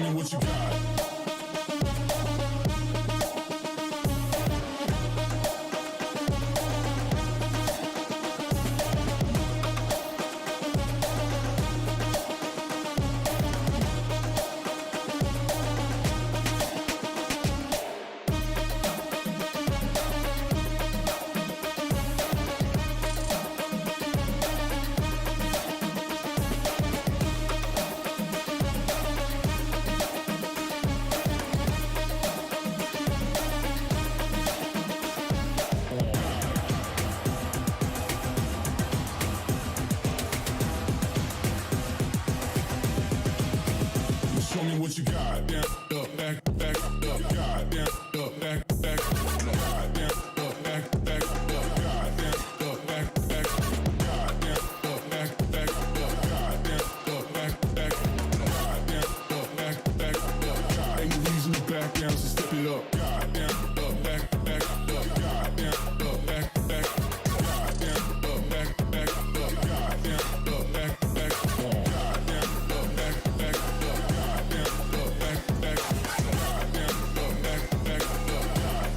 me what you got. Show me what you got. Down, up, back, back, up, God, down, up, back, back, God, down, up, back, back, up, God, down, up, back, back, God, down, up, back, back, up, God, down, up, back, back, God, down, up, back, back, up, God. Ain't no reason to back down, so step it up. God, down, up, back, back, up, God, down, up, back, back, God, down, up, back, back, up, God, down, up, back, back, God, down, up, back, back, up, God, down, up, back, back, God, down, up, back, back, up, God.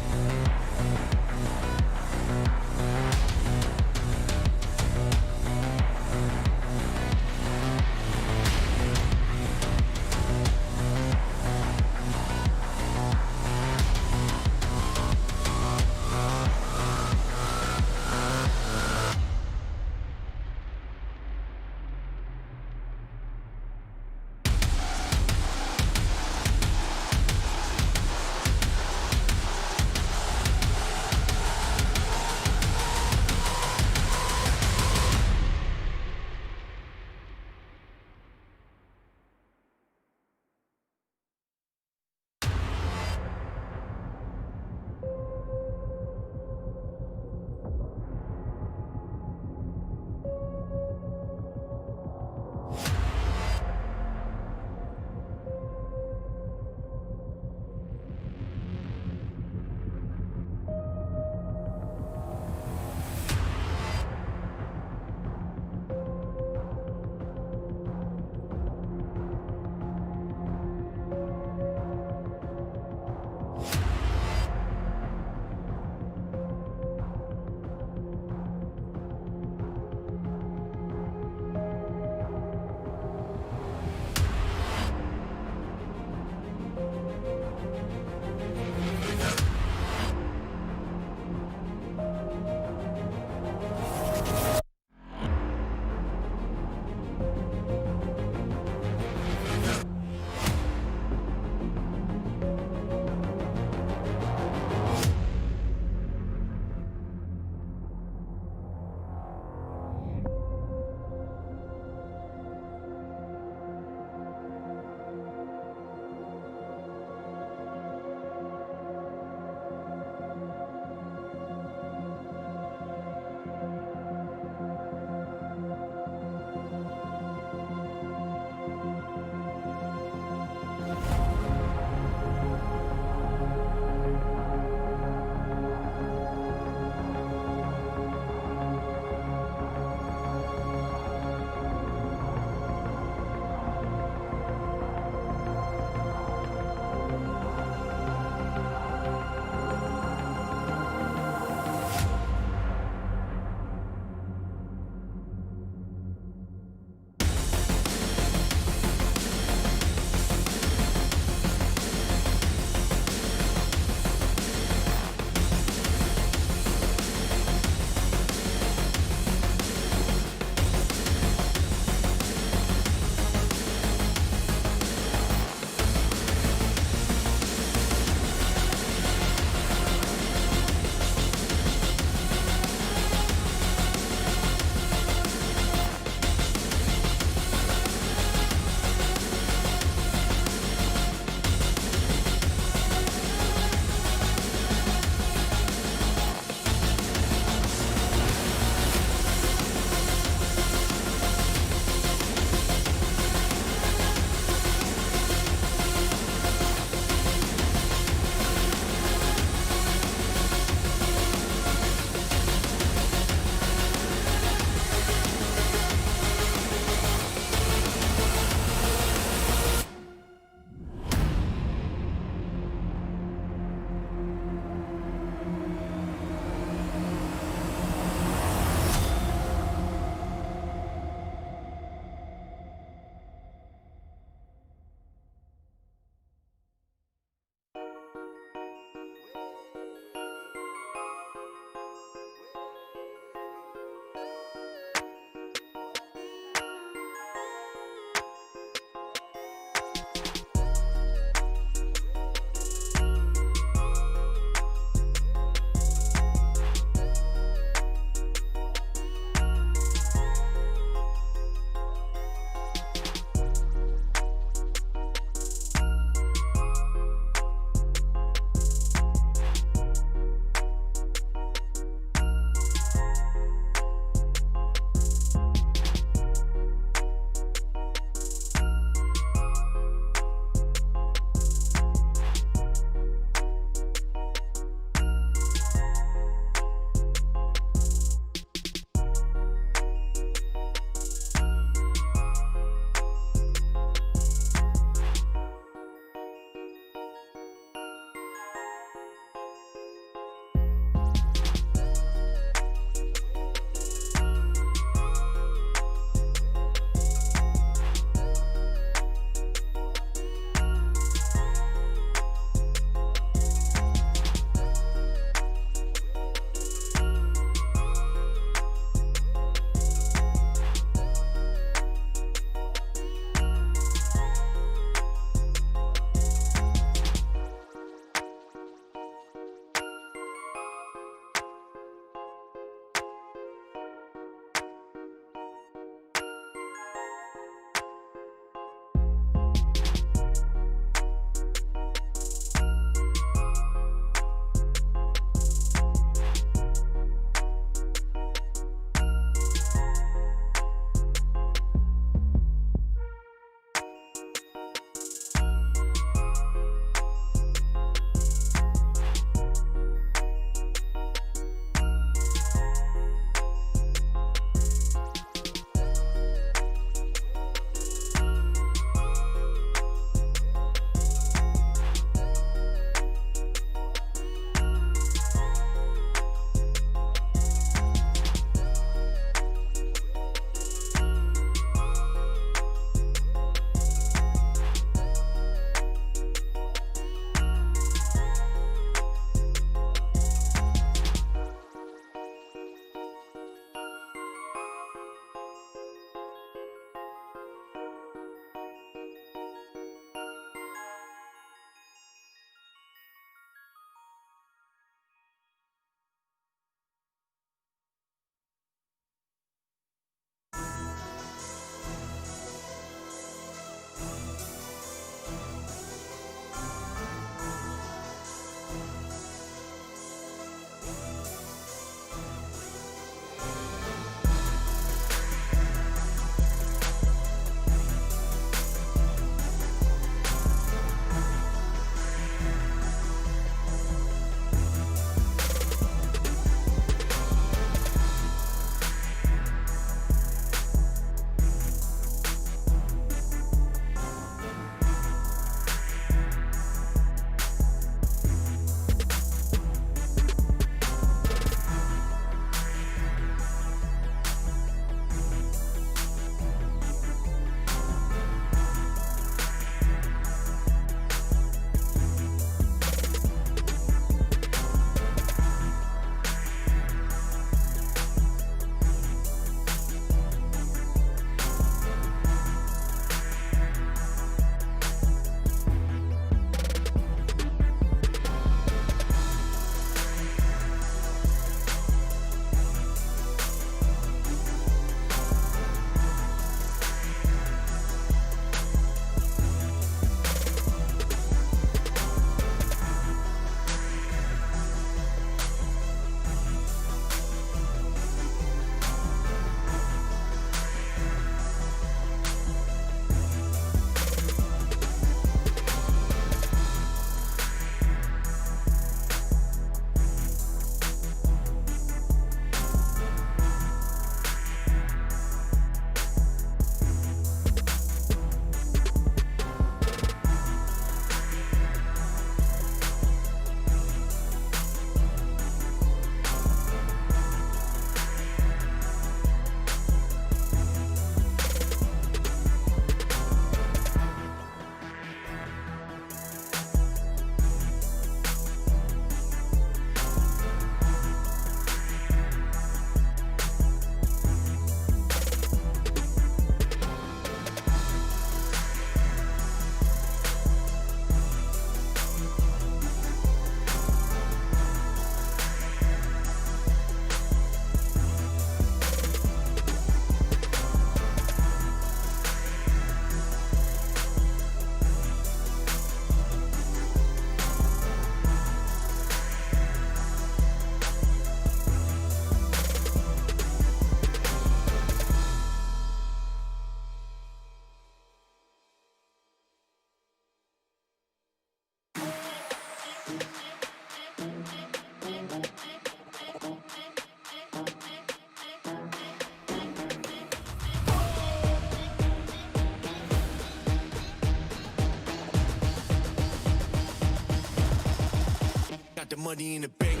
the money in the bank.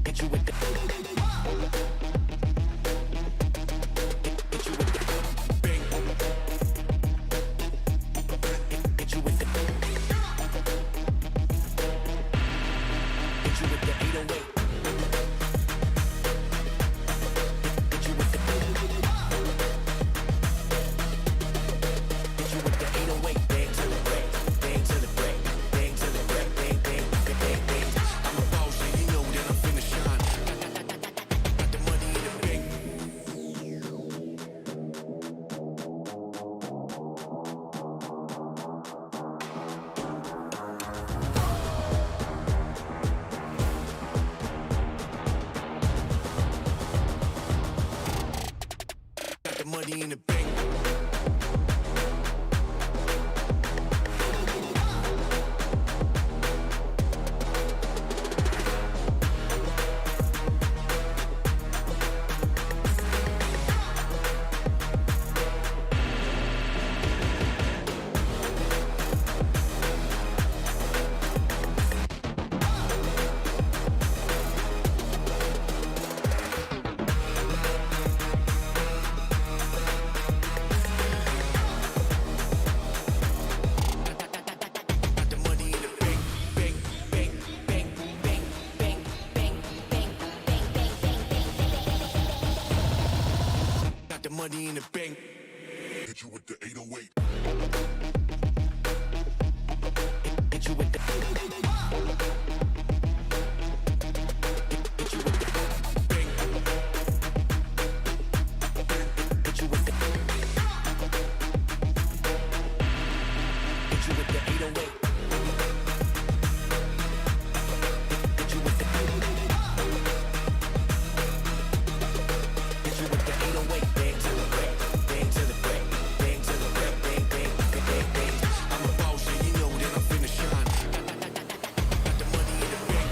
Hit you with the. Hit you with the bank. Hit you with the. Hit you with the 808. Hit you with the. Hit you with the 808. Bang to the break. Bang to the break. Bang to the break. Bang, bang, bang, bang, bang. I'm a boss, and you know that I'm finna shine. Got the money in the bank. Got the money in the bank. Got the money in the bank. Bank, bank, bank, bank, bank, bank, bank, bank, bank, bank, bank. Got the money in the bank. Hit you with the 808. Hit you with the. Hit you with the bank. Hit you with the. Hit you with the 808. Hit you with the. Hit you with the 808. Bang to the break. Bang to the break. Bang to the break. Bang, bang, bang, bang, bang. I'm a boss, and you know that I'm finna shine. Got the money in the bank.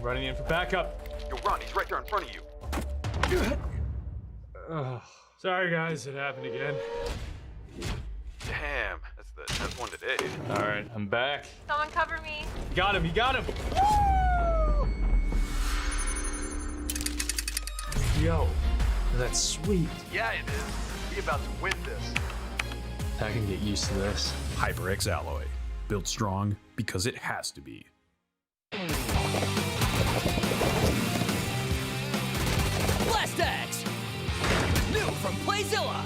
Running in for backup. Yo, run, he's right there in front of you. Ugh. Sorry guys, it happened again. Damn, that's one today. All right, I'm back. Someone cover me. You got him, you got him. Yo, that's sweet. Yeah, it is. We about to win this. I can get used to this. HyperX Alloy. Built strong because it has to be. Blast X! New from Playzilla!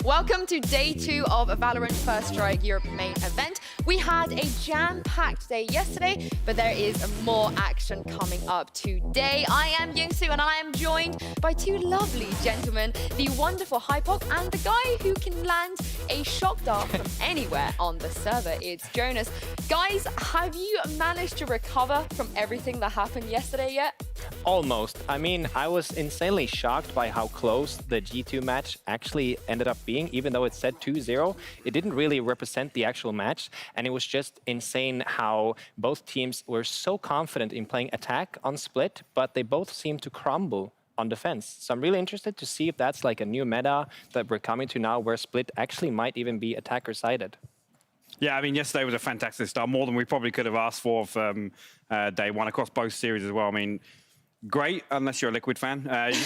Welcome to day 2 of Valorant First Strike Europe main event. We had a jam-packed day yesterday, but there is more action coming up today. I am Yingsu and I am joined by 2 lovely gentlemen, the wonderful Hypok and the guy who can land a shock dart from anywhere on the server. It's Jonas. Guys, have you managed to recover from everything that happened yesterday yet? Almost. I mean, I was insanely shocked by how close the G2 match actually ended up being, even though it said 2-0. It didn't really represent the actual match, and it was just insane how both teams were so confident in playing attack on split, but they both seemed to crumble on defense. So I'm really interested to see if that's like a new meta that we're coming to now, where split actually might even be attacker-sided. Yeah, I mean, yesterday was a fantastic start, more than we probably could have asked for from day 1 across both series as well. I mean, great, unless you're a Liquid fan.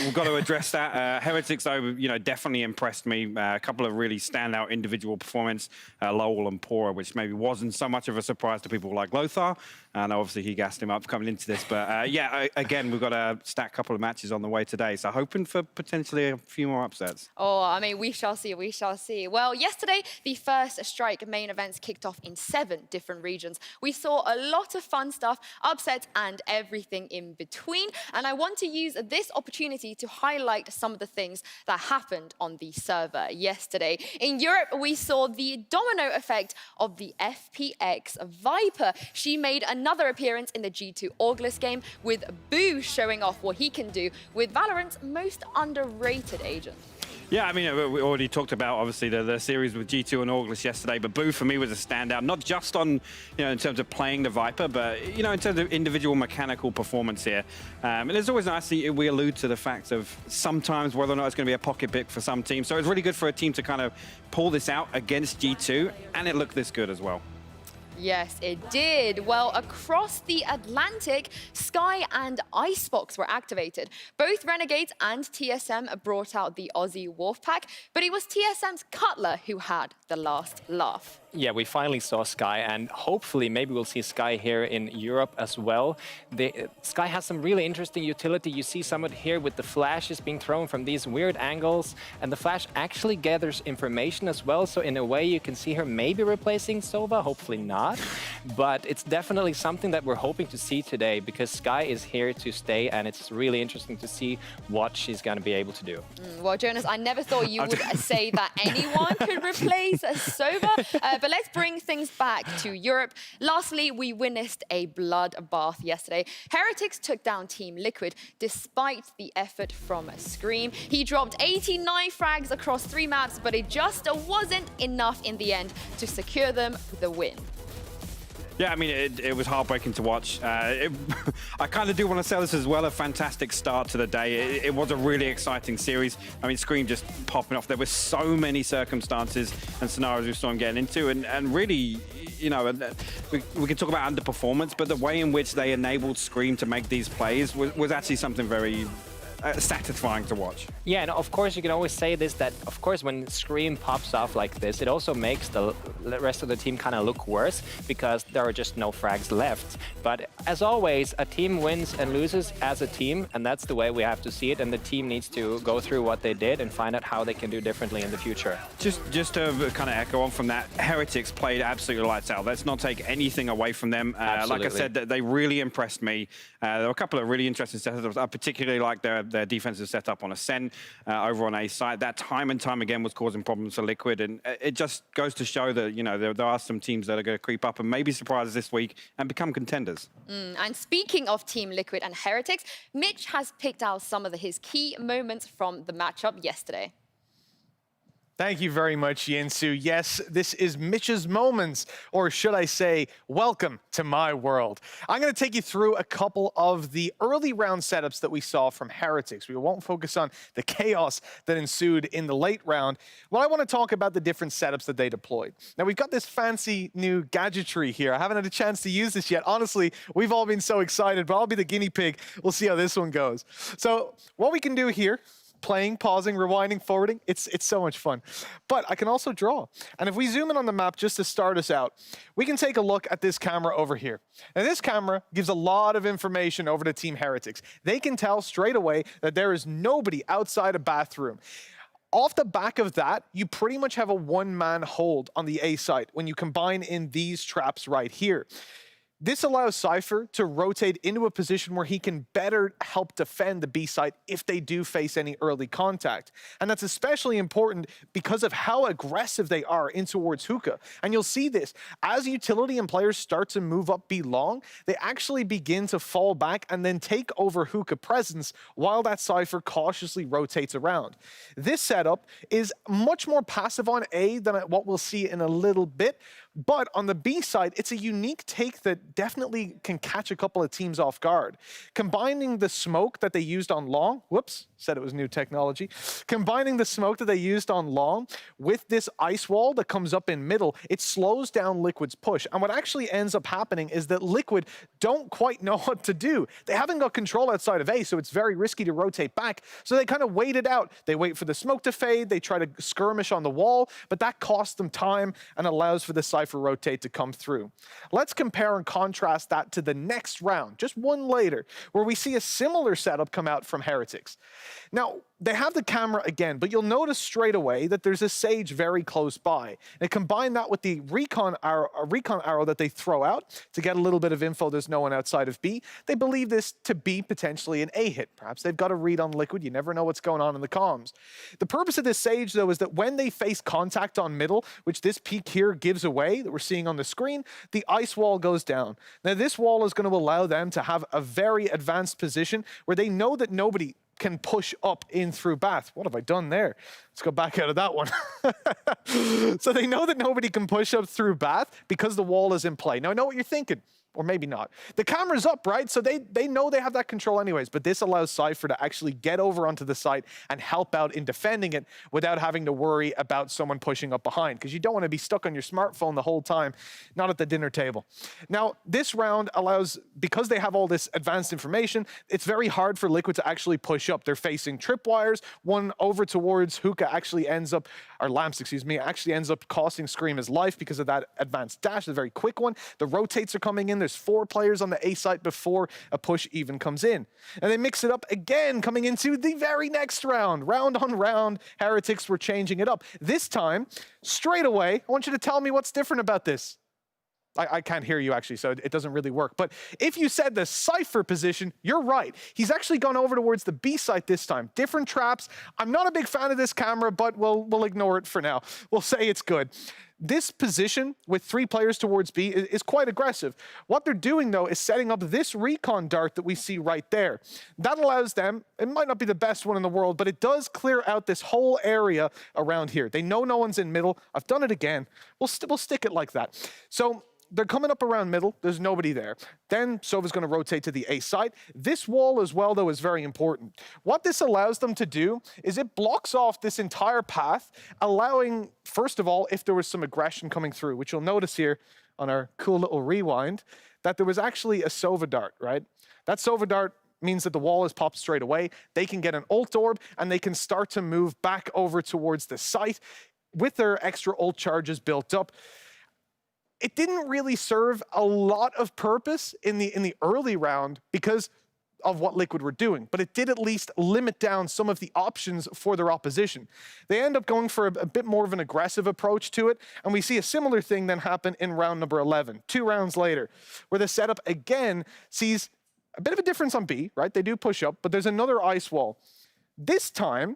We've got to address that. Heretics, though, definitely impressed me. A couple of really standout individual performance, Lowell and Pora, which maybe wasn't so much of a surprise to people like Lothar. And obviously he gassed him up coming into this. But yeah, again, we've got a stacked couple of matches on the way today. So hoping for potentially a few more upsets. Oh, I mean, we shall see, we shall see. Well, yesterday, the First Strike main events kicked off in 7 different regions. We saw a lot of fun stuff, upsets, and everything in between. And I want to use this opportunity to highlight some of the things that happened on the server yesterday. In Europe, we saw the domino effect of the FPX Viper. She made another appearance in the G2 August game, with Boo showing off what he can do with Valorant's most underrated agent. Yeah, I mean, we already talked about, obviously, the series with G2 and August yesterday, but Boo, for me, was a standout, not just on, in terms of playing the Viper, but, in terms of individual mechanical performance here. And it's always nice that we allude to the fact of sometimes whether or not it's going to be a pocket pick for some teams. So it's really good for a team to kind of pull this out against G2, and it looked this good as well. Yes, it did. Well, across the Atlantic, Sky and Icebox were activated. Both Renegades and TSM brought out the Aussie Wolfpack, but it was TSM's Cutler who had the last laugh. Yeah, we finally saw Sky, and hopefully maybe we'll see Sky here in Europe as well. Sky has some really interesting utility. You see some of it here with the flashes being thrown from these weird angles, and the flash actually gathers information as well. So in a way, you can see her maybe replacing Sova, hopefully not. But it's definitely something that we're hoping to see today, because Sky is here to stay, and it's really interesting to see what she's going to be able to do. Well, Jonas, I never thought you would say that anyone could replace Sova. But let's bring things back to Europe. Lastly, we witnessed a bloodbath yesterday. Heretics took down Team Liquid despite the effort from Scream. He dropped 89 frags across 3 maps, but it just wasn't enough in the end to secure them the win. Yeah, I mean, it was heartbreaking to watch. I kind of do want to say this as well, a fantastic start to the day. It was a really exciting series. I mean, Scream just popping off. There were so many circumstances and scenarios we saw him getting into, and really, we can talk about underperformance, but the way in which they enabled Scream to make these plays was actually something very satisfying to watch. Yeah, and of course you can always say this, that of course when Scream pops off like this, it also makes the rest of the team kind of look worse, because there are just no frags left. But as always, a team wins and loses as a team, and that's the way we have to see it, and the team needs to go through what they did and find out how they can do differently in the future. Just to kind of echo on from that, Heretics played absolutely lights out. Let's not take anything away from them. Like I said, they really impressed me. There were a couple of really interesting setups. I particularly like their defensive setup on Ascent over on A side. That time and time again was causing problems for Liquid, and it just goes to show that there are some teams that are going to creep up and maybe surprise us this week and become contenders. And speaking of Team Liquid and Heretics, Mitch has picked out some of his key moments from the matchup yesterday. Thank you very much, Yinsu. Yes, this is Mitch's Moments, or should I say, welcome to my world. I'm going to take you through a couple of the early round setups that we saw from Heretics. We won't focus on the chaos that ensued in the late round, but I want to talk about the different setups that they deployed. Now, we've got this fancy new gadgetry here. I haven't had a chance to use this yet. Honestly, we've all been so excited, but I'll be the guinea pig. We'll see how this one goes. So what we can do here, playing, pausing, rewinding, forwarding. It's so much fun. But I can also draw. And if we zoom in on the map just to start us out, we can take a look at this camera over here. And this camera gives a lot of information over to Team Heretics. They can tell straight away that there is nobody outside a bathroom. Off the back of that, you pretty much have a one-man hold on the A site when you combine in these traps right here. This allows Cypher to rotate into a position where he can better help defend the B site if they do face any early contact. And that's especially important because of how aggressive they are in towards Hookah. And you'll see this, as utility and players start to move up B long, they actually begin to fall back and then take over Hookah presence while that Cypher cautiously rotates around. This setup is much more passive on A than what we'll see in a little bit, but on the B side, it's a unique take that definitely can catch a couple of teams off guard. Combining the smoke that they used on long, whoops, said it was new technology. Combining the smoke that they used on long with this ice wall that comes up in middle, it slows down Liquid's push. And what actually ends up happening is that Liquid don't quite know what to do. They haven't got control outside of A, so it's very risky to rotate back. So they kind of wait it out. They wait for the smoke to fade, they try to skirmish on the wall, but that costs them time and allows for the Cypher rotate to come through. Let's compare and contrast that to the next round, just one later, where we see a similar setup come out from Heretics. Now, they have the camera again, but you'll notice straight away that there's a Sage very close by. And combine that with the recon arrow that they throw out to get a little bit of info there's no one outside of B. They believe this to be potentially an A hit. Perhaps they've got a read on Liquid. You never know what's going on in the comms. The purpose of this Sage, though, is that when they face contact on middle, which this peek here gives away, that we're seeing on the screen, the ice wall goes down. Now, this wall is going to allow them to have a very advanced position where they know that nobody can push up in through Bath. What have I done there? Let's go back out of that one. So they know that nobody can push up through Bath because the wall is in play. Now, I know what you're thinking. Or maybe not. The camera's up, right? So they know they have that control anyways, but this allows Cypher to actually get over onto the site and help out in defending it without having to worry about someone pushing up behind, because you don't want to be stuck on your smartphone the whole time, not at the dinner table. Now, this round allows, because they have all this advanced information, it's very hard for Liquid to actually push up. They're facing tripwires. One over towards Hookah actually ends up, or Lamps, excuse me, actually ends up costing Scream his life because of that advanced dash, a very quick one. The rotates are coming in. There's 4 players on the A site before a push even comes in. And they mix it up again, coming into the very next round. Round on round, Heretics were changing it up. This time, straight away, I want you to tell me what's different about this. I can't hear you, actually, so it doesn't really work. But if you said the Cypher position, you're right. He's actually gone over towards the B site this time. Different traps. I'm not a big fan of this camera, but we'll ignore it for now. We'll say it's good. This position with 3 players towards B is quite aggressive. What they're doing, though, is setting up this recon dart that we see right there. That allows them, it might not be the best one in the world, but it does clear out this whole area around here. They know no one's in middle. I've done it again. We'll stick it like that. So they're coming up around middle. There's nobody there. Then Sova's going to rotate to the A side. This wall as well, though, is very important. What this allows them to do is it blocks off this entire path, allowing, first of all, if there was some aggression coming through, which you'll notice here on our cool little rewind, that there was actually a Sova dart, right? That Sova dart means that the wall is popped straight away. They can get an ult orb, and they can start to move back over towards the site with their extra ult charges built up. It didn't really serve a lot of purpose in the early round because of what Liquid were doing, but it did at least limit down some of the options for their opposition. They end up going for a bit more of an aggressive approach to it, and we see a similar thing then happen in round number 11, 2 rounds later, where the setup again sees a bit of a difference on B, right? They do push up, but there's another ice wall. This time,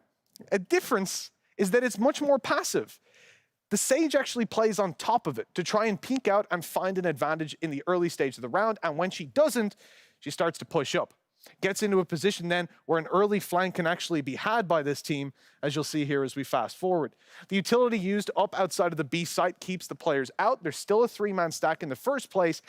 a difference is that it's much more passive. The Sage actually plays on top of it to try and peek out and find an advantage in the early stage of the round, and when she doesn't, she starts to push up. Gets into a position then where an early flank can actually be had by this team, as you'll see here as we fast forward. The utility used up outside of the B site keeps the players out. There's still a 3-man stack in the first place,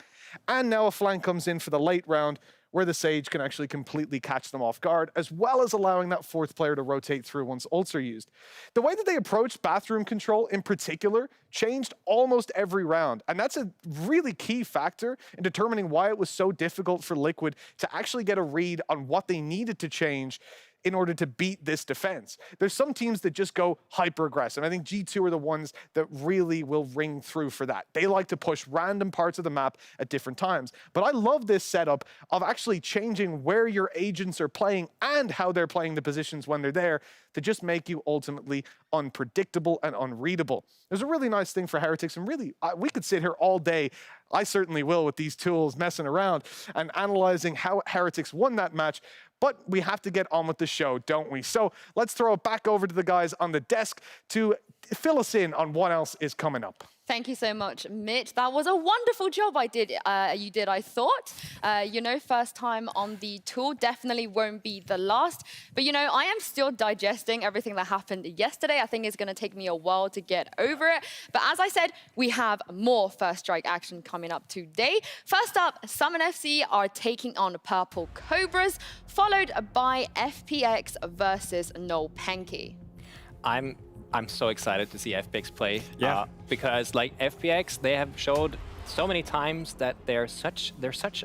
and now a flank comes in for the late round, where the Sage can actually completely catch them off guard, as well as allowing that 4th player to rotate through once ults are used. The way that they approached bathroom control in particular changed almost every round, and that's a really key factor in determining why it was so difficult for Liquid to actually get a read on what they needed to change in order to beat this defense. There's some teams that just go hyper aggressive. I think G2 are the ones that really will ring through for that. They like to push random parts of the map at different times. But I love this setup of actually changing where your agents are playing and how they're playing the positions when they're there to just make you ultimately unpredictable and unreadable. There's a really nice thing for Heretics, and really, we could sit here all day, I certainly will, with these tools messing around and analyzing how Heretics won that match, but we have to get on with the show, don't we? So let's throw it back over to the guys on the desk to fill us in on what else is coming up. Thank you so much, Mitch. That was a wonderful job you did, I thought. You know, first time on the tool, definitely won't be the last. But, you know, I am still digesting everything that happened yesterday. I think it's going to take me a while to get over it. But as I said, we have more First Strike action coming up today. First up, Summon FC are taking on Purple Cobras, followed by FPX versus No Penky. I'm so excited to see FPX play. Because like FPX, they have showed so many times that they're such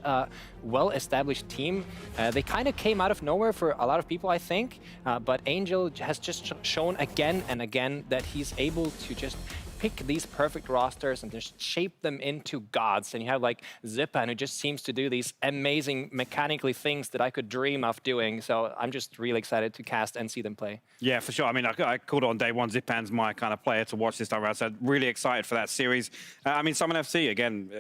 a well-established team. They kind of came out of nowhere for a lot of people, I think. But Angel has just shown again and again that he's able to just pick these perfect rosters and just shape them into gods. And you have like Zipan, who just seems to do these amazing mechanically things that I could dream of doing. So I'm just really excited to cast and see them play. Yeah, for sure. I mean, I called it on day one. Zipan's my kind of player to watch this time around. So really excited for that series. I mean, Summon FC, again,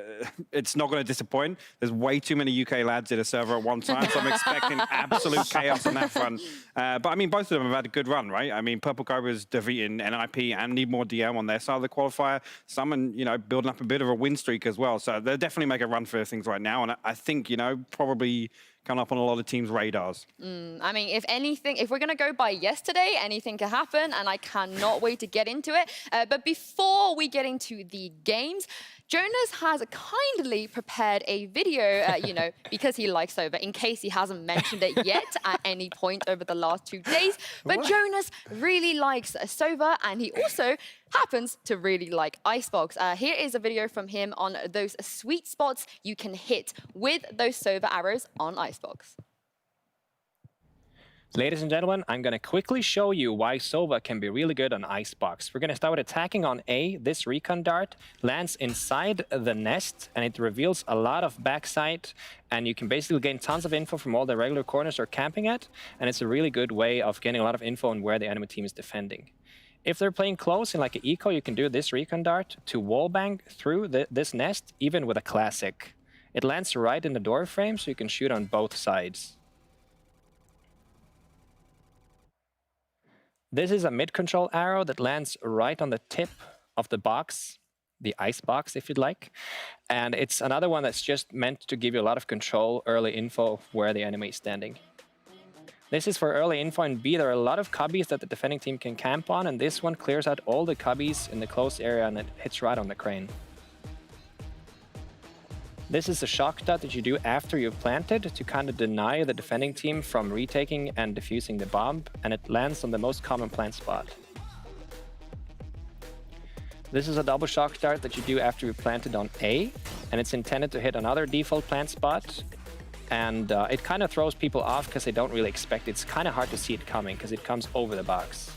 it's not going to disappoint. There's way too many UK lads in a server at one time. So I'm expecting absolute chaos on that front. But I mean, both of them have had a good run, right? I mean, Purple Cobra's defeating NIP and Need More DM on their side of the qualifier. Summon, you know, building up a bit of a win streak as well. So they'll definitely make a run for things right now. And I think, you know, probably coming up on a lot of teams' radars. I mean, if anything, if we're going to go by yesterday, anything can happen, and I cannot wait to get into it. But before we get into the games, Jonas has kindly prepared a video, you know, because he likes Sova, in case he hasn't mentioned it yet at any point over the last 2 days. But Jonas really likes Sova, and he also happens to really like Icebox. Here is a video from him on those sweet spots you can hit with those Sova arrows on Icebox. Ladies and gentlemen, I'm going to quickly show you why Sova can be really good on Icebox. We're going to start with attacking on A. This recon dart lands inside the nest, and it reveals a lot of backside, and you can basically gain tons of info from all the regular corners you're camping at, and it's a really good way of getting a lot of info on where the enemy team is defending. If they're playing close in like an eco, you can do this recon dart to wallbang through this nest, even with a classic. It lands right in the door frame, so you can shoot on both sides. This is a mid-control arrow that lands right on the tip of the box, the ice box, if you'd like. And it's another one that's just meant to give you a lot of control, early info of where the enemy is standing. This is for early info in B. There are a lot of cubbies that the defending team can camp on, and this one clears out all the cubbies in the close area, and it hits right on the crane. This is a shock dot that you do after you've planted to kind of deny the defending team from retaking and defusing the bomb, and it lands on the most common plant spot. This is a double shock dart that you do after you planted on A, and it's intended to hit another default plant spot, and it kind of throws people off because they don't really expect it. It's kind of hard to see it coming because it comes over the box.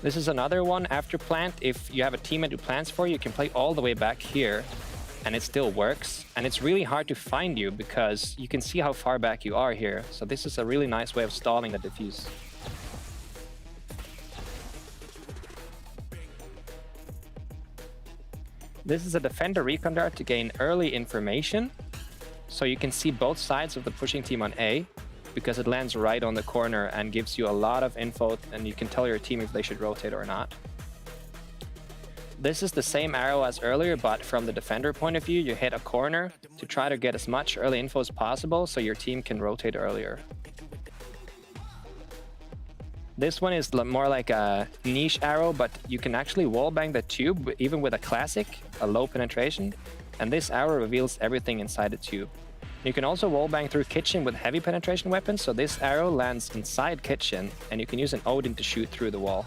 This is another one after plant. If you have a teammate who plants for you, you can play all the way back here and it still works. And it's really hard to find you because you can see how far back you are here. So this is a really nice way of stalling the defuse. This is a defender recon dart to gain early information. So you can see both sides of the pushing team on A, because it lands right on the corner and gives you a lot of info, and you can tell your team if they should rotate or not. This is the same arrow as earlier, but from the defender point of view, you hit a corner to try to get as much early info as possible so your team can rotate earlier. This one is more like a niche arrow, but you can actually wallbang the tube even with a classic, a low penetration, and this arrow reveals everything inside the tube. You can also wallbang through kitchen with heavy penetration weapons, so this arrow lands inside kitchen, and you can use an Odin to shoot through the wall.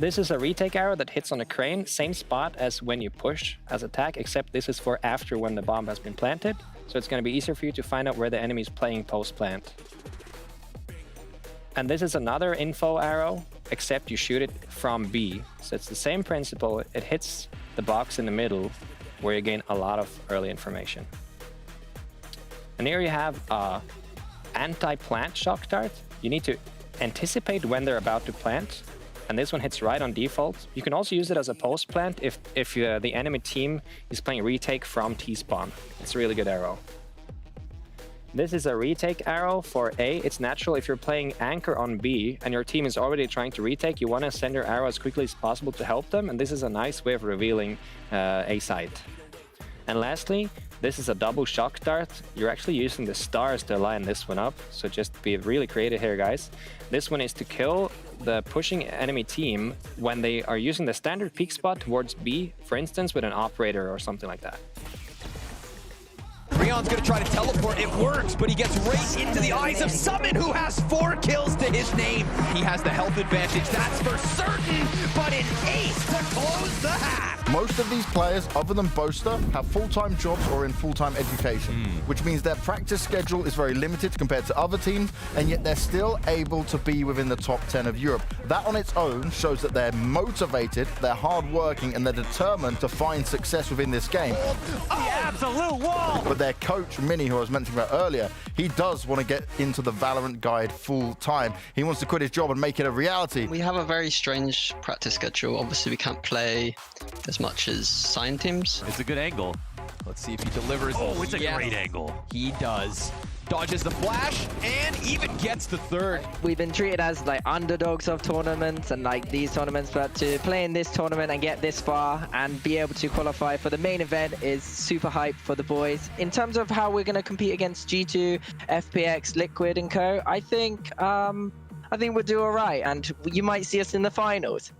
This is a retake arrow that hits on a crane, same spot as when you push as attack, except this is for after when the bomb has been planted. So it's going to be easier for you to find out where the enemy is playing post-plant. And this is another info arrow, except you shoot it from B. So it's the same principle. It hits the box in the middle, where you gain a lot of early information. And here you have anti-plant shock dart. You need to anticipate when they're about to plant, and this one hits right on default. You can also use it as a post-plant if the enemy team is playing retake from T-spawn. It's a really good arrow. This is a retake arrow for A. It's natural if you're playing anchor on B and your team is already trying to retake, you want to send your arrow as quickly as possible to help them, and this is a nice way of revealing A site. And lastly, this is a double shock dart. You're actually using the stars to line this one up, so just be really creative here, guys. This one is to kill the pushing enemy team when they are using the standard peek spot towards B, for instance, with an operator or something like that. Rion's gonna try to teleport. It works, but he gets right into the eyes of Summon, who has 4 kills to his name. He has the health advantage, that's for certain, but an ace to close the half. Most of these players, other than Boaster, have full-time jobs or in full-time education, which means their practice schedule is very limited compared to other teams, and yet they're still able to be within the top 10 of Europe. That on its own shows that they're motivated, they're hardworking, and they're determined to find success within this game. The absolute wall! But their coach, Mini, who I was mentioning about earlier, he does want to get into the Valorant guide full-time. He wants to quit his job and make it a reality. We have a very strange practice schedule. Obviously, we can't play as much as sign teams. It's a good angle. Let's see if he delivers. Oh, it's a great angle. He does. Dodges the flash and even gets the third. We've been treated as like underdogs of tournaments and like these tournaments, but to play in this tournament and get this far and be able to qualify for the main event is super hype for the boys. In terms of how we're going to compete against G2, FPX, Liquid and Co, I think we'll do all right, and you might see us in the finals.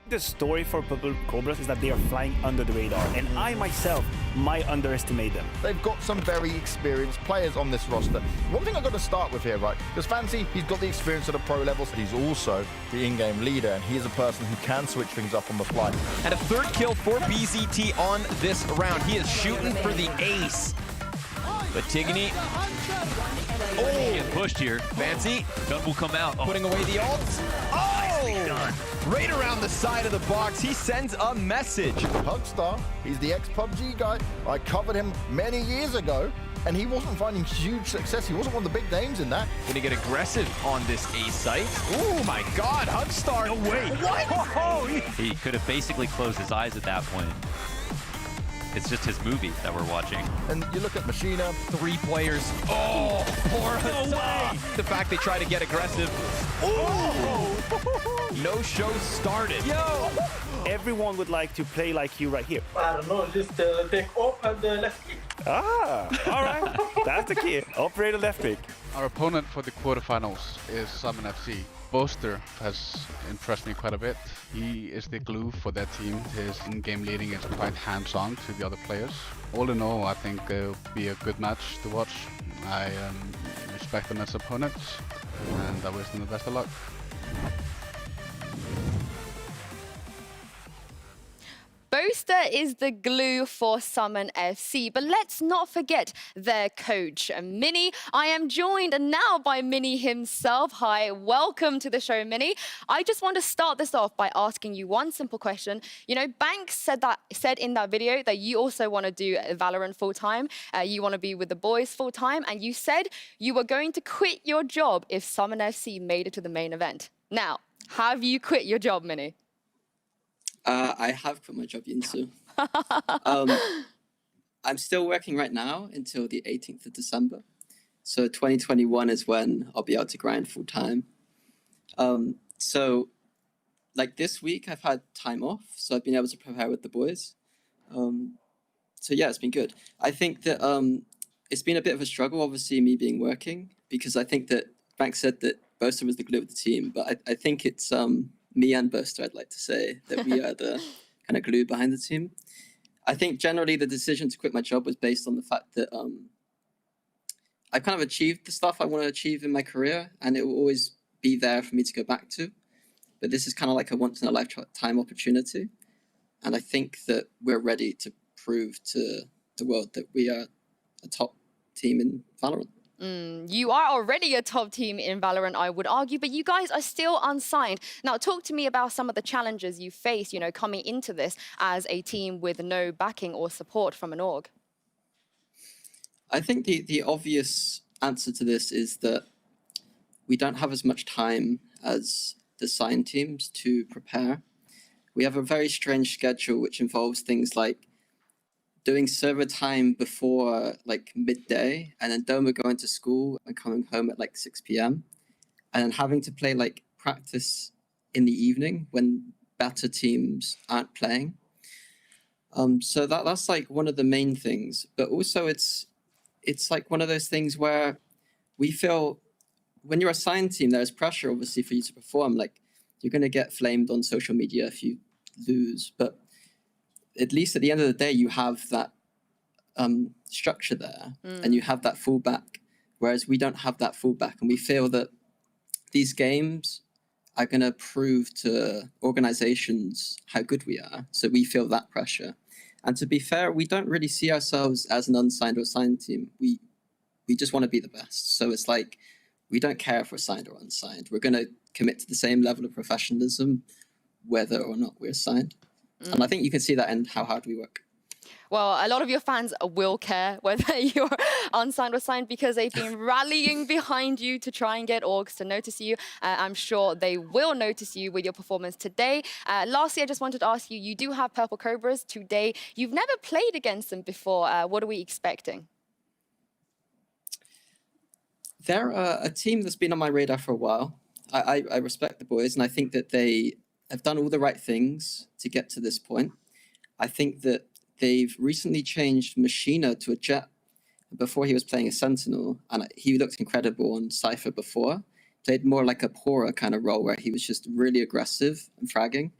The story for Purple Cobras is that they are flying under the radar, and I myself might underestimate them. They've got some very experienced players on this roster. One thing I've got to start with here, right? Because Fancy, he's got the experience at the pro levels, but he's also the in-game leader, and he is a person who can switch things up on the fly. And a third kill for BZT on this round. He is shooting for the ace. But Tigany, Getting pushed here. Fancy. Gun will come out. Putting away the ults. Oh! Right around the side of the box, he sends a message. Hugstar, he's the ex-PUBG guy. I covered him many years ago, and he wasn't finding huge success. He wasn't one of the big names in that. Gonna get aggressive on this A site. Oh my God, Hugstar. No way. What? Oh, he could have basically closed his eyes at that point. It's just his movie that we're watching. And you look at Machina. 3 players. Oh, poor Hugstar. The fact they try to get aggressive. Oh! No show started. Yo! Everyone would like to play like you right here. I don't know, just take off and left click. Ah, all right. That's the key. Operator left click. Our opponent for the quarterfinals is Summon FC. Boaster has impressed me quite a bit. He is the glue for that team. His in-game leading is quite hands-on to the other players. All in all, I think it'll be a good match to watch. I respect them as opponents, and I wish them the best of luck. Boaster is the glue for Summon FC, but let's not forget their coach, Mini. I am joined now by Mini himself. Hi, welcome to the show, Mini. I just want to start this off by asking you one simple question. You know, Banks said in that video that you also want to do Valorant full-time. You want to be with the boys full-time, and you said you were going to quit your job if Summon FC made it to the main event. Now, have you quit your job, Mini? I have quit my job, Yinsu. I'm still working right now until the 18th of December. So 2021 is when I'll be able to grind full time. So like this week, I've had time off. So I've been able to prepare with the boys. So yeah, it's been good. I think that it's been a bit of a struggle, obviously, me being working, because I think that Bank said that Boaster was the glue of the team. But I think it's... me and Boaster, I'd like to say that we are the kind of glue behind the team. I think generally the decision to quit my job was based on the fact that I've kind of achieved the stuff I want to achieve in my career, and it will always be there for me to go back to. but this is kind of like a once in a lifetime opportunity. And I think that we're ready to prove to the world that we are a top team in Valorant. You are already a top team in Valorant, I would argue, but you guys are still unsigned. Now, talk to me about some of the challenges you face, coming into this as a team with no backing or support from an org. I think the obvious answer to this is that we don't have as much time as the signed teams to prepare. We have a very strange schedule, which involves things like doing server time before like midday, and then Doma going to school and coming home at like 6 p.m. and then having to play like practice in the evening when better teams aren't playing. So that's like one of the main things. But also it's like one of those things where we feel when you're a signed team, there's pressure obviously for you to perform. Like you're going to get flamed on social media if you lose, but at least at the end of the day, you have that structure there and you have that fallback, whereas we don't have that fallback. And we feel that these games are going to prove to organizations how good we are. So we feel that pressure. And to be fair, we don't really see ourselves as an unsigned or signed team. We just want to be the best. So it's like, we don't care if we're signed or unsigned. We're going to commit to the same level of professionalism, whether or not we're signed. And I think you can see that in how hard we work. Well, a lot of your fans will care whether you're unsigned or signed because they've been rallying behind you to try and get orgs to notice you. I'm sure they will notice you with your performance today. Lastly, I just wanted to ask you, you do have Purple Cobras today. You've never played against them before. What are we expecting? They're a team that's been on my radar for a while. I respect the boys, and I think that they have done all the right things to get to this point. I think that they've recently changed Machina to a Jet. Before he was playing a Sentinel, and he looked incredible on Cypher before. Played more like a Pora kind of role where he was just really aggressive and fragging.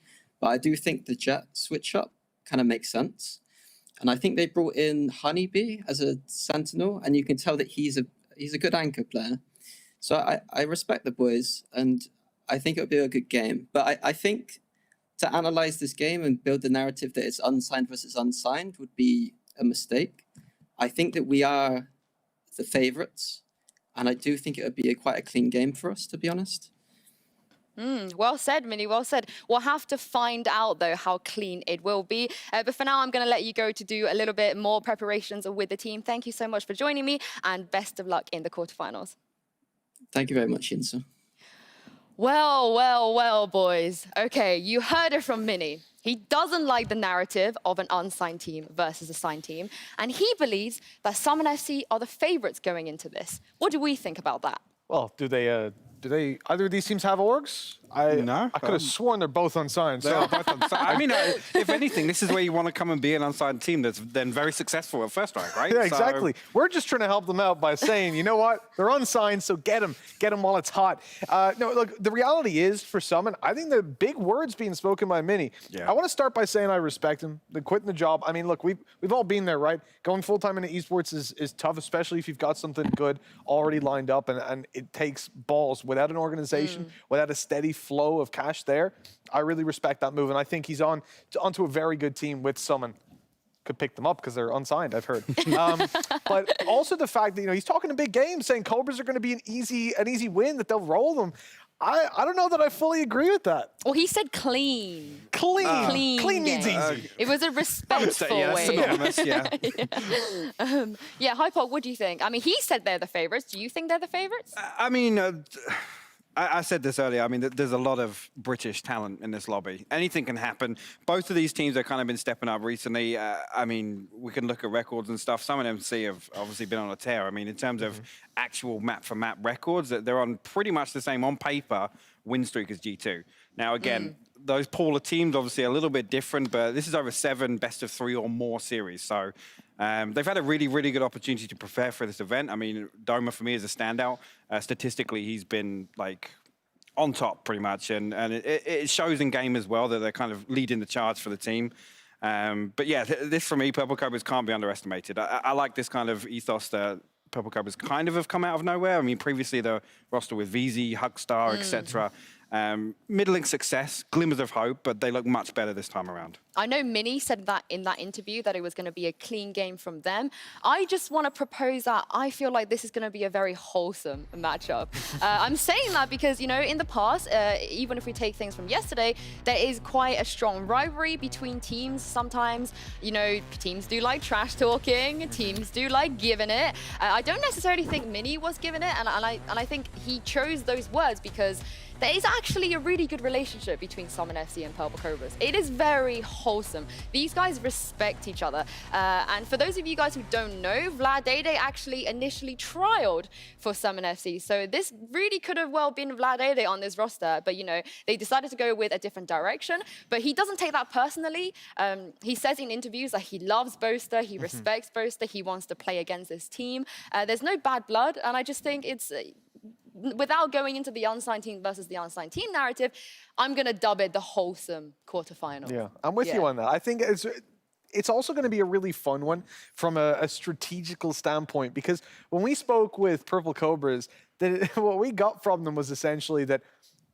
But I do think the Jet switch up kind of makes sense. And I think they brought in Honeybee as a Sentinel, and you can tell that he's a good anchor player. So I respect the boys, and I think it'll be a good game. But I think to analyze this game and build the narrative that it's unsigned versus unsigned would be a mistake. I think that we are the favorites, and I do think it would be quite a clean game for us, to be honest. Well said, Minnie, well said. We'll have to find out, though, how clean it will be. But for now, I'm going to let you go to do a little bit more preparations with the team. Thank you so much for joining me, and best of luck in the quarterfinals. Thank you very much, Yinsa. Well, well, well, boys. Okay, you heard it from Minnie. He doesn't like the narrative of an unsigned team versus a signed team, and he believes that Summon FC are the favorites going into this. What do we think about that? Well, do they either of these teams have orgs? I could have sworn they're both unsigned. They are both unsigned. I mean, if anything, this is where you want to come and be an unsigned team that's then very successful at First Strike, right? Yeah, exactly. We're just trying to help them out by saying, you know what? They're unsigned, so get them while it's hot. No, look, the reality is for Summon, I think the big words being spoken by Minnie. Yeah. I want to start by saying I respect him. The quitting the job. I mean, look, we've all been there, right? Going full-time into esports is tough, especially if you've got something good already lined up, and it takes balls. Without an organization, without a steady flow of cash there, I really respect that move, and I think he's onto a very good team with Summon. Could pick them up because they're unsigned, I've heard. But also the fact that he's talking a big game, saying Cobras are going to be an easy win, that they'll roll them. I don't know that I fully agree with that. Well, he said clean. Clean means easy. It was a respectful way. Yeah, Hypok, what do you think? I mean, he said they're the favorites. Do you think they're the favorites? I mean, I said this earlier. I mean, there's a lot of British talent in this lobby. Anything can happen. Both of these teams have kind of been stepping up recently. I mean, we can look at records and stuff. Some of them have obviously been on a tear. I mean, in terms of actual map-for-map records, they're on pretty much the same on paper win streak as G2. Now, again, those polar teams obviously are a little bit different, but this is over 7 best-of-3 or more series. So they've had a really, really good opportunity to prepare for this event. I mean, Doma, for me, is a standout. Statistically, he's been, like, on top, pretty much. And it shows in game as well that they're kind of leading the charge for the team. But, yeah, this, for me, Purple Cobras can't be underestimated. I like this kind of ethos that Purple Cobras kind of have come out of nowhere. I mean, previously, the roster with VZ, Hugstar, etc. Middling success, glimmers of hope, but they look much better this time around. I know Mini said that in that interview that it was going to be a clean game from them. I just want to propose that I feel like this is going to be a very wholesome matchup. I'm saying that because, you know, in the past, even if we take things from yesterday, there is quite a strong rivalry between teams. Sometimes, you know, teams do like trash talking, teams do like giving it. I don't necessarily think Mini was giving it, and I think he chose those words because there is actually a really good relationship between Summon FC and Purple Cobras. It is very wholesome. These guys respect each other. And for those of you guys who don't know, Vlad Dede actually initially trialed for Summon FC. So this really could have well been Vlad Dede on this roster, but you know, they decided to go with a different direction. But he doesn't take that personally. He says in interviews that he loves Boaster, he respects Boaster, he wants to play against this team. There's no bad blood, and I just think it's... without going into the unsigned team versus the unsigned team narrative, I'm going to dub it the wholesome quarterfinal. Yeah, I'm with you on that. I think it's also going to be a really fun one from a strategical standpoint, because when we spoke with Purple Cobras, what we got from them was essentially that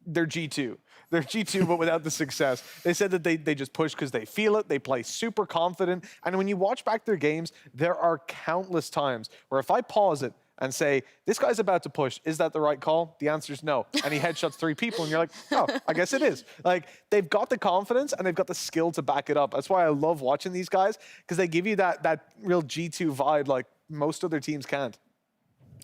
they're G2. They're G2, but without the success. They said that they just push because they feel it. They play super confident. And when you watch back their games, there are countless times where if I pause it and say, this guy's about to push, is that the right call? The answer is no. And he headshots 3 people, and you're like, oh, I guess it is. Like, they've got the confidence, and they've got the skill to back it up. That's why I love watching these guys, because they give you that real G2 vibe like most other teams can't.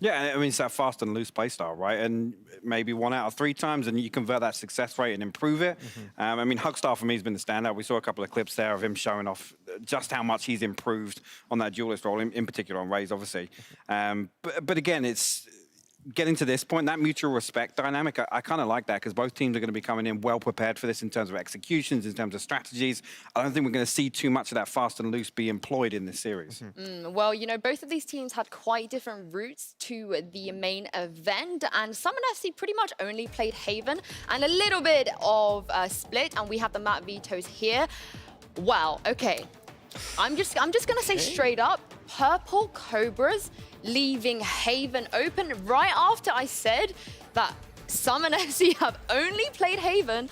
Yeah, I mean, it's that fast and loose play style, right? And maybe 1 out of 3 times, and you convert that success rate and improve it. I mean, Hugstar for me has been the standout. We saw a couple of clips there of him showing off just how much he's improved on that duelist role, in particular on Raze, obviously. But again, it's getting to this point, that mutual respect dynamic, I kind of like that, because both teams are going to be coming in well prepared for this in terms of executions, in terms of strategies. I don't think we're going to see too much of that fast and loose be employed in this series. Well, you know, both of these teams had quite different routes to the main event, and Summon FC pretty much only played Haven and a little bit of Split, and we have the map vetoes here. Wow, okay. I'm just gonna say straight up, Purple Cobras leaving Haven open right after I said that Summon FC have only played Haven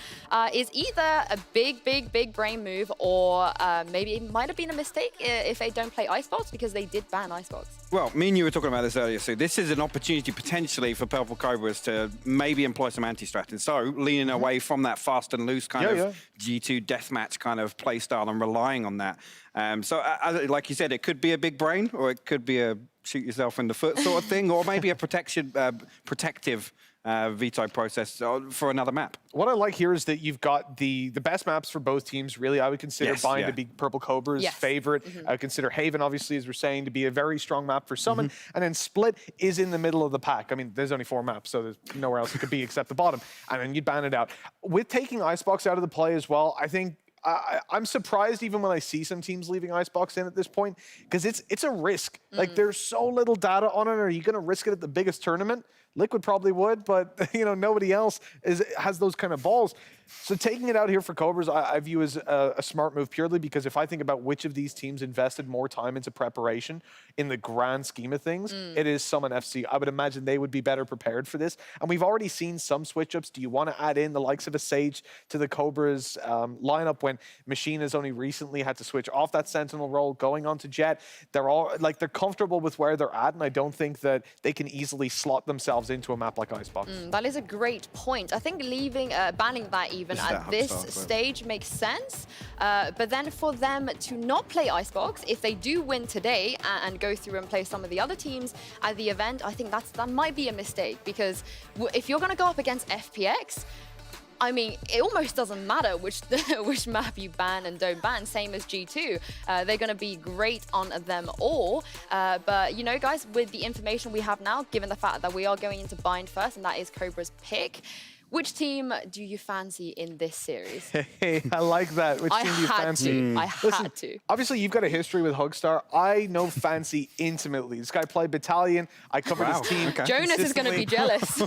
is either a big brain move, or maybe it might have been a mistake if they don't play Icebox, because they did ban Icebox. Well, me and you were talking about this earlier, Sue. This is an opportunity potentially for Purple Cobras to maybe employ some anti-strategy. So leaning away from that fast and loose kind of G2 deathmatch kind of play style and relying on that. Like you said, it could be a big brain, or it could be a shoot yourself in the foot sort of thing, or maybe a protective veto process for another map. What I like here is that you've got the best maps for both teams, really. I would consider Bind to be Purple Cobra's favorite. I would consider Haven, obviously, as we're saying, to be a very strong map for Summon. And then Split is in the middle of the pack. I mean, there's only 4 maps, so there's nowhere else it could be except the bottom. And then you'd ban it out. With taking Icebox out of the play as well, I think I'm surprised even when I see some teams leaving Icebox in at this point, because it's a risk. Like, there's so little data on it. Are you going to risk it at the biggest tournament? Liquid probably would, but you know, nobody else has those kind of balls. So taking it out here for Cobras, I view as a smart move, purely because if I think about which of these teams invested more time into preparation in the grand scheme of things, it is Summon FC. I would imagine they would be better prepared for this. And we've already seen some switch-ups. Do you want to add in the likes of a Sage to the Cobras lineup when Machine has only recently had to switch off that Sentinel role, going on to Jet? They're all, like, they're comfortable with where they're at, and I don't think that they can easily slot themselves into a map like Icebox. That is a great point. I think banning that even at this stage makes sense. But then for them to not play Icebox, if they do win today and go through and play some of the other teams at the event, I think that might be a mistake, because if you're going to go up against FPX, I mean, it almost doesn't matter which map you ban and don't ban, same as G2. They're going to be great on them all. But, you know, guys, with the information we have now, given the fact that we are going into Bind first, and that is Cobra's pick, which team do you fancy in this series? Hey, I like that. Which team do you fancy? I had to. Obviously, you've got a history with Hugstar. I know Fancy intimately. This guy played Battalion. I covered his team. Jonas is going to be jealous.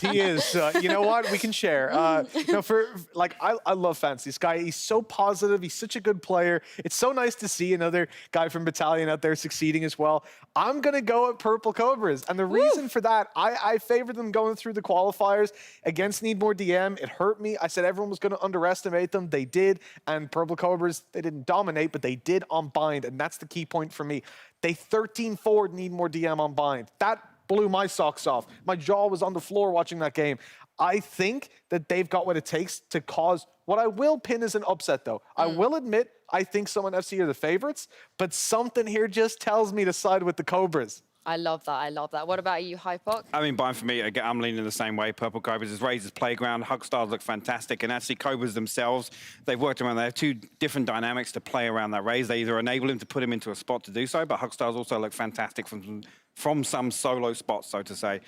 He is. You know what? We can share. I love Fancy. This guy, he's so positive. He's such a good player. It's so nice to see another guy from Battalion out there succeeding as well. I'm going to go at Purple Cobras. And the reason for that, I favor them going through the qualifiers. against Need More DM. It hurt me. I said everyone was going to underestimate them. They did. And Purple Cobras, they didn't dominate, but they did on Bind. And that's the key point for me. They 13-4'd Need More DM on Bind. That blew my socks off. My jaw was on the floor watching that game. I think that they've got what it takes to cause what I will pin as an upset, though. I will admit I think Summon FC are the favorites, but something here just tells me to side with the Cobras. I love that. I love that. What about you, Hypoc? I mean, Bind for me, again, I'm leaning the same way. Purple Cobras is Razor's playground. Hugstars look fantastic. And actually, Cobras themselves, they've worked around. They have two different dynamics to play around that Raze. They either enable him to put him into a spot to do so, but Hugstars also look fantastic from some solo spots, so to say.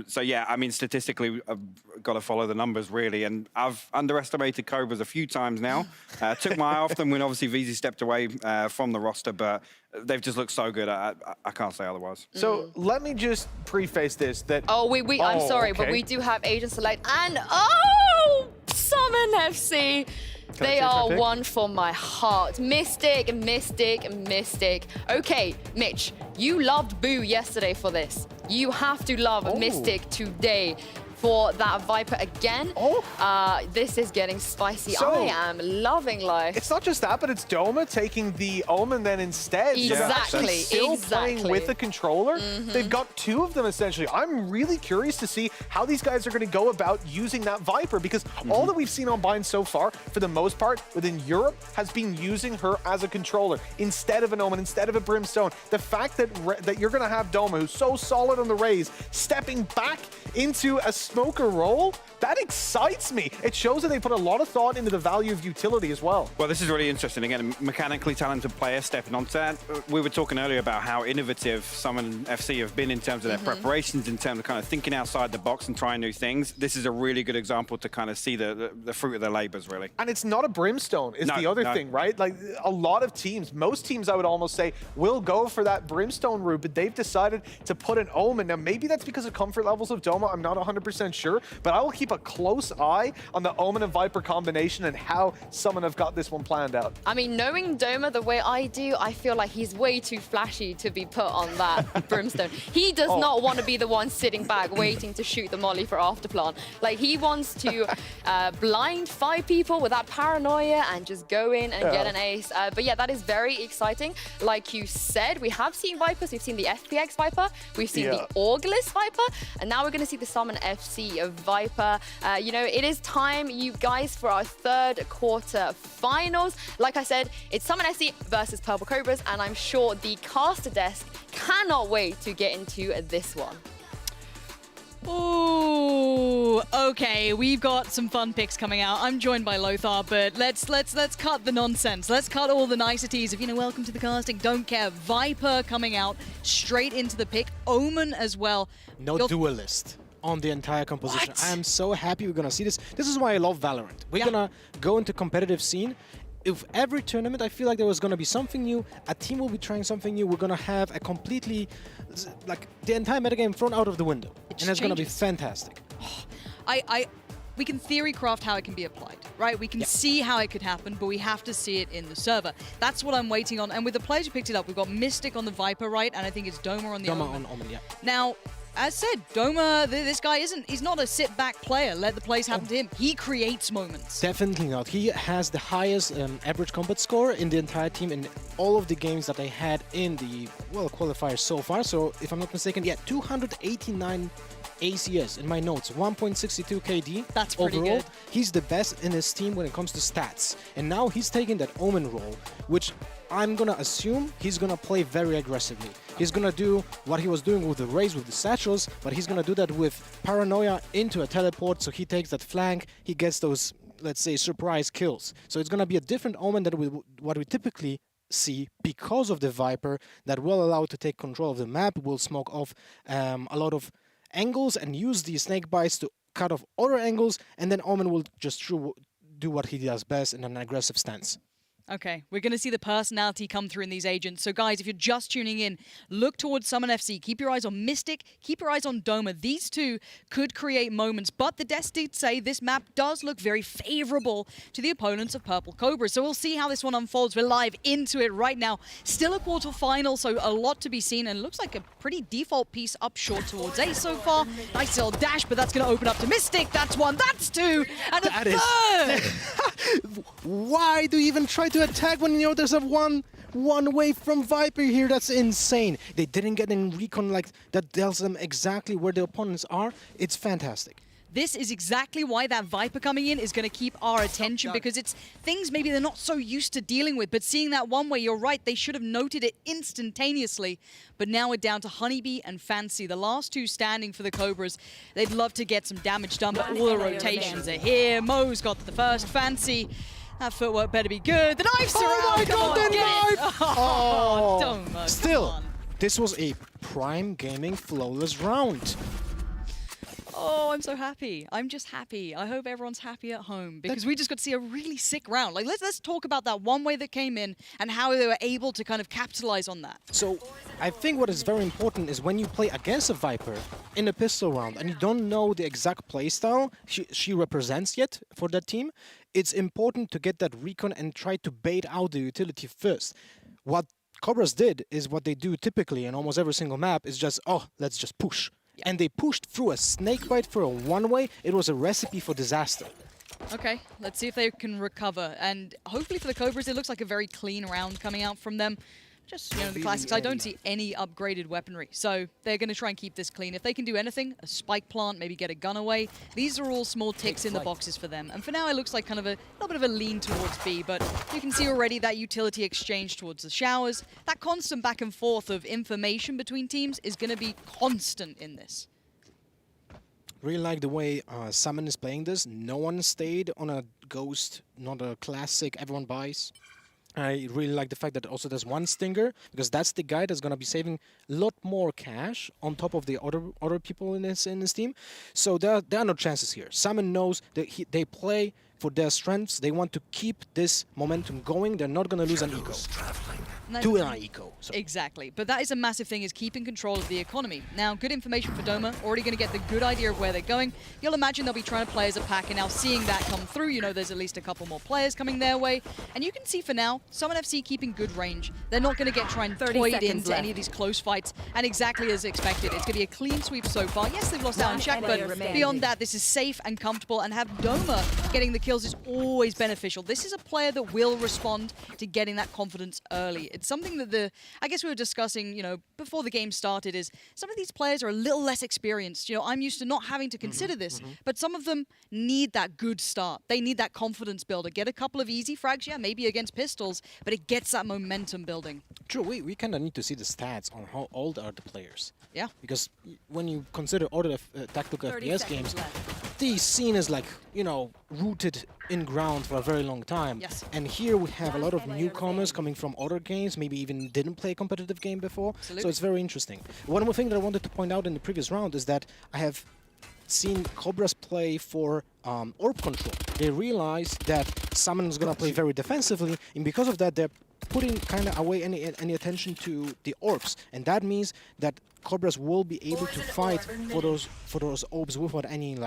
So yeah, I mean, statistically, I've got to follow the numbers, really. And I've underestimated Cobras a few times now. Took my eye off them when obviously VZ stepped away from the roster, but they've just looked so good. I can't say otherwise. So let me just preface this that... I'm sorry, but we do have Agent Select and Summon FC. They are one for my heart. Mystic. Okay, Mitch, you loved Boo yesterday for this. You have to love Mystic today for that Viper again. This is getting spicy. So, I am loving life. It's not just that, but it's Doma taking the Omen then instead. Exactly. So still playing with the controller. They've got two of them essentially. I'm really curious to see how these guys are going to go about using that Viper, because all that we've seen on Bind so far, for the most part, within Europe, has been using her as a controller instead of an Omen, instead of a Brimstone. The fact that you're going to have Doma, who's so solid on the Raze, stepping back into a smoker role, that excites me. It shows that they put a lot of thought into the value of utility as well. Well, this is really interesting. Again, a mechanically talented player stepping onto that. We were talking earlier about how innovative Summon FC have been in terms of their preparations, in terms of kind of thinking outside the box and trying new things. This is a really good example to kind of see the fruit of their labors, really. And it's not a Brimstone, is the other thing, right? Like, a lot of teams, most teams I would almost say, will go for that Brimstone route, but they've decided to put an Omen. Now, maybe that's because of comfort levels of Doma. I'm not 100% sure, but I will keep a close eye on the Omen and Viper combination and how Summon have got this one planned out. I mean, knowing Doma the way I do, I feel like he's way too flashy to be put on that Brimstone. He does not want to be the one sitting back waiting to shoot the molly for afterplan. Like, he wants to blind 5 people with that paranoia and just go in and get an ace. But yeah, that is very exciting. Like you said, we have seen Vipers. We've seen the FPX Viper. We've seen the Augurless Viper. And now we're going to see the Summon FC Viper. You know, it is time, you guys, for our third quarter finals. Like I said, it's Summon FC versus Purple Cobras, and I'm sure the caster desk cannot wait to get into this one. Ooh, okay, we've got some fun picks coming out. I'm joined by Lothar, but let's cut the nonsense. Let's cut all the niceties of, you know, welcome to the casting, don't care. Viper coming out straight into the pick. Omen as well. No duelist on the entire composition. What? I am so happy we're gonna see this. This is why I love Valorant. We're gonna go into competitive scene. If every tournament, I feel like there was gonna be something new, a team will be trying something new, we're gonna have a completely, like, the entire metagame thrown out of the window. And it's gonna be fantastic. We can theory craft how it can be applied, right? We can see how it could happen, but we have to see it in the server. That's what I'm waiting on. And with the players who picked it up, we've got Mystic on the Viper, right? And I think it's Doma on the Omen. Now, as said, Doma, this guy he's not a sit-back player. Let the plays happen to him. He creates moments. Definitely not. He has the highest average combat score in the entire team in all of the games that they had in the, well, qualifiers so far. So, if I'm not mistaken, 289 ACS in my notes, 1.62 KD. That's pretty overall. good. He's the best in his team when it comes to stats. And now he's taking that Omen role, which I'm gonna assume he's gonna play very aggressively. He's gonna do what he was doing with the Raze, with the satchels, but he's gonna do that with Paranoia into a teleport, so he takes that flank, he gets those, let's say, surprise kills. So it's gonna be a different Omen than what we typically see because of the Viper that will allow it to take control of the map, will smoke off a lot of angles and use these snake bites to cut off other angles, and then Omen will just do what he does best in an aggressive stance. Okay, we're going to see the personality come through in these agents. So guys, if you're just tuning in, look towards Summon FC. Keep your eyes on Mystic. Keep your eyes on Doma. These two could create moments, but the devs did say this map does look very favorable to the opponents of Purple Cobra. So we'll see how this one unfolds. We're live into it right now. Still a quarterfinal, so a lot to be seen, and looks like a pretty default piece up short towards A so far. Nice little dash, but that's going to open up to Mystic. That's one, that's two, and a third! Why do you even try to attack when you know there's a one wave from Viper here? That's insane. They didn't get in recon like that tells them exactly where the opponents are. It's fantastic. This is exactly why that Viper coming in is going to keep our attention, because it's things maybe they're not so used to dealing with. But seeing that one way, you're right, they should have noted it instantaneously. But now we're down to Honeybee and Fancy, the last two standing for the Cobras. They'd love to get some damage done, but all the rotations are here. Mo's got the first. Fancy, that footwork better be good. The knife's around. Oh my God, the knife! Oh, Doma, Still, this was a prime gaming flawless round. Oh, I'm so happy. I'm just happy. I hope everyone's happy at home, because we just got to see a really sick round. Like, let's talk about that one way that came in and how they were able to kind of capitalize on that. So I think what is very important is when you play against a Viper in a pistol round and you don't know the exact playstyle she represents yet for that team, it's important to get that recon and try to bait out the utility first. What Cobras did is what they do typically in almost every single map is just, oh, let's just push. Yeah. And they pushed through a snakebite for a one-way. It was a recipe for disaster. Okay, let's see if they can recover. And hopefully for the Cobras, it looks like a very clean round coming out from them. Just, the classics. I don't see any upgraded weaponry. So they're going to try and keep this clean. If they can do anything, a spike plant, maybe get a gun away. These are all small ticks in the boxes for them. And for now, it looks like kind of a little bit of a lean towards B. But you can see already that utility exchange towards the showers. That constant back and forth of information between teams is going to be constant in this. Really like the way Summon is playing this. No one stayed on a Ghost, not a classic everyone buys. I really like the fact that also there's one Stinger, because that's the guy that's going to be saving a lot more cash on top of the other people in this team. So there are no chances here. Summon knows that they play for their strengths. They want to keep this momentum going. They're not going to lose an eco. To an eco. Sorry. Exactly. But that is a massive thing, is keeping control of the economy. Now, good information for Doma. Already going to get the good idea of where they're going. You'll imagine they'll be trying to play as a pack, and now seeing that come through, there's at least a couple more players coming their way. And you can see for now, Summon FC keeping good range. They're not going to get trying toyed into any of these close fights. And exactly as expected, it's going to be a clean sweep so far. Yes, they've lost out on Shaq, but beyond that, this is safe and comfortable. And have Doma getting the kills is always beneficial. This is a player that will respond to getting that confidence early. It's something that I guess we were discussing, before the game started, is some of these players are a little less experienced. I'm used to not having to consider this, but some of them need that good start. They need that confidence builder. Get a couple of easy frags, yeah, maybe against pistols, but it gets that momentum building. True, we kind of need to see the stats on how old are the players. Yeah. Because when you consider other tactical FPS games, the scene is like, rooted in ground for a very long time. Yes. And here we have a lot of newcomers coming from other games, maybe even didn't play a competitive game before. Absolutely. So it's very interesting. One more thing that I wanted to point out in the previous round is that I have seen Cobras play for orb control. They realized that Summon is going to play very defensively, and because of that, they're putting kind of away any attention to the orbs, and that means that Cobras will be able to fight for those orbs without any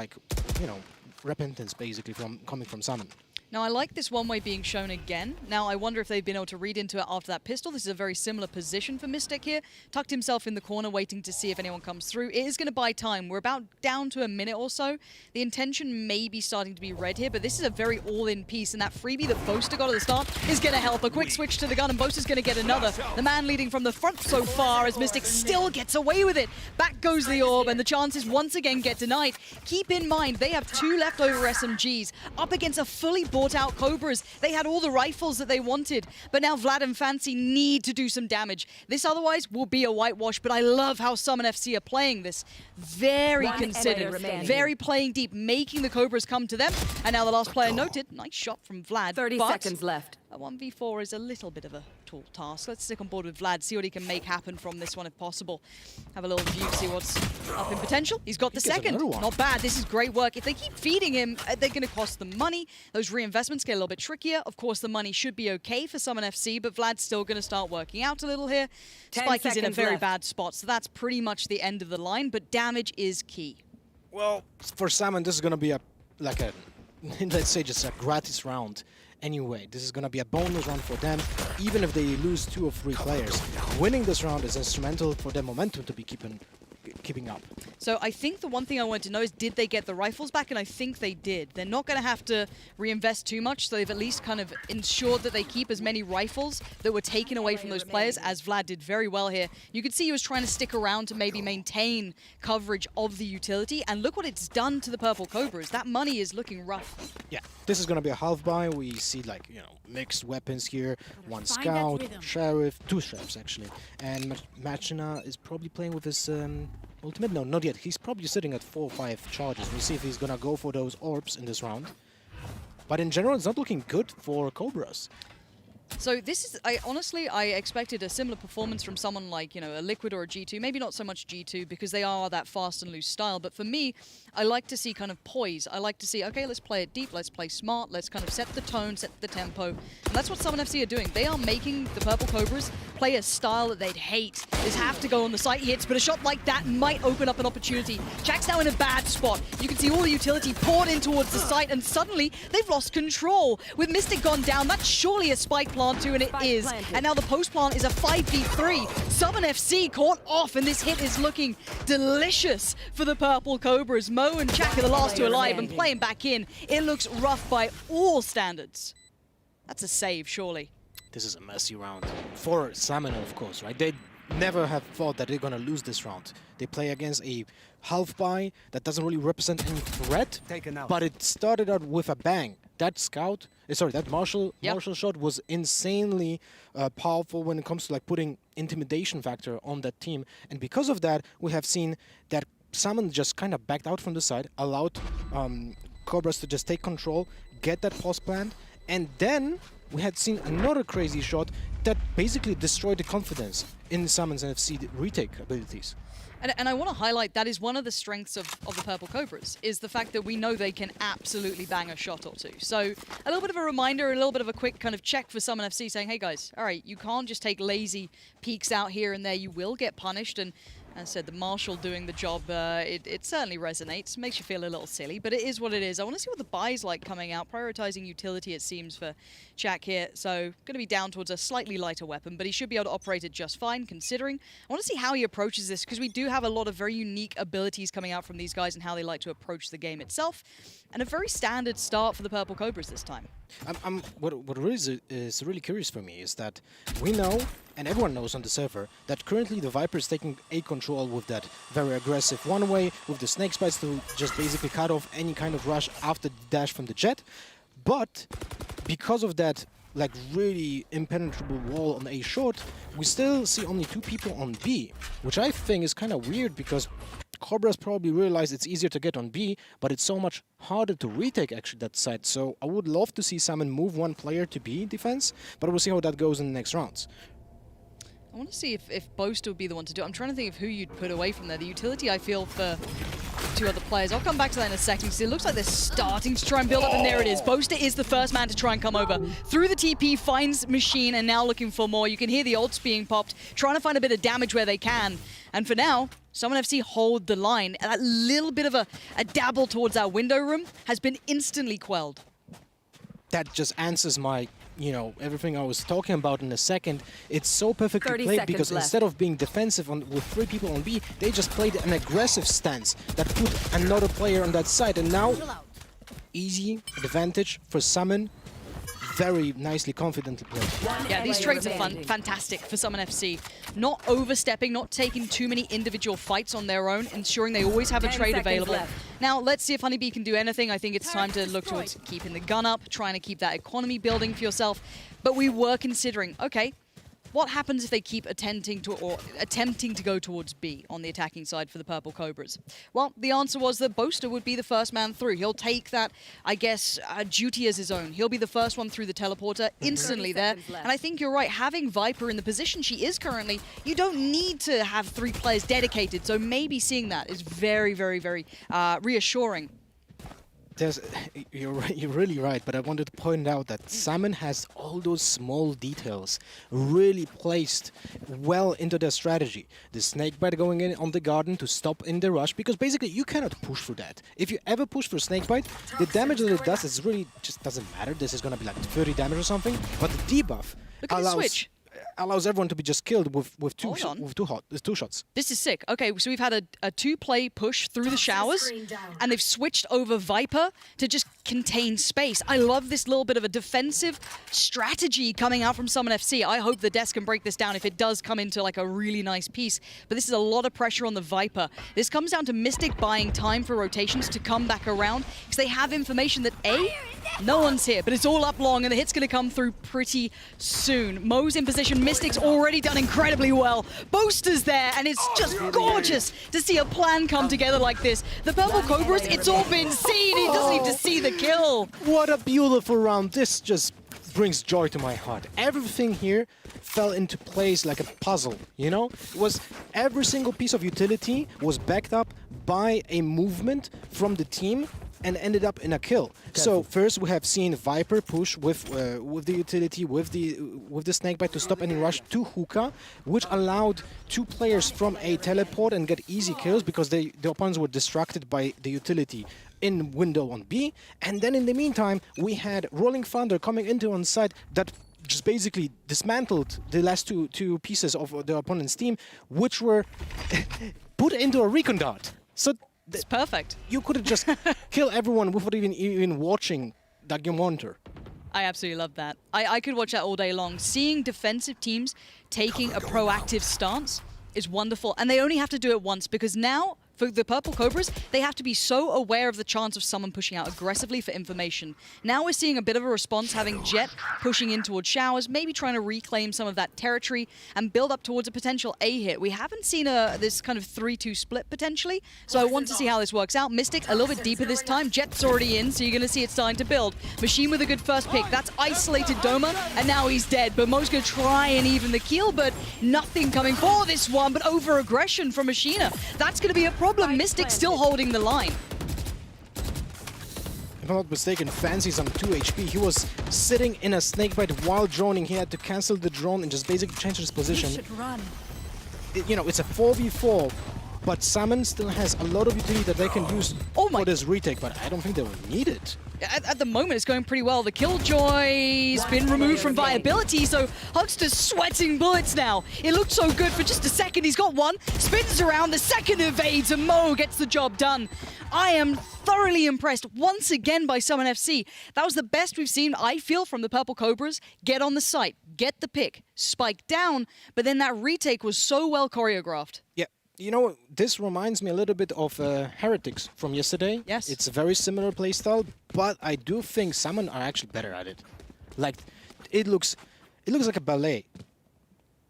repentance, basically, coming from Summon. Now, I like this one way being shown again. Now, I wonder if they've been able to read into it after that pistol. This is a very similar position for Mystic here. Tucked himself in the corner, waiting to see if anyone comes through. It is going to buy time. We're about down to a minute or so. The intention may be starting to be read here, but this is a very all-in piece, and that freebie that Boaster got at the start is going to help. A quick switch to the gun, and Boaster's going to get another. The man leading from the front so far as Mystic still gets away with it. Back goes the orb, and the chances once again get denied. Keep in mind, they have 2 leftover SMGs up against a fully bought out Cobras. They had all the rifles that they wanted, but now Vlad and Fancy need to do some damage. This otherwise will be a whitewash, but I love how Summon FC are playing this. Very considered, very playing deep, making the Cobras come to them. And now the last player noted, nice shot from Vlad. 30 seconds left. a 1v4 is a little bit of a tall task. Let's stick on board with Vlad, see what he can make happen from this one if possible. Have a little view, see what's up in potential. He's got the second. Not bad. This is great work. If they keep feeding him, they're going to cost them money. Those reinvestments get a little bit trickier. Of course, the money should be okay for Summon FC, but Vlad's still going to start working out a little here. 10 Spike is in a seconds very left. bad spot, so that's pretty much the end of the line, but damage is key. Well, for Salmon, this is going to be like a, let's say just a gratis round. Anyway, this is going to be a bonus round for them, even if they lose 2 or 3 players. Winning this round is instrumental for their momentum to be keeping up. So I think the one thing I wanted to know is, did they get the rifles back? And I think they did. They're not going to have to reinvest too much, so they've at least kind of ensured that they keep as many rifles that were taken away from those players, as Vlad did very well here. You could see he was trying to stick around to maybe maintain coverage of the utility, and look what it's done to the Purple Cobras. That money is looking rough. Yeah, this is going to be a half buy. We see, like, you know, mixed weapons here. 1 scout, sheriff, 2 sheriffs actually. And Machina is probably playing with his ultimate. No, not yet. He's probably sitting at 4 or 5 charges. We'll see if he's going to go for those orbs in this round. But in general, it's not looking good for Cobras. So this is, honestly, I expected a similar performance from someone like, you know, a Liquid or a G2. Maybe not so much G2 because they are that fast and loose style. But for me, I like to see kind of poise. I like to see, okay, let's play it deep, let's play smart, let's kind of set the tone, set the tempo. And that's what Summon FC are doing. They are making the Purple Cobras play a style that they'd hate. Is have to go on the site hits, but a shot like that might open up an opportunity. Jack's now in a bad spot. You can see all the utility poured in towards the site, and suddenly they've lost control. With Mystic gone down, that's surely a spike plant too, and it is. And now the post plant is a 5v3. Summon FC caught off, and this hit is looking delicious for the Purple Cobras. Mo and Jack are the last 2 alive and playing back in. It looks rough by all standards. That's a save, surely. This is a messy round. For Salmon, of course, right? They never have thought that they're going to lose this round. They play against a half buy that doesn't really represent any threat, but it started out with a bang. That scout, that Marshall shot was insanely powerful when it comes to like putting intimidation factor on that team. And because of that, we have seen that Salmon just kind of backed out from the side, allowed Cobras to just take control, get that pause plant, and then we had seen another crazy shot that basically destroyed the confidence in Summon's NFC retake abilities. And I want to highlight that is one of the strengths of the Purple Cobras, is the fact that we know they can absolutely bang a shot or 2. So a little bit of a reminder, a little bit of a quick kind of check for Summon FC saying, hey guys, all right, you can't just take lazy peeks out here and there. You will get punished. And as I said, the Marshal doing the job, it certainly resonates. Makes you feel a little silly, but it is what it is. I want to see what the buy's like coming out. Prioritizing utility, it seems, for Chak here. So going to be down towards a slightly lighter weapon, but he should be able to operate it just fine, considering. I want to see how he approaches this, because we do have a lot of very unique abilities coming out from these guys and how they like to approach the game itself. And a very standard start for the Purple Cobras this time. What really is really curious for me is that we know, and everyone knows on the server, that currently the Viper is taking a control with that very aggressive one-way, with the snake spikes to just basically cut off any kind of rush after the dash from the jet. But because of that, like, really impenetrable wall on A short, we still see only 2 people on B, which I think is kind of weird because Cobras probably realize it's easier to get on B, but it's so much harder to retake actually that side. So I would love to see Salmon move 1 player to B defense, but we'll see how that goes in the next rounds. I want to see if Boaster would be the one to do it. I'm trying to think of who you'd put away from there. The utility, I feel, for 2 other players. I'll come back to that in a second, because it looks like they're starting to try and build up, and there it is. Boaster is the first man to try and come over. Through the TP, finds Machine, and now looking for more. You can hear the ults being popped, trying to find a bit of damage where they can. And for now, Summon FC hold the line. And that little bit of a dabble towards our window room has been instantly quelled. That just answers my, you know, everything I was talking about in a second. It's so perfectly played because instead of being defensive with 3 people on B, they just played an aggressive stance that put another player on that side. And now, easy advantage for Summon. Very nicely, confidently played. Yeah, these traits are fantastic for Summon FC. Not overstepping, not taking too many individual fights on their own, ensuring they always have a trade available. Now, let's see if Honeybee can do anything. I think it's time to look towards keeping the gun up, trying to keep that economy building for yourself. But we were considering, okay, what happens if they keep attempting to go towards B on the attacking side for the Purple Cobras? Well, the answer was that Boaster would be the first man through. He'll take that, I guess, duty as his own. He'll be the first one through the teleporter instantly there. And I think you're right, having Viper in the position she is currently, you don't need to have 3 players dedicated. So maybe seeing that is very, very, very reassuring. You're really right, but I wanted to point out that Salmon has all those small details really placed well into their strategy. The Snakebite going in on the garden to stop in the rush, because basically you cannot push through that. If you ever push for Snakebite, the damage that it does is really just doesn't matter. This is gonna be like 30 damage or something, but the debuff allows everyone to be just killed with two shots. This is sick. Okay, so we've had a 2-play push through the showers, and they've switched over Viper to just contain space. I love this little bit of a defensive strategy coming out from Summon FC. I hope the Desk can break this down if it does come into like a really nice piece. But this is a lot of pressure on the Viper. This comes down to Mystic buying time for rotations to come back around, because they have information that no one's here, but it's all up long, and the hit's going to come through pretty soon. Mo's in position. Mystic's already done incredibly well. Boaster's there, and it's just gorgeous to see a plan come together like this. The Purple Cobras, it's all been seen. He doesn't need to see the kill. What a beautiful round. This just brings joy to my heart. Everything here fell into place like a puzzle, you know? It was every single piece of utility was backed up by a movement from the team and ended up in a kill. So first we have seen Viper push with the utility, with the Snakebite to stop any rush to Hookah, which allowed 2 players from a teleport and get easy kills because the opponents were distracted by the utility in window on B. And then in the meantime, we had Rolling Thunder coming into on side that just basically dismantled the last two pieces of the opponent's team, which were put into a recon dart. So it's perfect. You could have just killed everyone without even watching that game monitor. I absolutely love that. I could watch that all day long. Seeing defensive teams taking a proactive stance is wonderful. And they only have to do it once, because now, for the Purple Cobras, they have to be so aware of the chance of someone pushing out aggressively for information. Now we're seeing a bit of a response, having Jet pushing in towards showers, maybe trying to reclaim some of that territory and build up towards a potential A hit. We haven't seen this kind of 3-2 split potentially, so I want to see how this works out. Mystic a little bit deeper this time. Jet's already in, so you're going to see it starting to build. Machine with a good first pick. That's isolated Doma, and now he's dead. But Mo's going to try and even the keel, but nothing coming for this one, but over-aggression from Machina. That's going to be a problem. Mystic still holding the line. If I'm not mistaken, Fancy's on 2 HP. He was sitting in a Snakebite while droning. He had to cancel the drone and just basically change his position. He should run. You know, it's a 4v4, but Salmon still has a lot of utility that they can use for this retake, but I don't think they will need it. At the moment, it's going pretty well. The Killjoy's been removed from viability, so Huckster's sweating bullets now. It looked so good for just a second. He's got one, spins around, the second evades, and Mo gets the job done. I am thoroughly impressed once again by Summon FC. That was the best we've seen, I feel, from the Purple Cobras. Get on the site, get the pick, spike down, but then that retake was so well choreographed. Yeah. You know, this reminds me a little bit of Heretics from yesterday. Yes. It's a very similar playstyle, but I do think Salmon are actually better at it. Like, it looks like a ballet.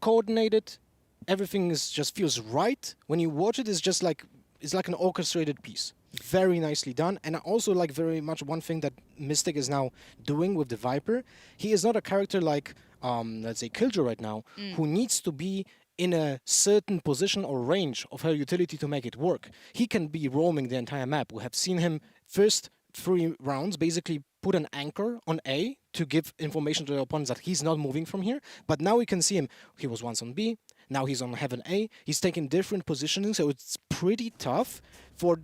Coordinated, everything just feels right. When you watch it, it's like an orchestrated piece. Very nicely done. And I also like very much one thing that Mystic is now doing with the Viper. He is not a character like, let's say, Killjoy right now, who needs to be in a certain position or range of her utility to make it work. He can be roaming the entire map. We have seen him first 3 rounds basically put an anchor on A to give information to the opponents that he's not moving from here. But now we can see him. He was once on B, now he's on Heaven A. He's taking different positioning, so it's pretty tough for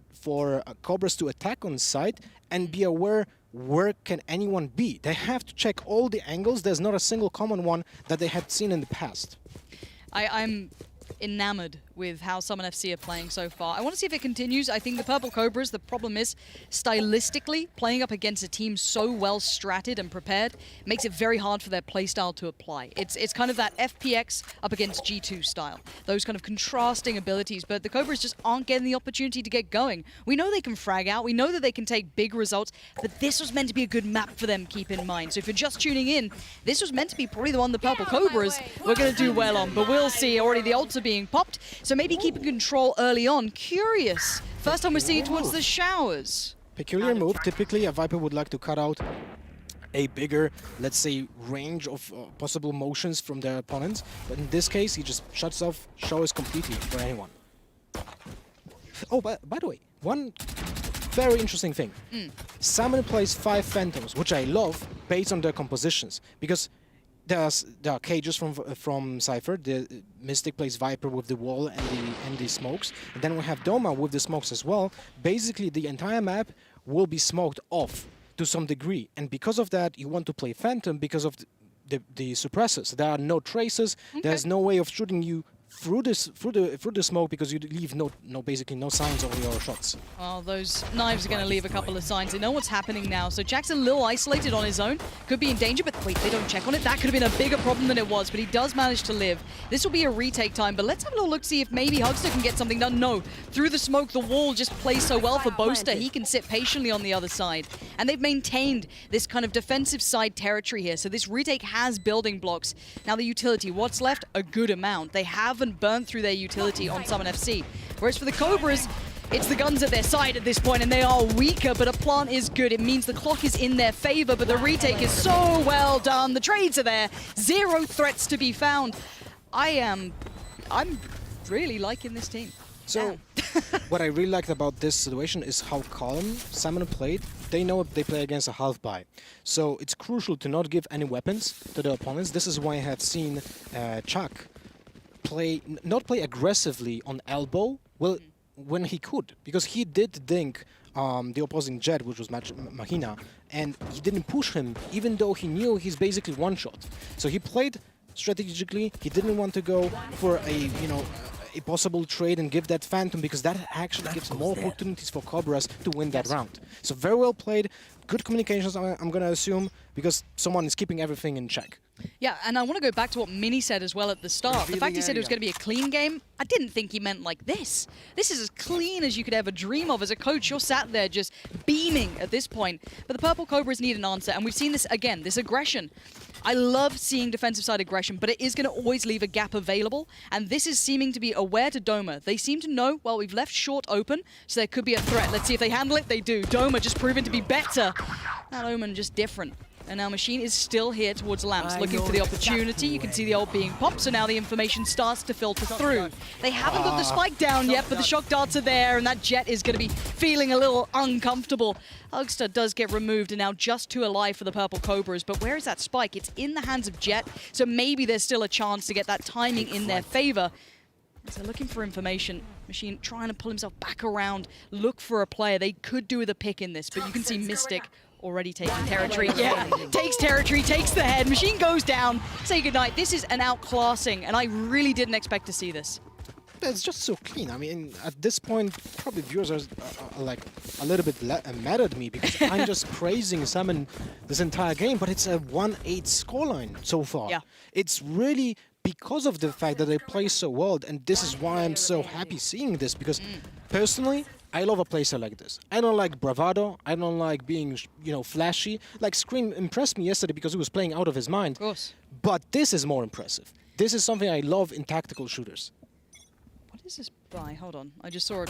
Cobras to attack on site and be aware where can anyone be. They have to check all the angles. There's not a single common one that they had seen in the past. I'm enamored with how Summon FC are playing so far. I want to see if it continues. I think the Purple Cobras, the problem is, stylistically, playing up against a team so well stratted and prepared makes it very hard for their playstyle to apply. It's kind of that FPX up against G2 style. Those kind of contrasting abilities, but the Cobras just aren't getting the opportunity to get going. We know they can frag out, we know that they can take big results, but this was meant to be a good map for them, keep in mind. So if you're just tuning in, this was meant to be probably the one the Purple Cobras were going to do well on, but we'll see. Already the ults are being popped, so maybe keeping control early on. Curious. First time we're seeing towards the showers. Peculiar move. Typically, a Viper would like to cut out a bigger, let's say, range of possible motions from their opponents, but in this case, he just shuts off showers completely for anyone. Oh, by the way, one very interesting thing. Salmon plays 5 Phantoms, which I love, based on their compositions, because there are cages from Cypher. The Mystic plays Viper with the wall and the smokes, and then we have Doma with the smokes as well. Basically, the entire map will be smoked off to some degree, and because of that, you want to play Phantom because of the suppressors. There are no traces. There's no way of shooting you through the smoke because you leave basically no signs of your shots. Well, those knives are going to leave a couple of signs. They know what's happening now. So Jack's a little isolated on his own. Could be in danger, but wait, they don't check on it. That could have been a bigger problem than it was, but he does manage to live. This will be a retake time, but let's have a little look, see if maybe Hugster can get something done. No, through the smoke, the wall just plays so well for Boaster. He can sit patiently on the other side. And they've maintained this kind of defensive side territory here. So this retake has building blocks. Now the utility, what's left? A good amount. They haven't burnt through their utility on Summon FC. Whereas for the Cobras, it's the guns at their side at this point, and they are weaker, but a plant is good. It means the clock is in their favor, but the retake is so well done. The trades are there. 0 threats to be found. I'm really liking this team. So, what I really liked about this situation is how calm Salmon played. They know they play against a half buy. So it's crucial to not give any weapons to the opponents. This is why I have seen Chuck not play aggressively on elbow when he could, because he did dink the opposing Jet, which was Mahina, and he didn't push him, even though he knew he's basically one shot. So he played strategically. He didn't want to go for a possible trade and give that Phantom, because that actually gives more opportunities for Cobras to win that round. So very well played, good communications, I'm going to assume, because someone is keeping everything in check. Yeah, and I want to go back to what Mini said as well at the start. The fact he said it was going to be a clean game, I didn't think he meant like this. This is as clean as you could ever dream of. As a coach, you're sat there just beaming at this point. But the Purple Cobras need an answer, and we've seen this again, this aggression. I love seeing defensive side aggression, but it is going to always leave a gap available, and this is seeming to be aware to Doma. They seem to know, well, we've left short open, so there could be a threat. Let's see if they handle it. They do. Doma just proven to be better. That Omen just different. And now Machine is still here towards Lamps, looking for the opportunity. You can see the ult being popped, so now the information starts to filter through. They haven't got the spike down yet, but the shock darts are there, and that Jet is going to be feeling a little uncomfortable. Hugster does get removed, and now just 2 alive for the Purple Cobras. But where is that spike? It's in the hands of Jet, so maybe there's still a chance to get that timing in their favor. So they're looking for information. Machine trying to pull himself back around, look for a player. They could do with a pick in this, but you can see Mystic already taking territory. Yeah, takes territory, takes the head. Machine goes down. Say goodnight. This is an outclassing, and I really didn't expect to see this. It's just so clean. I mean, at this point, probably viewers are like a little bit mad at me because I'm just praising Salmon this entire game, but it's a 1-8 scoreline so far. Yeah. It's really because of the fact that they play so well, and this is why I'm so happy seeing this, because personally, I love a playstyle like this. I don't like bravado. I don't like being, flashy. Like Scream impressed me yesterday because he was playing out of his mind. Of course. But this is more impressive. This is something I love in tactical shooters. What is this buy? Hold on. I just saw a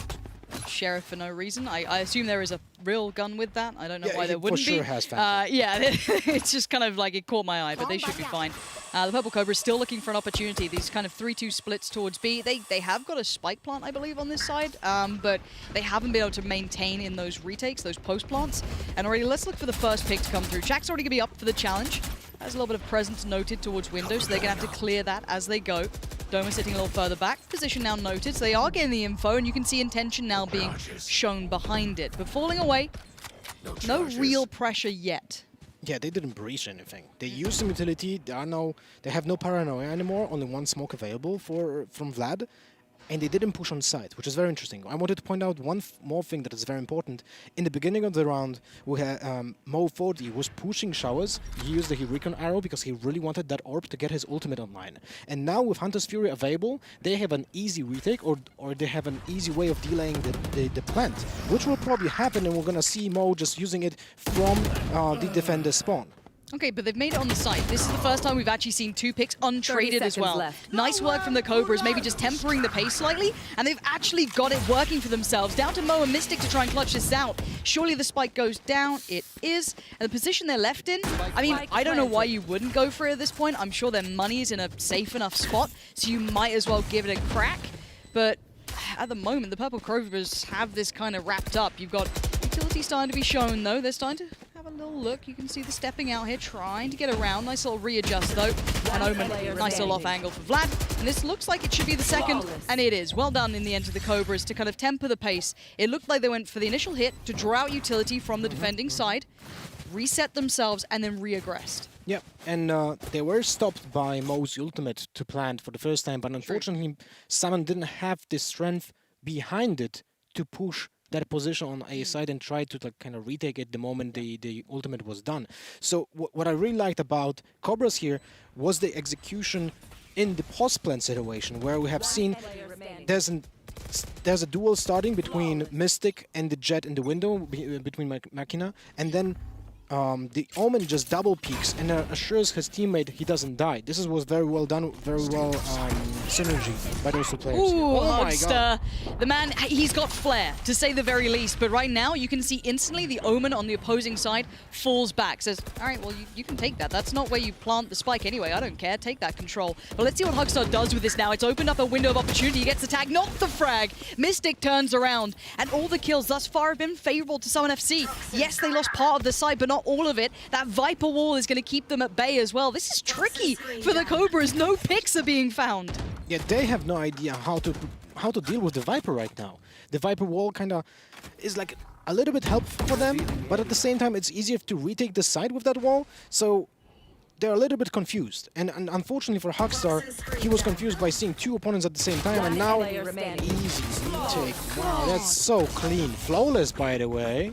Sheriff for no reason. I assume there is a real gun with that. I don't know why there wouldn't be. For sure has Phantom. Yeah, it's just kind of like it caught my eye, but they should be fine. The Purple Cobra is still looking for an opportunity. These kind of 3-2 splits towards B. They have got a spike plant, I believe, on this side, but they haven't been able to maintain in those retakes, those post plants. And already, let's look for the first pick to come through. Jack's already going to be up for the challenge. There's a little bit of presence noted towards window, so they're going to have to clear that as they go. Doma sitting a little further back. Position now noted, so they are getting the info, and you can see intention now being shown behind it. But falling away, no real pressure yet. Yeah, they didn't breach anything. They used the utility. They have no paranoia anymore. Only one smoke available from Vlad. and they didn't push on site, which is very interesting. I wanted to point out one more thing that is very important. In the beginning of the round, we had Mo40 was pushing showers. He used the Hurricane arrow because he really wanted that orb to get his ultimate online. And now with Hunter's Fury available, they have an easy retake, or they have an easy way of delaying the plant, which will probably happen, and we're gonna see Mo just using it from the defender spawn. Okay, but they've made it on the site. This is the first time we've actually seen 2 picks untraded as well. Nice work from the Cobras, maybe just tempering the pace slightly, and they've actually got it working for themselves. Down to Mo and Mystic to try and clutch this out. Surely the spike goes down. It is. And the position they're left in, I mean, I don't know why you wouldn't go for it at this point. I'm sure their money is in a safe enough spot, so you might as well give it a crack. But at the moment, the Purple Cobras have this kind of wrapped up. You've got utility starting to be shown, though. They're starting to have a little look. You can see the stepping out here, trying to get around. Nice little readjust, though. And Omen, nice little off angle for Vlad. And this looks like it should be the second, and it is. Well done in the end to the Cobras to kind of temper the pace. It looked like they went for the initial hit to draw out utility from the defending side, reset themselves, and then re-aggressed. Yeah, and they were stopped by Mo's ultimate to plant for the first time, but unfortunately, Salmon didn't have the strength behind it to push that position on A side and try to kind of retake it the moment the ultimate was done. So what I really liked about Cobras here was the execution in the post-plant situation, where we have seen there's a duel starting between Mystic and the Jet in the window, between Machina, and then the Omen just double peeks and assures his teammate he doesn't die. This was very well done, very well synergy by those 2 players. Ooh, oh my God. The man, he's got flair, to say the very least. But right now, you can see instantly the Omen on the opposing side falls back. Says, all right, well, you can take that. That's not where you plant the spike anyway. I don't care. Take that control. But let's see what Hugstar does with this now. It's opened up a window of opportunity. He gets the tag, not the frag. Mystic turns around. And all the kills thus far have been favorable to Summon FC. Yes, they lost part of the side, but not all of it. That Viper wall is going to keep them at bay as well. This is tricky for the Cobras. No picks are being found. Yeah, they have no idea how to deal with the Viper right now. The Viper wall kind of is like a little bit helpful for them, but at the same time, it's easier to retake the side with that wall. So they're a little bit confused. And unfortunately for Hugstar, he was confused by seeing 2 opponents at the same time, and now easy retake. Wow, that's so clean. Flawless, by the way.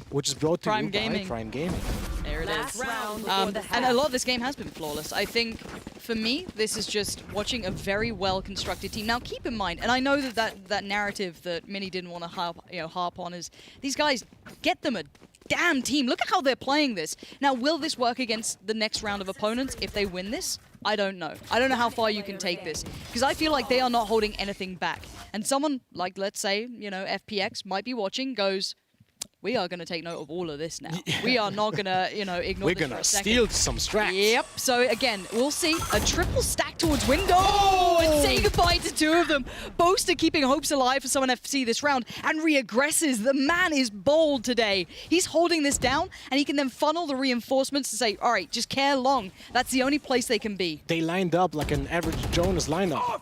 Which is brought to Prime you Gaming. by Prime Gaming. There it is. And a lot of this game has been flawless. I think, for me, this is just watching a very well-constructed team. Now, keep in mind, and I know that narrative that Mini didn't want to harp on is, these guys, get them a damn team. Look at how they're playing this. Now, will this work against the next round of opponents if they win this? I don't know. I don't know how far you can take this, because I feel like they are not holding anything back. And someone like, let's say, FPX might be watching, goes, we are going to take note of all of this now. We are not going to, ignore We're this going for to a second. steal some strats. Yep. So again, we'll see a triple stack towards window. Oh! And say goodbye to 2 of them. Boaster keeping hopes alive for Summon FC this round and re-aggresses. The man is bold today. He's holding this down, and he can then funnel the reinforcements to say, all right, just care long. That's the only place they can be. They lined up like an average Jonas lineup.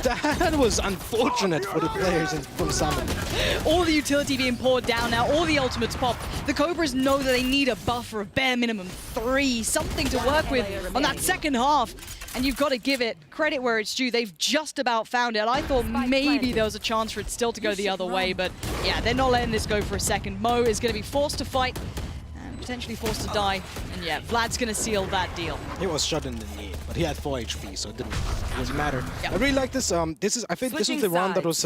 That was unfortunate for the players from Summon. All the utility being poured down now, all the ultimates pop. The Cobras know that they need a buffer of bare minimum 3, something to work with on that second half. And you've got to give it credit where it's due. They've just about found it. I thought maybe there was a chance for it still to go the other way, but yeah, they're not letting this go for a second. Mo is going to be forced to fight and potentially forced to die. And yeah, Vlad's going to seal that deal. He was shot in the knee, but he had 4 HP, so it didn't matter. Yep. I really like this. I think this is the round that was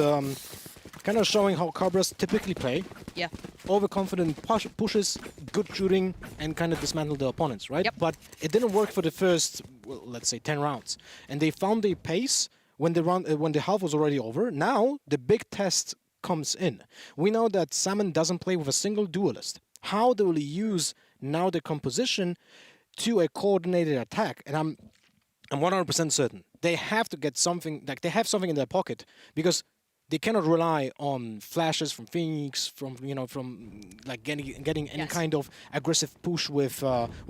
kind of showing how Cobras typically play. Yeah. Overconfident pushes, good shooting, and kind of dismantle the opponents, right? Yep. But it didn't work for the first, well, let's say, 10 rounds. And they found their pace when the half was already over. Now, the big test comes in. We know that Salmon doesn't play with a single duelist. How they will use now the composition to a coordinated attack. And I'm 100% certain. They have to get something, like they have something in their pocket, because they cannot rely on flashes from Phoenix, from like getting any kind of aggressive push with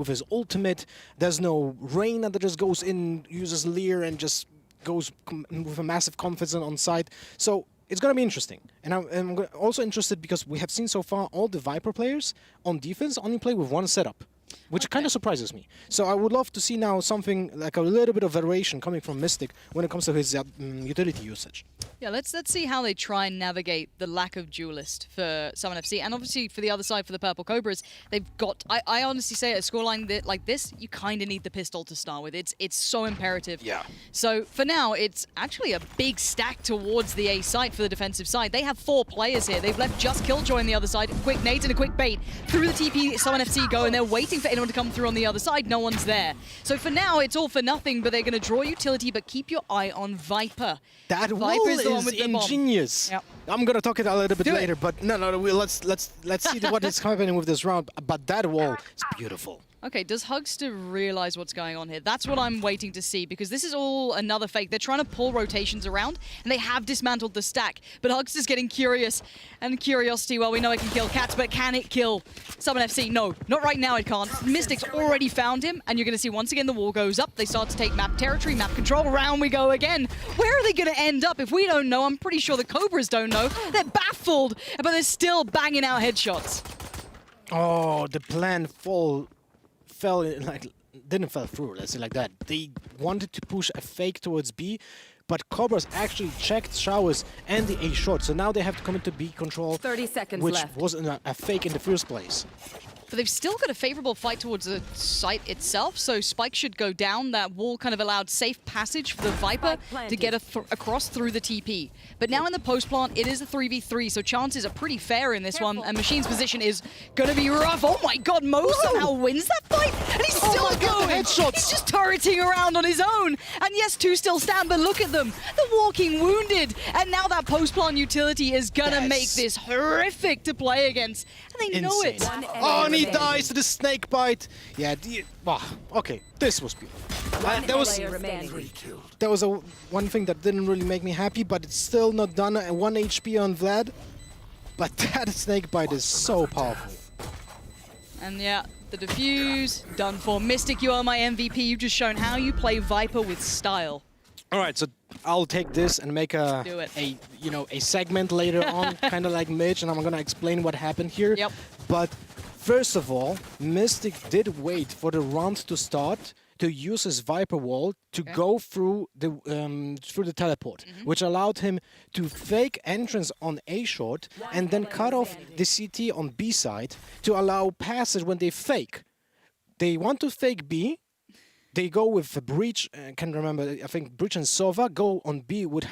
his ultimate. There's no Reyna that just goes in, uses Leer, and just goes with a massive confidence on site. So it's going to be interesting. And I'm also interested because we have seen so far all the Viper players on defense only play with one setup. which kind of surprises me. So I would love to see now something like a little bit of variation coming from Mystic when it comes to his utility usage. Yeah, let's see how they try and navigate the lack of duelist for Summon FC, and obviously for the other side for the Purple Cobras, they've got. I honestly say at a scoreline like this, you kind of need the pistol to start with. It's so imperative. Yeah. So for now, it's actually a big stack towards the A site for the defensive side. They have 4 players here. They've left just Killjoy on the other side. A quick nade and a quick bait through the TP. Summon FC go, and they're waiting for anyone to come through on the other side. No one's there. So for now, it's all for nothing. But they're going to draw utility, but keep your eye on Viper. That Viper wall is the one with the bomb. ingenious. Yep. I'm gonna talk it a little bit Do it. later, but no, let's see what is happening with this round. But that wall is beautiful. Okay, does Hugster realize what's going on here? That's what I'm waiting to see, because this is all another fake. They're trying to pull rotations around, and they have dismantled the stack. But Hugster's getting curious, and curiosity, well, we know it can kill cats, but can it kill Summon FC? No, not right now it can't. Mystic's already found him, and you're going to see once again the wall goes up. They start to take map territory, map control. Round we go again. Where are they going to end up? If we don't know, I'm pretty sure the Cobras don't know. They're baffled, but they're still banging out headshots. Oh, the plan didn't fall through, let's say like that. They wanted to push a fake towards B, but Cobras actually checked Showers and the A short, so now they have to come into B control, 30 seconds which left. wasn't a fake in the first place. But they've still got a favorable fight towards the site itself, so Spike should go down. That wall kind of allowed safe passage for the Viper to get across through the TP. But now in the post plant, it is a 3v3, so chances are pretty fair in this one, and Machine's position is going to be rough. Oh my god, Mo somehow wins that fight, and he's still going! Headshots. He's just turreting around on his own, and yes, 2 still stand, but look at them. They're walking wounded, and now that post plant utility is going to make this horrific to play against, and they know it. Oh, and he dies to the snake bite. Yeah, okay, this was beautiful. That was one thing that didn't really make me happy, but it's still not done. 1 HP on Vlad, but that snake bite is so powerful. And yeah, the defuse, done for. Mystic, you are my MVP. You've just shown how you play Viper with style. All right, so I'll take this and make a segment later on, kind of like Mitch, and I'm gonna explain what happened here. Yep. But first of all, Mystic did wait for the round to start to use his Viper wall to go through the teleport, which allowed him to fake entrance on A short and then cut off the CT on B side to allow passage when they fake. They want to fake B. They go with the Breach, I can't remember, I think Breach and Sova go on B with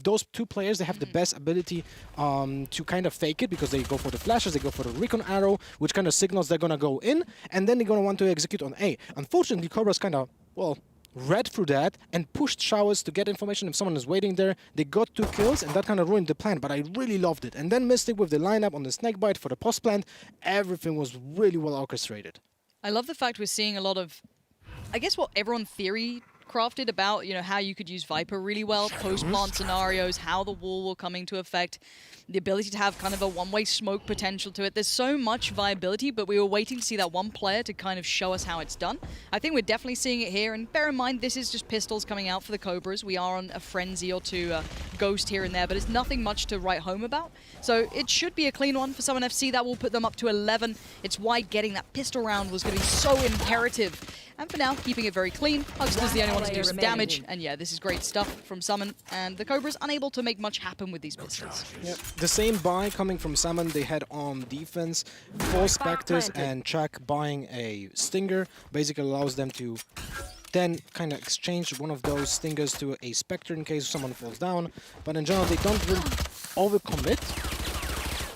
those 2 players, they have the best ability to kind of fake it, because they go for the flashes, they go for the recon arrow, which kind of signals they're gonna go in, and then they're gonna want to execute on A. Unfortunately, Cobra's kind of, read through that and pushed Showers to get information if someone is waiting there. They got 2 kills, and that kind of ruined the plan, but I really loved it. And then Mystic with the lineup on the snakebite for the post plant, everything was really well orchestrated. I love the fact we're seeing a lot of, I guess, what everyone theory crafted about, how you could use Viper really well, post-plant scenarios, how the wall will come into effect, the ability to have kind of a one-way smoke potential to it. There's so much viability, but we were waiting to see that one player to kind of show us how it's done. I think we're definitely seeing it here, and bear in mind, this is just pistols coming out for the Cobras. We are on a frenzy or 2 ghost here and there, but it's nothing much to write home about. So it should be a clean one for Summon FC. That will put them up to 11. It's why getting that pistol round was going to be so imperative. And for now, keeping it very clean. Hugster's the only one to do some damage. And yeah, this is great stuff from Summon. And the Cobras unable to make much happen with these pistols. Yep. The same buy coming from Summon they had on defense. 4 Spectres and Chuck buying a Stinger. Basically allows them to then kind of exchange one of those Stingers to a Spectre in case someone falls down. But in general, they don't really overcommit.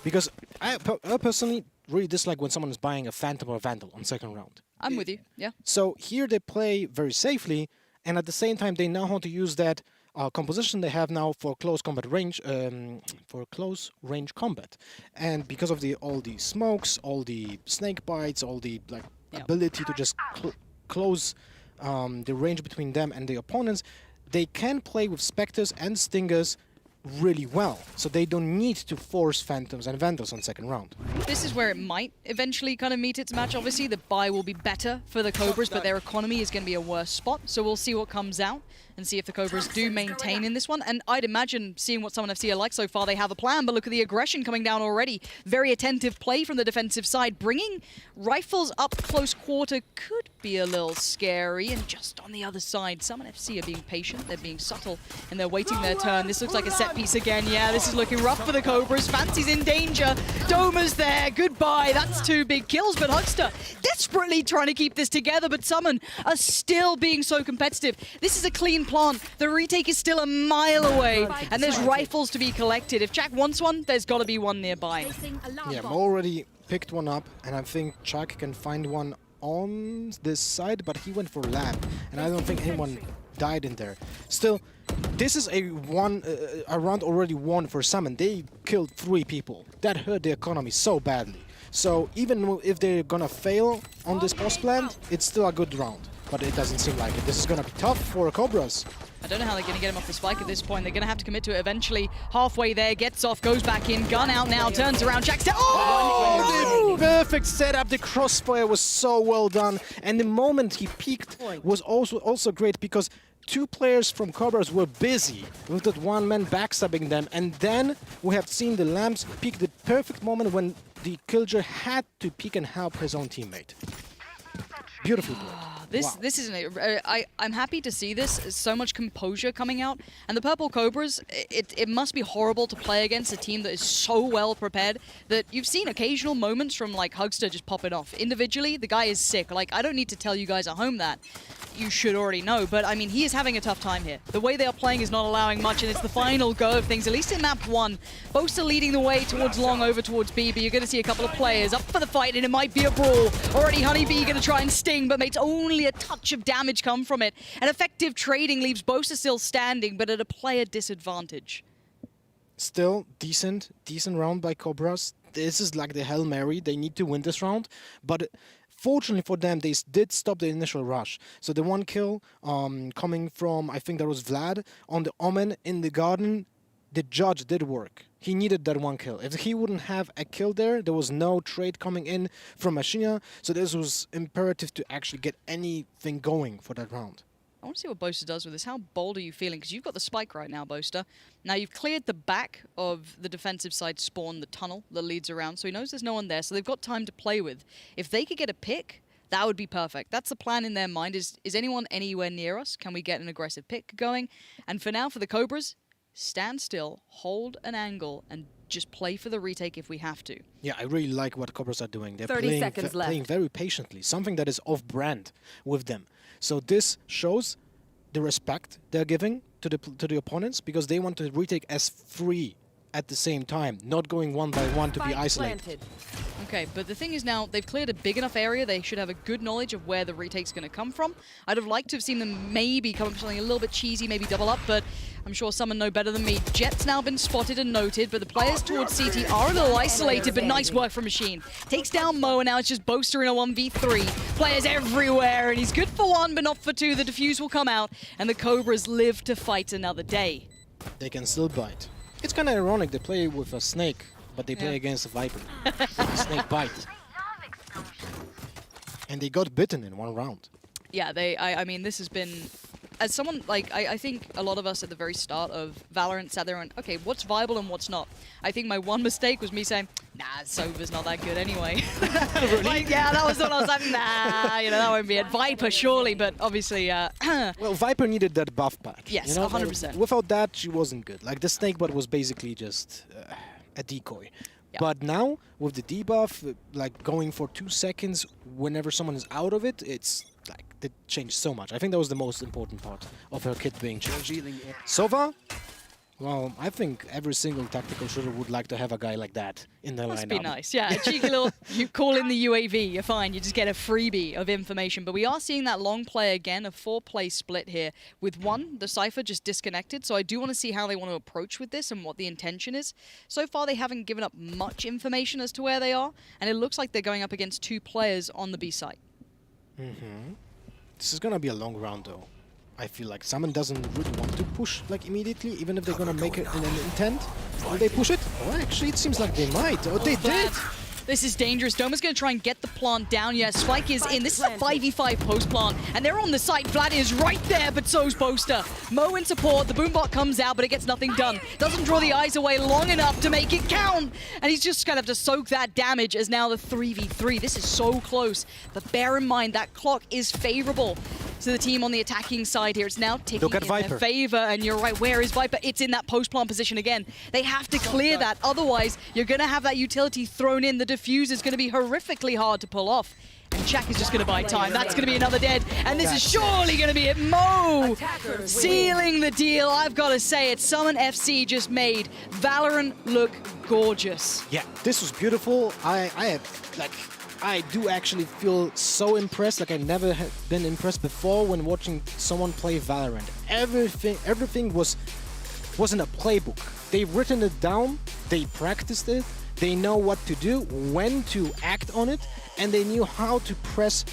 Because I personally really dislike when someone is buying a Phantom or a Vandal on second round. I'm with you, yeah. So here they play very safely, and at the same time they know how to use that composition they have now for close combat range, combat. And because of all the smokes, all the snake bites, all the ability to just close the range between them and the opponents, they can play with Spectres and Stingers really well, so they don't need to force Phantoms and Vandals on second round. This is where it might eventually kind of meet its match. Obviously, the buy will be better for the Cobras, but their economy is going to be a worse spot. So we'll see what comes out and see if the Cobras do maintain in this one. And I'd imagine, seeing what Summon FC are like so far, they have a plan, but look at the aggression coming down already. Very attentive play from the defensive side. Bringing rifles up close quarter could be a little scary. And just on the other side, Summon FC are being patient, they're being subtle, and they're waiting their turn. This looks like a set piece again. Yeah, this is looking rough for the Cobras. Fancy's in danger. Doma's there. Goodbye. That's 2 big kills, but Huckster desperately trying to keep this together, but Summon are still being so competitive. This is a clean plant. The retake is still a mile away, and there's rifles to be collected. If Jack wants one, there's got to be one nearby. Yeah, Mo already picked one up, and I think Chuck can find one on this side, but he went for lamp, and I don't think anyone died in there. Still, this is a round already won for Summon. They killed 3 people. That hurt the economy so badly. So even if they're gonna fail on this post plant, it's still a good round. But it doesn't seem like it. This is gonna be tough for Cobras. I don't know how they're going to get him off the spike at this point. They're going to have to commit to it eventually. Halfway there, gets off, goes back in, gun out now, turns around, Jack's down. Oh, the perfect setup. The crossfire was so well done. And the moment he peeked was also great because 2 players from Cobras were busy with that one man backstabbing them. And then we have seen the Lambs peek the perfect moment when the Killjoy had to peek and help his own teammate. Beautiful play. This isn't it. I'm happy to see this. So much composure coming out. And the Purple Cobras, it must be horrible to play against a team that is so well prepared that you've seen occasional moments from like Hugster just popping off. Individually, the guy is sick. Like, I don't need to tell you guys at home that. You should already know, but I mean, he is having a tough time here. The way they are playing is not allowing much, and it's the final go of things, at least in map 1. Boaster leading the way towards long, over towards B, but you're going to see a couple of players up for the fight, and it might be a brawl. Already Honeybee going to try and sting, but makes only a touch of damage come from it. And effective trading leaves Boaster still standing, but at a player disadvantage. Still, decent round by Cobras. This is like the Hail Mary. They need to win this round, but fortunately for them, they did stop the initial rush. So the 1 kill coming from, I think that was Vlad, on the Omen in the garden, the judge did work. He needed that 1 kill. If he wouldn't have a kill there was no trade coming in from Machina, so this was imperative to actually get anything going for that round. I want to see what Boaster does with this. How bold are you feeling? Because you've got the spike right now, Boaster. Now you've cleared the back of the defensive side spawn, the tunnel that leads around, so he knows there's no one there, so they've got time to play with. If they could get a pick, that would be perfect. That's the plan in their mind. Is anyone anywhere near us? Can we get an aggressive pick going? And for now, for the Cobras, stand still, hold an angle, and just play for the retake if we have to. Yeah, I really like what Cobras are doing. They're 30 seconds left. playing very patiently, something that is off-brand with them. So this shows the respect they're giving to the opponents because they want to retake as free at the same time, not going 1 by 1 to be isolated. Okay, but the thing is now, they've cleared a big enough area, they should have a good knowledge of where the retake's going to come from. I'd have liked to have seen them maybe come up with something a little bit cheesy, maybe double up, but I'm sure someone know better than me. Jet's now been spotted and noted, but the players towards CT are a little isolated, but nice work from Machine. Takes down Mo, and now it's just Boaster in a 1v3. Players everywhere, and he's good for 1, but not for 2. The defuse will come out, and the Cobras live to fight another day. They can still bite. It's kind of ironic, they play with a snake, but they play against a viper. A snake bite. And they got bitten in 1 round. Yeah, I mean, this has been... As someone, like, I think a lot of us at the very start of Valorant sat there and, okay, what's viable and what's not? I think my one mistake was me saying, nah, Sova's not that good anyway. Really? Like, yeah, that was what I was like, nah, you know, that won't be it. Viper, surely, but obviously... Well, Viper needed that buff pack. Yes, you know? 100%. Without that, she wasn't good. Like, the snake butt was basically just a decoy. Yep. But now, with the debuff, like, going for 2 seconds whenever someone is out of it, it's... like, it changed so much. I think that was the most important part of her kit being changed. Sova? Well, I think every single tactical shooter would like to have a guy like that in their lineup. Must be nice. Yeah, a cheeky little, you call in the UAV, you're fine. You just get a freebie of information. But we are seeing that long play again, a 4-play split here. With 1, the Cypher just disconnected. So I do want to see how they want to approach with this and what the intention is. So far, they haven't given up much information as to where they are. And it looks like they're going up against 2 players on the B site. This is going to be a long round, though. I feel like Summon doesn't really want to push like immediately, even if they're gonna make it an intent. Will they push it? Oh, actually, it seems like they might. Oh, they did. This is dangerous. Doma's going to try and get the plant down. Yeah, Spike is in. This is a 5v5 post plant, and they're on the site. Vlad is right there, but so's Boaster. Mo in support. The boombot comes out, but it gets nothing done. Doesn't draw the eyes away long enough to make it count, and he's just going to have to soak that damage as now the 3v3. This is so close, but bear in mind that clock is favorable to the team on the attacking side here. It's now ticking in their favor, and you're right, where is Viper? It's in that post-plant position again. They have to clear that, otherwise you're going to have that utility thrown in. The defuse is going to be horrifically hard to pull off. And Jack is just going to buy time. That's going to be another dead. And this is surely going to be it. Mo sealing the deal. I've got to say it. Summon FC just made Valorant look gorgeous. Yeah, this was beautiful. I do actually feel so impressed, like I never had been impressed before when watching someone play Valorant. Everything was in a playbook. They've written it down, they practiced it, they know what to do, when to act on it, and they knew how to press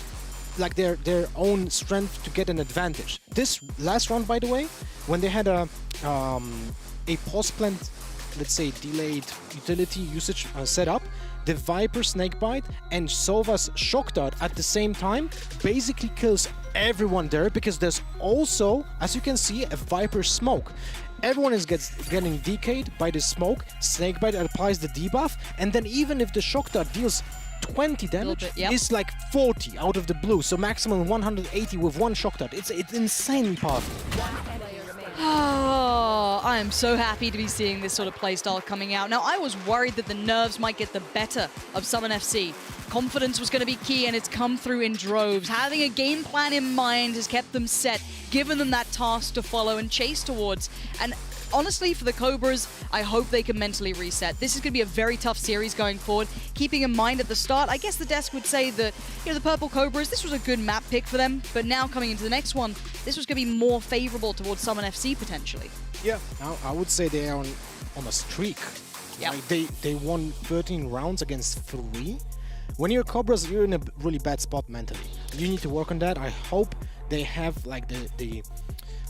like their own strength to get an advantage. This last round, by the way, when they had a post-plant, let's say delayed utility usage set up, the Viper Snakebite and Sova's Shock Dart at the same time basically kills everyone there, because there's also, as you can see, a Viper Smoke. Everyone is getting decayed by the smoke. Snakebite applies the debuff, and then even if the Shock Dart deals 20 damage, it's like 40 out of the blue, so maximum 180 with one Shock Dart. It's insanely powerful. Oh, I am so happy to be seeing this sort of playstyle coming out. Now, I was worried that the nerves might get the better of Summon FC. Confidence was going to be key, and it's come through in droves. Having a game plan in mind has kept them set, given them that task to follow and chase towards. And honestly, for the Cobras, I hope they can mentally reset. This is going to be a very tough series going forward. Keeping in mind at the start, I guess the desk would say that, the Purple Cobras, this was a good map pick for them, but now coming into the next one, this was going to be more favorable towards Summon FC potentially. Yeah, I would say they are on a streak. Yeah. Like they won 13 rounds against 3. When you're Cobras, you're in a really bad spot mentally. You need to work on that. I hope they have like the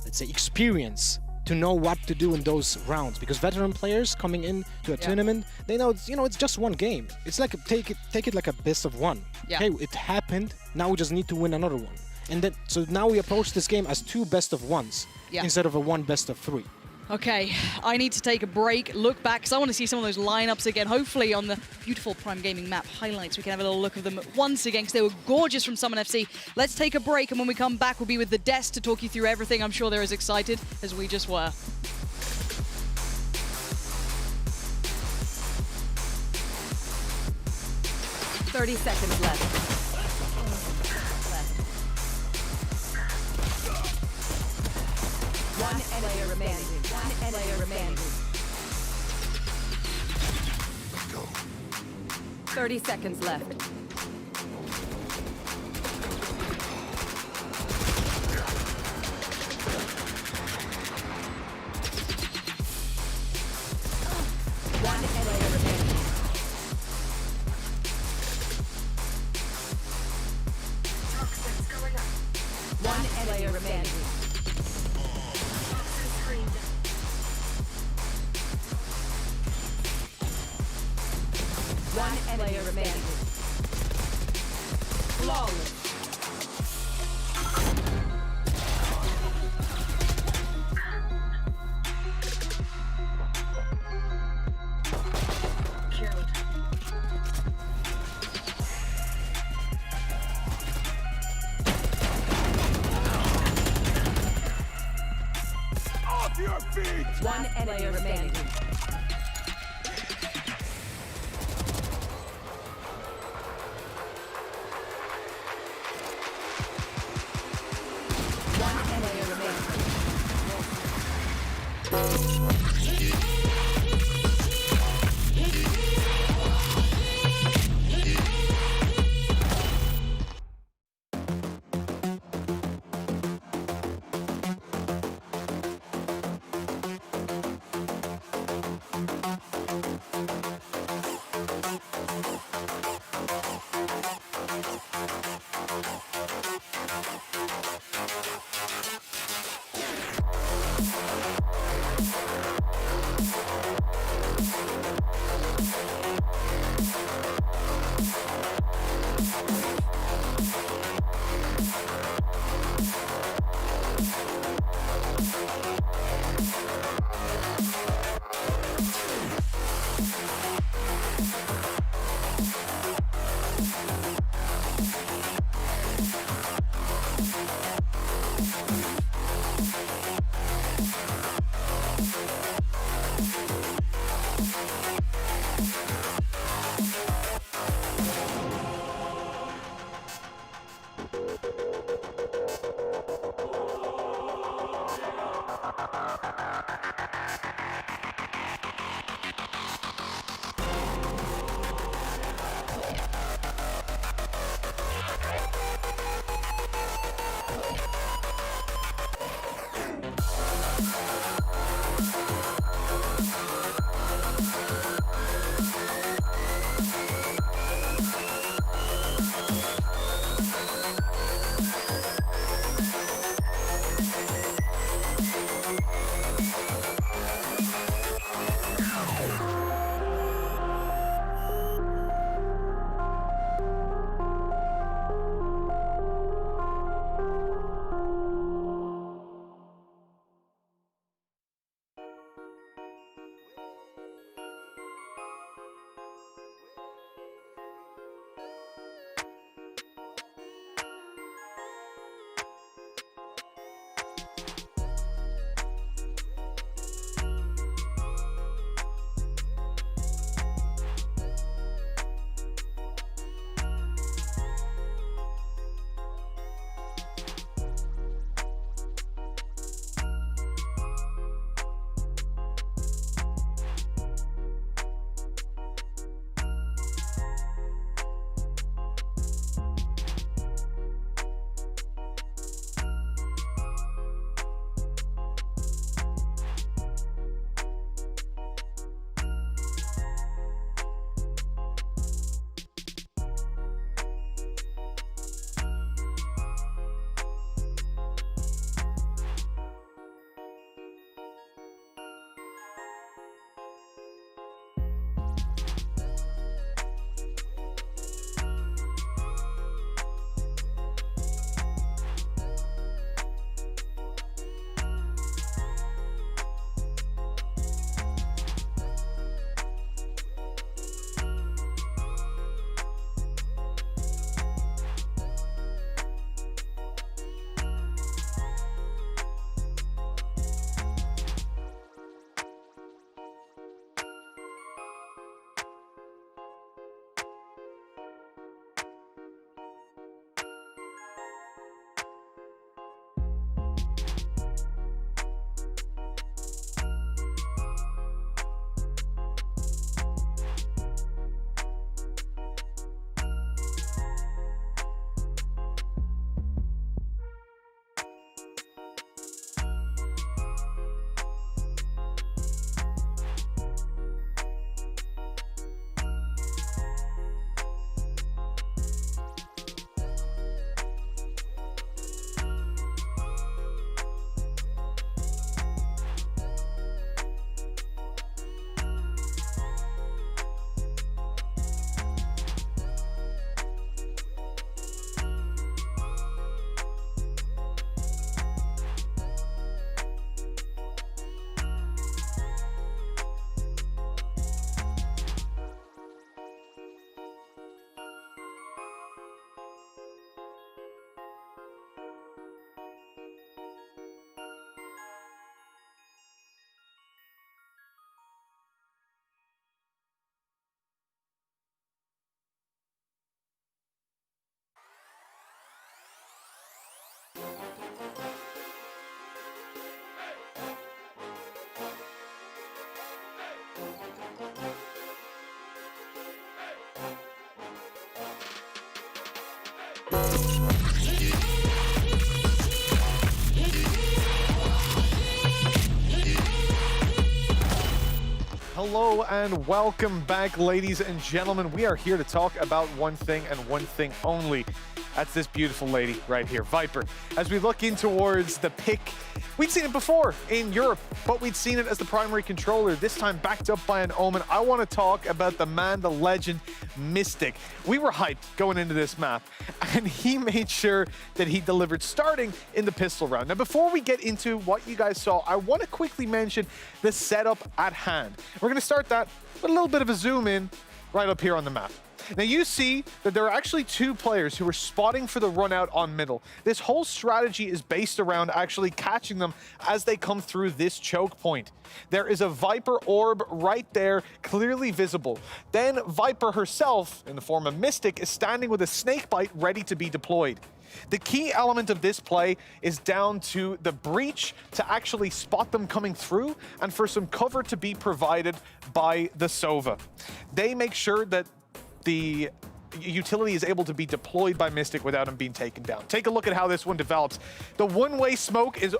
let's say experience to know what to do in those rounds, because veteran players coming in to a tournament, they know it's just one game. It's like take it like a best of one. Yeah. Hey, it happened. Now we just need to win another one, and then so now we approach this game as 2 best of ones instead of a 1 best of 3. Okay, I need to take a break, look back, because I want to see some of those lineups again. Hopefully on the beautiful Prime Gaming map highlights, we can have a little look at them once again, because they were gorgeous from Summon FC. Let's take a break, and when we come back, we'll be with the Desk to talk you through everything. I'm sure they're as excited as we just were. "30 seconds left. One player remaining. 30 seconds left. One player remaining. One player remaining. One player remaining. Flawless. Off your feet! One player remaining. Hello and welcome back, ladies and gentlemen. We are here to talk about one thing and one thing only. That's this beautiful lady right here, Viper. As we look in towards the pick, we'd seen it before in Europe, but we'd seen it as the primary controller, this time backed up by an Omen. I want to talk about the man, the legend, Mystic. We were hyped going into this map, and he made sure that he delivered starting in the pistol round. Now, before we get into what you guys saw, I want to quickly mention the setup at hand. We're going to start that with a little bit of a zoom in right up here on the map. Now you see that there are actually two players who are spotting for the run out on middle. This whole strategy is based around actually catching them as they come through this choke point. There is a Viper orb right there, clearly visible. Then Viper herself, in the form of Mystic, is standing with a snake bite ready to be deployed. The key element of this play is down to the breach to actually spot them coming through and for some cover to be provided by the Sova. They make sure that the utility is able to be deployed by Mystic without him being taken down. Take a look at how this one develops. The one-way smoke is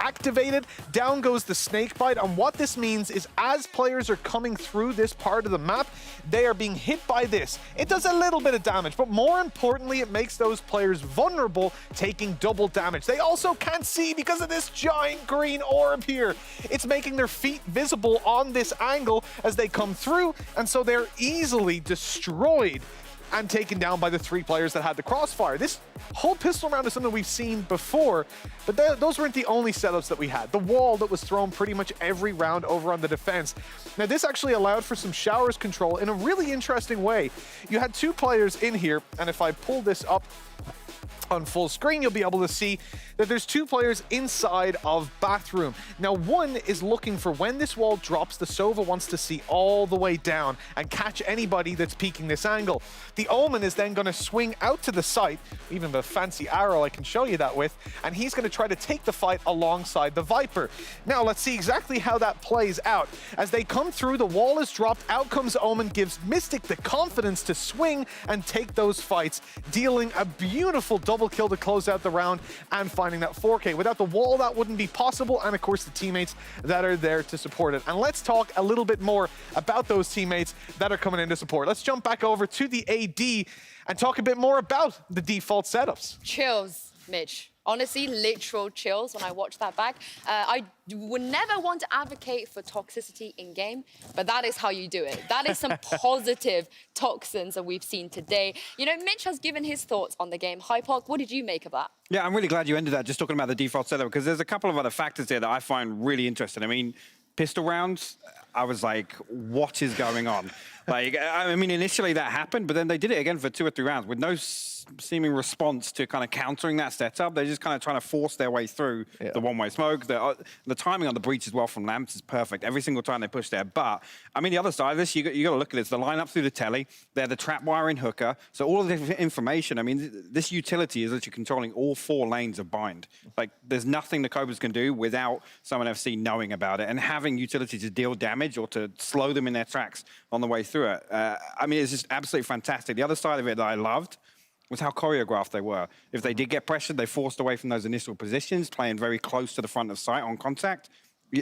activated, down goes the snake bite, and what this means is as players are coming through this part of the map, they are being hit by this. It does a little bit of damage, but more importantly, it makes those players vulnerable, taking double damage. They also can't see because of this giant green orb here. It's making their feet visible on this angle as they come through, and so they're easily destroyed and taken down by the three players that had the crossfire. This whole pistol round is something we've seen before, but those weren't the only setups that we had. The wall that was thrown pretty much every round over on the defense. Now, this actually allowed for some showers control in a really interesting way. You had two players in here, and if I pull this up on full screen, you'll be able to see that there's two players inside of bathroom. Now, one is looking for when this wall drops, the Sova wants to see all the way down and catch anybody that's peeking this angle. The Omen is then going to swing out to the site, even with a fancy arrow I can show you that with, and he's going to try to take the fight alongside the Viper. Now, let's see exactly how that plays out. As they come through, the wall is dropped, out comes Omen, gives Mystic the confidence to swing and take those fights, dealing a beautiful double kill to close out the round and finding that 4K. Without the wall, that wouldn't be possible, and of course the teammates that are there to support it. And let's talk a little bit more about those teammates that are coming in to support. Let's jump back over to the AD and talk a bit more about the default setups. Chills, Mitch. Honestly, literal chills when I watch that back. I would never want to advocate for toxicity in game, but that is how you do it. That is some positive toxins that we've seen today. You know, Mitch has given his thoughts on the game. Hypoc, what did you make of that? Yeah, I'm really glad you ended that just talking about the default setup, because there's a couple of other factors here that I find really interesting. I mean, pistol rounds, I was like, what is going on? Like, I mean, initially that happened, but then they did it again for 2 or 3 rounds with no seeming response to kind of countering that setup. They're just kind of trying to force their way through the one-way smoke. The timing on the breach as well from Lamps is perfect every single time they push there. But, I mean, the other side of this, you got to look at this. The lineup through the telly, they're the trap wiring hooker. So all of the information, I mean, this utility is literally controlling all 4 lanes of bind. Like, there's nothing the Cobras can do without someone FC knowing about it and having utility to deal damage or to slow them in their tracks on the way through it. I mean, it's just absolutely fantastic. The other side of it that I loved was how choreographed they were. If they did get pressured, they forced away from those initial positions, playing very close to the front of sight on contact.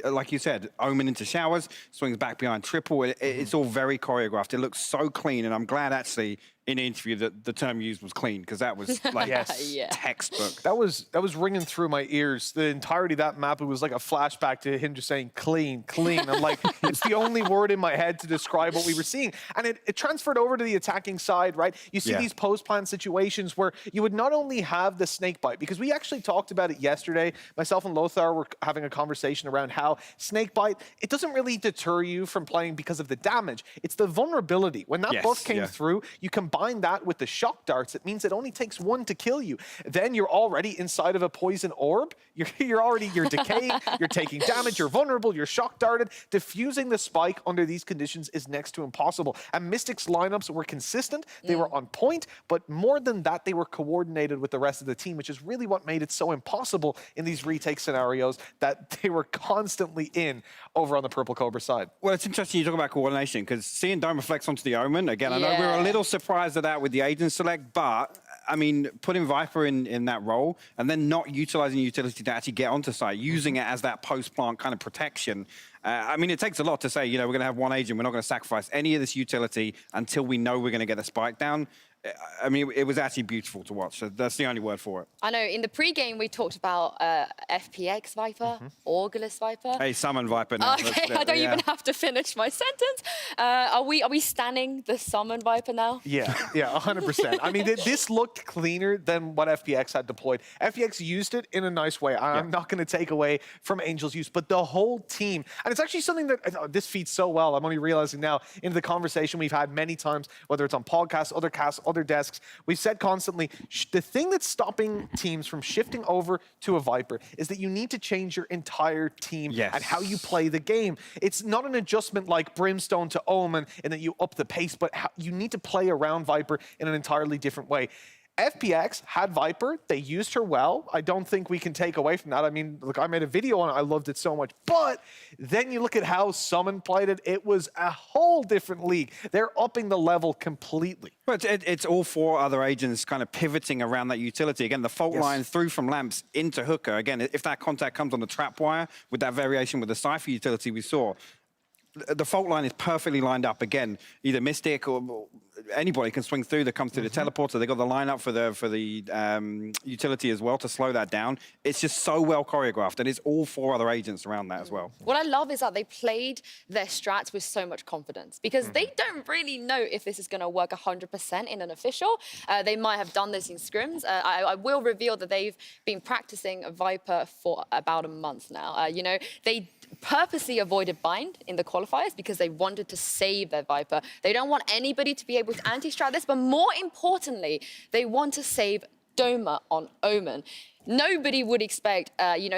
Like you said, Omen into showers, swings back behind triple. It's all very choreographed. It looks so clean, and I'm glad actually in the interview that the term used was clean, because that was like textbook. That was ringing through my ears. The entirety of that map, it was like a flashback to him just saying clean, clean. I'm like, it's the only word in my head to describe what we were seeing. And it transferred over to the attacking side, right? You see these post-plan situations where you would not only have the snake bite, because we actually talked about it yesterday. Myself and Lothar were having a conversation around how snake bite, it doesn't really deter you from playing because of the damage. It's the vulnerability. When that buff came through, you combine that with the shock darts, it means it only takes 1 to kill you. Then you're already inside of a poison orb. You're decaying, you're taking damage, you're vulnerable, you're shock darted. Diffusing the spike under these conditions is next to impossible. And Mystic's lineups were consistent, they were on point, but more than that, they were coordinated with the rest of the team, which is really what made it so impossible in these retake scenarios that they were constantly in over on the Purple Cobra side. Well, it's interesting you talk about coordination, because seeing Dome reflects onto the Omen, again, I know we were a little surprised at that with the agent select, but I mean, putting Viper in that role and then not utilizing utility to actually get onto site, using it as that post-plant kind of protection. I mean, it takes a lot to say, we're going to have one agent. We're not going to sacrifice any of this utility until we know we're going to get the spike down. I mean, it was actually beautiful to watch. So that's the only word for it. I know. In the pre-game, we talked about FPX Viper, Augulus Viper. Hey, summon Viper now. Okay, I don't even have to finish my sentence. Are we standing the summon Viper now? Yeah, 100%. I mean, this looked cleaner than what FPX had deployed. FPX used it in a nice way. I'm not going to take away from Angel's use, but the whole team, and it's actually something that this feeds so well. I'm only realizing now into the conversation we've had many times, whether it's on podcasts, other casts, other desks. We've said constantly, the thing that's stopping teams from shifting over to a Viper is that you need to change your entire team and how you play the game. It's not an adjustment like Brimstone to Omen and that you up the pace, but you need to play around Viper in an entirely different way. FPX had Viper. They used her well. I don't think we can take away from that. I mean, look, I made a video on it. I loved it so much. But then you look at how Summon played it. It was a whole different league. They're upping the level completely. But it's all 4 other agents kind of pivoting around that utility. Again, the fault line through from lamps into hooker. Again, if that contact comes on the trap wire with that variation with the Cypher utility we saw, the fault line is perfectly lined up. Again, either Mystic or anybody can swing through that comes through the teleporter. They got the lineup for the utility as well to slow that down. It's just so well choreographed, and it's all 4 other agents around that as well. What I love is that they played their strats with so much confidence because they don't really know if this is going to work 100% in an official. They might have done this in scrims. I will reveal that they've been practicing Viper for about a month now. They purposely avoided bind in the qualifiers because they wanted to save their Viper. They don't want anybody to be able to anti-strat this, but more importantly, they want to save Doma on Omen. Nobody would expect,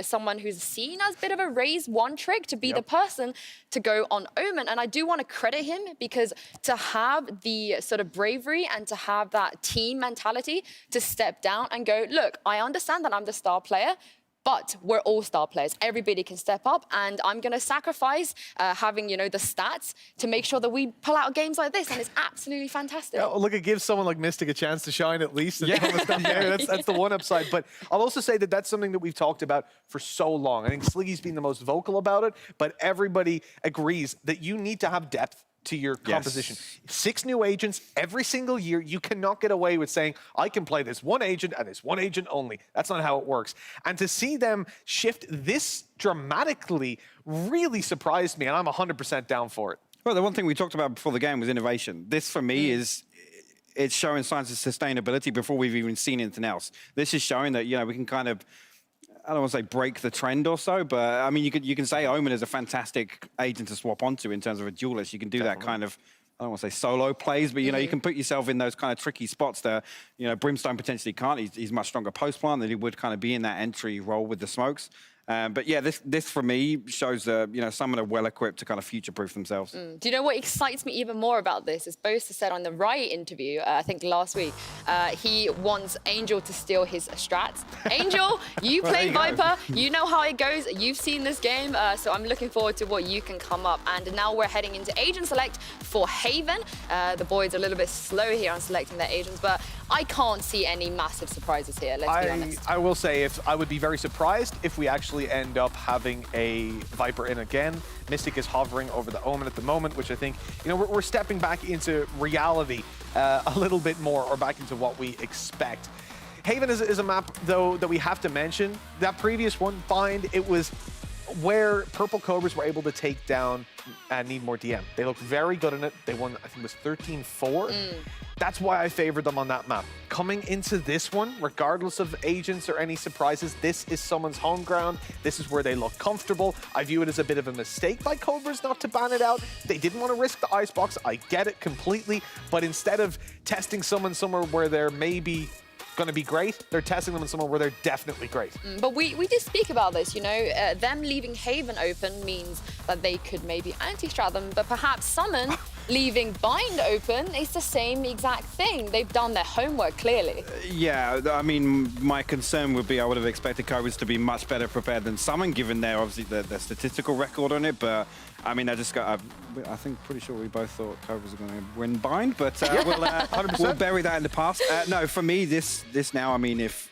someone who's seen as a bit of a raise one trick to be the person to go on Omen. And I do want to credit him because to have the sort of bravery and to have that team mentality to step down and go, look, I understand that I'm the star player, but we're all star players. Everybody can step up, and I'm going to sacrifice having, the stats to make sure that we pull out games like this, and it's absolutely fantastic. Yeah, look, it gives someone like Mystic a chance to shine at least. That's the one upside. But I'll also say that that's something that we've talked about for so long. I think Sliggy's been the most vocal about it, but everybody agrees that you need to have depth to your composition. 6 new agents every single year. You cannot get away with saying, I can play this one agent and this one agent only. That's not how it works. And to see them shift this dramatically really surprised me, and I'm 100% down for it. Well, the one thing we talked about before the game was innovation. This, for me, it's showing signs of sustainability before we've even seen anything else. This is showing that, we can kind of, I don't want to say break the trend or so, but I mean, you can say Omen is a fantastic agent to swap onto in terms of a duelist. You can do that kind of, I don't want to say solo plays, but, you can put yourself in those kind of tricky spots that, Brimstone potentially can't. He's much stronger post-plant than he would kind of be in that entry role with the smokes. But yeah, this for me shows that, someone are well equipped to kind of future-proof themselves. Do you know what excites me even more about this? Is Boaster said on the Riot interview, I think last week, he wants Angel to steal his strats. Angel, you play Viper, you know how it goes, you've seen this game, so I'm looking forward to what you can come up. And now we're heading into Agent Select for Haven. The boys are a little bit slow here on selecting their agents, but I can't see any massive surprises here, let's be honest. I will say, I would be very surprised if we actually end up having a Viper in again. Mystic is hovering over the Omen at the moment, which I think, we're stepping back into reality a little bit more, or back into what we expect. Haven is a map, though, that we have to mention. That previous one, Bind, it was where Purple Cobras were able to take down Need More DM. They looked very good in it. They won, I think it was 13-4. That's why I favored them on that map. Coming into this one, regardless of agents or any surprises, this is someone's home ground. This is where they look comfortable. I view it as a bit of a mistake by Cobras not to ban it out. They didn't want to risk the icebox. I get it completely. But instead of testing someone somewhere where they're maybe going to be great, they're testing them in somewhere where they're definitely great. But we did speak about this, them leaving Haven open means that they could maybe anti-strat them, but perhaps Summon leaving Bind open is the same exact thing. They've done their homework, clearly. Yeah, I mean, my concern would be I would have expected Cobras to be much better prepared than Summon, given their, obviously, their statistical record on it, but I mean, I just got. I think pretty sure we both thought Cobras are going to win bind, but we'll bury that in the past. No, for me, this now. I mean, if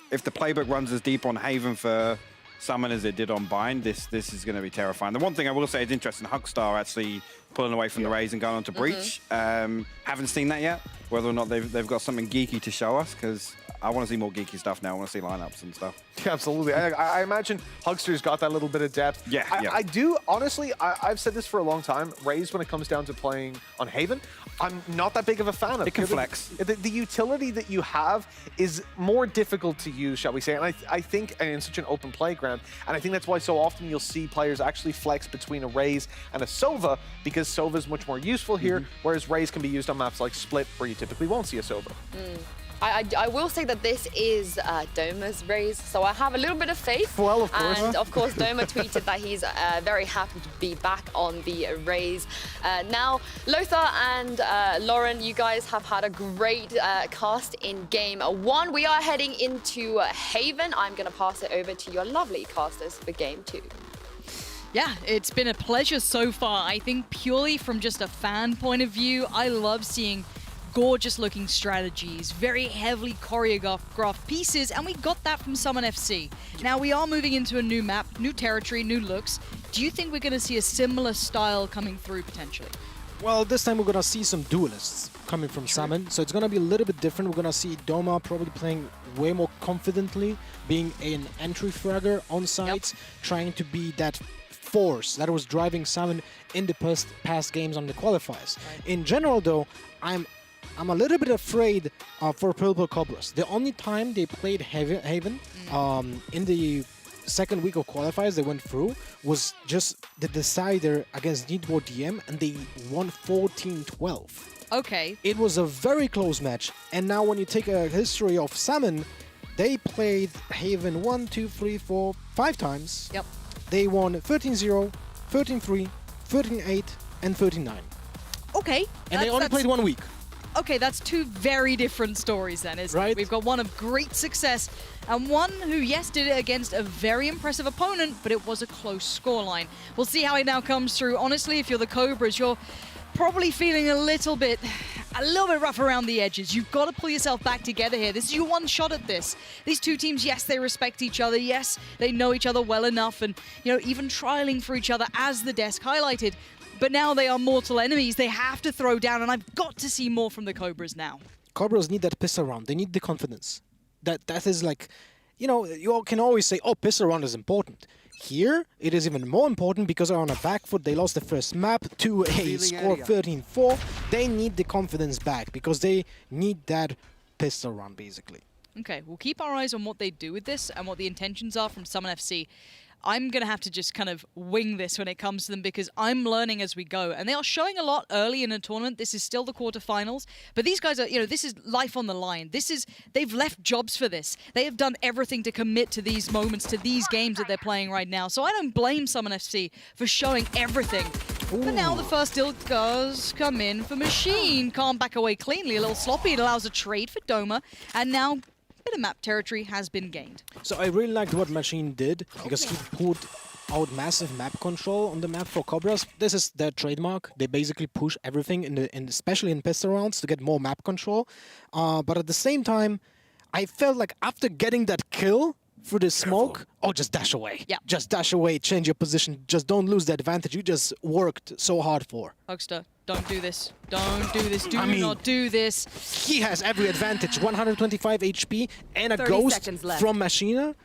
the playbook runs as deep on Haven for Summon as it did on Bind, this is going to be terrifying. The one thing I will say is interesting, Hugstar actually pulling away from the Raze and going on to Breach. Haven't seen that yet. Whether or not they've got something geeky to show us, because I want to see more geeky stuff now. I want to see lineups and stuff. Yeah, absolutely. I imagine Hugstar's got that little bit of depth. Yeah, I do, honestly, I've said this for a long time. Raze, when it comes down to playing on Haven, I'm not that big of a fan of. It can flex. The utility that you have is more difficult to use, shall we say. And I think in such an open playground, and I think that's why so often you'll see players actually flex between a Raze and a Sova, because Sova is much more useful here, whereas Raze can be used on maps like Split, where you typically won't see a Sova. I will say that this is Doma's Raze, so I have a little bit of faith. Well, of course. And of course, Doma tweeted that he's very happy to be back on the Raze. Now, Lothar and Lauren, you guys have had a great cast in Game 1. We are heading into Haven. I'm going to pass it over to your lovely casters for Game 2. Yeah, it's been a pleasure so far. I think purely from just a fan point of view, I love seeing gorgeous looking strategies, very heavily choreographed pieces, and we got that from Summon FC. Now we are moving into a new map, new territory, new looks. Do you think we're going to see a similar style coming through potentially? Well, this time we're going to see some duelists coming from Summon, so it's going to be a little bit different. We're going to see Doma probably playing way more confidently, being an entry fragger on sites, trying to be that force that was driving Summon in the past games on the qualifiers. In general, though, I'm a little bit afraid for Purple Cobras. The only time they played Haven in the second week of qualifiers they went through was just the decider against Needboard DM, and they won 14-12. Okay. It was a very close match, and now when you take a history of Summon, they played Haven 1, 2, 3, 4, 5 times. Yep. They won 13-0, 13-3, 13-8, and 13-9. Okay. And they only played 1 week. Okay, that's two very different stories then, isn't it? We've got one of great success and one who, yes, did it against a very impressive opponent, but it was a close scoreline. We'll see how it now comes through. Honestly, if you're the Cobras, you're probably feeling a little bit rough around the edges. You've got to pull yourself back together here. This is your one shot at this. These two teams, yes, they respect each other. Yes, they know each other well enough, and, you know, even trialing for each other, as the desk highlighted. But now they are mortal enemies. They have to throw down, and I've got to see more from the Cobras now. Cobras need that pistol round. They need the confidence. That is like, you know, you all can always say, oh, pistol round is important. Here, it is even more important because they're on a back foot. They lost the first map to a score 13-4. They need the confidence back because they need that pistol round, basically. Okay, we'll keep our eyes on what they do with this and what the intentions are from Summon FC. I'm going to have to just kind of wing this when it comes to them because I'm learning as we go. And they are showing a lot early in a tournament. This is still the quarterfinals. But these guys are, you know, this is life on the line. They've left jobs for this. They have done everything to commit to these moments, to these games that they're playing right now. So I don't blame Summon FC for showing everything. Ooh. But now the first deal does come in for Machine. Can't back away cleanly. A little sloppy. It allows a trade for Doma. And now bit of map territory has been gained. So I really liked what Machine did because he put out massive map control on the map for Cobras. This is their trademark. They basically push everything, especially in pistol rounds, to get more map control. But at the same time, I felt like after getting that kill through the smoke, just dash away. Yeah. Just dash away, change your position. Just don't lose the advantage you just worked so hard for. Hugstar, don't do this. Don't do this. Do not do this. He has every advantage. 125 HP and a ghost from Machina.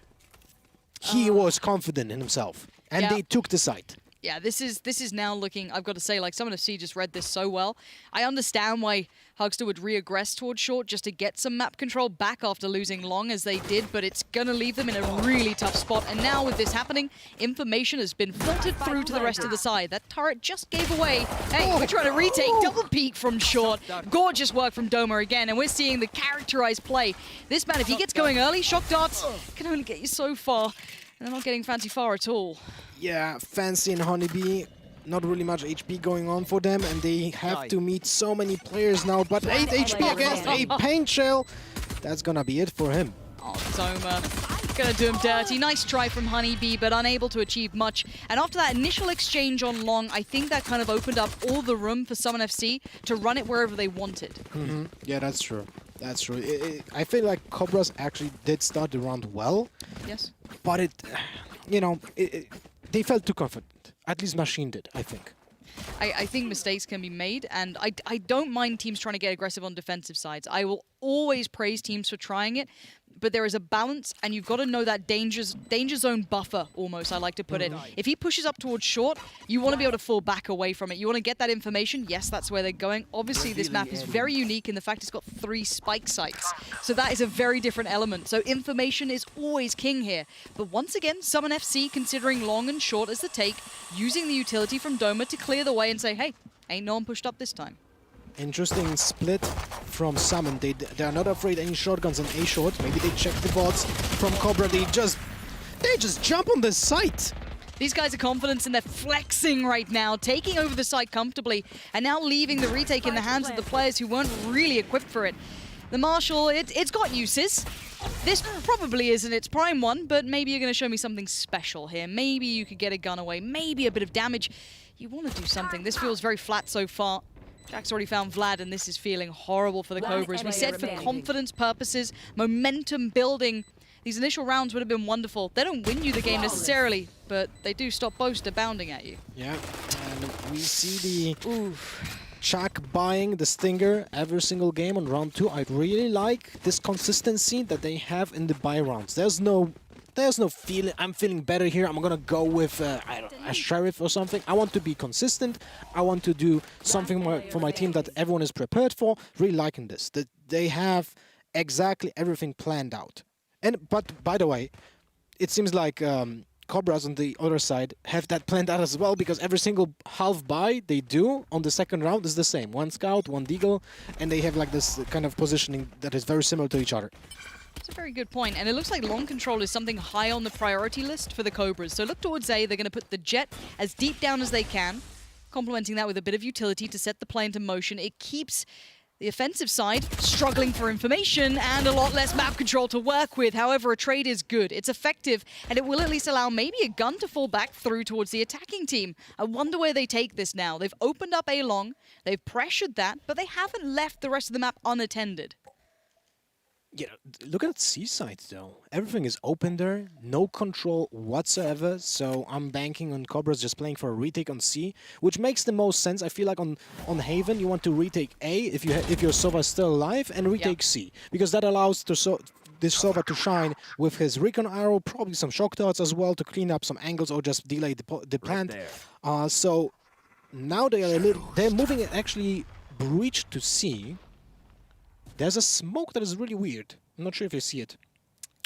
He was confident in himself. And they took the site. Yeah, this is now looking, I've got to say, like Summon FC just read this so well. I understand why Hugstar would re-aggress towards short just to get some map control back after losing long as they did, but it's going to leave them in a really tough spot. And now with this happening, information has been filtered through to the rest of the side. That turret just gave away. Hey, we're trying to retake. Double peek from short. Gorgeous work from Doma again, and we're seeing the characterized play. This man, if he gets going early, shock darts can only get you so far. And they're not getting fancy far at all. Yeah, Fancy and Honeybee, not really much HP going on for them, and they have to meet so many players now, but 8 HP against a Paint Shell. That's gonna be it for him. Oh, Doma. Gonna do him dirty. Nice try from Honeybee, but unable to achieve much. And after that initial exchange on Long, I think that kind of opened up all the room for Summon FC to run it wherever they wanted. Yeah, that's true. That's true. I feel like Cobras actually did start the round well. Yes. But they felt too confident. At least Machine did, I think. I think mistakes can be made, and I don't mind teams trying to get aggressive on defensive sides. I will always praise teams for trying it, but there is a balance, and you've got to know that danger zone buffer, almost, I like to put it. If he pushes up towards short, you want to be able to fall back away from it. You want to get that information. Yes, that's where they're going. Obviously, this map is very unique in the fact it's got 3 spike sites, so that is a very different element. So information is always king here. But once again, Summon FC considering long and short as the take, using the utility from Doma to clear the way and say, hey, ain't no one pushed up this time. Interesting split from Summon. They're not afraid any shotguns on A short. Maybe they check the bots from Cobra. They just jump on the site. These guys are confident and they're flexing right now, taking over the site comfortably, and now leaving the retake in the hands of the players who weren't really equipped for it. The Marshall, it's got uses. This probably isn't its prime one, but maybe you're going to show me something special here. Maybe you could get a gun away, maybe a bit of damage. You want to do something. This feels very flat so far. Jack's already found Vlad, and this is feeling horrible for the Cobras. We said for confidence purposes, momentum building, these initial rounds would have been wonderful. They don't win you the game necessarily, but they do stop Boaster bounding at you. Yeah, and we see the Jack buying the Stinger every single game on round 2. I really like this consistency that they have in the buy rounds. There's no feeling, I'm feeling better here, I'm gonna go with I don't know, a Sheriff or something. I want to be consistent. I want to do something for my team that everyone is prepared for. Really liking this. That they have exactly everything planned out. But by the way, it seems like Cobras on the other side have that planned out as well, because every single half buy they do on the second round is the same. 1 Scout, 1 Deagle, and they have like this kind of positioning that is very similar to each other. That's a very good point, and it looks like long control is something high on the priority list for the Cobras. So look towards A, they're going to put the Jet as deep down as they can, complementing that with a bit of utility to set the play into motion. It keeps the offensive side struggling for information and a lot less map control to work with. However, a trade is good, it's effective, and it will at least allow maybe a gun to fall back through towards the attacking team. I wonder where they take this now. They've opened up A long, they've pressured that, but they haven't left the rest of the map unattended. Yeah, look at Seaside though. Everything is open there, no control whatsoever. So I'm banking on Cobras just playing for a retake on C, which makes the most sense. I feel like on Haven you want to retake A if your Sova is still alive, and retake C, because that allows this Sova to shine with his recon arrow, probably some shock darts as well to clean up some angles or just delay the plant. So now they're moving it actually breach to C. There's a smoke that is really weird. I'm not sure if you see it.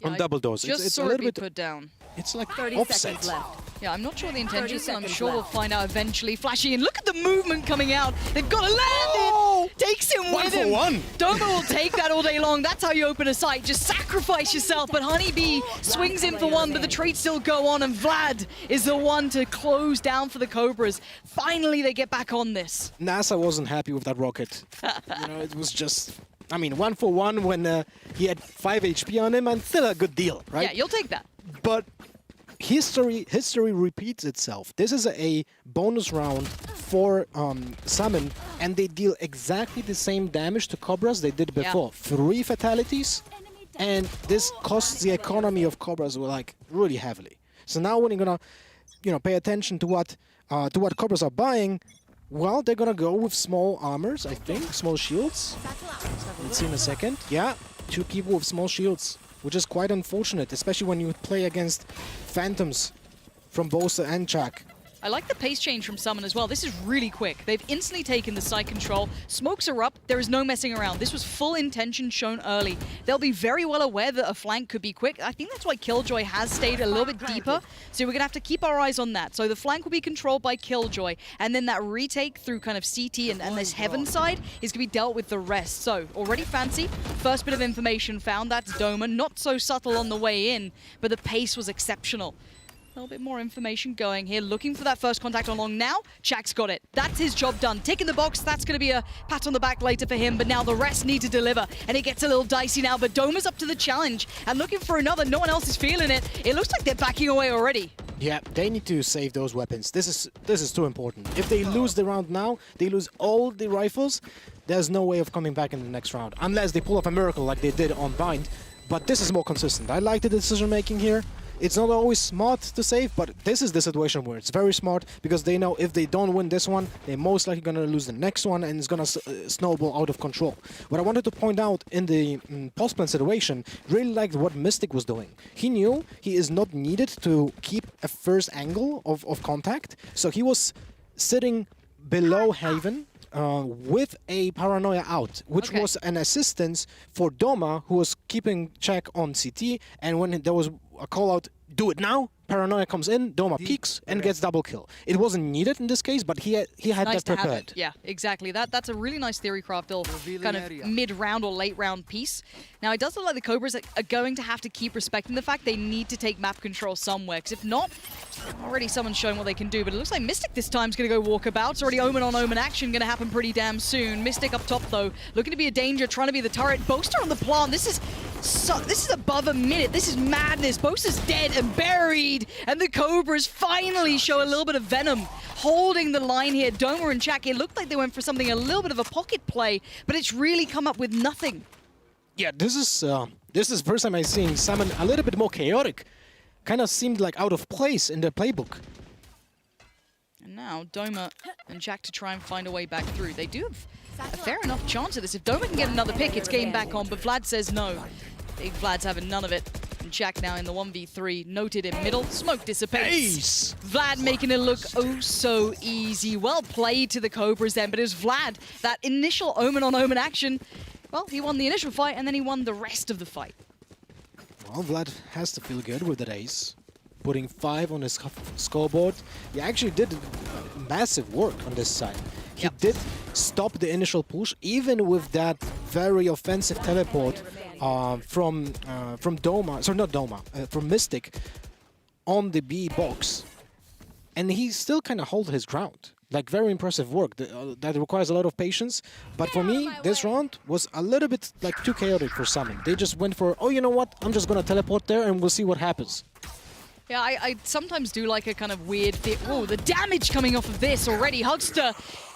On double doors. It's a little bit put down. It's like 30 offset. seconds left. Yeah, I'm not sure the intentions, and I'm 30 sure we'll left. find out eventually. Flashy in, look at the movement coming out. They've got to land it. Takes him with him. 1 for 1. Doma will take that all day long. That's how you open a site. Just sacrifice yourself. But Honeybee swings in for 1, but the trades still go on, and Vlad is the one to close down for the Cobras. Finally, they get back on this. NASA wasn't happy with that rocket. It was just... I mean, 1 for 1 when he had 5 HP on him, and still a good deal, right? Yeah, you'll take that. But history repeats itself. This is a bonus round for Summon, and they deal exactly the same damage to Cobras they did before. 3 fatalities, and this costs the economy of Cobras like really heavily. So now when you're gonna pay attention to what Cobras are buying, well, they're gonna go with small armors, I think, small shields. Let's see in a second. Yeah, 2 people with small shields, which is quite unfortunate, especially when you play against Phantoms from Boaster and Jack. I like the pace change from Summon as well. This is really quick. They've instantly taken the site control. Smokes are up. There is no messing around. This was full intention shown early. They'll be very well aware that a flank could be quick. I think that's why Killjoy has stayed a little bit deeper. So we're going to have to keep our eyes on that. So the flank will be controlled by Killjoy. And then that retake through kind of CT and this Heaven side is going to be dealt with the rest. So already fancy. First bit of information found. That's Doma. Not so subtle on the way in, but the pace was exceptional. A little bit more information going here, looking for that first contact on long. Now, Chak's got it. That's his job done. Tick in the box, that's going to be a pat on the back later for him, but now the rest need to deliver, and it gets a little dicey now, but Doma's up to the challenge, and looking for another. No one else is feeling it. It looks like they're backing away already. Yeah, they need to save those weapons. This is too important. If they lose the round now, they lose all the rifles, there's no way of coming back in the next round, unless they pull off a miracle like they did on Bind, but this is more consistent. I like the decision-making here. It's not always smart to save, but this is the situation where it's very smart because they know if they don't win this one, they're most likely going to lose the next one and it's going to snowball out of control. What I wanted to point out in the post-plan situation, really liked what Mystic was doing. He knew he is not needed to keep a first angle of contact, so he was sitting below Haven with a Paranoia out, which was an assistance for Doma, who was keeping check on CT, and when there was a call out, do it now, Paranoia comes in, Doma peeks and gets double kill. It wasn't needed in this case, but he had nice that prepared. Yeah, exactly. That's a really nice theory craft kind of mid-round or late-round piece. Now, it does look like the Cobras are going to have to keep respecting the fact they need to take map control somewhere, because if not, already someone's showing what they can do, but it looks like Mystic this time is going to go walkabout. It's already Omen on Omen action going to happen pretty damn soon. Mystic up top, though, looking to be a danger, trying to be the turret. Boaster on the plant. This is above a minute. This is madness. Boaster's dead and buried, and the Cobras finally show a little bit of venom, holding the line here. Doma and Chak, it looked like they went for something, a little bit of a pocket play, but it's really come up with nothing. Yeah, this is the first time I've seen Salmon a little bit more chaotic. Kind of seemed like out of place in the playbook. And now Doma and Chak to try and find a way back through. They do have a fair enough chance of this. If Doma can get another pick, it's game back on, but Vlad says no. Big Vlad's having none of it. And Chak now in the 1v3, noted in middle. Smoke dissipates. Ace. Vlad making it look oh so easy. Well played to the Cobras then, but it was Vlad, that initial Omen on Omen action. Well, he won the initial fight, and then he won the rest of the fight. Well, Vlad has to feel good with that ace. Putting 5 on his scoreboard. He actually did massive work on this side. He did stop the initial push, even with that very offensive teleport from Doma, sorry, not Doma, from Mystic on the B box. And he still kind of held his ground. Like, very impressive work. That requires a lot of patience. But for me, this round was a little bit like too chaotic for Summon. They just went for, oh, you know what? I'm just going to teleport there and we'll see what happens. Yeah, I sometimes do like a kind of weird thing. Oh, the damage coming off of this already. Hugster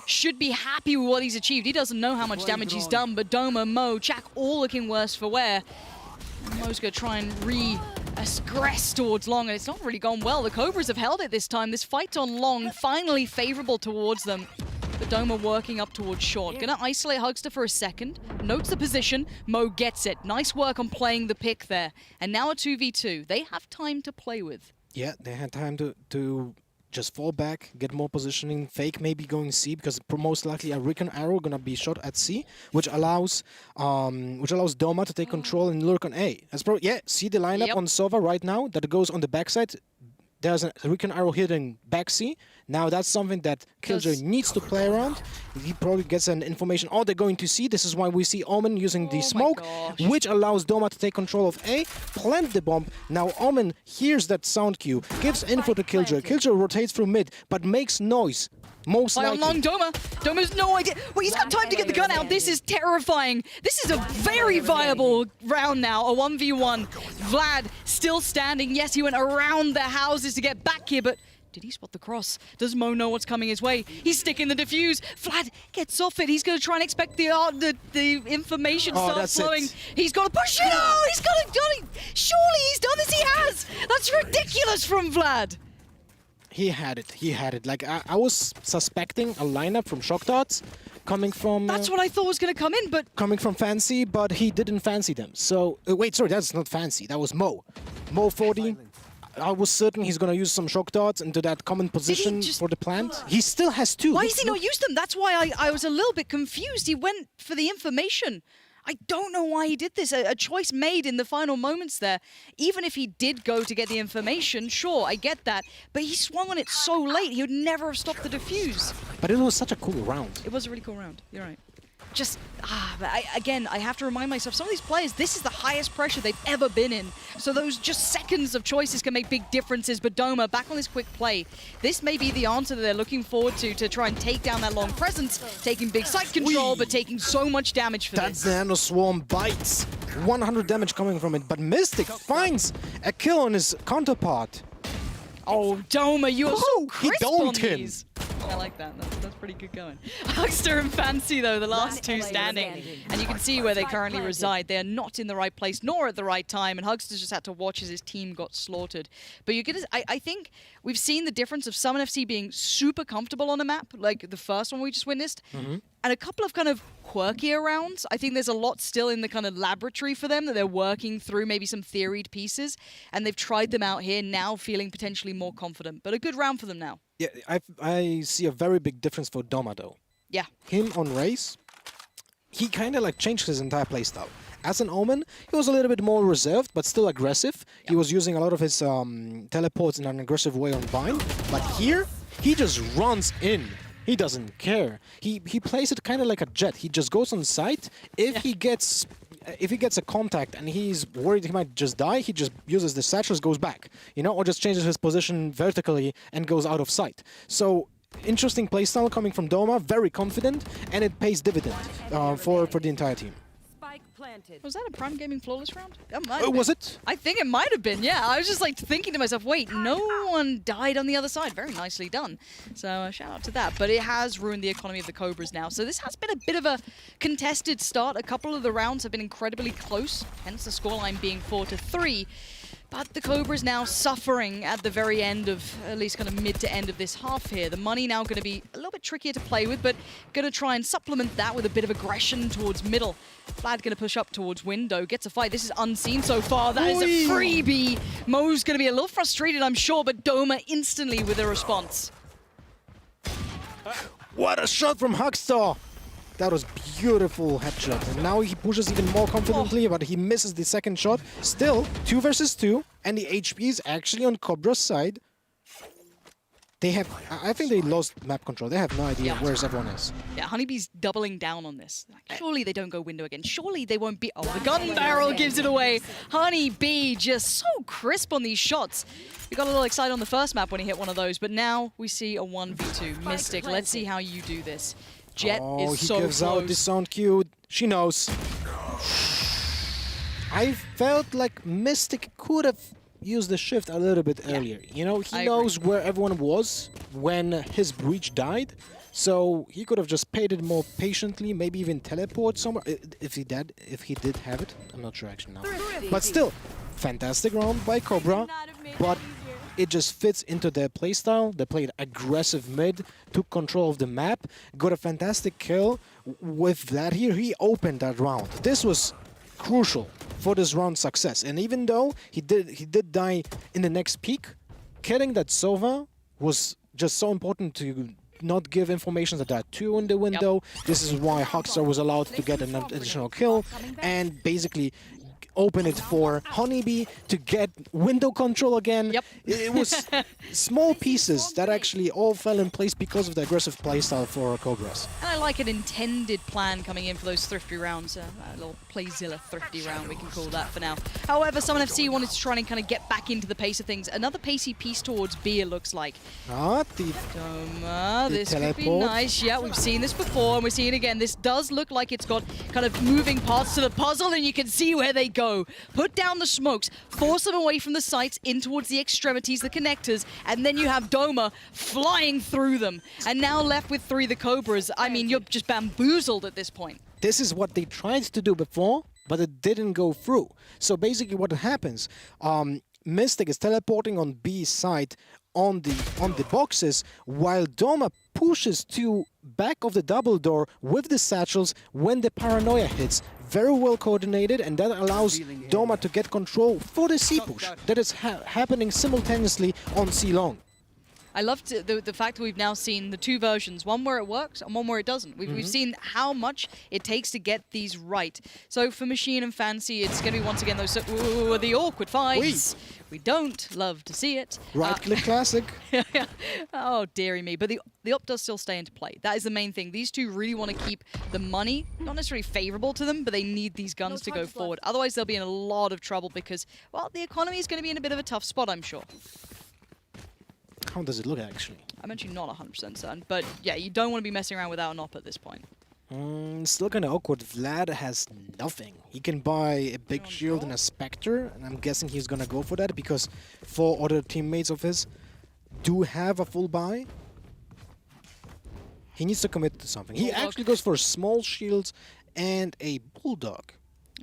should be happy with what he's achieved. He doesn't know how much damage he's done, but Doma, Mo, Chak all looking worse for wear. Mo's going to try and regress towards long, and it's not really gone well. The Cobras have held it this time. This fight's on long, finally favorable towards them. But Doma working up towards short. Gonna isolate Hugster for a second. Notes the position. Mo gets it. Nice work on playing the pick there. And now a 2v2. They have time to play with. Yeah, they had time to just fall back, get more positioning. Fake maybe going C, because most likely a Recon Arrow gonna be shot at C, which allows Doma to take control and lurk on A. See the lineup on Sova right now that goes on the backside. There's a Recon Arrow hitting back C. Now that's something that Killjoy needs to play around. He probably gets an information, oh, they're going to C. This is why we see Omen using the smoke, which allows Doma to take control of A, plant the bomb. Now Omen hears that sound cue, gives info to Killjoy. Killjoy rotates through mid, but makes noise. Most likely. Long Doma. Doma's no idea. Well, he's got time to get the gun out. This is terrifying. This is a very viable round now, a 1v1. Vlad still standing. Yes, he went around the houses to get back here, but did he spot the cross? Does Mo know what's coming his way? He's sticking the defuse. Vlad gets off it. He's going to try and expect the information starts flowing. He's got to push it. Oh, he's got it. Surely he's done this. He has. That's ridiculous from Vlad. He had it. Like, I was suspecting a lineup from Shock Dots coming from... That's what I thought was going to come in, but... Coming from Fancy, but he didn't fancy them. So, wait, sorry, that's not Fancy. That was Mo. Mo 40. I was certain he's going to use some Shock Dots into that common position for the plant. He still has 2. Why has he not used them? That's why I was a little bit confused. He went for the information. I don't know why he did this. A choice made in the final moments there. Even if he did go to get the information, sure, I get that. But he swung on it so late, he would never have stopped the defuse. But it was such a cool round. It was a really cool round. You're right. just, again, I have to remind myself, some of these players, this is the highest pressure they've ever been in. So those just seconds of choices can make big differences. But Doma, back on this quick play, this may be the answer that they're looking forward to try and take down that long presence, taking big site control, but taking so much damage for That this. Nano Swarm bites. 100 damage coming from it, but Mystic finds a kill on his counterpart. Oh, Doma, you are so He crisp domed on him. these. I like that. That's pretty good going. Huckster and Fancy, though, the last two standing. And you can see where they currently reside. They are not in the right place, nor at the right time. And Huckster just had to watch as his team got slaughtered. But I think we've seen the difference of Summon FC being super comfortable on a map, like the first one we just witnessed. And a couple of kind of quirkier rounds. I think there's a lot still in the kind of laboratory for them that they're working through, maybe some theoried pieces. And they've tried them out here, now feeling potentially more confident. But a good round for them now. Yeah, I see a very big difference for Doma, though. Yeah. Him on race, he kind of like changed his entire playstyle. As an Omen, he was a little bit more reserved, but still aggressive. He was using a lot of his teleports in an aggressive way on Vine. But here, he just runs in. He doesn't care. He plays it kind of like a jet. He just goes on site. If he gets a contact and he's worried he might just die, he just uses the satchels, goes back, or just changes his position vertically and goes out of sight. So interesting playstyle coming from Doma, very confident, and it pays dividend for the entire team. Was that a Prime Gaming Flawless round? Was it? I think it might have been, yeah. I was just like thinking to myself, wait, no one died on the other side. Very nicely done. So shout out to that. But it has ruined the economy of the Cobras now. So this has been a bit of a contested start. A couple of the rounds have been incredibly close, hence the scoreline being 4-3. But the Cobras now suffering at the very end of, at least kind of mid to end of this half here. The money now going to be a little bit trickier to play with, but going to try and supplement that with a bit of aggression towards middle. Vlad going to push up towards window, gets a fight. This is unseen so far. That is a freebie. Mo's going to be a little frustrated, I'm sure, but Doma instantly with a response. What a shot from Huckster! That was beautiful headshot. And now he pushes even more confidently, but he misses the second shot. Still, 2 versus 2, and the HP is actually on Cobra's side. They have, I think they lost map control. They have no idea where everyone is. Yeah, Honeybee's doubling down on this. Like, surely they don't go window again. Surely they won't be. Oh, the gun barrel gives it away. Honeybee just so crisp on these shots. We got a little excited on the first map when he hit one of those, but now we see a 1v2. Mystic, let's see how you do this. Jet is so close. He gives out the sound cue. She knows. I felt like Mystic could have used the shift a little bit earlier. He knows where everyone was when his breach died. So he could have just paid it more patiently, maybe even teleport somewhere. If he did have it. I'm not sure actually now. But still, fantastic round by Cobra. But it just fits into their playstyle. They played aggressive mid, took control of the map, got a fantastic kill. With that here, he opened that round. This was crucial for this round's success. And even though he did die in the next peak, killing that Sova was just so important to not give information that there are 2 in the window. This is why Huckster was allowed to get an additional kill and basically open it for Honeybee to get window control again. It was small pieces that actually all fell in place because of the aggressive playstyle for Cobras. And I like an intended plan coming in for those thrifty rounds. A little Playzilla thrifty round, we can call that for now. However, Summon FC wanted to try and kind of get back into the pace of things. Another pacey piece towards B, it looks like. The this teleport. could be nice. Yeah, we've seen this before, and we're seeing it again. This does look like it's got kind of moving parts to the puzzle, and you can see where they go. Put down the smokes, force them away from the sites, in towards the extremities, the connectors, and then you have Doma flying through them. And now left with 3, the Cobras. I mean, you're just bamboozled at this point. This is what they tried to do before, but it didn't go through. So basically what happens, Mystic is teleporting on B's side on the boxes, while Doma pushes to back of the double door with the satchels when the paranoia hits. Very well coordinated, and that allows Doma to get control for the C push that is happening simultaneously on C long. I love the fact that we've now seen the two versions, one where it works and one where it doesn't. We've seen how much it takes to get these right. So for Machine and Fancy, it's going to be once again those the awkward fights. We don't love to see it. Right-click classic. Oh, dearie me. But the op does still stay into play. That is the main thing. These two really want to keep the money, not necessarily favorable to them, but they need these guns to go forward. Otherwise, they'll be in a lot of trouble because, well, the economy is going to be in a bit of a tough spot, I'm sure. How does it look, actually? I'm actually not 100% certain, but yeah, you don't want to be messing around without an op at this point. Still kind of awkward. Vlad has nothing. He can buy a big shield and a Spectre, and I'm guessing he's gonna go for that because 4 other teammates of his do have a full buy. He needs to commit to something. He actually goes for small shields and a Bulldog.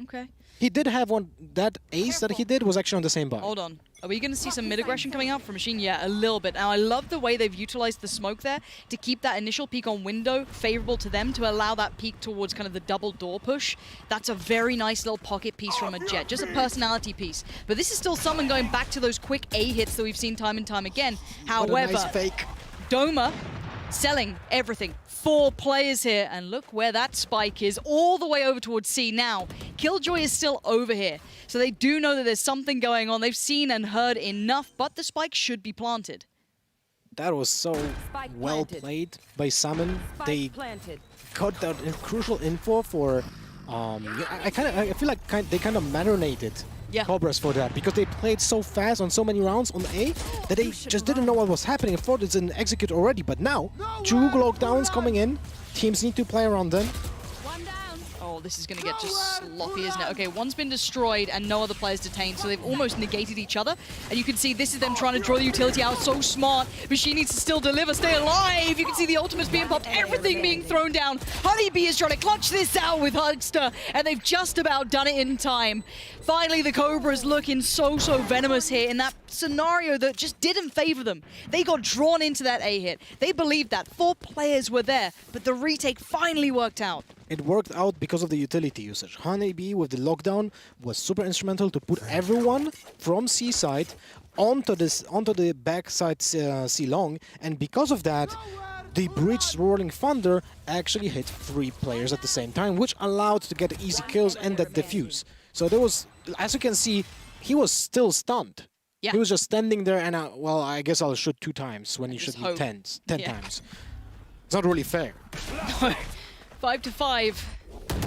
Okay. He did have one. That ace that he did was actually on the same buy. Hold on. Are we going to see some mid-aggression coming out from Machine? Yeah, a little bit. Now, I love the way they've utilized the smoke there to keep that initial peek on window favorable to them to allow that peek towards kind of the double door push. That's a very nice little pocket piece from a Jet, just a personality piece. But this is still someone going back to those quick A hits that we've seen time and time again. However, what a nice fake. Doma selling everything. 4 players here, and look where that spike is, all the way over towards C now. Killjoy is still over here, so they do know that there's something going on. They've seen and heard enough, but the spike should be planted. That was so well played by Summon. They got that crucial info for... I feel like they kind of marinated Cobras for that, because they played so fast on so many rounds on A that they just didn't know what was happening. I thought it's an execute already, but now 2 lockdowns coming in. Teams need to play around them. Oh, this is going to get just sloppy, isn't it? Okay, one's been destroyed and no other players detained, so they've almost negated each other. And you can see this is them trying to draw the utility out. So smart. Machine needs to still deliver, stay alive. You can see the ultimates being popped, everything being thrown down. Honeybee is trying to clutch this out with Hugster, and they've just about done it in time. Finally, the Cobras looking so venomous here in that scenario that just didn't favor them. They got drawn into that A hit. They believed that. 4 players were there, but the retake finally worked out. It worked out because of the utility usage. Honeybee with the lockdown was super instrumental to put everyone from C side onto the backside C long, and because of that, the breached Rolling Thunder actually hit 3 players at the same time, which allowed to get easy kills and that defuse. So there was, as you can see, he was still stunned. Yeah. He was just standing there and, well, I guess I'll shoot 2 times when you should be 10 Yeah. times. It's not really fair. 5-5.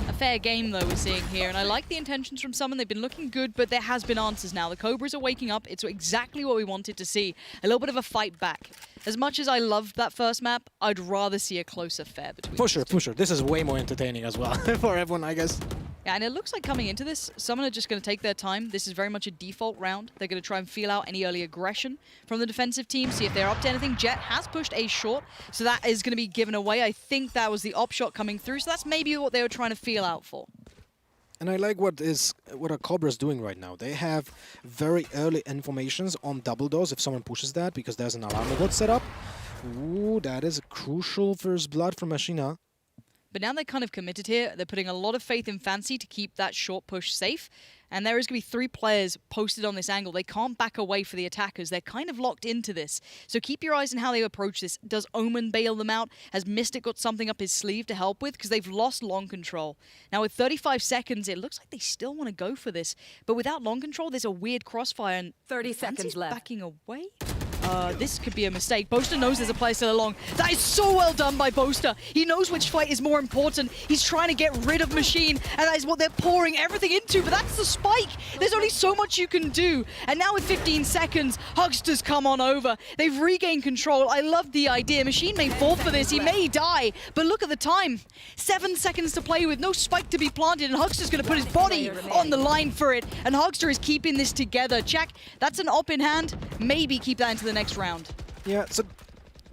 A fair game, though, we're seeing here. And I like the intentions from Summon. They've been looking good, but there has been answers now. The Cobras are waking up. It's exactly what we wanted to see. A little bit of a fight back. As much as I loved that first map, I'd rather see a close affair between For sure. This is way more entertaining as well for everyone, I guess. Yeah, and it looks like coming into this, Summon are just going to take their time. This is very much a default round. They're going to try and feel out any early aggression from the defensive team, see if they're up to anything. Jet has pushed A short, so that is going to be given away. I think that was the op shot coming through, so that's maybe what they were trying to feel out for. And I like what a Cobra is doing right now. They have very early informations on double doors if someone pushes that, because there's an alarm bot set up. Ooh, that is a crucial first blood from Machina. But now they're kind of committed here. They're putting a lot of faith in Fancy to keep that short push safe. And there is going to be 3 players posted on this angle. They can't back away for the attackers. They're kind of locked into this. So keep your eyes on how they approach this. Does Omen bail them out? Has Mystic got something up his sleeve to help with? Because they've lost long control. Now with 35 seconds, it looks like they still want to go for this. But without long control, there's a weird crossfire. And 30 seconds left. Backing away? This could be a mistake. Boaster knows there's a player still along. That is so well done by Boaster. He knows which fight is more important. He's trying to get rid of Machine, and that is what they're pouring everything into, but that's the spike. There's only so much you can do. And now with 15 seconds, Hugster's come on over. They've regained control. I love the idea. Machine may fall for this. He may die, but look at the time. 7 seconds to play with, no spike to be planted, and Hugster's going to put his body on the line for it. And Hugster is keeping this together. Jack, that's an op in hand. Maybe keep that into the next round. Yeah, so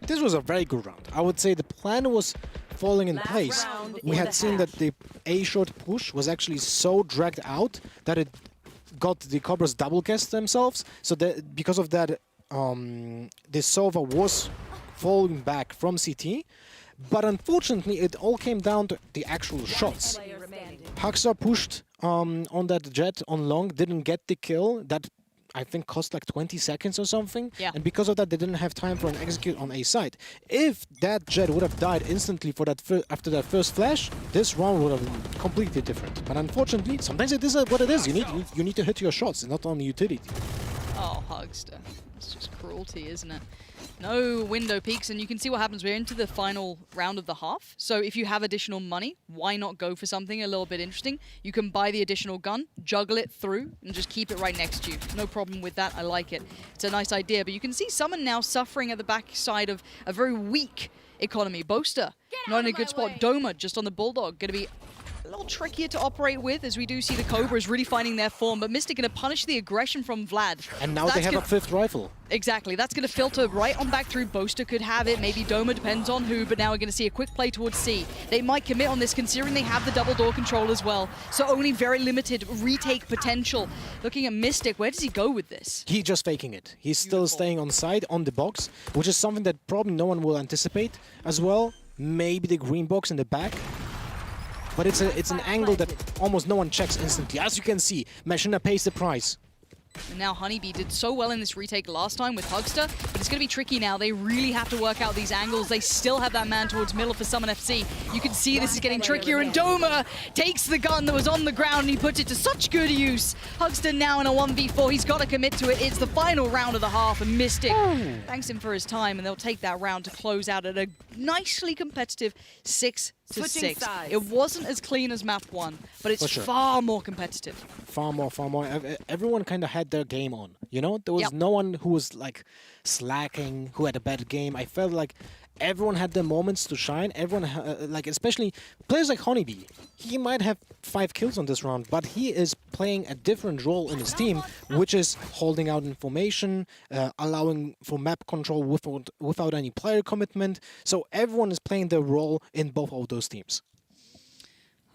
this was a very good round. I would say the plan was falling in place. We had seen that the A short push was actually so dragged out that it got the Cobras double guessed themselves. So that because of that, the Sova was falling back from CT. But unfortunately, it all came down to the actual shots. Hugster pushed on that Jet on long, didn't get the kill. That I think, cost like 20 seconds or something. Yeah. And because of that, they didn't have time for an execute on A side. If that Jet would have died instantly for that after that first flash, this round would have been completely different. But unfortunately, sometimes it is what it is. You need to hit your shots, not only utility. Oh, Hugster. It's just cruelty, isn't it? No window peaks, and you can see what happens. We're into the final round of the half. So if you have additional money, why not go for something a little bit interesting? You can buy the additional gun, juggle it through, and just keep it right next to you. No problem with that. I like it. It's a nice idea. But you can see Summon now suffering at the backside of a very weak economy. Boaster, not in a good spot. Doma, just on the Bulldog, going to be a little trickier to operate with, as we do see the Cobras really finding their form, but Mystic going to punish the aggression from Vlad. And now they have a 5th rifle. Exactly, that's going to filter right on back through. Boaster could have it, maybe Doma, depends on who, but now we're going to see a quick play towards C. They might commit on this, considering they have the double door control as well, so only very limited retake potential. Looking at Mystic, where does he go with this? He's just faking it. He's still staying on side, on the box, which is something that probably no one will anticipate as well. Maybe the green box in the back. But it's an angle that almost no one checks instantly. As you can see, Machina pays the price. And now Honeybee did so well in this retake last time with Hugster, but it's going to be tricky now. They really have to work out these angles. They still have that man towards middle for Summon FC. You can see this is getting trickier, and Doma takes the gun that was on the ground and he puts it to such good use. Hugster now in a 1v4. He's got to commit to it. It's the final round of the half, and Mystic thanks him for his time, and they'll take that round to close out at a nicely competitive 6-6. It wasn't as clean as map 1, but it's far more competitive. Far more. Everyone kind of had their game on, you know? There was no one who was like slacking, who had a bad game. I felt like everyone had their moments to shine. Everyone, like especially players like Honeybee. He might have 5 kills on this round, but he is playing a different role in his team, which is holding out information, allowing for map control without any player commitment. So everyone is playing their role in both of those teams.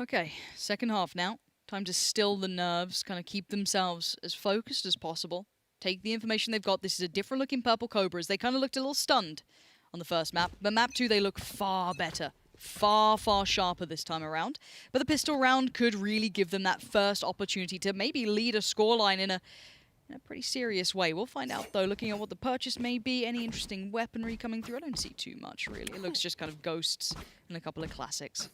Okay, second half now. Time to still the nerves, kind of keep themselves as focused as possible. Take the information they've got. This is a different looking Purple Cobras. They kind of looked a little stunned on the first map, but map 2 they look far better. Far sharper this time around. But the pistol round could really give them that first opportunity to maybe lead a scoreline in a pretty serious way. We'll find out though, looking at what the purchase may be. Any interesting weaponry coming through? I don't see too much really. It looks just kind of ghosts and a couple of classics.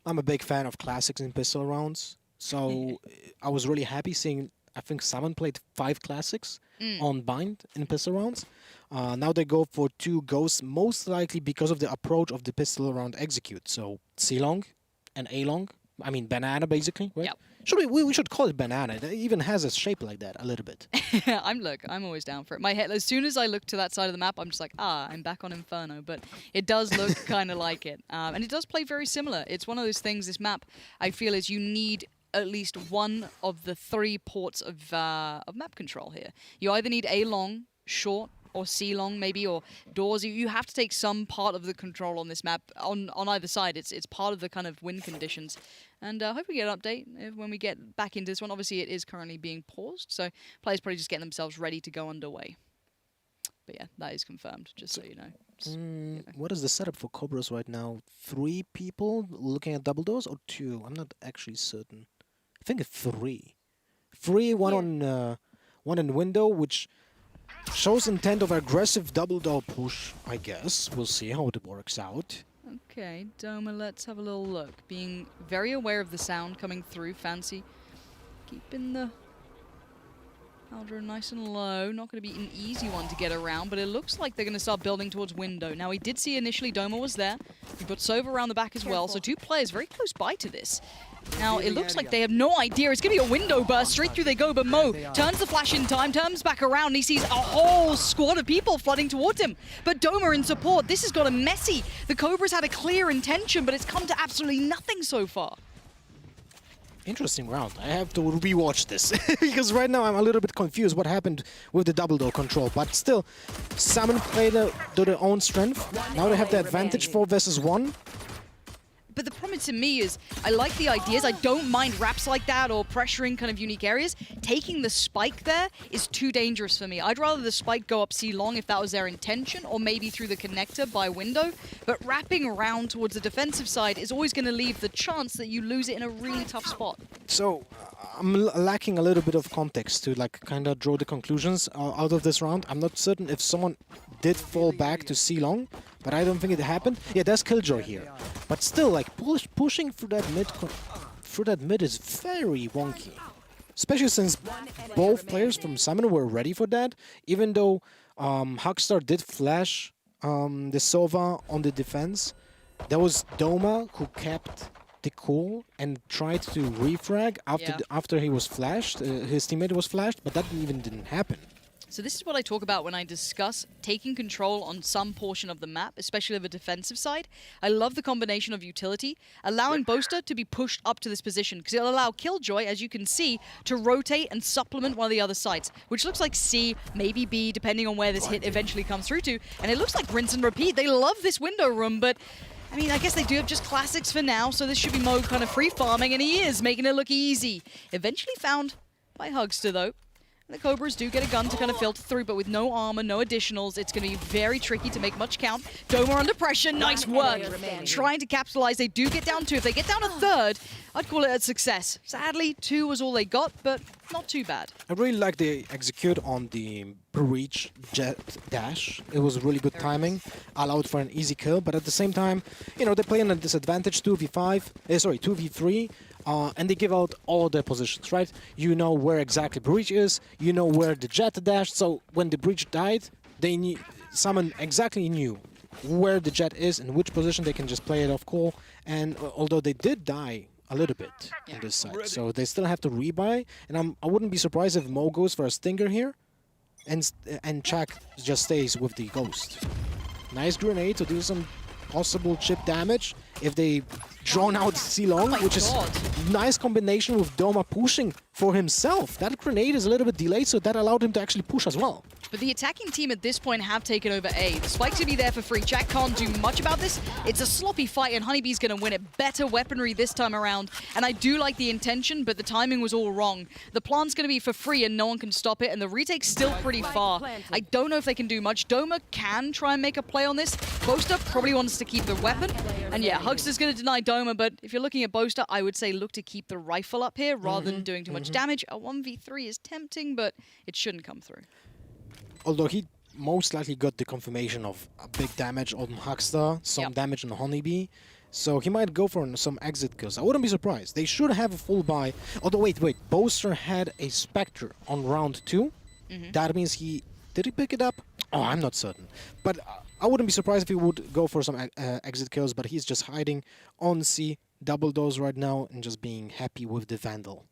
I'm a big fan of classics in pistol rounds, so I was really happy seeing, I think Summon played 5 classics on Bind in pistol rounds. Now they go for 2 ghosts, most likely because of the approach of the pistol round execute. So C-long and A-long, I mean banana basically, right? Yep. We should call it banana. It even has a shape like that a little bit. I'm always down for it. My head, as soon as I look to that side of the map, I'm just like, I'm back on Inferno. But it does look kind of like it. And it does play very similar. It's one of those things, this map, I feel, is you need at least one of the 3 ports of map control here. You either need A-long, short, or C-long maybe, or doors. You have to take some part of the control on this map, on either side. It's part of the kind of win conditions. And I hope we get an update when we get back into this one. Obviously, it is currently being paused, so players probably just getting themselves ready to go underway. But yeah, that is confirmed, just so you know. What is the setup for Cobras right now? 3 people looking at double doors, or 2? I'm not actually certain. I think it's 3. 3, one in window, which shows intent of aggressive double door push, I guess. We'll see how it works out. Okay, Doma, let's have a little look. Being very aware of the sound coming through. Fancy keeping the Aldra nice and low. Not going to be an easy one to get around, but it looks like they're going to start building towards window. Now, we did see initially Doma was there. We put Sova around the back as well, so 2 players very close by to this. Now, it looks like they have no idea. It's going to be a window burst. Straight through they go, but Mo turns the flash in time, turns back around, and he sees a whole squad of people flooding towards him. But Doma in support. This has got a messy. The Cobras had a clear intention, but it's come to absolutely nothing so far. Interesting round. I have to rewatch this because right now I'm a little bit confused what happened with the double door control. But still, Summon played to their own strength. Now they have the advantage 4 versus 1. But the problem to me is, I like the ideas. I don't mind wraps like that or pressuring kind of unique areas. Taking the spike there is too dangerous for me. I'd rather the spike go up C-long if that was their intention, or maybe through the connector by window. But wrapping around towards the defensive side is always going to leave the chance that you lose it in a really tough spot. So, I'm lacking a little bit of context to like kind of draw the conclusions out of this round. I'm not certain if someone did fall back to C long, but I don't think it happened. Yeah, there's Killjoy here, but still, like pushing through that mid is very wonky, especially since both players from Summon were ready for that. Even though Hugstar did flash the Sova on the defense, there was Doma who kept the cool and tried to refrag after he was flashed. His teammate was flashed, but that didn't happen. So this is what I talk about when I discuss taking control on some portion of the map, especially the defensive side. I love the combination of utility, allowing Boaster to be pushed up to this position, because it'll allow Killjoy, as you can see, to rotate and supplement one of the other sides, which looks like C, maybe B, depending on where this hit eventually comes through to. And it looks like rinse and repeat. They love this window room, but I mean, I guess they do have just classics for now, so this should be Mo kind of free farming, and he is, making it look easy. Eventually found by Hugster, though. The Cobras do get a gun to kind of filter through, but with no armor, no additionals, it's going to be very tricky to make much count. Doma under pressure, nice work. Trying to capitalize, they do get down 2. If they get down a 3rd, I'd call it a success. Sadly, 2 was all they got, but not too bad. I really like the execute on the breach jet dash. It was really good timing, allowed for an easy kill, but at the same time, you know, they play in a disadvantage 2v3, and they give out all their positions, right? You know where exactly breach is, you know where the jet dashed, so when the breach died, they knew, Summon exactly knew where the jet is and which position they can just play it off call, and although they did die a little bit on this side, so they still have to rebuy, and I wouldn't be surprised if Mo goes for a stinger here, and Chak just stays with the ghost. Nice grenade to do some possible chip damage if they drawn out C-Long, which is nice combination with Doma pushing for himself. That grenade is a little bit delayed, so that allowed him to actually push as well. But the attacking team at this point have taken over A. The spikes will be there for free. Jack can't do much about this. It's a sloppy fight, and Honeybee's going to win it. Better weaponry this time around. And I do like the intention, but the timing was all wrong. The plant's going to be for free, and no one can stop it. And the retake's still pretty far. I don't know if they can do much. Doma can try and make a play on this. Boaster probably wants to keep the weapon. And yeah, Hugster's going to deny Doma, but if you're looking at Boaster, I would say look to keep the rifle up here rather than doing too much damage. A 1v3 is tempting, but it shouldn't come through. Although he most likely got the confirmation of a big damage on Hugstar, some damage on Honeybee, so he might go for some exit kills. I wouldn't be surprised. They should have a full buy. Although, wait, Boaster had a Spectre on round 2. That means did he pick it up? Oh, I'm not certain. But I wouldn't be surprised if he would go for some exit kills, but he's just hiding on C, double doors right now, and just being happy with the Vandal.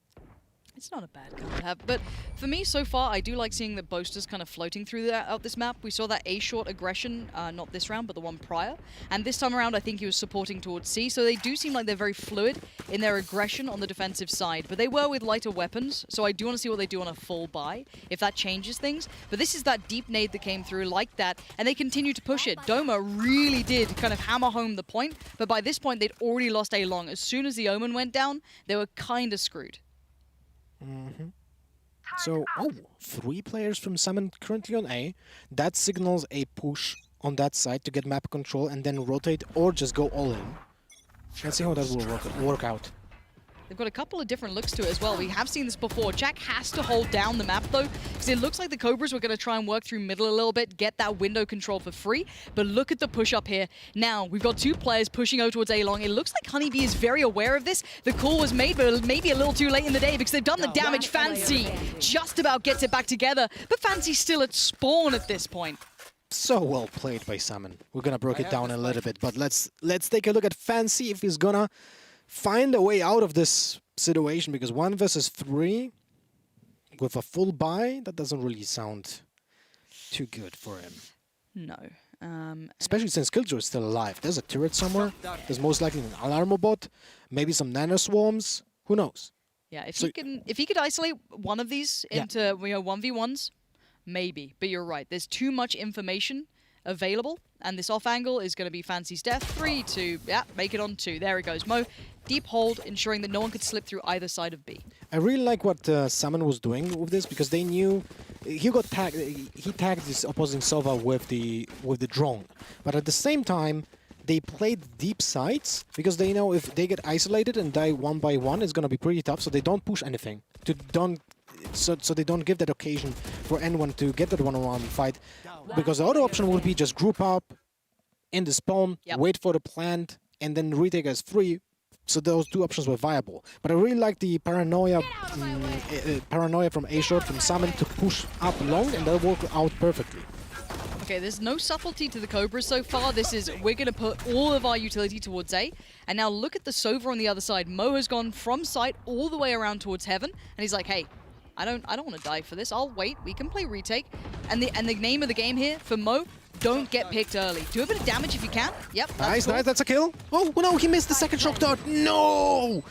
It's not a bad gun to have, but for me so far, I do like seeing that Boaster's kind of floating through out this map. We saw that A-short aggression, not this round, but the one prior. And this time around, I think he was supporting towards C, so they do seem like they're very fluid in their aggression on the defensive side. But they were with lighter weapons, so I do want to see what they do on a full buy, if that changes things. But this is that deep nade that came through like that, and they continue to push it. Doma really did kind of hammer home the point, but by this point, they'd already lost A-Long. As soon as the Omen went down, they were kind of screwed. So, 3 players from Summon currently on A. That signals a push on that side to get map control and then rotate or just go all in. Let's see how that will work out. They've got a couple of different looks to it as well. We have seen this before. Jack has to hold down the map, though, because it looks like the Cobras were going to try and work through middle a little bit, get that window control for free. But look at the push up here. Now, we've got 2 players pushing over towards A-Long. It looks like Honeybee is very aware of this. The call was made, but maybe a little too late in the day because they've done the damage. Fancy just about gets it back together, but Fancy's still at spawn at this point. So well played by Summon. We're going to break it down a little bit, but let's take a look at Fancy if he's going to find a way out of this situation, because 1 versus 3 with a full buy, that doesn't really sound too good for him. No. Especially since Killjoy is still alive. There's a turret somewhere. There's most likely an alarm bot, maybe some nano swarms. Who knows? Yeah, if he could isolate one of these into 1v1s, maybe. But you're right. There's too much information available, and this off angle is going to be Fancy's death. 3, 2, make it on 2. There it goes. Mo, deep hold, ensuring that no one could slip through either side of B. I really like what Summon was doing with this, because they knew he got tagged. He tagged this opposing Sova with the drone, but at the same time, they played deep sides because they know if they get isolated and die one by one, it's gonna be pretty tough. So they don't push anything so they don't give that occasion for anyone to get that one-on-one fight. Because the other option would be just group up in the spawn, wait for the plant, and then retake as free. So those two options were viable. But I really like the paranoia from A short from Summon to push up long, and that worked out perfectly. Okay, there's no subtlety to the Cobras so far. This is, we're going to put all of our utility towards A. And now look at the Sova on the other side. Mo has gone from site all the way around towards heaven. And he's like, hey, I don't want to die for this. I'll wait. We can play retake. And the name of the game here for Mo, don't get picked early. Do a bit of damage if you can. Yep. Nice, cool. nice. That's a kill. Oh, no, he missed the second shock dart. No!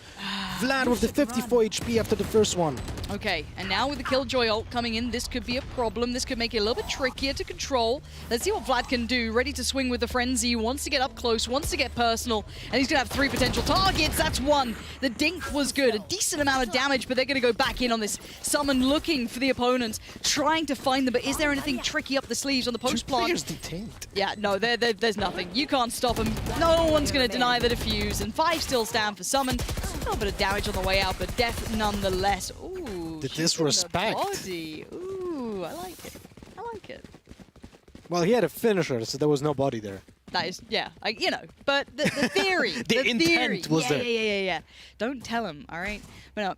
Vlad with the 54 HP after the first one. Okay, and now with the Killjoy ult coming in, this could be a problem. This could make it a little bit trickier to control. Let's see what Vlad can do. Ready to swing with the Frenzy, wants to get up close, wants to get personal, and he's going to have 3 potential targets. That's one. The dink was good. A decent amount of damage, but they're going to go back in on this Summon, looking for the opponents, trying to find them. But is there anything tricky up the sleeves on the post-plant? Yeah, no, there's nothing. You can't stop them. No one's going to deny the defuse, and 5 still stand for Summon. A little bit of damage on the way out, but death nonetheless. Ooh, the disrespect. Body. Ooh, I like it. I like it. Well, he had a finisher, so there was no body there. That is, yeah, you know, but the theory. the intent theory. was there. Yeah. Don't tell him, all right? But no.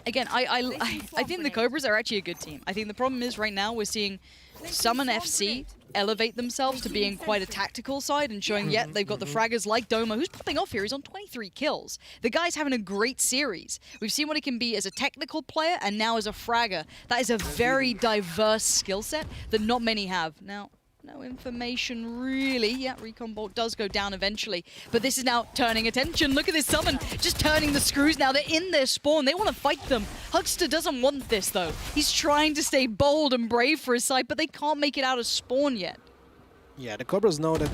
Again, I think the Cobras are actually a good team. I think the problem is right now we're seeing Summon FC elevate themselves to being quite a tactical side and showing, yeah, they've got the fraggers like Doma, who's popping off here. He's on 23 kills. The guy's having a great series. We've seen what he can be as a technical player and now as a fragger. That is a very diverse skill set that not many have. Now, no information really. Yeah, Recon Bolt does go down eventually. But this is now turning attention. Look at this Summon. Just turning the screws now. They're in their spawn. They want to fight them. Huckster doesn't want this, though. He's trying to stay bold and brave for his side, but they can't make it out of spawn yet. Yeah, the Cobras know that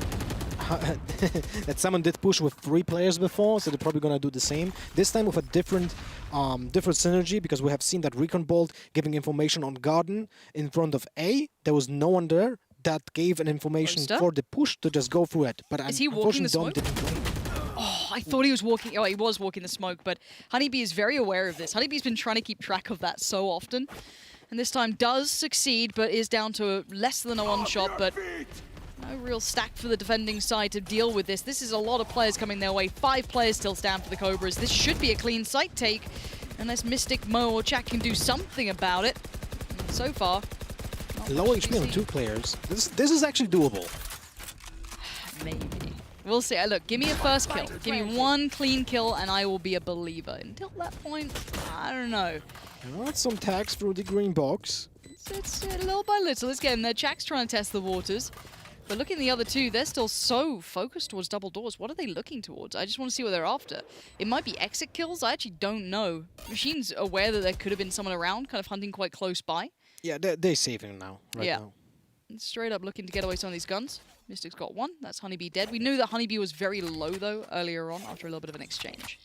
that Summon did push with 3 players before, so they're probably going to do the same. This time with a different synergy, because we have seen that Recon Bolt giving information on Garden in front of A. There was no one there. That gave an information for the push to just go through it. But is he walking the smoke? Didn't play. Oh, I thought he was walking. Oh, he was walking the smoke, but Honeybee is very aware of this. Honeybee's been trying to keep track of that so often. And this time does succeed, but is down to less than a one-shot, but no real stack for the defending side to deal with this. This is a lot of players coming their way. 5 players still stand for the Cobras. This should be a clean site take, unless Mystic, Mo, or Jack can do something about it. And so far, low HP on 2 players. This is actually doable. Maybe. We'll see. Look, give me a first kill. Give me 1 clean kill and I will be a believer. Until that point, I don't know. Some tags through the green box. It's little by little. It's getting there. Jack's trying to test the waters. But look at the other 2. They're still so focused towards double doors. What are they looking towards? I just want to see what they're after. It might be exit kills. I actually don't know. Machine's aware that there could have been someone around, kind of hunting quite close by. Yeah, they're saving now. Right now. Straight up looking to get away some of these guns. Mystic's got 1. That's Honeybee dead. We knew that Honeybee was very low, though, earlier on after a little bit of an exchange.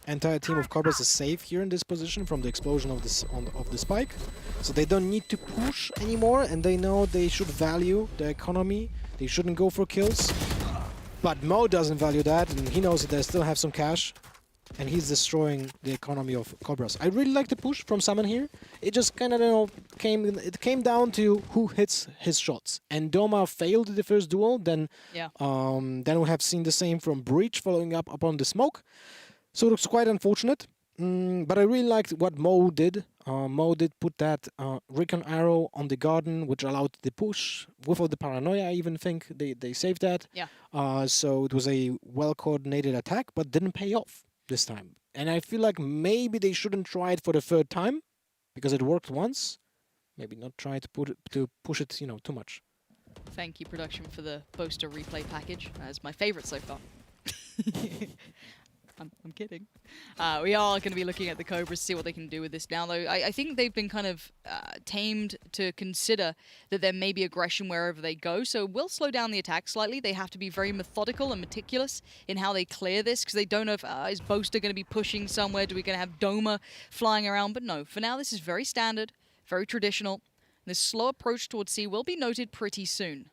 Entire team of Cobras is safe here in this position from the explosion of the spike. So they don't need to push anymore, and they know they should value the economy. They shouldn't go for kills. But Mo doesn't value that, and he knows that they still have some cash. And he's destroying the economy of Cobras. I really like the push from Summon here. It just kind of came down to who hits his shots. And Doma failed the first duel. Then we have seen the same from Breach following up upon the smoke. So it looks quite unfortunate. But I really liked what Mo did. Mo did put that Recon arrow on the Garden, which allowed the push. Without the paranoia, I even think they saved that. Yeah. So it was a well-coordinated attack, but didn't pay off this time. And I feel like maybe they shouldn't try it for the 3rd time, because it worked once. Maybe not try to push it, too much. Thank you, production, for the Boaster replay package. That's my favorite so far. I'm kidding. We are going to be looking at the Cobras to see what they can do with this now, though. I think they've been kind of tamed to consider that there may be aggression wherever they go, so we'll slow down the attack slightly. They have to be very methodical and meticulous in how they clear this, because they don't know if is Boaster going to be pushing somewhere? Do we going to have Doma flying around? But no, for now this is very standard, very traditional. This slow approach towards C will be noted pretty soon.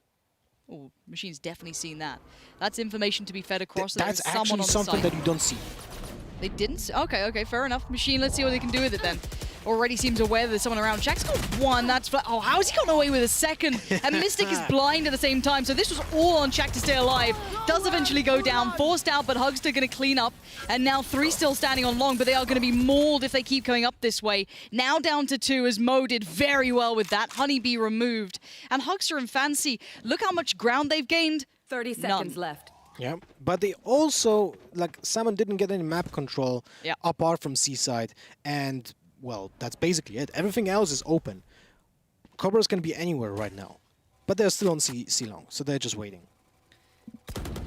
Oh, Machine's definitely seen that. That's information to be fed across. That's There's someone actually on the something side. that you don't see. They didn't? Okay, fair enough. Machine, let's see what they can do with it then. Already seems aware that there's someone around. Jack's got one, that's... Oh, how has he gotten away with a second? And Mystic is blind at the same time, so this was all on Jack to stay alive. Does eventually go down, forced out, but Hugster going to clean up. And now 3 still standing on long, but they are going to be mauled if they keep going up this way. Now down to 2, as Mo did very well with that. Honeybee removed. And Hugster and Fancy, look how much ground they've gained. 30 seconds left. Yeah, but they also, like, Salmon didn't get any map control apart from Seaside, and, well, that's basically it. Everything else is open. Cobra's can be anywhere right now, but they're still on C-Long, so they're just waiting.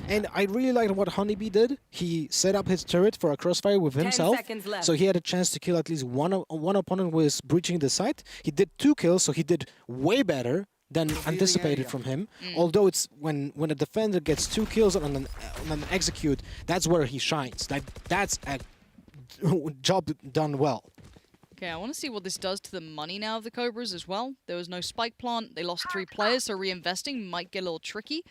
And I really liked what Honeybee did. He set up his turret for a crossfire with 10 himself, seconds left. so he had a chance to kill at least one opponent who was breaching the site. He did 2 kills, so he did way better than anticipated from him. Although it's when a defender gets 2 kills on an execute, that's where he shines. That's a job done well. Okay, I want to see what this does to the money now of the Cobras as well. There was no spike plant. They lost 3 players, so reinvesting might get a little tricky.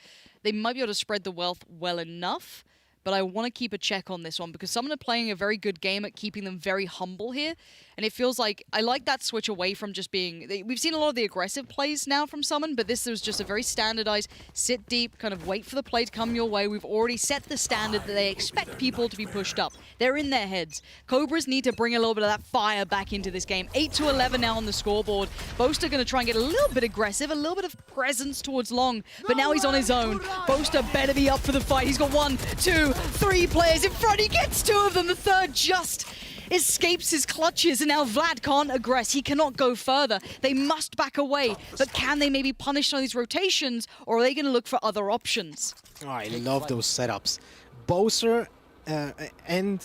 They might be able to spread the wealth well enough, but I want to keep a check on this one because someone are playing a very good game at keeping them very humble here. And it feels like, I like that switch away from just being, we've seen a lot of the aggressive plays now from Summon, but this was just a very standardized, sit deep, kind of wait for the play to come your way. We've already set the standard that they expect people to be pushed up. They're in their heads. Cobras need to bring a little bit of that fire back into this game. 8-11 now on the scoreboard. Boaster going to try and get a little bit aggressive, a little bit of presence towards long, but now he's on his own. Boaster better be up for the fight. He's got 1, 2, 3 players in front. He gets 2 of them. The third just escapes his clutches, and now Vlad can't aggress. He cannot go further. They must back away. But can they maybe punish some of these rotations, or are they going to look for other options? Oh, I love those setups. Bowser and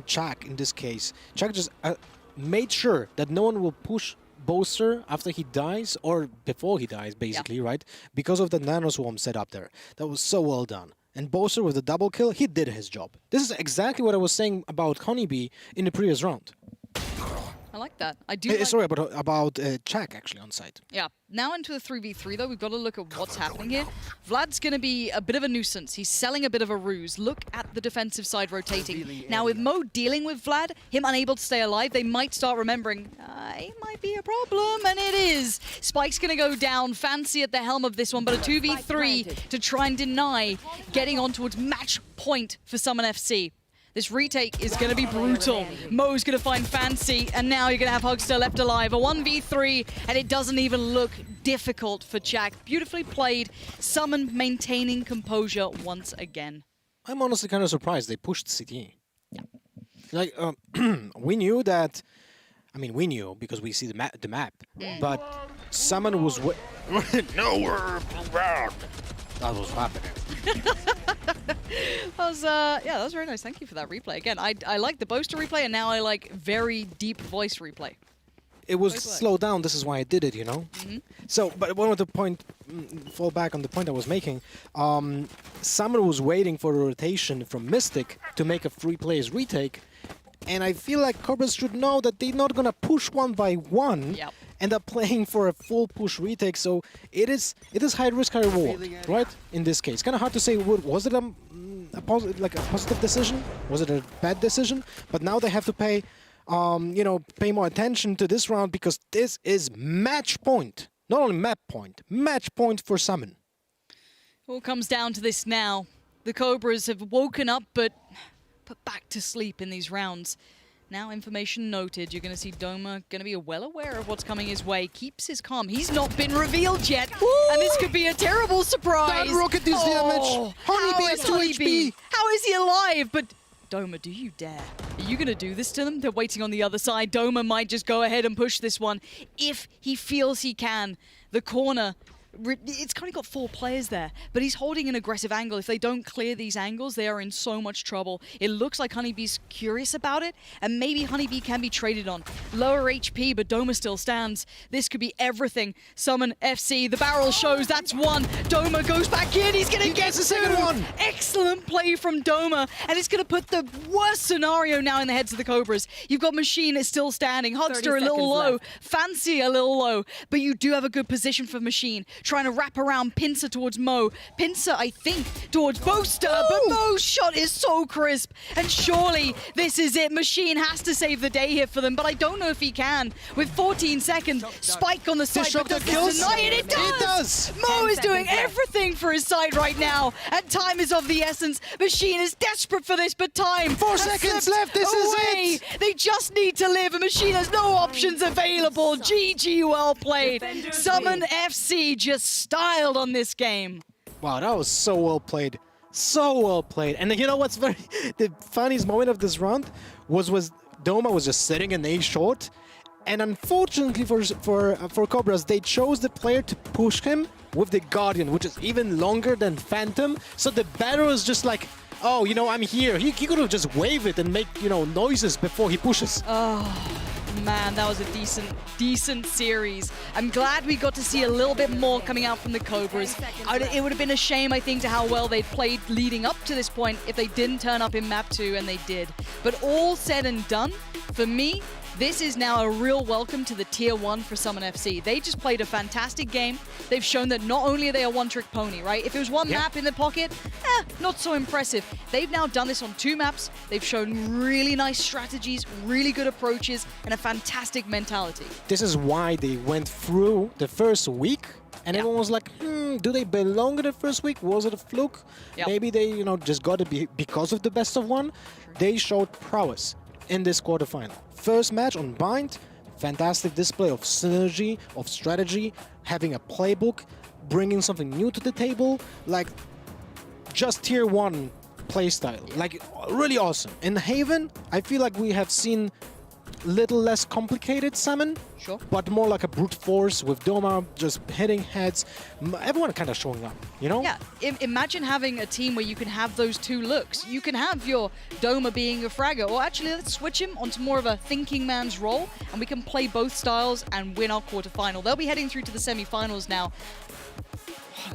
Chuck in this case. Chuck just made sure that no one will push Bowser after he dies, or before he dies, basically, right? Because of the Nano Swarm set up there. That was so well done. And Bowser with the double kill, he did his job. This is exactly what I was saying about Honeybee in the previous round. I like that. I do like... Sorry, about Chuck actually on site. Yeah. Now into the 3v3 though, we've got to look at what's happening here. Vlad's going to be a bit of a nuisance. He's selling a bit of a ruse. Look at the defensive side rotating. Now with Mo dealing with Vlad, him unable to stay alive, they might start remembering, it might be a problem, and it is. Spike's going to go down, Fancy at the helm of this one, but a 2v3 to try and deny getting on towards match point for Summon FC. This retake is going to be brutal. Mo's going to find Fancy, and now you're going to have Hugster left alive. A 1v3, and it doesn't even look difficult for Jack. Beautifully played. Summon maintaining composure once again. I'm honestly kind of surprised they pushed CT. Like, we knew that... I mean, we knew because we see the map, but Summon was... Nowhere around. That was happening. That was very nice. Thank you for that replay. Again, I like the Boaster replay, and now I like very deep voice replay. It was slowed down. This is why I did it, you know? So, but one of the point, fall back on the point I was making, Summon was waiting for a rotation from Mystic to make a free players retake, and I feel like Cobras should know that they're not gonna push one by one, end up playing for a full push retake, so it is high risk, high reward, right? In this case. Kind of hard to say, was it a positive decision? Was it a bad decision? But now they have to pay, pay more attention to this round because this is match point. Not only map point, match point for Summon. All comes down to this now. The Cobras have woken up, but put back to sleep in these rounds. Now information noted. You're going to see Doma going to be well aware of what's coming his way. Keeps his calm. He's not been revealed yet. And this could be a terrible surprise. That rocket is damage. Honeybee is 2 HP. How is he alive? But Doma, do you dare? Are you going to do this to them? They're waiting on the other side. Doma might just go ahead and push this one if he feels he can. The corner It's only got 4 players there, but he's holding an aggressive angle. If they don't clear these angles, they are in so much trouble. It looks like Honeybee's curious about it, and maybe Honeybee can be traded on. Lower HP, but Doma still stands. This could be everything. Summon FC, the barrel shows, that's 1. Doma goes back in, he's gonna get the second one. Excellent play from Doma, and it's gonna put the worst scenario now in the heads of the Cobras. You've got Machine is still standing, Hogster a little low, Fancy a little low, but you do have a good position for Machine. Trying to wrap around Pincer towards Mo. Pincer, I think, towards Boaster, but Mo's shot is so crisp. And surely this is it. Machine has to save the day here for them, but I don't know if he can. With 14 seconds, Spike on the side, but does this deny it? It does! Mo is doing everything for his side right now, and time is of the essence. Machine is desperate for this, but time 4 seconds left, this is it! They just need to live, and Machine has no options available. GG, well played. Summon FC just styled on this game. Wow, that was so well played. So well played. And you know what's the funniest moment of this round was Doma was just sitting in A short, and unfortunately for Cobras, they chose the player to push him with the Guardian, which is even longer than Phantom. So the battle is just like, oh, you know, I'm here. He could have just waved it and make, you know, noises before he pushes. Oh. Man, that was a decent series. I'm glad we got to see a little bit more coming out from the Cobras. It would have been a shame, I think, to how well they'd played leading up to this point if they didn't turn up in Map 2, and they did. But all said and done, for me, this is now a real welcome to the Tier 1 for Summon FC. They just played a fantastic game. They've shown that not only are they a one-trick pony, right? If it was one map in the pocket, not so impressive. They've now done this on 2 maps. They've shown really nice strategies, really good approaches, and a fantastic mentality. This is why they went through the first week, and everyone was like, do they belong in the first week? Was it a fluke? Maybe they, you know, just got it because of the best of 1. They showed prowess in this quarterfinal. First match on Bind, fantastic display of synergy, of strategy, having a playbook, bringing something new to the table, like just Tier 1 playstyle, like really awesome. In Haven, I feel like we have seen little less complicated summon, but more like a brute force with Doma just hitting heads. Everyone kind of showing up, you know? Yeah, imagine having a team where you can have those 2 looks. You can have your Doma being a fragger, or actually let's switch him onto more of a thinking man's role, and we can play both styles and win our quarterfinal. They'll be heading through to the semifinals now.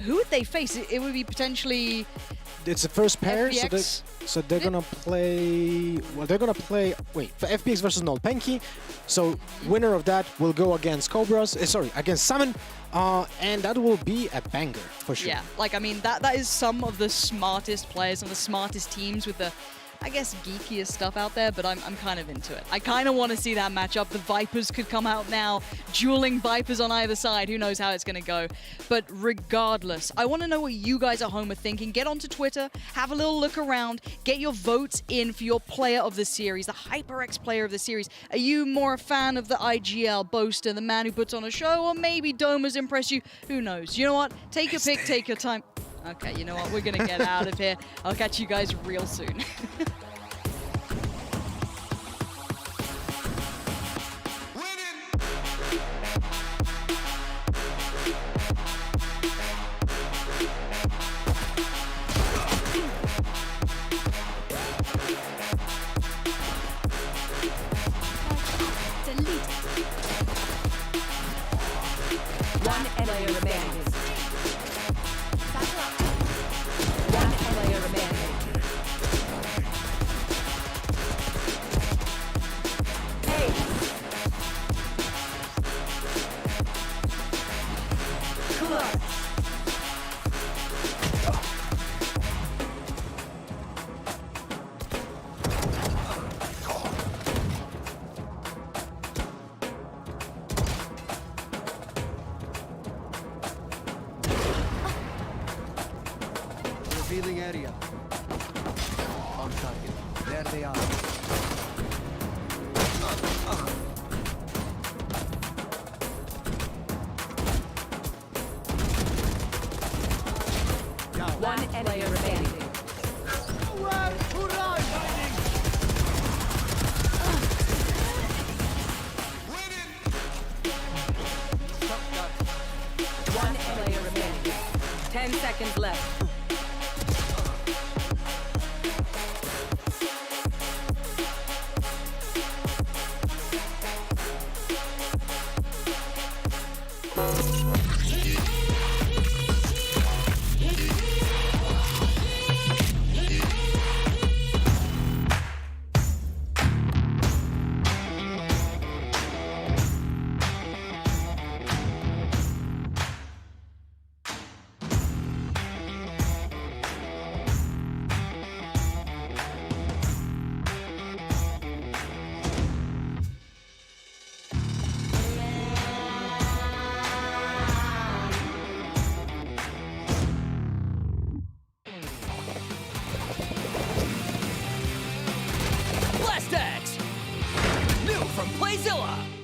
Who would they face? It would be potentially... It's the first pair, so they're gonna play. Well, they're gonna play. Wait, for FPX versus Nolpenki. So winner of that will go against Cobras. Against Summon, and that will be a banger for sure. Yeah, like I mean that is some of the smartest players and the smartest teams with the, I guess, geekiest stuff out there, but I'm kind of into it. I kind of want to see that matchup. The Vipers could come out now, dueling Vipers on either side. Who knows how it's going to go. But regardless, I want to know what you guys at home are thinking. Get onto Twitter, have a little look around, get your votes in for your player of the series, the HyperX player of the series. Are you more a fan of the IGL boaster, the man who puts on a show, or maybe Doma's impressed you? Who knows? You know what? Take your pick, take your time. Okay, you know what? We're going to get out of here. I'll catch you guys real soon. One enemy remaining. One player remaining. Hey. Clutch. Revealing area. On target. There they are. One enemy remaining. One player remaining. 10 seconds left. Blastex! New from Playzilla!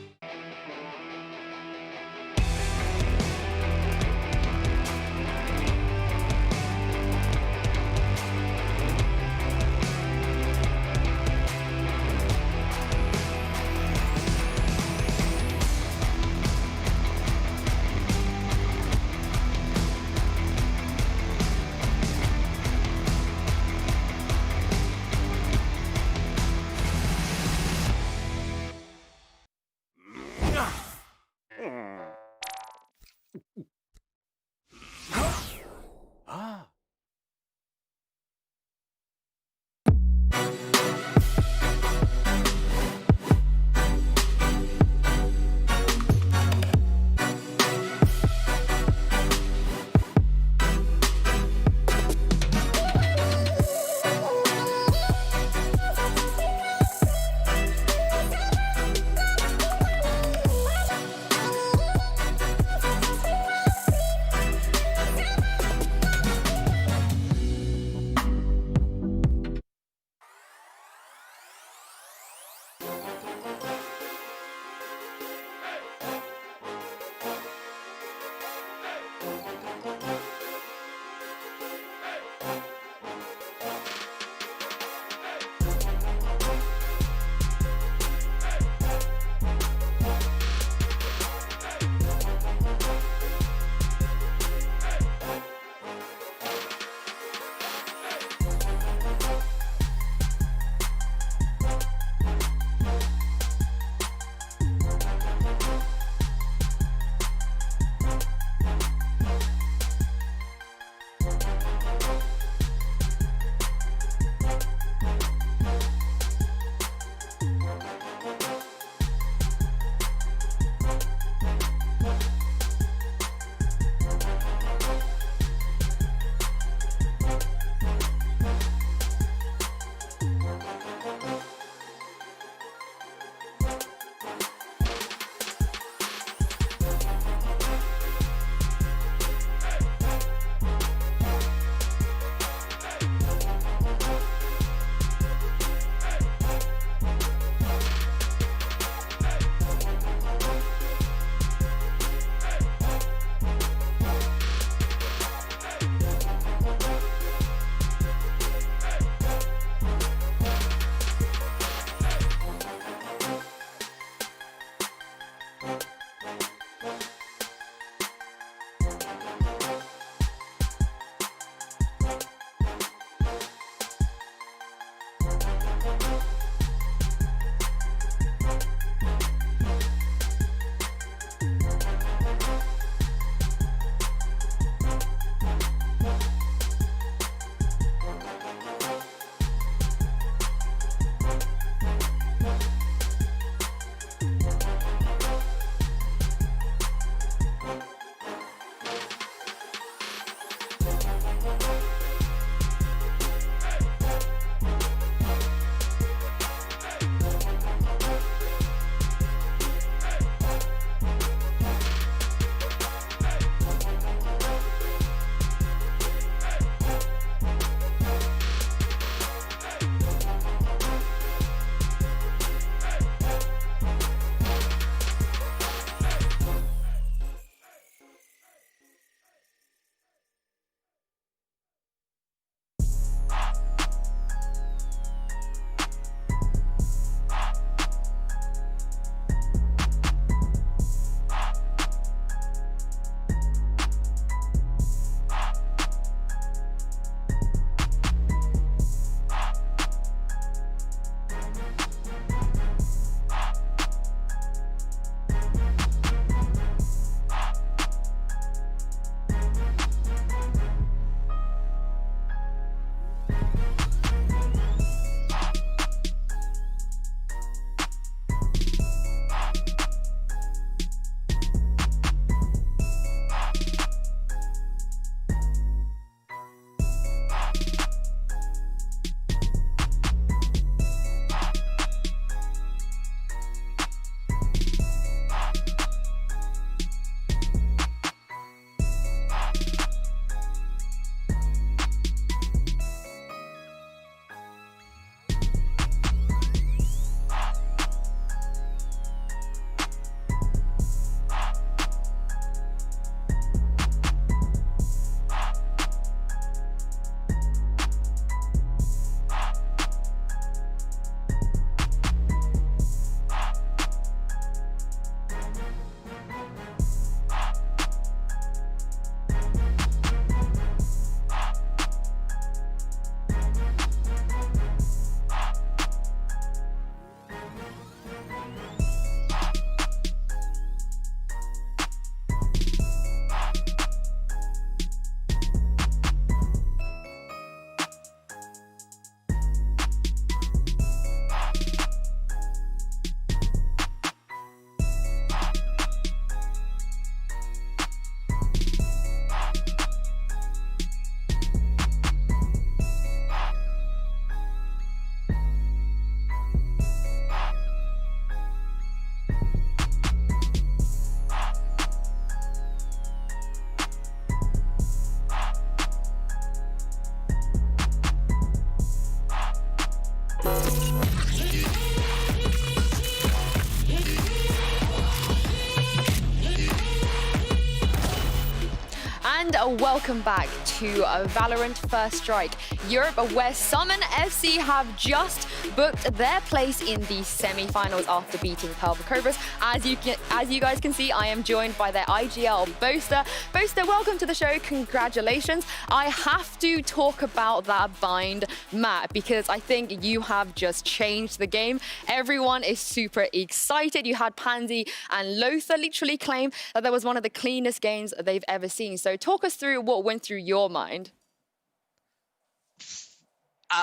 welcome back to Valorant First Strike Europe, where Summon FC have just booked their place in the semi-finals after beating Purple Cobras. As you guys can see, I am joined by their IGL Boaster. Boaster, welcome to the show. Congratulations. I have to talk about that bind map because I think you have just changed the game. Everyone is super excited. You had Pansy and Lothar literally claim that that was one of the cleanest games they've ever seen. So talk us through what went through your mind.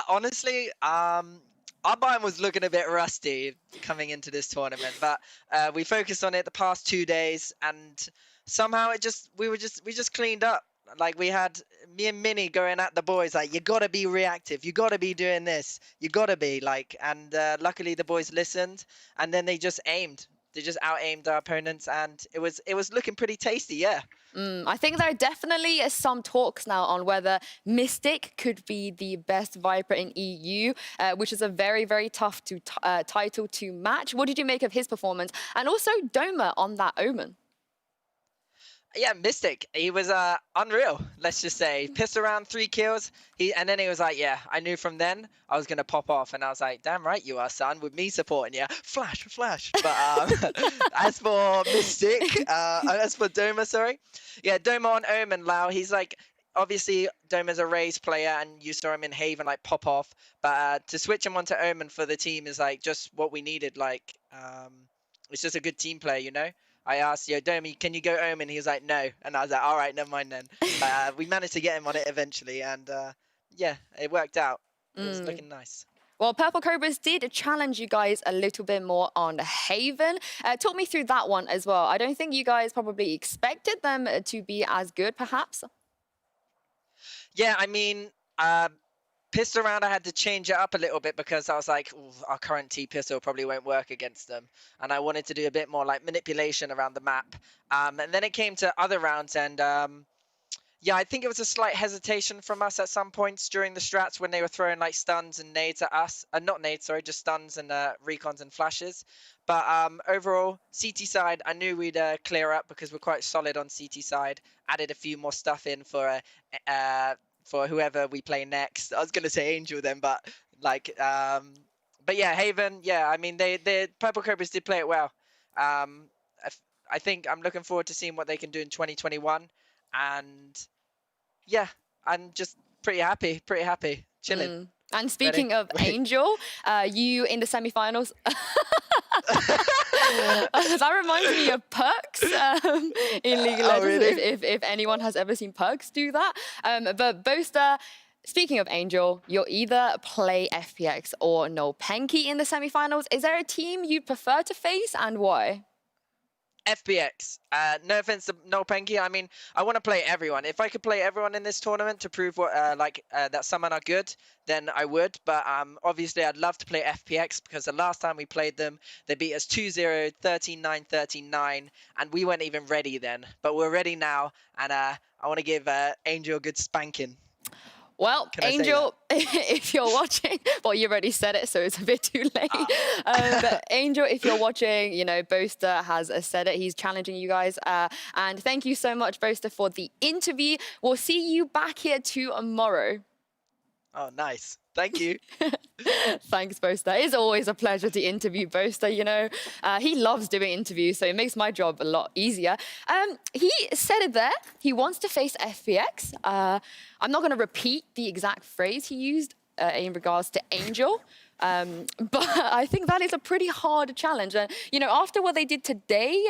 Honestly, our bind was looking a bit rusty coming into this tournament, but we focused on it the past 2 days, and somehow we just cleaned up. Like, we had me and Minnie going at the boys like, you gotta be reactive, you gotta be doing this, you gotta be like, and luckily the boys listened, and then they just aimed. They just out-aimed our opponents, and it was looking pretty tasty, yeah. I think there are definitely some talks now on whether Mystic could be the best Viper in EU, which is a very, very tough title to match. What did you make of his performance? And also Doma on that Omen. Yeah, Mystic, he was unreal, let's just say. Pissed around 3 kills, and then he was like, yeah, I knew from then I was going to pop off. And I was like, damn right you are, son, with me supporting you. Flash. But as for Mystic, as for Doma, sorry. Yeah, Doma on Omen, Lau, he's like, obviously Doma's a Raze player, and you saw him in Haven like pop off. But to switch him onto Omen for the team is like just what we needed. Like, it's just a good team player, you know? I asked, yo, Domi, can you go Omen? He was like, no. And I was like, all right, never mind then. We managed to get him on it eventually, and yeah, it worked out. It was looking nice. Well, Purple Cobras did challenge you guys a little bit more on Haven. Talk me through that one as well. I don't think you guys probably expected them to be as good, perhaps. Yeah, I mean, pissed around, I had to change it up a little bit because I was like, our current T-pistol probably won't work against them. And I wanted to do a bit more like manipulation around the map. And then it came to other rounds, and yeah, I think it was a slight hesitation from us at some points during the strats when they were throwing like stuns and nades at us. Not nades, sorry, just stuns and recons and flashes. But overall, CT side, I knew we'd clear up because we're quite solid on CT side. Added a few more stuff in for whoever we play next. I was gonna say Angel then, but like, but yeah, Haven. Yeah, I mean, the Purple Cobras did play it well. I think I'm looking forward to seeing what they can do in 2021, and yeah, I'm just pretty happy, chilling. And speaking of Angel, you in the semi-finals. That reminds me of Perks in League of Legends, really? if anyone has ever seen Perks do that. But Boaster, speaking of Angel, you'll either play FPX or no Penky in the semi-finals. Is there a team you'd prefer to face, and why? FPX. No offense to No Penky. I mean, I want to play everyone. If I could play everyone in this tournament to prove what that someone are good, then I would. But obviously, I'd love to play FPX because the last time we played them, they beat us 2-0, 13-9, 13-9, and we weren't even ready then. But we're ready now, and I want to give Angel a good spanking. Well, Angel, if you're watching, well, you already said it, so it's a bit too late. But Angel, if you're watching, you know, Boaster has said it. He's challenging you guys. And thank you so much, Boaster, for the interview. We'll see you back here tomorrow. Oh, nice. Thank you. Thanks, Boaster. It's always a pleasure to interview Boaster, you know. He loves doing interviews, so it makes my job a lot easier. He said it there. He wants to face FPX. I'm not going to repeat the exact phrase he used in regards to Angel. But I think that is a pretty hard challenge. You know, after what they did today,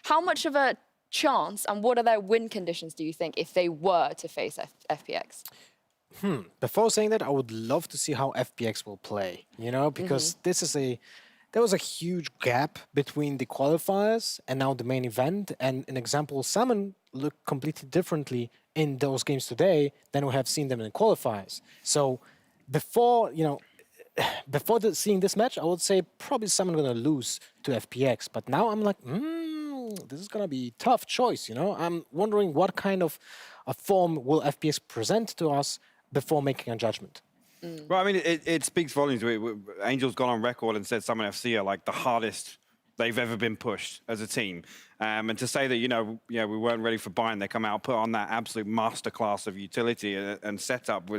how much of a chance and what are their win conditions, do you think, if they were to face FPX? Before saying that, I would love to see how FPX will play, you know, because there was a huge gap between the qualifiers and now the main event. And an example, Salmon looked completely differently in those games today than we have seen them in qualifiers. So before, you know, seeing this match, I would say probably Salmon going to lose to FPX. But now I'm like, this is going to be a tough choice, you know. I'm wondering what kind of a form will FPX present to us before making a judgment. Well, I mean, it speaks volumes. Angel's gone on record and said Summon FC are like the hardest they've ever been pushed as a team. And to say that, we weren't ready for Bind, they come out, put on that absolute masterclass of utility and setup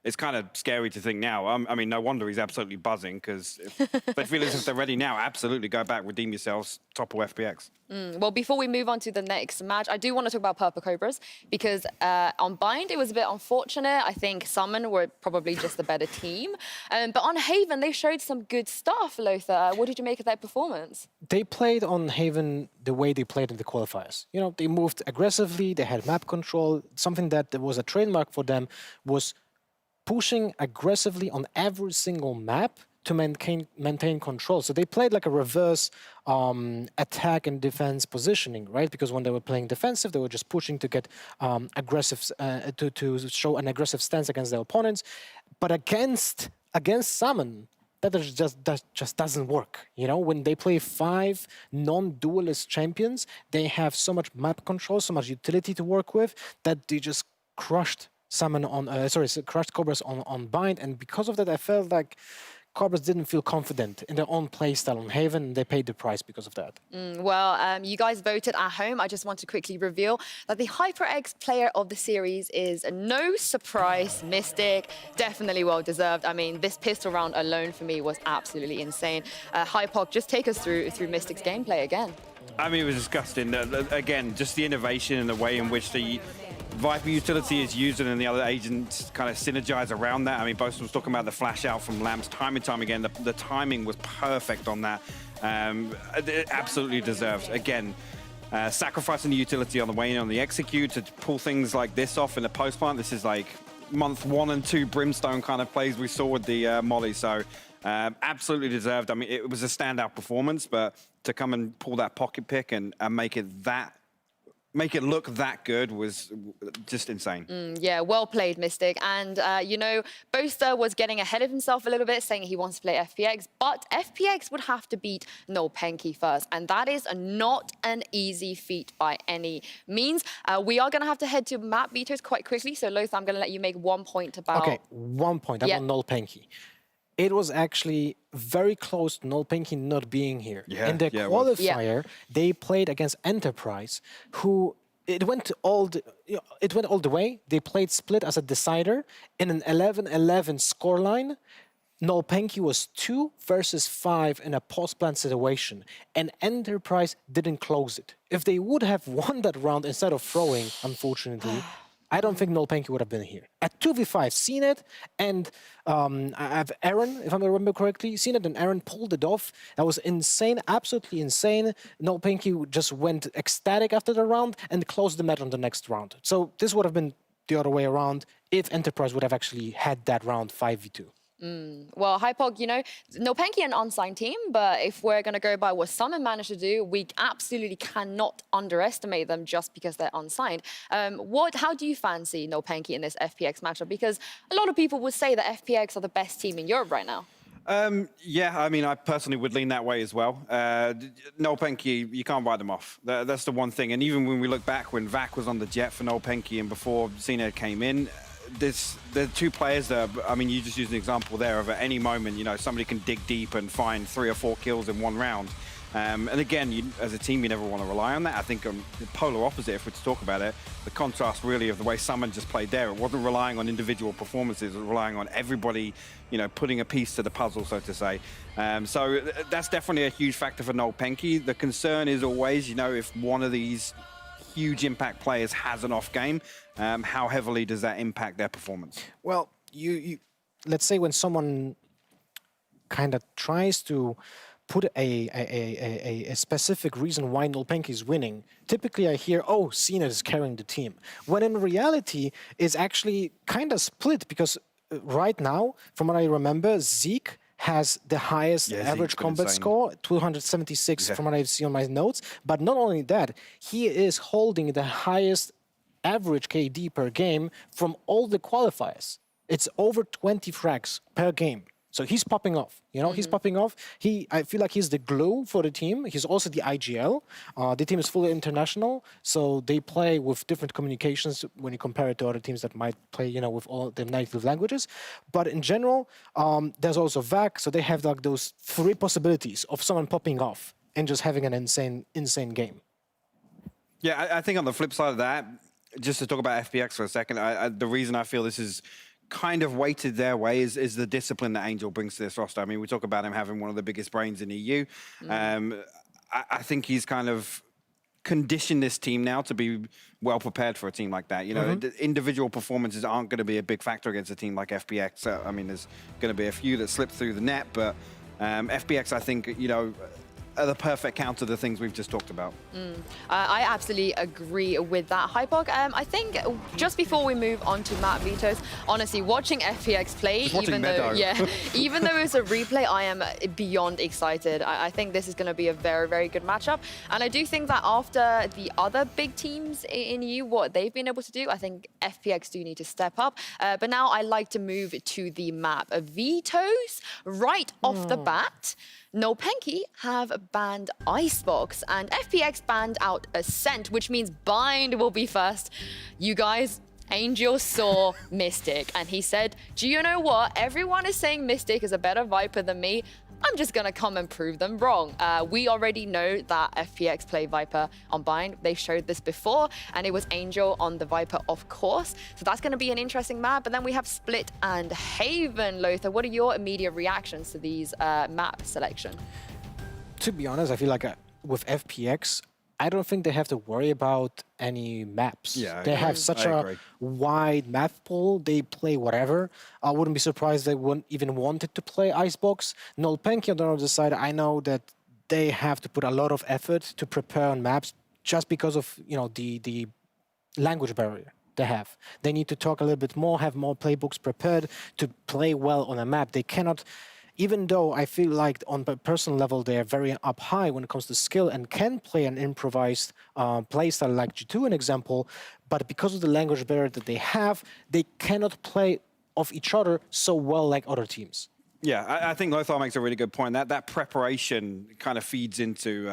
it's kind of scary to think now. I mean, no wonder he's absolutely buzzing, because if they feel as if they're ready now, absolutely go back, redeem yourselves, topple FPX. Well, before we move on to the next match, I do want to talk about Purple Cobras, because on Bind, it was a bit unfortunate. I think Summon were probably just the better team. But on Haven, they showed some good stuff, Lothar. What did you make of that performance? They played on Haven the way they played in the qualifiers. They moved aggressively, they had map control. Something that was a trademark for them was pushing aggressively on every single map to maintain control. So they played like a reverse attack and defense positioning, right? Because when they were playing defensive, they were just pushing to get aggressive, to show an aggressive stance against their opponents. But against Summon, that just doesn't work. When they play 5 non-duelist champions, they have so much map control, so much utility to work with, that they just crushed crushed Cobras on Bind, and because of that, I felt like Cobras didn't feel confident in their own playstyle on Haven, and they paid the price because of that. Well, you guys voted at home. I just want to quickly reveal that the HyperX player of the series is no surprise, Mystic. Definitely well deserved. I mean, this pistol round alone for me was absolutely insane. Hypok, just take us through Mystic's gameplay again. I mean, it was disgusting. Again, just the innovation and the way in which the Viper utility is used and the other agents kind of synergize around that. I mean, Bosun was talking about the flash out from Lamps time and time again. The timing was perfect on that. It absolutely deserved. Again, sacrificing the utility on the way in on the execute to pull things like this off in the post plant. This is like month 1 and 2 Brimstone kind of plays we saw with the Molly. So absolutely deserved. I mean, it was a standout performance, but to come and pull that pocket pick and make it look that good was just insane. Yeah, well played, Mystic. And, Boaster was getting ahead of himself a little bit, saying he wants to play FPX, but FPX would have to beat Nolpenki first, and that is not an easy feat by any means. We are going to have to head to map vetoes quite quickly, so Lothar, I'm going to let you make 1 point about... Okay, 1 point about Nolpenki. It was actually very close to Nolpenki not being here. In the qualifier, they played against Enterprise, who it went all the way. They played split as a decider in an 11-11 scoreline. Nolpenki was 2 versus 5 in a post-plant situation, and Enterprise didn't close it. If they would have won that round instead of throwing, unfortunately, I don't think Nolpenki would have been here. At 2v5, seen it, and I have Aaron, if I remember correctly, seen it, and Aaron pulled it off. That was insane, absolutely insane. Nolpenki just went ecstatic after the round and closed the match on the next round. So this would have been the other way around if Enterprise would have actually had that round 5v2. Well, Hypog, Nolpenki an unsigned team, but if we're going to go by what Summon managed to do, we absolutely cannot underestimate them just because they're unsigned. How do you fancy Nolpenki in this FPX matchup? Because a lot of people would say that FPX are the best team in Europe right now. Yeah, I mean, I personally would lean that way as well. Nolpenki, you can't write them off. That's the one thing. And even when we look back when Vac was on the jet for Nolpenki and before Cena came in, the 2 players that, I mean, you just used an example there of at any moment, somebody can dig deep and find 3 or 4 kills in 1 round. And again, as a team, you never want to rely on that. I think the polar opposite, if we're to talk about it, the contrast really of the way Summon just played there. It wasn't relying on individual performances, it was relying on everybody, putting a piece to the puzzle, so to say. So that's definitely a huge factor for Nolpenki. The concern is always, if one of these huge impact players has an off game, how heavily does that impact their performance? Well, you let's say when someone kind of tries to put a specific reason why Nolpenki is winning, typically I hear, oh, Cena is carrying the team. When in reality, it's actually kind of split, because right now, from what I remember, Zeke has the highest average combat score, 276 from what I see on my notes. But not only that, he is holding the highest average KD per game from all the qualifiers. It's over 20 frags per game. So he's popping off, he's popping off. I feel like he's the glue for the team. He's also the IGL. The team is fully international, so they play with different communications when you compare it to other teams that might play, with all their native languages. But in general, there's also VAC, so they have like those 3 possibilities of someone popping off and just having an insane game. Yeah, I think on the flip side of that, just to talk about FPX for a second, the reason I feel this is kind of weighted their way is the discipline that Angel brings to this roster. I mean, we talk about him having one of the biggest brains in EU. I think he's kind of conditioned this team now to be well prepared for a team like that. You know, individual performances aren't going to be a big factor against a team like FPX. I mean, there's going to be a few that slip through the net, but FPX, I think, you know, are the perfect counter to the things we've just talked about. I absolutely agree with that, Hypog. I think just before we move on to map vetoes, honestly, watching FPX play, even though even though it's a replay, I am beyond excited. I think this is going to be a very, very good matchup, and I do think that after the other big teams in EU, what they've been able to do, I think FPX do need to step up. But now I like to move to the map vetoes right off the bat. Nopenki have banned Icebox, and FPX banned out Ascent, which means Bind will be first. You guys, Angel saw Mystic, and he said, do you know what? Everyone is saying Mystic is a better Viper than me. I'm just going to come and prove them wrong. We already know that FPX play Viper on Bind. They showed this before, and it was Angel on the Viper, of course. So that's going to be an interesting map. But then we have Split and Haven. Lothar, what are your immediate reactions to these map selection? To be honest, I feel like with FPX, I don't think they have to worry about any maps. Yeah, they have such a wide map pool. They play whatever. I wouldn't be surprised they wouldn't even wanted to play Icebox. Nopenki on the other side, I know that they have to put a lot of effort to prepare on maps just because of, you know, the language barrier they have. They need to talk a little bit more, have more playbooks prepared to play well on a map. They cannot. Even though I feel like on a personal level they are very up high when it comes to skill and can play an improvised playstyle like G2, an example, but because of the language barrier that they have, they cannot play off each other so well like other teams. Yeah, I think Lothar makes a really good point. That preparation kind of feeds into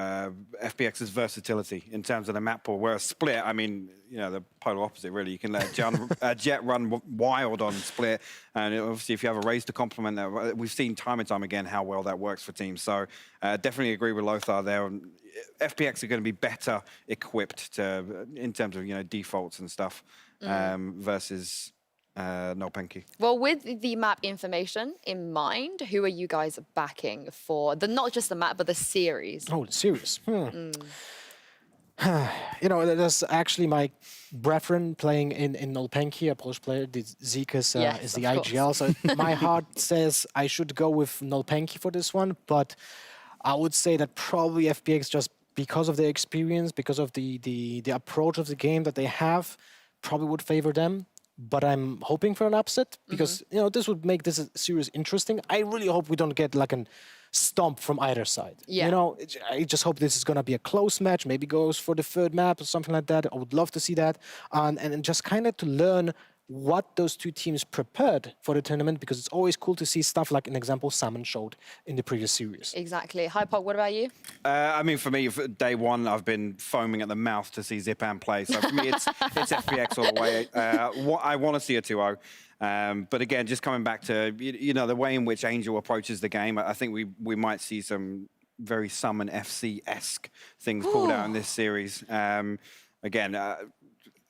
FPX's versatility in terms of the map pool. Whereas Split, I mean, you know, the polar opposite, really. You can let Jet run wild on Split. And obviously, if you have a Raze to complement that, we've seen time and time again how well that works for teams. So definitely agree with Lothar there. FPX are going to be better equipped in terms of, you know, defaults and stuff versus... Nopenki. Well, with the map information in mind, who are you guys backing for not just the map, but the series? Oh, the series. You know, there's actually my brethren playing in Nopenki, a Polish player. Zeke is the IGL. So my heart says I should go with Nopenki for this one, but I would say that probably FPX, just because of their experience, because of the approach of the game that they have, probably would favor them. But I'm hoping for an upset because, you know, this would make this series interesting. I really hope we don't get like a stomp from either side. Yeah. You know, I just hope this is going to be a close match, maybe goes for the third map or something like that. I would love to see that. And just kind of to learn what those two teams prepared for the tournament, because it's always cool to see stuff like an example Salmon showed in the previous series. Exactly. Hypog, what about you? I mean, for me, for day one, I've been foaming at the mouth to see Zipan play. So for me, it's FPX all the way. I want to see a 2-0. But again, just coming back to, you know, the way in which Angel approaches the game, I think we might see some very Summon FC-esque things pulled out in this series. Again,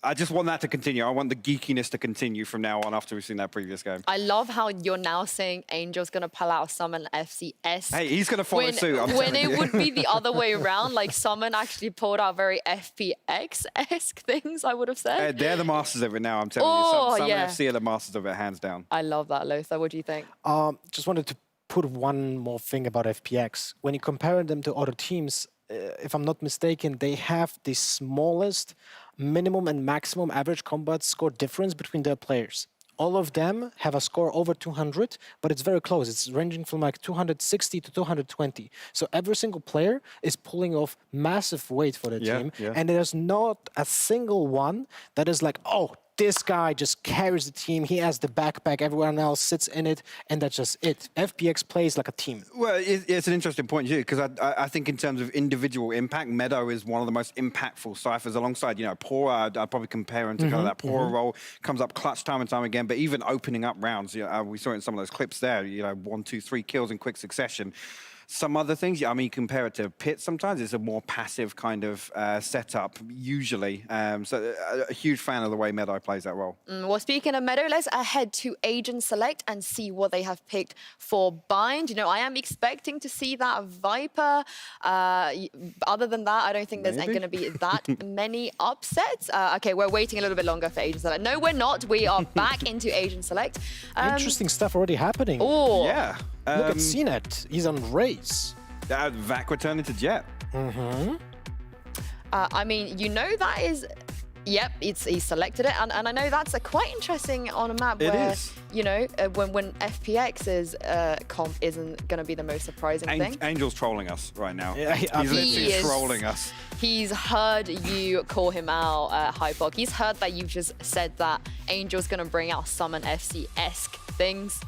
I just want that to continue. I want the geekiness to continue from now on after we've seen that previous game. I love how you're now saying Angel's going to pull out Summon FCS. Hey, he's going to follow suit. When it would be the other way around, like Summon actually pulled out very FPX-esque things, I would have said. They're the masters of it now, I'm telling you. Summon FC are the masters of it, hands down. I love that, Lothar. What do you think? Just wanted to put one more thing about FPX. When you compare them to other teams, if I'm not mistaken, they have the smallest minimum and maximum average combat score difference between their players. All of them have a score over 200, but it's very close. It's ranging from like 260 to 220. So every single player is pulling off massive weight for the team. And there's not a single one that is like, oh, this guy just carries the team. He has the backpack. Everyone else sits in it, and that's just it. FPX plays like a team. Well, it's an interesting point, too, because I think in terms of individual impact, Meadow is one of the most impactful ciphers alongside, you know, Pora. I'd probably compare him to kind of that Pora role. Comes up clutch time and time again, but even opening up rounds, you know, we saw it in some of those clips there, you know, 1, 2, 3 kills in quick succession. some other things. I mean, you compare it to Pit sometimes. It's a more passive kind of setup, usually. So a huge fan of the way Meadow plays that role. Well, speaking of Meadow, let's head to Agent Select and see what they have picked for Bind. You know, I am expecting to see that Viper. Other than that, I don't think there's going to be that many upsets. Okay, we're waiting a little bit longer for Agent Select. No, we're not. We are back into Agent Select. Interesting stuff already happening. Oh, yeah. Look at CNET. He's on Raze. Vac returning to Jet. I mean, you know that is... Yep, he selected it, and I know that's quite interesting on a map where, you know, when FPX's comp isn't going to be the most surprising thing. Angel's trolling us right now. Yeah, he's literally trolling us. He's heard you call him out, Hypok. He's heard that you've just said that Angel's going to bring out Summon FC-esque things.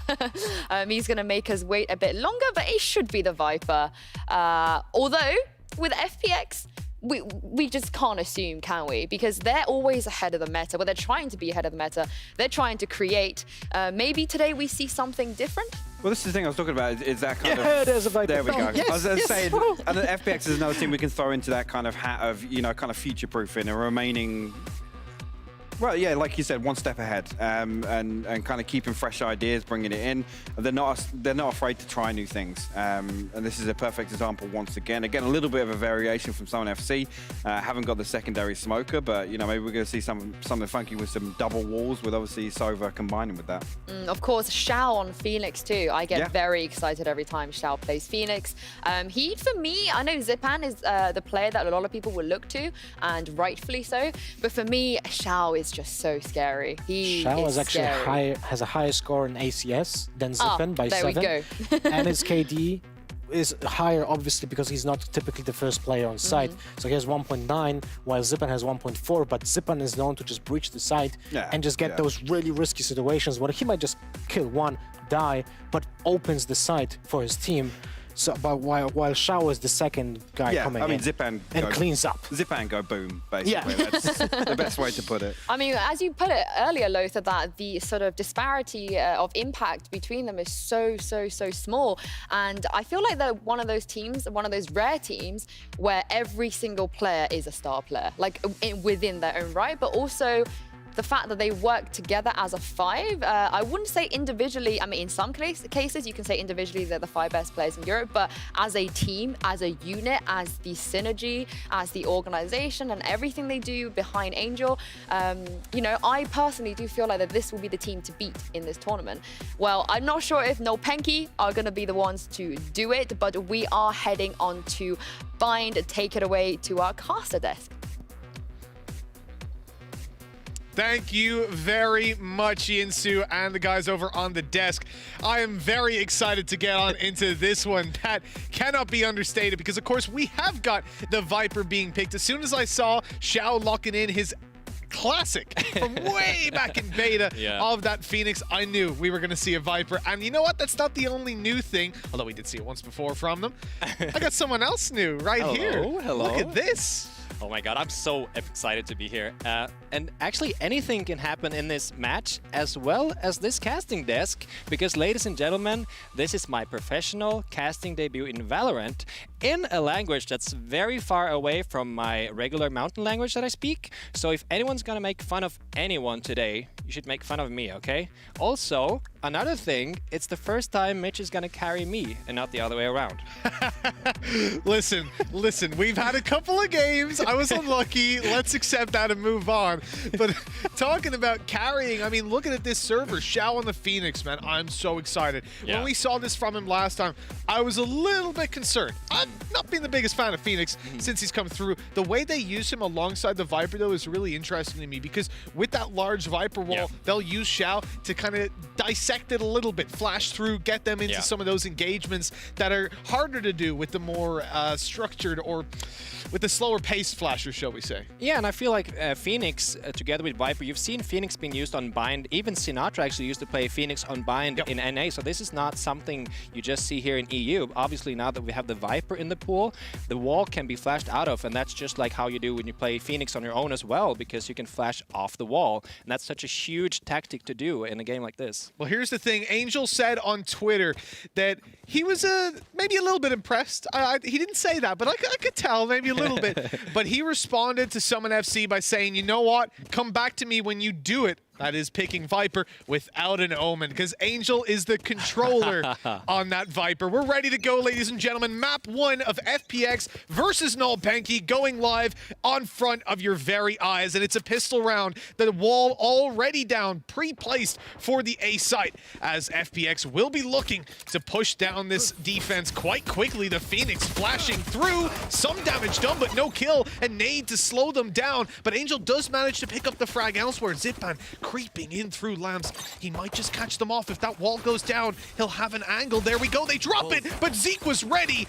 He's going to make us wait a bit longer, but it should be the Viper. Although, with FPX, we just can't assume, can we? Because they're always ahead of the meta. Well, they're trying to be ahead of the meta. They're trying to create. Maybe today we see something different. Well, this is the thing I was talking about. Is that kind of... there's a Viper. There we go. Yes, I was saying, and FPX is another team we can throw into that kind of hat of, you know, kind of future-proofing and remaining... Well, yeah, like you said, one step ahead, and kind of keeping fresh ideas, bringing it in. They're not afraid to try new things, and this is a perfect example once again. Again, a little bit of a variation from Summon FC. Haven't got the secondary smoker, but you know, maybe we're going to see something funky with some double walls, with obviously Sova combining with that. Of course, Xiao on Phoenix too. I get very excited every time Xiao plays Phoenix. He, for me, I know Zipan is the player that a lot of people will look to, and rightfully so. But for me, Xiao is just so scary. Xiao is actually has a higher score in ACS than Zipan by 7. There we go. And his KD is higher, obviously, because he's not typically the first player on site. So he has 1.9, while Zipan has 1.4. But Zipan is known to just breach the site and just get those really risky situations where he might just kill one, die, but opens the site for his team. So, but while Xiao is the second guy coming in Zipan and cleans up. Zipan go boom, basically. That's the best way to put it. I mean, as you put it earlier, Lothar, that the sort of disparity of impact between them is so small. And I feel like they're one of those teams, one of those rare teams where every single player is a star player, like within their own right, but also the fact that they work together as a 5, I wouldn't say individually. I mean, in some cases, you can say individually they're the 5 best players in Europe, but as a team, as a unit, as the synergy, as the organization and everything they do behind Angel, you know, I personally do feel like that this will be the team to beat in this tournament. Well, I'm not sure if No Penki are going to be the ones to do it, but we are heading on to Bind, take it away to our caster desk. Thank you very much, Yinsu, and the guys over on the desk. I am very excited to get on into this one. That cannot be understated because, of course, we have got the Viper being picked. As soon as I saw Xiao locking in his classic from way back in beta of that Phoenix, I knew we were going to see a Viper. And you know what? That's not the only new thing, although we did see it once before from them. I got someone else new right here. Hello. Look at this. Oh my god, I'm so excited to be here. And actually anything can happen in this match as well as this casting desk, because ladies and gentlemen, this is my professional casting debut in Valorant in a language that's very far away from my regular mountain language that I speak. So if anyone's gonna make fun of anyone today, you should make fun of me, okay? Also, another thing, it's the first time Mitch is gonna carry me and not the other way around. Listen, we've had a couple of games. I was unlucky. Let's accept that and move on. But talking about carrying, I mean, looking at this server, Xiao on the Phoenix, man, I'm so excited. When we saw this from him last time, I was a little bit concerned. I'm not being the biggest fan of Phoenix since he's come through. The way they use him alongside the Viper, though, is really interesting to me because with that large Viper wall, they'll use Xiao to kind of dissect it a little bit, flash through, get them into some of those engagements that are harder to do with the more structured or with the slower paced flashers, shall we say. Yeah, and I feel like Phoenix, together with Viper, you've seen Phoenix being used on Bind. Even Sinatra actually used to play Phoenix on Bind in NA, so this is not something you just see here in EU. Obviously, now that we have the Viper in the pool, the wall can be flashed out of, and that's just like how you do when you play Phoenix on your own as well, because you can flash off the wall, and that's such a huge tactic to do in a game like this. Well, here's the thing. Angel said on Twitter that he was maybe a little bit impressed. He didn't say that, but I could tell maybe a little bit. But he responded to Summon FC by saying, you know what? Come back to me when you do it. That is picking Viper without an Omen, because Angel is the controller on that Viper. We're ready to go, ladies and gentlemen. Map 1 of FPX versus Nolpenki going live on front of your very eyes. And it's a pistol round. The wall already down, pre-placed for the A site, as FPX will be looking to push down this defense quite quickly. The Phoenix flashing through. Some damage done, but no kill. And nade to slow them down. But Angel does manage to pick up the frag elsewhere. Zipman creeping in through lamps. He might just catch them off. If that wall goes down, he'll have an angle. There we go. They drop it, but Zeke was ready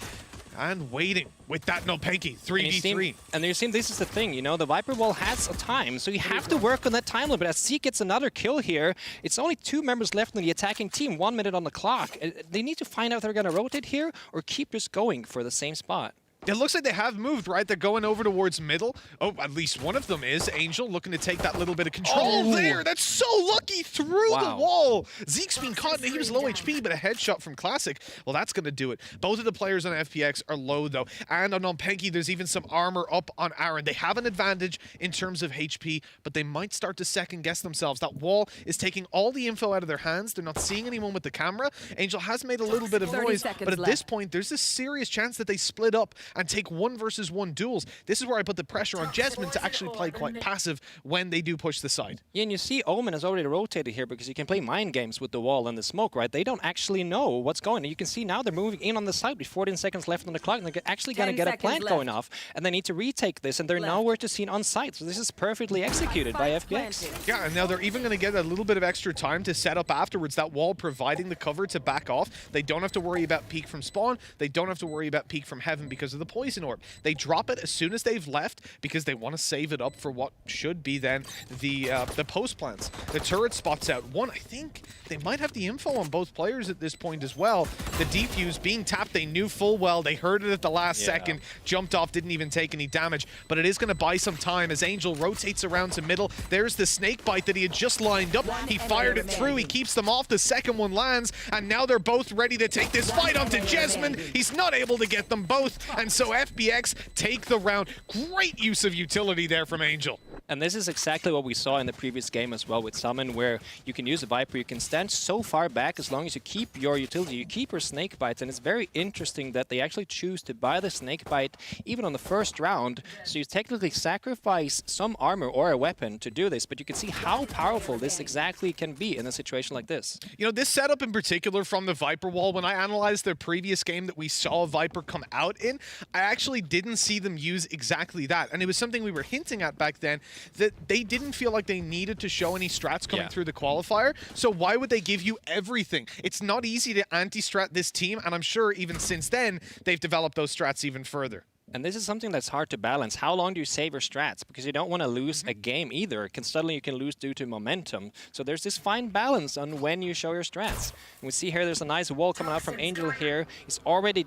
and waiting with that Nolpenki 3v3. And you see, this is the thing, you know, the Viper wall has a time, so you have to work on that time limit. As Zeke gets another kill here, it's only 2 members left in the attacking team, 1 minute on the clock. They need to find out if they're going to rotate here or keep just going for the same spot. It looks like they have moved, right? They're going over towards middle. Oh, at least one of them is. Angel looking to take that little bit of control there. That's so lucky through the wall. Zeke's been caught. He was low HP, but a headshot from Classic. Well, that's going to do it. Both of the players on FPX are low, though. And on Nolpenki, there's even some armor up on Aaron. They have an advantage in terms of HP, but they might start to second-guess themselves. That wall is taking all the info out of their hands. They're not seeing anyone with the camera. Angel has made a little bit of noise, but at this point, there's a serious chance that they split up and take 1 versus 1 duels. This is where I put the pressure on Jessamine to actually play quite passive when they do push the side. Yeah, and you see Omen has already rotated here because you can play mind games with the wall and the smoke, right? They don't actually know what's going on. You can see now they're moving in on the side with 14 seconds left on the clock, and they're actually going to get a plant going off, and they need to retake this, and they're nowhere to see on site. So this is perfectly executed by FPX. Yeah, and now they're even going to get a little bit of extra time to set up afterwards. That wall providing the cover to back off. They don't have to worry about peek from spawn. They don't have to worry about peek from heaven because of the poison orb. They drop it as soon as they've left because they want to save it up for what should be then the post plants. The turret spots out one. I think they might have the info on both players at this point as well. The defuse being tapped, they knew full well. They heard it at the last second, jumped off, didn't even take any damage. But it is going to buy some time as Angel rotates around to middle. There's the snake bite that he had just lined up. He fired it through. He keeps them off. The second one lands, and now they're both ready to take this fight onto Jessamine. He's not able to get them both, and so FPX take the round. Great use of utility there from Angel. And this is exactly what we saw in the previous game as well with Summon, where you can use a Viper, you can stand so far back as long as you keep your utility, you keep your snake bites, and it's very interesting that they actually choose to buy the snake bite even on the first round, so you technically sacrifice some armor or a weapon to do this, but you can see how powerful this exactly can be in a situation like this. You know, this setup in particular from the Viper wall, when I analyzed the previous game that we saw Viper come out in, I actually didn't see them use exactly that, and it was something we were hinting at back then, that they didn't feel like they needed to show any strats coming through the qualifier, so why would they give you everything? It's not easy to anti-strat this team, and I'm sure even since then, they've developed those strats even further. And this is something that's hard to balance. How long do you save your strats? Because you don't want to lose a game either. Suddenly you can lose due to momentum. So there's this fine balance on when you show your strats. And we see here there's a nice wall coming out from Angel here. He's already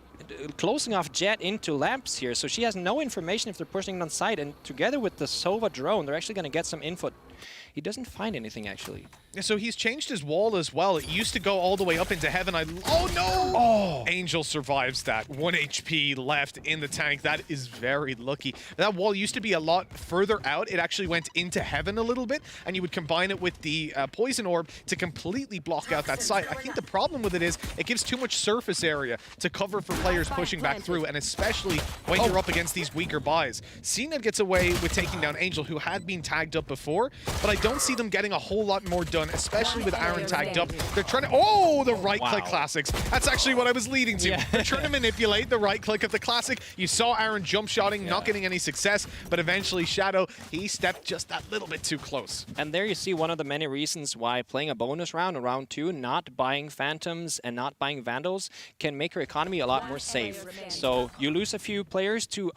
closing off Jet into lamps here. So she has no information if they're pushing on site. And together with the Sova drone, they're actually going to get some info. He doesn't find anything, actually. Yeah, so he's changed his wall as well. It used to go all the way up into heaven. Oh, no! Oh! Angel survives that. 1 HP left in the tank. That is very lucky. That wall used to be a lot further out. It actually went into heaven a little bit, and you would combine it with the poison orb to completely block out that site. I think the problem with it is it gives too much surface area to cover for players pushing back through, and especially when you're up against these weaker buys. CNED gets away with taking down Angel, who had been tagged up before, but I don't see them getting a whole lot more done, especially with Aaron tagged up. They're trying to... Oh, the right-click classics. That's actually what I was leading to. They're trying to manipulate the right-click of the classic. You saw Aaron jump-shotting, not getting any success, but eventually Shadow, he stepped just that little bit too close. And there you see one of the many reasons why playing a bonus round, round 2, not buying Phantoms and not buying Vandals can make your economy a lot more safe. So you lose a few players to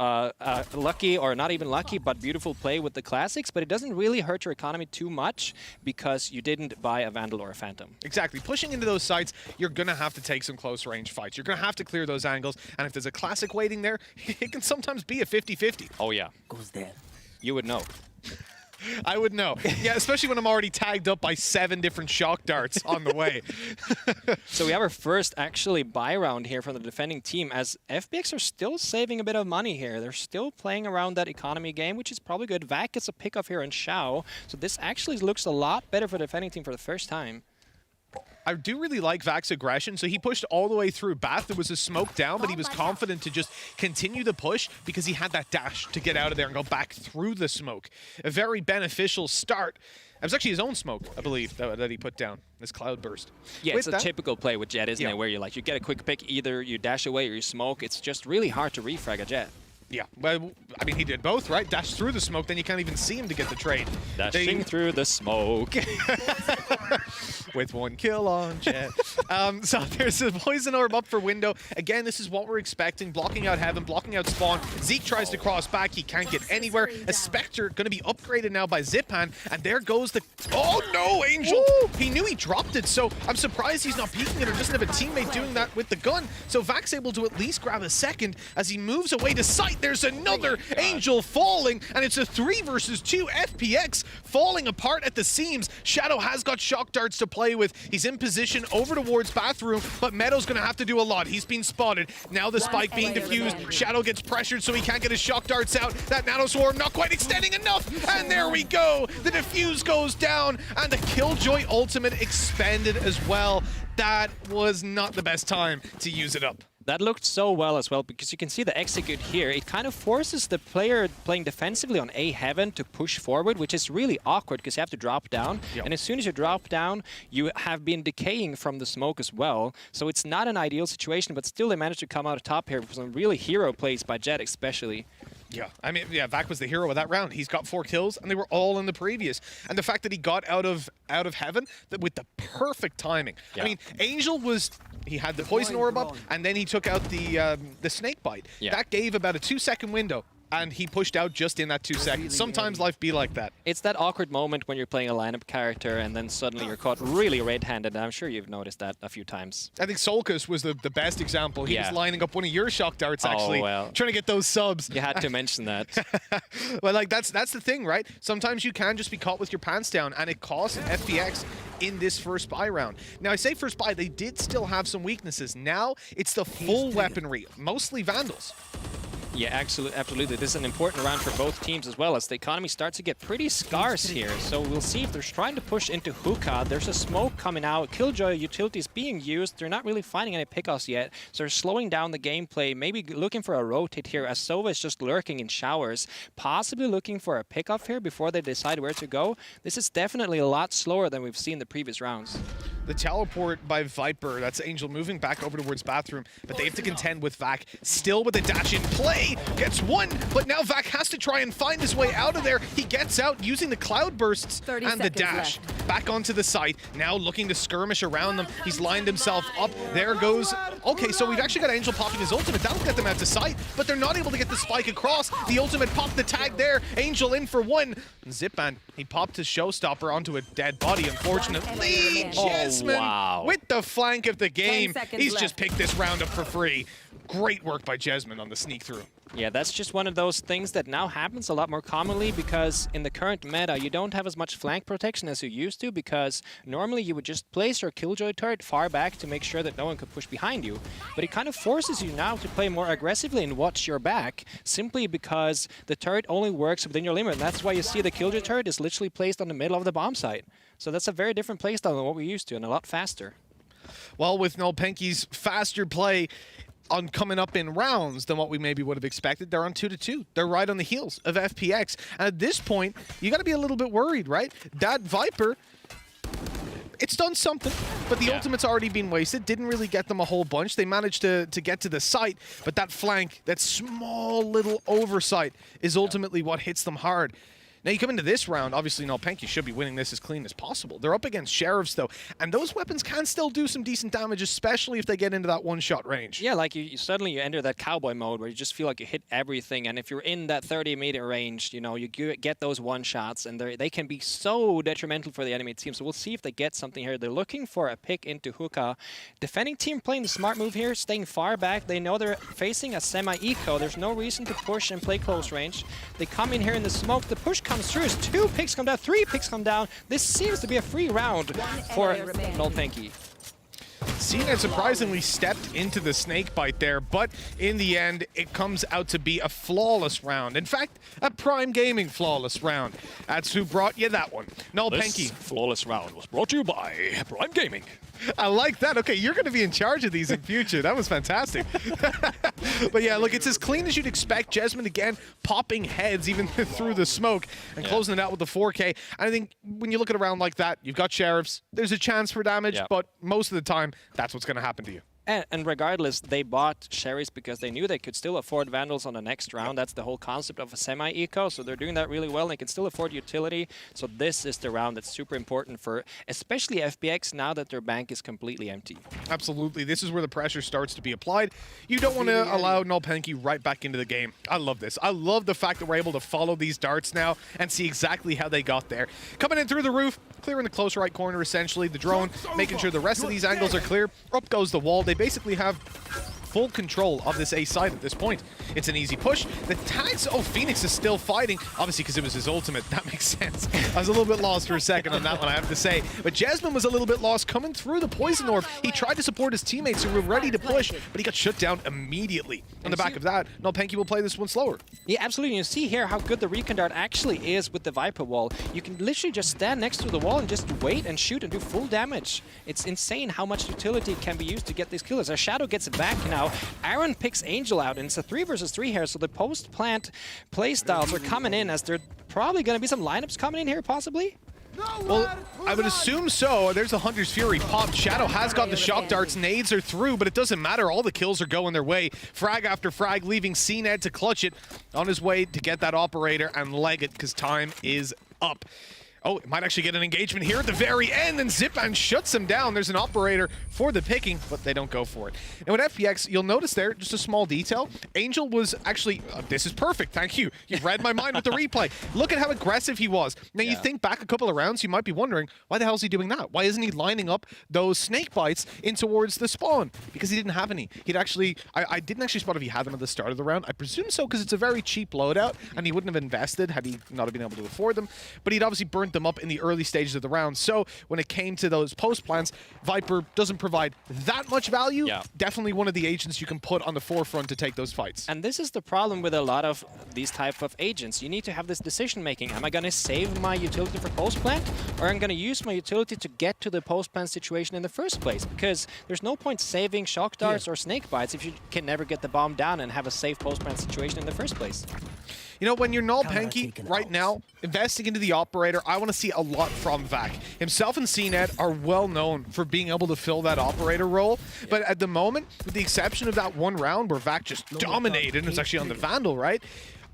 lucky, or not even lucky, but beautiful play with the classics, but it doesn't really hurt your economy too much because you didn't buy a Vandal or a Phantom. Exactly. Pushing into those sites, you're going to have to take some close range fights. You're going to have to clear those angles, and if there's a classic waiting there, it can sometimes be a 50-50. Oh, yeah. Goes there. You would know. I would know. Yeah, especially when I'm already tagged up by 7 different shock darts on the way. So we have our first actually buy round here from the defending team, as FPX are still saving a bit of money here. They're still playing around that economy game, which is probably good. Vac gets a pick off here in Shao, so this actually looks a lot better for the defending team for the first time. I do really like Vac's aggression. So he pushed all the way through Bath. There was a smoke down, but he was confident to just continue the push because he had that dash to get out of there and go back through the smoke. A very beneficial start. It was actually his own smoke, I believe, that he put down, this cloud burst. Yeah, With it's a typical play with Jet, isn't it? Where you get a quick pick, either you dash away or you smoke. It's just really hard to refrag a Jet. Yeah, well, I mean, he did both, right? Dash through the smoke, then you can't even see him to get the trade. Dashing through the smoke. With 1 kill on Jet. So there's a poison orb up for window. Again, this is what we're expecting. Blocking out Heaven, blocking out Spawn. Zeke tries to cross back. He can't get anywhere. A Spectre going to be upgraded now by Zipan. And there goes the... Oh, no, Angel! Ooh. He knew he dropped it, so I'm surprised he's not peeking it or doesn't have a teammate doing that with the gun. So Vac's able to at least grab a second as he moves away to sight. There's another Angel falling, and it's a 3 versus 2. FPX falling apart at the seams. Shadow has got shock darts to play with. He's in position over towards Bathroom, but Meadow's going to have to do a lot. He's been spotted. Now the spike being diffused. Shadow gets pressured so he can't get his shock darts out. That Nano Swarm not quite extending enough, and there we go. The defuse goes down, and the Killjoy ultimate expanded as well. That was not the best time to use it up. That looked so well as well, because you can see the execute here. It kind of forces the player playing defensively on A Heaven to push forward, which is really awkward because you have to drop down. Yep. And as soon as you drop down, you have been decaying from the smoke as well. So it's not an ideal situation, but still they managed to come out top here with some really hero plays by Jet especially. Yeah, I mean, yeah, Vac was the hero of that round. He's got 4 kills, and they were all in the previous. And the fact that he got out of Heaven with the perfect timing. Yeah. I mean, Angel was... He had the poison orb up, and then he took out the snake bite. Yeah. That gave about a 2-second window, and he pushed out just in that 2 seconds. Sometimes life be like that. It's that awkward moment when you're playing a lineup character, and then suddenly you're caught really red-handed. I'm sure you've noticed that a few times. I think Solkus was the best example. He was lining up one of your shock darts, actually, trying to get those subs. You had to mention that. Well, like, that's the thing, right? Sometimes you can just be caught with your pants down, and it costs FPX in this first buy round. Now, I say first buy, they did still have some weaknesses. Now, it's the full weaponry, mostly Vandals. Yeah, absolutely. This is an important round for both teams as well, as the economy starts to get pretty scarce here. So we'll see if they're trying to push into Hookah. There's a smoke coming out. Killjoy utilities being used. They're not really finding any pickoffs yet. So they're slowing down the gameplay, maybe looking for a rotate here, as Sova is just lurking in showers, possibly looking for a pickoff here before they decide where to go. This is definitely a lot slower than we've seen the previous rounds. The teleport by Viper, that's Angel moving back over towards Bathroom, but they have to contend with Vac. Still with a dash in play, gets one, but now Vac has to try and find his way out of there. He gets out using the cloud bursts and the dash. Back onto the site, now looking to skirmish around them. He's lined himself up. There goes... Okay, so we've actually got Angel popping his ultimate. That'll get them out to sight, but they're not able to get the spike across. The ultimate popped the tag there. Angel in for 1. Zipman, he popped his showstopper onto a dead body, unfortunately. Jesman with the flank of the game. He's just picked this round up for free. Great work by Jesman on the sneak through. Yeah, that's just one of those things that now happens a lot more commonly, because in the current meta, you don't have as much flank protection as you used to, because normally you would just place your Killjoy turret far back to make sure that no one could push behind you. But it kind of forces you now to play more aggressively and watch your back, simply because the turret only works within your limit. And that's why you see the Killjoy turret is literally placed on the middle of the bomb site. So that's a very different playstyle than what we used to, and a lot faster. Well, with Nolpenki's faster play on coming up in rounds than what we maybe would have expected, they're on 2-2. They're right on the heels of FPX. And at this point, you got to be a little bit worried, right? That Viper, it's done something, but the ultimate's already been wasted. Didn't really get them a whole bunch. They managed to get to the site, but that flank, that small little oversight is ultimately what hits them hard. Now, you come into this round, obviously, Nolpenki should be winning this as clean as possible. They're up against Sheriffs, though, and those weapons can still do some decent damage, especially if they get into that one-shot range. Yeah, like suddenly you enter that cowboy mode where you just feel like you hit everything, and if you're in that 30-meter range, you know, you get those one-shots, and they can be so detrimental for the enemy team. So we'll see if they get something here. They're looking for a pick into Hookah. Defending team playing the smart move here, staying far back. They know they're facing a semi-eco. There's no reason to push and play close range. They come in here in the smoke. The push comes through. 2 picks come down, 3 picks come down. This seems to be a free round for Nolpenki. CNED surprisingly stepped into the snake bite there, but in the end, it comes out to be a flawless round. In fact, a Prime Gaming flawless round. That's who brought you that one. Nolpenki. This flawless round was brought to you by Prime Gaming. I like that. Okay, you're going to be in charge of these in future. That was fantastic. But yeah, look, it's as clean as you'd expect. Jesmond again popping heads even through the smoke and closing it out with the 4K. And I think when you look at a round like that, you've got Sheriffs. There's a chance for damage, but most of the time, that's what's going to happen to you. And regardless, they bought Sherries because they knew they could still afford Vandals on the next round. That's the whole concept of a semi-eco, so they're doing that really well. They can still afford utility, so this is the round that's super important for especially FPX now that their bank is completely empty. Absolutely. This is where the pressure starts to be applied. You don't want to allow Nolpenki right back into the game. I love this. I love the fact that we're able to follow these darts now and see exactly how they got there. Coming in through the roof, clearing the close right corner, essentially. The drone, making sure the rest of these angles are clear. Up goes the wall. They basically have full control of this A side at this point. It's an easy push. The tags, oh, Phoenix is still fighting. Obviously, because it was his ultimate. That makes sense. I was a little bit lost for a second on that one, I have to say. But Jesmond was a little bit lost coming through the poison orb. He tried to support his teammates who were ready to push, but he got shut down immediately. On the back of that, Nolpenki will play this one slower. Yeah, absolutely. You see here how good the recon dart actually is with the Viper wall. You can literally just stand next to the wall and just wait and shoot and do full damage. It's insane how much utility can be used to get these kills. Our Shadow gets it back now. Aaron picks Angel out, and it's a 3 versus 3 here, so the post-plant playstyles are coming in as there probably going to be some lineups coming in here, possibly. Well, I would assume so. There's the Hunter's Fury popped. Shadow has got the shock darts. Nades are through, but it doesn't matter. All the kills are going their way. Frag after frag, leaving CNED to clutch it on his way to get that operator and leg it because time is up. Oh, it might actually get an engagement here at the very end, and Zipan shuts him down. There's an operator for the picking, but they don't go for it. And with FPX, you'll notice there, just a small detail, Angel was actually, this is perfect, thank you. You read my mind with the replay. Look at how aggressive he was. Now, you think back a couple of rounds, you might be wondering, why the hell is he doing that? Why isn't he lining up those snake bites in towards the spawn? Because he didn't have any. He'd actually, I didn't actually spot if he had them at the start of the round. I presume so, because it's a very cheap loadout, and he wouldn't have invested had he not been able to afford them. But he'd obviously burnt them up in the early stages of the round. So when it came to those post plans, Viper doesn't provide that much value. Definitely one of the agents you can put on the forefront to take those fights. And this is the problem with a lot of these type of agents. You need to have this decision making. Am I going to save my utility for post plant, or am I going to use my utility to get to the post plant situation in the first place? Because there's no point saving shock darts or snake bites if you can never get the bomb down and have a safe post plant situation in the first place. You know, when you're Nolpenki right now, investing into the operator, I want to see a lot from Vac. Himself and CNED are well known for being able to fill that operator role, but at the moment, with the exception of that one round where Vac just dominated, and it's actually on the Vandal, right?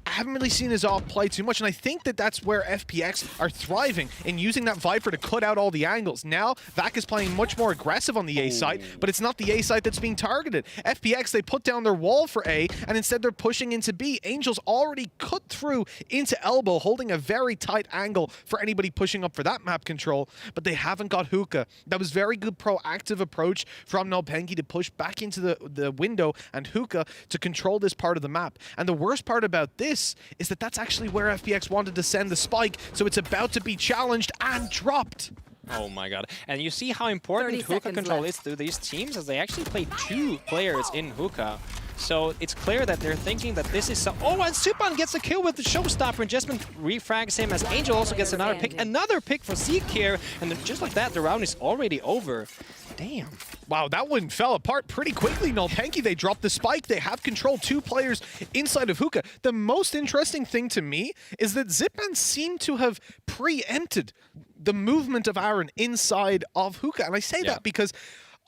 I haven't really seen his op play too much, and I think that that's where FPX are thriving in using that Viper to cut out all the angles. Now, Vac is playing much more aggressive on the A side, but it's not the A side that's being targeted. FPX, they put down their wall for A, and instead they're pushing into B. Angel's already cut through into elbow, holding a very tight angle for anybody pushing up for that map control, but they haven't got hookah. That was very good proactive approach from Nolpenki to push back into the window and hookah to control this part of the map. And the worst part about this is that that's actually where FPX wanted to send the spike, so it's about to be challenged and dropped. Oh my god. And you see how important hookah control is to these teams, as they actually play 2 players in hookah. So it's clear that they're thinking that this is so. Oh, and Supan gets a kill with the showstopper, and Jesmond refrags him as Angel also gets another pick. Another pick for Zeke here, and then just like that, the round is already over. Damn. Wow, that one fell apart pretty quickly. Nolpenki, they dropped the spike. They have control 2 players inside of hookah. The most interesting thing to me is that Zipan seemed to have preempted the movement of Aaron inside of hookah. And I say that because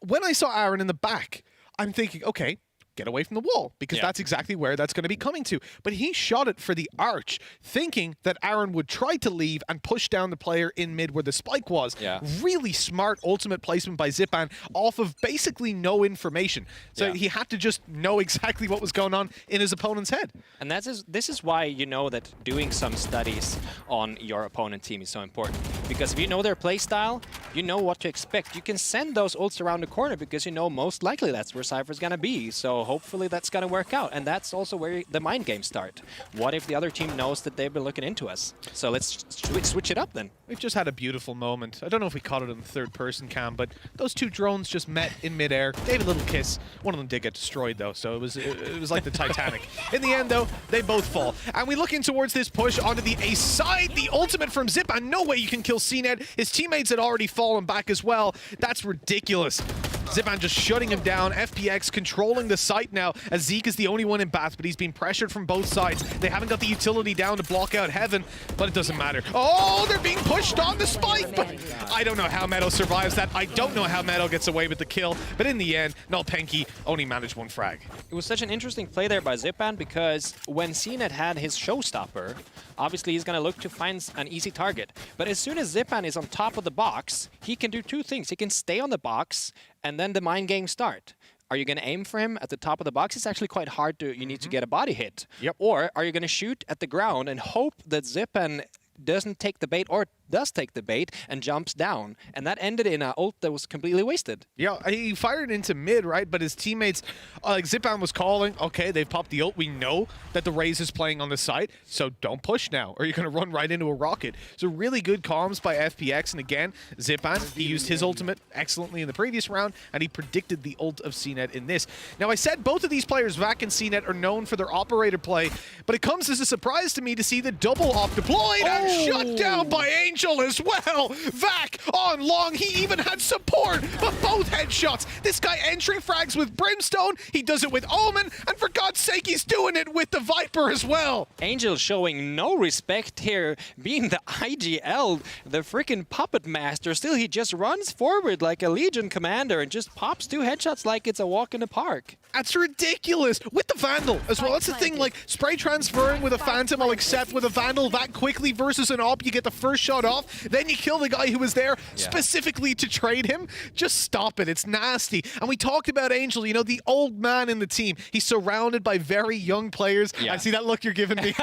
when I saw Aaron in the back, I'm thinking, okay, get away from the wall, because that's exactly where that's going to be coming to. But he shot it for the arch, thinking that Aaron would try to leave and push down the player in mid where the spike was. Really smart ultimate placement by Zipan off of basically no information. So he had to just know exactly what was going on in his opponent's head. And this is why you know that doing some studies on your opponent team is so important. Because if you know their playstyle, you know what to expect. You can send those ults around the corner because you know most likely that's where Cypher's gonna be. So hopefully that's gonna work out. And that's also where the mind games start. What if the other team knows that they've been looking into us? So let's switch it up then. We've just had a beautiful moment. I don't know if we caught it in the third-person cam, but those two drones just met in midair, gave a little kiss. One of them did get destroyed, though, so it was like the Titanic. In the end, though, they both fall. And we look in towards this push onto the ace side. The ultimate from Zipan. No way you can kill CNED. His teammates had already fallen back as well. That's ridiculous. Zipan just shutting him down. FPX controlling the site now, as Zeke is the only one in Bath, but he's been pressured from both sides. They haven't got the utility down to block out Heaven, but it doesn't matter. Oh, they're being pushed on the spike, but I don't know how Meadow survives that. I don't know how Meadow gets away with the kill, but in the end, Nolpenki only managed one frag. It was such an interesting play there by Zipan because when CNED had his showstopper, obviously he's going to look to find an easy target. But as soon as Zipan is on top of the box, he can do two things. He can stay on the box and then the mind games start. Are you going to aim for him at the top of the box? It's actually quite hard to, you need to get a body hit. Yep. Or are you going to shoot at the ground and hope that Zipan doesn't take the bait or does take the bait and jumps down. And that ended in an ult that was completely wasted. Yeah, he fired into mid, right? But his teammates, like Zipan was calling, okay, they've popped the ult. We know that the Raze is playing on the site, so don't push now, or you're going to run right into a rocket. So really good comms by FPX. And again, Zipan, he used his ultimate excellently in the previous round, and he predicted the ult of CNED in this. Now, I said both of these players, Vac and CNED, are known for their operator play, but it comes as a surprise to me to see the double op deployed and shut down by Angel as well. Vac on long, he even had support, but both headshots. This guy entry frags with Brimstone, he does it with Omen, and for God's sake, he's doing it with the Viper as well. Angel showing no respect here, being the IGL, the freaking puppet master. Still, he just runs forward like a Legion commander and just pops two headshots like it's a walk in the park. That's ridiculous. With the Vandal as well. That's the thing, like, spray transferring with a Phantom, I'll accept. With a Vandal, that quickly versus an op, you get the first shot off, then you kill the guy who was there specifically to trade him. Just stop it. It's nasty. And we talked about Angel, you know, the old man in the team. He's surrounded by very young players. I see that look you're giving me.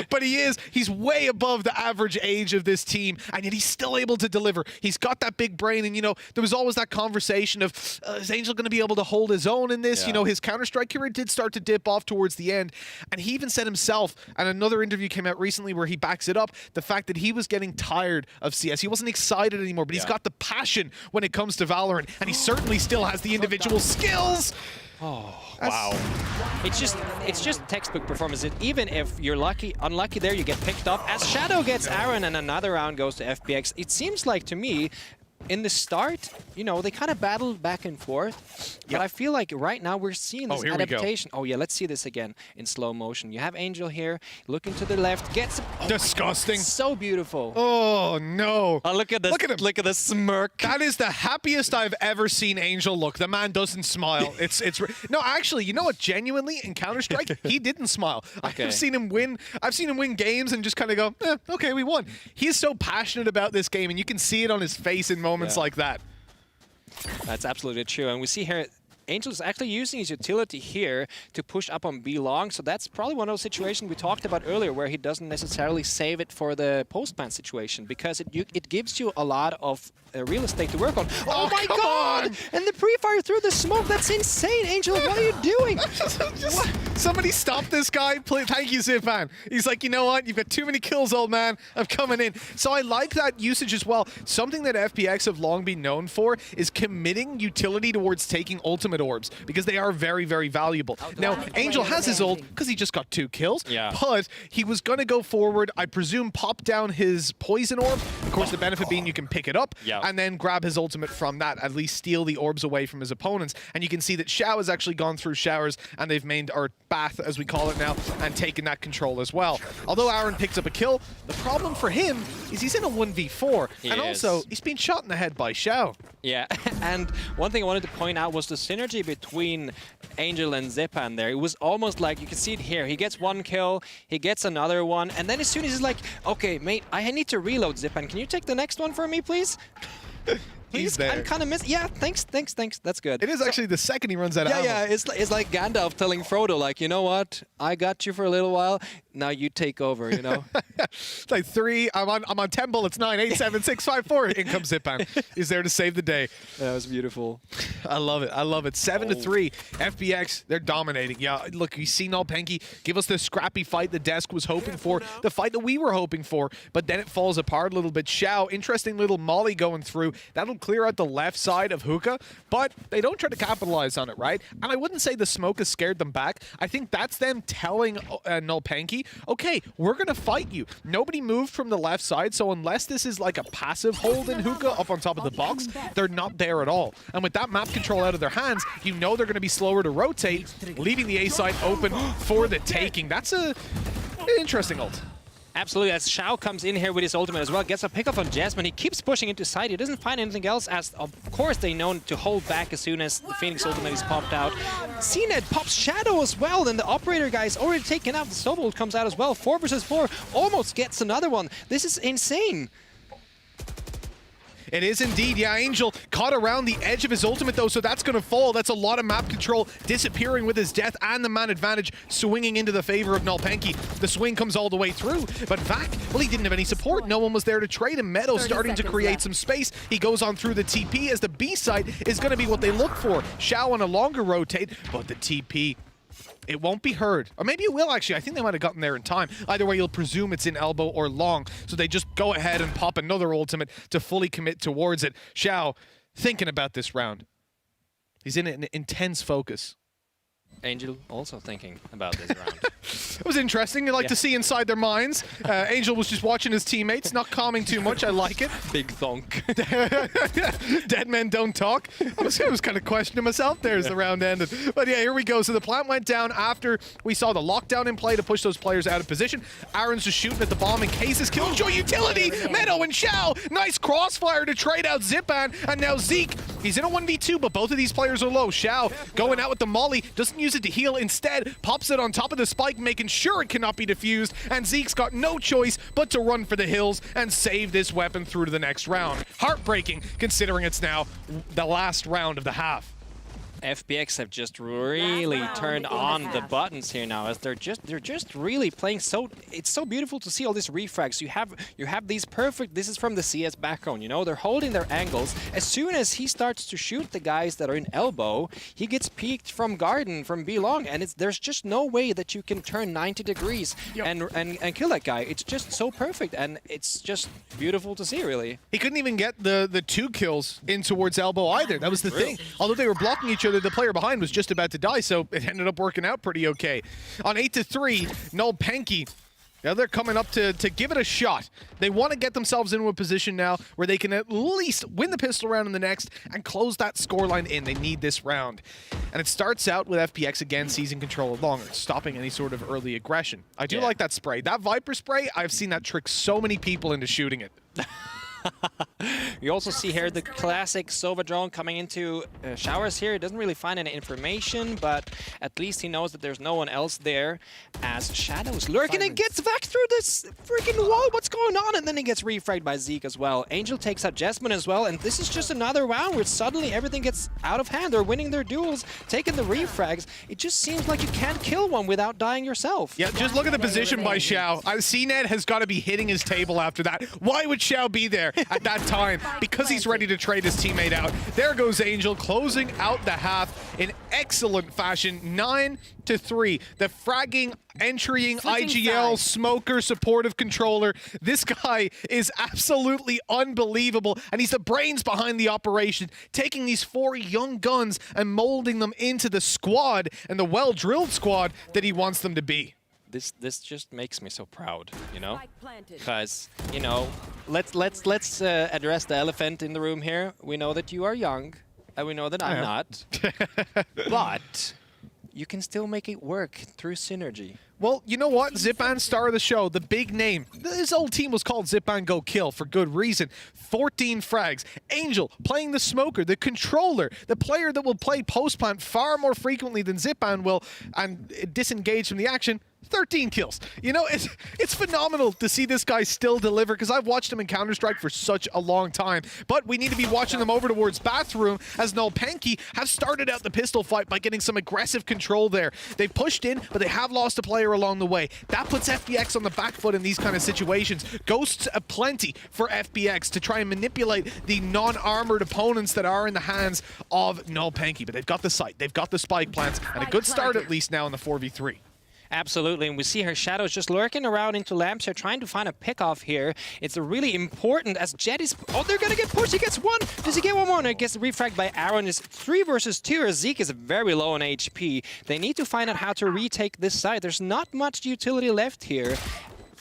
But he's way above the average age of this team, and yet he's still able to deliver. He's got that big brain, and, you know, there was always that conversation of, is Angel going to be able to hold his own in this? You know, his Counter-Strike career did start to dip off towards the end, and he even said himself, and another interview came out recently where he backs it up, the fact that he was getting tired of CS. He wasn't excited anymore, but he's got the passion when it comes to Valorant, and he certainly still has the individual skills. Oh, wow. It's just textbook performance. Even if you're unlucky there, you get picked up. As Shadow gets Aaron and another round goes to FPX, it seems like to me, in the start, you know, they kind of battled back and forth. But I feel like right now we're seeing this adaptation. Oh, yeah, let's see this again in slow motion. You have Angel here, looking to the left, gets... Disgusting. So beautiful. Oh, no. Oh, look at this. Look at him. Look at the smirk. That is the happiest I've ever seen Angel look. The man doesn't smile. No, actually, you know what? Genuinely, in Counter-Strike, he didn't smile. Okay. I've seen him win games and just kind of go, okay, we won. He's so passionate about this game, and you can see it on his face in moments like that. That's absolutely true. And we see here, Angel's actually using his utility here to push up on B long, so that's probably one of those situations we talked about earlier where he doesn't necessarily save it for the post-plant situation because it gives you a lot of real estate to work on. Oh my God! And the pre-fire through the smoke, that's insane, Angel, what are you doing? Somebody stop this guy, please. Thank you, Zipan. He's like, you know what? You've got too many kills, old man. I'm coming in. So I like that usage as well. Something that FPX have long been known for is committing utility towards taking ultimate orbs because they are very, very valuable. Now, Angel has his ult because he just got 2 kills, but he was going to go forward, I presume, pop down his poison orb. Of course, the benefit being you can pick it up and then grab his ultimate from that, at least steal the orbs away from his opponents. And you can see that Xiao has actually gone through showers and they've made, or bath as we call it now, and taken that control as well. Although Aaron picked up a kill, the problem for him is he's in a 1v4. And also, he's been shot in the head by Xiao. Yeah, and one thing I wanted to point out was the synergy between Angel and Zipan there. It was almost like, you can see it here, he gets 1 kill, he gets another one, and then as soon as he's like, okay, mate, I need to reload Zipan, can you take the next one for me, please? He's there. I'm kind of missing. Yeah, thanks. That's good. It is actually the second he runs out of ammo. Yeah, it's like Gandalf telling Frodo, like, you know what? I got you for a little while. now you take over, you know? It's like 3, I'm on 10 bullets, 9, 8, 7, 6, 5, 4. In comes Zipan. He's there to save the day. That was beautiful. I love it. I love it. 7-3. FBX, they're dominating. Yeah, look, you see Nolpenki give us the scrappy fight the desk was hoping for, the fight that we were hoping for, but then it falls apart a little bit. Xiao, interesting little molly going through. That'll clear out the left side of Hookah, but they don't try to capitalize on it, right? And I wouldn't say the smoke has scared them back. I think that's them telling Nolpenki, okay, we're going to fight you. Nobody moved from the left side, so unless this is like a passive hold in Hookah up on top of the box, they're not there at all. And with that map control out of their hands, you know they're going to be slower to rotate, leaving the A side open for the taking. That's an interesting ult. Absolutely, as Xiao comes in here with his ultimate as well, gets a pickup on Jasmine. He keeps pushing into side. He doesn't find anything else, as of course they know to hold back as soon as the Phoenix ultimate is popped out. CNED pops Shadow as well, and the operator guy is already taken out. The Sova ult comes out as well. 4 versus 4, almost gets another one. This is insane. It is indeed, yeah. Angel caught around the edge of his ultimate though, so that's going to fall. That's a lot of map control disappearing with his death, and the man advantage swinging into the favor of Nolpenki. The swing comes all the way through, but Vac, well, he didn't have any support. No one was there to trade him. Meadow starting to create some space. He goes on through the TP, as the B side is going to be what they look for. Xiao on a longer rotate, but the TP, it won't be heard. Or maybe it will, actually. I think they might have gotten there in time. Either way, you'll presume it's in elbow or long. So they just go ahead and pop another ultimate to fully commit towards it. Xiao thinking about this round. He's in an intense focus. Angel also thinking about this round. It was interesting. You like to see inside their minds. Angel was just watching his teammates, not calming too much. I like it. Big thunk. Dead men don't talk. I was kind of questioning myself there as the round ended. But yeah, here we go. So the plant went down after we saw the lockdown in play to push those players out of position. Aaron's just shooting at the bomb in case his Killjoy utility. Meadow and Xiao. Nice crossfire to trade out Zipan. And now Zeke. He's in a 1v2, but both of these players are low. Xiao going out with the molly. Doesn't use it to heal. Instead, pops it on top of the spike, making sure it cannot be defused. And Zeke's got no choice but to run for the hills and save this weapon through to the next round. Heartbreaking, considering it's now the last round of the half. FBX have just really turned on the buttons here now, as they're just really playing so. It's so beautiful to see all these refrags. You have these perfect. This is from the CS background, you know. They're holding their angles. As soon as he starts to shoot the guys that are in elbow, he gets peeked from garden, from B long, and there's just no way that you can turn 90 degrees and kill that guy. It's just so perfect, and it's just beautiful to see, really. He couldn't even get the 2 kills in towards elbow either. That was the thing. Although they were blocking each other, the player behind was just about to die, so it ended up working out pretty okay. On 8-3, Nolpenki, now they're coming up to give it a shot. They want to get themselves into a position now where they can at least win the pistol round in the next and close that scoreline in. They need this round. And it starts out with FPX again seizing control of longer, stopping any sort of early aggression. I do like that spray. That Viper spray, I've seen that trick so many people into shooting it. You also see here the classic Sova drone coming into showers here. He doesn't really find any information, but at least he knows that there's no one else there, as Shadow's lurking and gets back through this freaking wall. What's going on? And then he gets refragged by Zeke as well. Angel takes out Jasmine as well, and this is just another round where suddenly everything gets out of hand. They're winning their duels, taking the refrags. It just seems like you can't kill one without dying yourself. Yeah, just look at the position by Xiao. CNED has got to be hitting his table after that. Why would Xiao be there at that time? Because he's ready to trade his teammate out. There goes Angel, closing out the half in excellent fashion. 9-3. The fragging, entrying IGL, smoker, supportive controller. This guy is absolutely unbelievable, and he's the brains behind the operation, taking these 4 young guns and molding them into the squad, and the well-drilled squad that he wants them to be. This just makes me so proud, you know, because, you know, let's address the elephant in the room here. We know that you are young, and we know that I'm not, but you can still make it work through synergy. Well, you know what? Zipan, star of the show, the big name. His old team was called Zipan Go Kill for good reason. 14 frags. Angel playing the smoker, the controller, the player that will play post plant far more frequently than Zipan will and disengage from the action. 13 kills. You know, it's phenomenal to see this guy still deliver because I've watched him in Counter-Strike for such a long time. But we need to be watching them over towards Bathroom as Nolpenki has started out the pistol fight by getting some aggressive control there. They pushed in, but they have lost a player along the way. That puts FPX on the back foot in these kind of situations. Ghosts aplenty for FPX to try and manipulate the non-armored opponents that are in the hands of Nolpenki. But they've got the sight, they've got the spike plants, and a good start at least now in the 4v3. Absolutely, and we see her shadows just lurking around into lamps here, trying to find a pick-off here. It's really important as Jet is... Oh, they're gonna get pushed. He gets one. Does he get one more? No, he gets refragged by Aaron. It's 3 versus 2. Zeke is very low on HP. They need to find out how to retake this side. There's not much utility left here.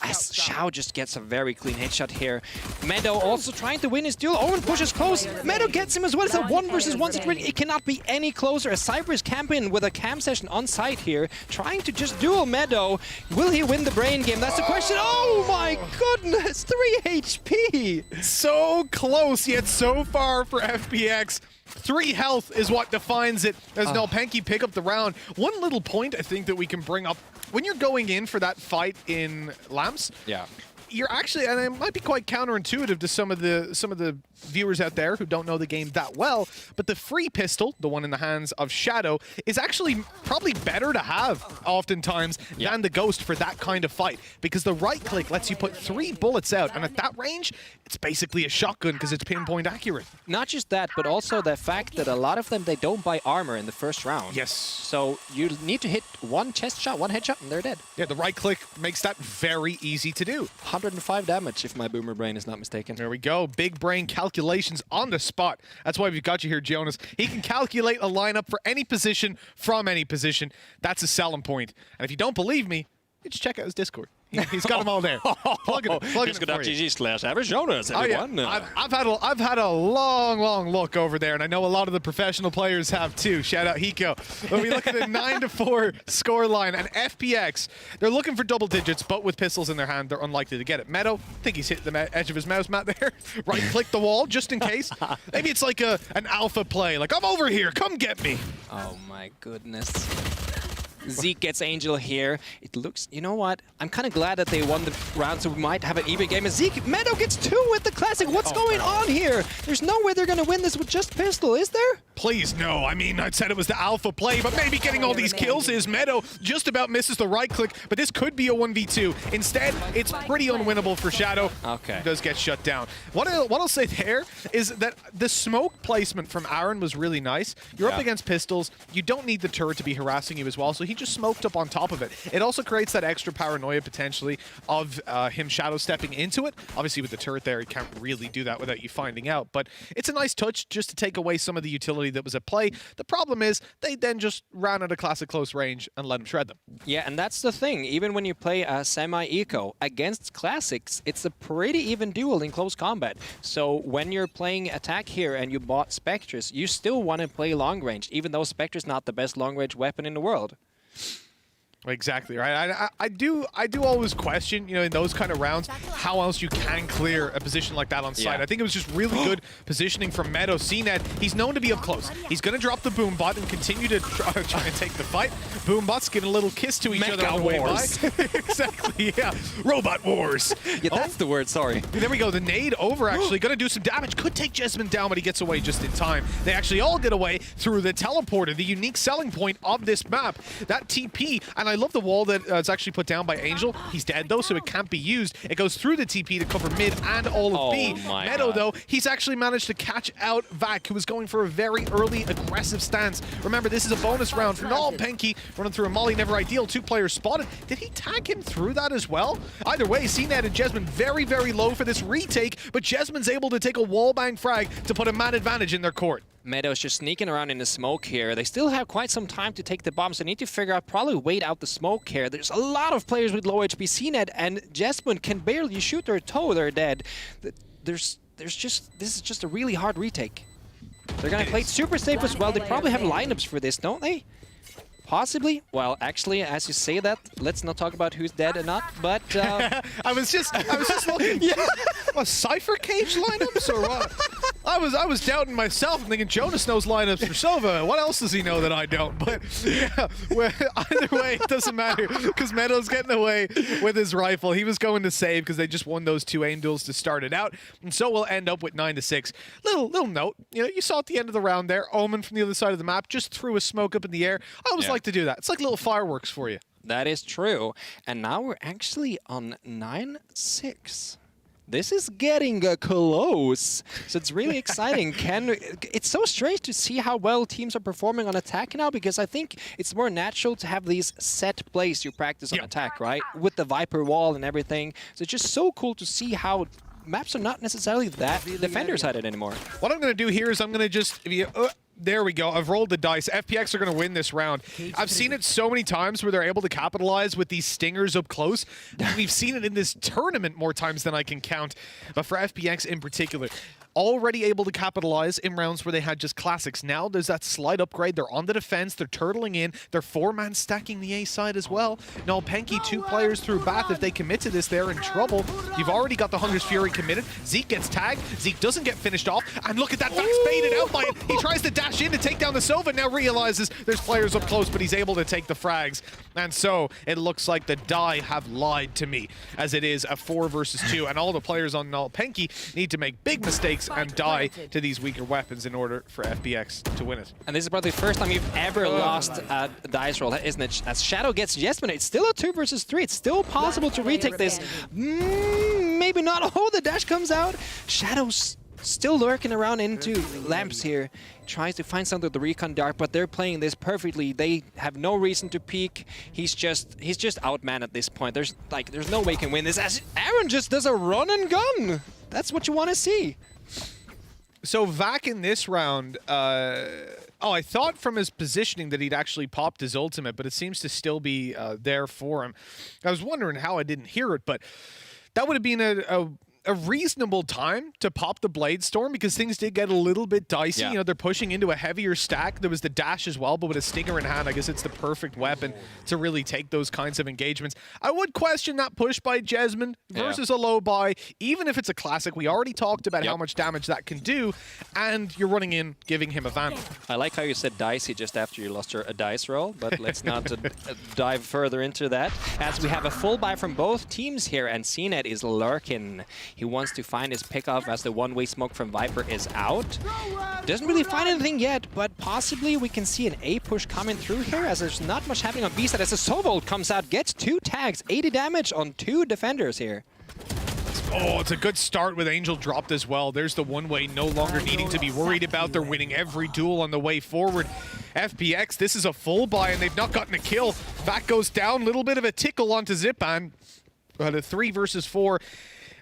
As Xiao just gets a very clean headshot here. Meadow also trying to win his duel. Owen pushes close. Meadow gets him as well. It's a 1 versus 1 situation. It cannot be any closer. As Cypher is camping with a cam session on site here, trying to just duel Meadow. Will he win the brain game? That's the question. Oh my goodness, 3 HP. So close, yet so far for FPX. 3 health is what defines it as Nolpenki pick up the round. One little point I think that we can bring up, when you're going in for that fight in Lamps, you're actually, and it might be quite counterintuitive to some of the viewers out there who don't know the game that well, but the free pistol, the one in the hands of Shadow, is actually probably better to have oftentimes than the Ghost for that kind of fight, because the right click lets you put 3 bullets out, and at that range, it's basically a shotgun because it's pinpoint accurate. Not just that, but also the fact that a lot of them, they don't buy armor in the first round. Yes. So you need to hit 1 chest shot, 1 headshot, and they're dead. Yeah, the right click makes that very easy to do. 105 damage, if my boomer brain is not mistaken. There we go. Big brain calculations on the spot. That's why we've got you here, Jonas. He can calculate a lineup for any position from any position. That's a selling point. And if you don't believe me, you just check out his Discord. He's got them all there. Plug it for you. Discord.gg/AverAgeJonas, everyone. I've had a long look over there, and I know a lot of the professional players have too. Shout out Hiko. When we look at the 9-4 score line, and FPX, they're looking for double digits, but with pistols in their hand, they're unlikely to get it. Meadow, I think he's hit the edge of his mouse mat there. Right-click the wall, just in case. Maybe it's like an alpha play, like, I'm over here, come get me. Oh my goodness. Zeke gets Angel here. It looks, you know what? I'm kind of glad that they won the round, so we might have an even game. And Zeke, Meadow gets 2 with the classic. What's going on here? There's no way they're going to win this with just pistol, is there? Please, no. I mean, I said it was the alpha play, but maybe getting all these kills is Meadow just about misses the right click, but this could be a 1v2. Instead, it's pretty unwinnable for Shadow. Okay. He does get shut down. What I'll say there is that the smoke placement from Aaron was really nice. You're up against pistols. You don't need the turret to be harassing you as well, so he just smoked up on top of it. It also creates that extra paranoia potentially of him shadow stepping into it. Obviously with the turret there, he can't really do that without you finding out, but it's a nice touch just to take away some of the utility that was at play. The problem is they then just ran at a classic close range and let him shred them. Yeah, and that's the thing. Even when you play a semi-eco against classics, it's a pretty even duel in close combat. So when you're playing attack here and you bought Spectres, you still want to play long range, even though Spectre's not the best long range weapon in the world. Exactly right. I do always question, you know, in those kind of rounds, how else you can clear a position like that on site. I think it was just really good positioning from Meadow. CNET, he's known to be up close. He's going to drop the boom bot and continue to try to take the fight. Boom bots giving a little kiss to each other on the way by. Exactly, yeah. Robot wars. Yeah, that's the word, sorry. There we go. The nade over actually going to do some damage. Could take Jessamine down, but he gets away just in time. They actually all get away through the teleporter, the unique selling point of this map. That TP, and I love the wall that it's actually put down by Angel. He's dead though, so it can't be used. It goes through the TP to cover mid and all of B. Meadow though, he's actually managed to catch out Vac, who was going for a very early aggressive stance. Remember, this is a bonus round for Nolpenki running through a molly, never ideal. 2 players spotted. Did he tag him through that as well? Either way, CNET and Jessamine very, very low for this retake, but Jesmine's able to take a wallbang frag to put a man advantage in their court. Meadow's just sneaking around in the smoke here. They still have quite some time to take the bombs. They need to figure out, probably wait out the smoke here. There's a lot of players with low HP. CNET and Jessamine can barely shoot their toe. They're dead. This is just a really hard retake. They're gonna play it super safe as well. They probably have lineups for this, don't they? Possibly. Well, actually, as you say that, let's not talk about who's dead and not, but... I was just looking. What, Cypher Cage lineups or what? I was doubting myself and thinking Jonas knows lineups for Sova. What else does he know that I don't? But yeah, well, either way, it doesn't matter because Meadows getting away with his rifle. He was going to save because they just won those 2 aim duels to start it out, and so we'll end up with 9-6. Little note, you saw at the end of the round there, Omen from the other side of the map just threw a smoke up in the air. I always like to do that. It's like little fireworks for you. That is true. And now we're actually on 9-6. This is getting close, so it's really exciting. It's so strange to see how well teams are performing on attack now, because I think it's more natural to have these set plays you practice on attack, right? With the Viper wall and everything. So it's just so cool to see how maps are not necessarily that defender-sided anymore. What I'm going to do here is I'm going to just... There we go. I've rolled the dice. FPX are going to win this round. I've seen it so many times where they're able to capitalize with these stingers up close. We've seen it in this tournament more times than I can count. But for FPX in particular, already able to capitalize in rounds where they had just classics. Now there's that slight upgrade. They're on the defense. They're turtling in. They're 4-man stacking the A side as well. Now Penky, 2 players through Bath. If they commit to this, they're in trouble. You've already got the Hunger's Fury committed. Zeke gets tagged. Zeke doesn't get finished off. And look at that, Vax baited out by it. He tries to dash in to take down the Sova. Now realizes there's players up close, but he's able to take the frags. And so it looks like the die have lied to me, as it is a 4 versus 2. And all the players on Null Penky need to make big mistakes and die to these weaker weapons in order for FPX to win it. And this is probably the first time you've ever lost a dice roll, isn't it? As Shadow gets yes, but it's still a 2 versus 3. It's still possible to retake this. Maybe not. Oh, the dash comes out. Shadow's still lurking around into lamps here. Tries to find something with the recon dart, but they're playing this perfectly. They have no reason to peek. He's just outmanned at this point. There's no way he can win this. As Aaron just does a run and gun. That's what you want to see. So Vac in this round, I thought from his positioning that he'd actually popped his ultimate, but it seems to still be there for him. I was wondering how I didn't hear it, but that would have been a reasonable time to pop the Blade Storm, because things did get a little bit dicey. Yeah. You know, they're pushing into a heavier stack. There was the dash as well, but with a Stinger in hand, I guess it's the perfect weapon to really take those kinds of engagements. I would question that push by Jesmond versus a low buy, even if it's a classic. We already talked about how much damage that can do, and you're running in, giving him a Vandal. I like how you said dicey just after you lost a dice roll, but let's not dive further into that, as we have a full buy from both teams here, and CNET is lurking. He wants to find his pickoff as the one-way smoke from Viper is out. Doesn't really find anything yet, but possibly we can see an A push coming through here, as there's not much happening on B side as the Sova comes out, gets 2 tags, 80 damage on 2 defenders here. Oh, it's a good start with Angel dropped as well. There's the one-way, no longer needing to be worried about. They're winning every duel on the way forward. FPX, this is a full buy, and they've not gotten a kill. Back goes down, little bit of a tickle onto Zipan. But a 3 versus 4.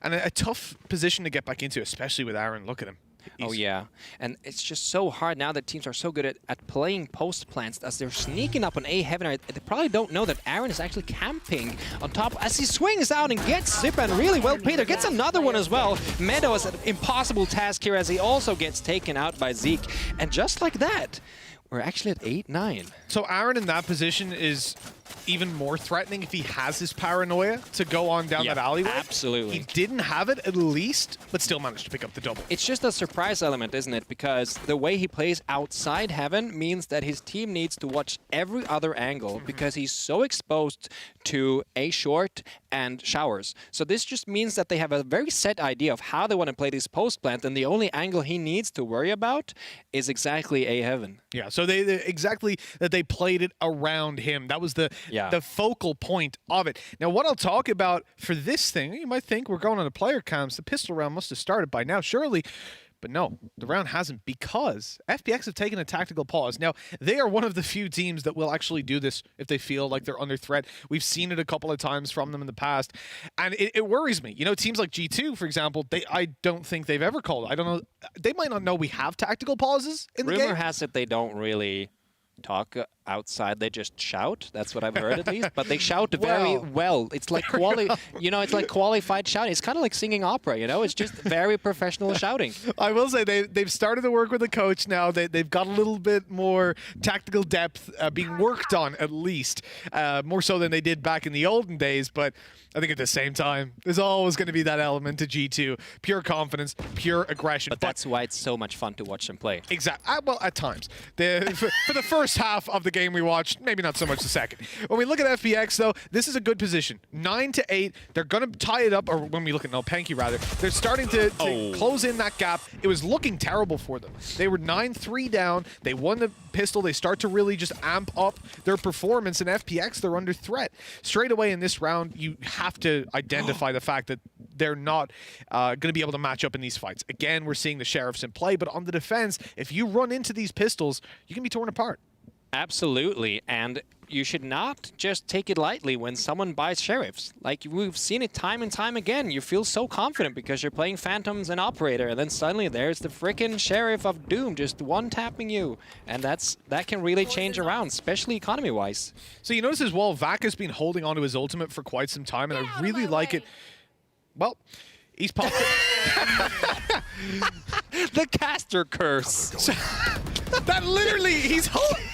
And a tough position to get back into, especially with Aaron. Look at him. Oh, yeah. And it's just so hard now that teams are so good at playing post plants, as they're sneaking up on A Heaven. They probably don't know that Aaron is actually camping on top as he swings out and gets Zipan really well. Peter gets another one as well. Meadow has an impossible task here, as he also gets taken out by Zeke. And just like that, we're actually at 8-9. So Aaron in that position is even more threatening if he has his paranoia to go on down that alleyway. Absolutely. He didn't have it at least, but still managed to pick up the double. It's just a surprise element, isn't it? Because the way he plays outside Heaven means that his team needs to watch every other angle, because he's so exposed to A short and showers. So this just means that they have a very set idea of how they want to play this post plant, and the only angle he needs to worry about is exactly A Heaven. Yeah, so they exactly that they played it around him. That was the focal point of it. Now, what I'll talk about for this thing, you might think we're going on the player cams. The pistol round must have started by now, surely. But no, the round hasn't, because FPX have taken a tactical pause. Now, they are one of the few teams that will actually do this if they feel like they're under threat. We've seen it a couple of times from them in the past, and it worries me. You know, teams like G2, for example, I don't think they've ever called. I don't know. They might not know we have tactical pauses in the game. Rumor has it they don't really talk outside, they just shout. That's what I've heard at least. But they shout very well. It's like it's like qualified shouting. It's kind of like singing opera, It's just very professional shouting. I will say they've started to work with the coach now. They've got a little bit more tactical depth being worked on, at least. More so than they did back in the olden days. But I think at the same time, there's always going to be that element to G2. Pure confidence, pure aggression. But that's why it's so much fun to watch them play. Exactly. Well, at times. For the first half of the game we watched, maybe not so much the second. When we look at FPX, though, this is a good position. 9-8. They're going to tie it up, or when we look at Nolpanky, rather, they're starting to close in that gap. It was looking terrible for them. They were 9-3 down. They won the pistol. They start to really just amp up their performance. And FPX, they're under threat. Straight away in this round, you have to identify the fact that they're not going to be able to match up in these fights. Again, we're seeing the Sheriffs in play, but on the defense, if you run into these pistols, you can be torn apart. Absolutely, and you should not just take it lightly when someone buys Sheriffs. Like, we've seen it time and time again. You feel so confident because you're playing Phantoms and Operator, and then suddenly there's the frickin' Sheriff of Doom just one-tapping you. And that can really change around, especially economy-wise. So you notice as well, Vac has been holding onto his ultimate for quite some time, and I really like it. Well, he's popped it. The caster curse. So, that literally, he's holding.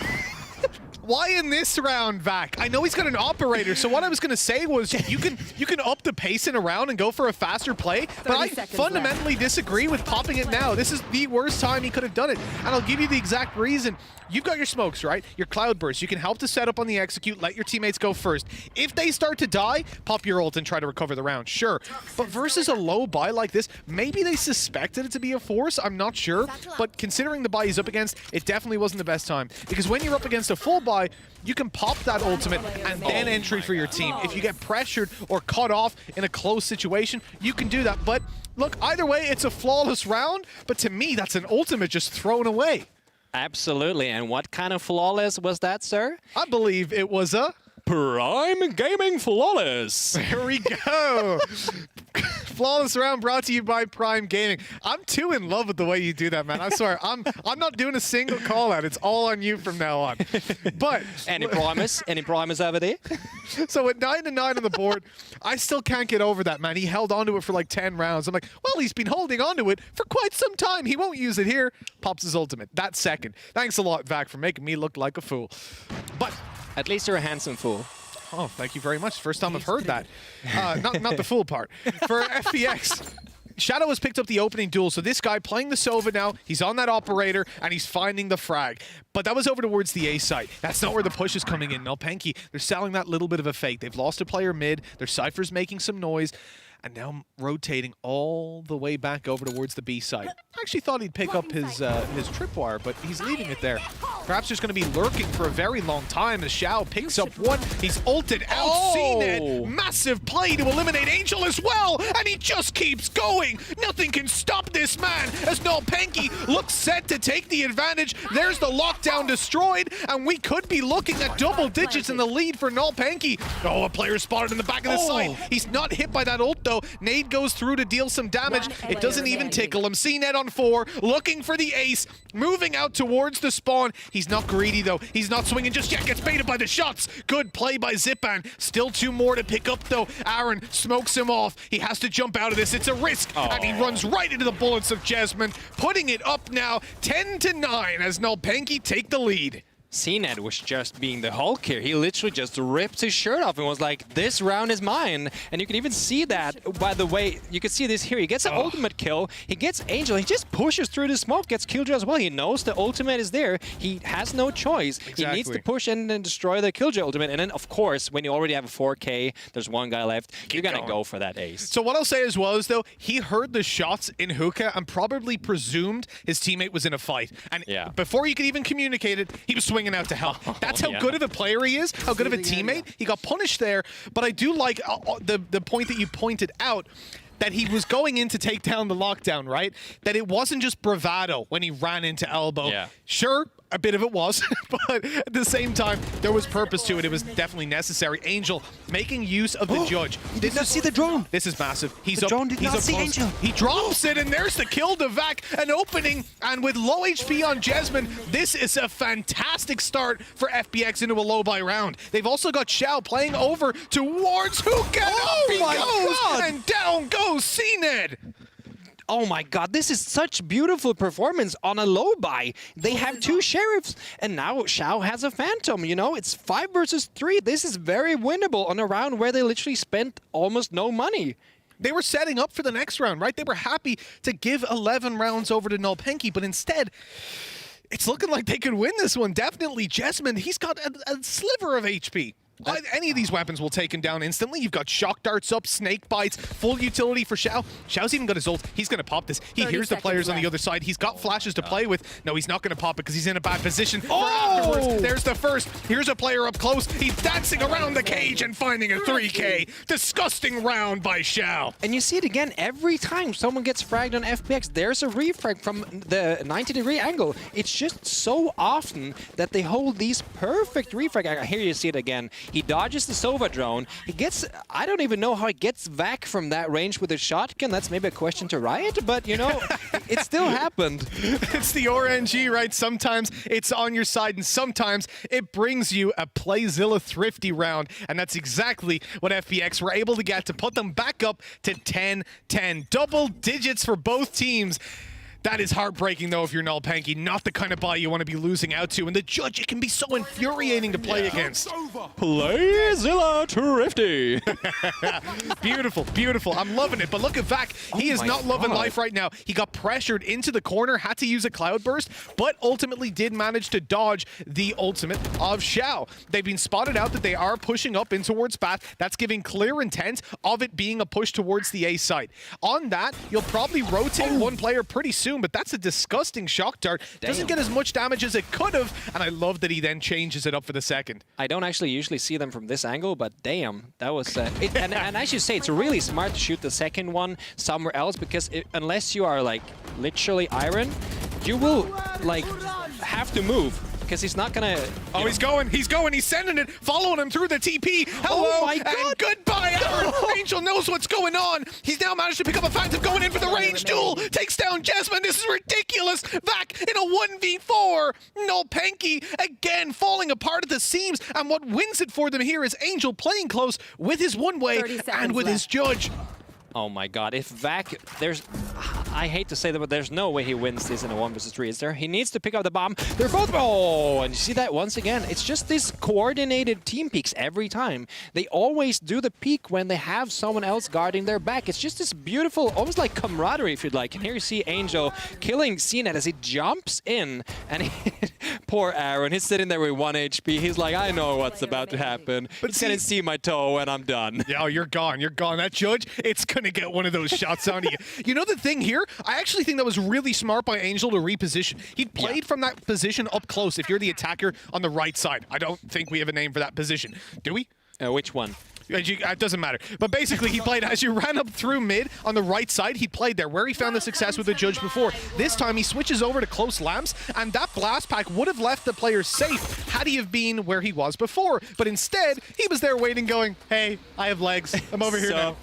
Why in this round, Vac? I know he's got an operator, so what I was going to say was you can up the pace in a round and go for a faster play, but I fundamentally disagree with popping it now. This is the worst time he could have done it, and I'll give you the exact reason. You've got your smokes, right? Your cloud burst. You can help to set up on the execute, let your teammates go first. If they start to die, pop your ult and try to recover the round, sure. But versus a low buy like this, maybe they suspected it to be a force, I'm not sure. But considering the buy he's up against, it definitely wasn't the best time. Because when you're up against a full buy, you can pop that ultimate and then entry for your team. If you get pressured or cut off in a close situation, you can do that. But look, either way, it's a flawless round, but to me, that's an ultimate just thrown away. Absolutely, and what kind of flawless was that, sir? I believe it was a Prime Gaming Flawless. There we go. Flawless round brought to you by Prime Gaming. I'm too in love with the way you do that, man. I swear, I'm not doing a single call out. It's all on you from now on. But any promise over there? So with 9-9 on the board, I still can't get over that, man. He held onto it for like 10 rounds. I'm like, well, he's been holding onto it for quite some time. He won't use it here. Pops his ultimate. That second. Thanks a lot, Vac, for making me look like a fool. But at least you're a handsome fool. Oh, thank you very much. First time I've heard that. Not the fool part. For FPX, Shadow has picked up the opening duel, so this guy playing the Sova now, he's on that operator, and he's finding the frag. But that was over towards the A site. That's not where the push is coming in. Nolpanky, they're selling that little bit of a fake. They've lost a player mid, their Cypher's making some noise, and now rotating all the way back over towards the B site. I actually thought he'd pick up his tripwire, but he's leaving it there. Perhaps just going to be lurking for a very long time as Xiao picks up one. He's ulted out CNED. Massive play to eliminate Angel as well, and he just keeps going. Nothing can stop this man as Nolpanky looks set to take the advantage. There's the lockdown destroyed, and we could be looking at double digits in the lead for Nolpanky. Oh, a player spotted in the back of the site. He's not hit by that ult, though. Nade goes through to deal some damage. It doesn't even tickle him. CNED on 4, looking for the ace, moving out towards the spawn. He's not greedy, though. He's not swinging just yet. Gets baited by the shots. Good play by Zipan. Still 2 more to pick up, though. Aaron smokes him off. He has to jump out of this. It's a risk, and he runs right into the bullets of Jesmond, putting it up now 10-9 as Nolpanky take the lead. CNED was just being the Hulk here. He literally just ripped his shirt off and was like, this round is mine. And you can even see that, by the way, you can see this here. He gets an ultimate kill. He gets Angel. He just pushes through the smoke, gets Killjoy as well. He knows the ultimate is there. He has no choice. Exactly. He needs to push and then destroy the Killjoy ultimate. And then, of course, when you already have a 4K, there's one guy left, you're going to go for that ace. So what I'll say as well is, though, he heard the shots in hookah and probably presumed his teammate was in a fight. And before you could even communicate it, he was swinging out to help. That's how good of a player he is, how good of a teammate. He got punished there, but I do like the point that you pointed out, that he was going in to take down the lockdown, right? That it wasn't just bravado when he ran into elbow. Sure, A bit of it was, but at the same time, there was purpose to it. It was definitely necessary. Angel making use of the judge. Did not see the drone. This is massive. He's The up. drone did He's not up see close. Angel. He drops it, and there's the kill to Vac. An opening, and with low HP on Jessamine, this is a fantastic start for FPX into a low buy round. They've also got Xiao playing over towards Hookah. Oh my God. And down goes CNED. Oh my god, this is such beautiful performance on a low buy. They have 2 sheriffs, and now Xiao has a phantom, you know? It's 5 versus 3. This is very winnable on a round where they literally spent almost no money. They were setting up for the next round, right? They were happy to give 11 rounds over to Nolpenki, but instead, it's looking like they could win this one. Definitely Jessamine, he's got a sliver of HP. Any of these weapons will take him down instantly. You've got shock darts up, snake bites, full utility for Xiao. Xiao's even got his ult. He's going to pop this. He hears the players on the other side. He's got flashes to play with. No, he's not going to pop it because he's in a bad position. Afterwards, there's the first. Here's a player up close. He's dancing around the cage and finding a 3K. Disgusting round by Xiao. And you see it again every time someone gets fragged on FPX. There's a refrag from the 90-degree angle. It's just so often that they hold these perfect refrag. Here you see it again. He dodges the Sova drone. He gets, I don't even know how he gets Vac from that range with a shotgun. That's maybe a question to Riot, but you know, it still happened. It's the RNG, right? Sometimes it's on your side, and sometimes it brings you a Playzilla thrifty round, and that's exactly what FPX were able to get to put them back up to 10-10. Double digits for both teams. That is heartbreaking, though, if you're Nolpenki. Not the kind of buy you want to be losing out to. And the judge, it can be so infuriating to play against. Playzilla thrifty. Beautiful, beautiful. I'm loving it. But look at Vac. He is not loving life right now. He got pressured into the corner, had to use a cloud burst, but ultimately did manage to dodge the ultimate of Xiao. They've been spotted out that they are pushing up in towards Bath. That's giving clear intent of it being a push towards the A site. On that, you'll probably rotate one player pretty soon, but that's a disgusting shock dart. Doesn't get as much damage as it could have, and I love that he then changes it up for the second. I don't actually usually see them from this angle, but damn, that was... and I should say, it's really smart to shoot the second one somewhere else, because unless you are, like, literally Iron, you will, like, have to move. Because he's not gonna... Oh, he's going, he's sending it, following him through the TP. Hello, oh my God. And goodbye, Aaron. Angel knows what's going on. He's now managed to pick up a Phantom, going in for the range duel. Takes down Jessamine. This is ridiculous. Vac in a 1v4. Nolpenki again falling apart at the seams. And what wins it for them here is Angel playing close with his one-way and with his judge. Oh my god, if Vac, there's... I hate to say that, but there's no way he wins this in a 1 versus 3, is there? He needs to pick up the bomb. They're both... Oh, and you see that once again? It's just these coordinated team peeks every time. They always do the peek when they have someone else guarding their back. It's just this beautiful, almost like camaraderie, if you'd like. And here you see Angel killing CNED as he jumps in. And poor Aaron, he's sitting there with 1 HP. He's like, I know what's about to happen. But he's gonna see my toe and I'm done. Yeah, you're gone. You're gone. That judge, it's gonna get one of those shots onto you. You know the thing here? I actually think that was really smart by Angel to reposition. He'd played from that position up close if you're the attacker on the right side. I don't think we have a name for that position. Do we? Which one? It doesn't matter. But basically, he played as you ran up through mid on the right side. He played there where he found the success with the judge before. This time, he switches over to close lamps, and that blast pack would have left the player safe had he have been where he was before. But instead, he was there waiting, going, hey, I have legs. I'm over here now.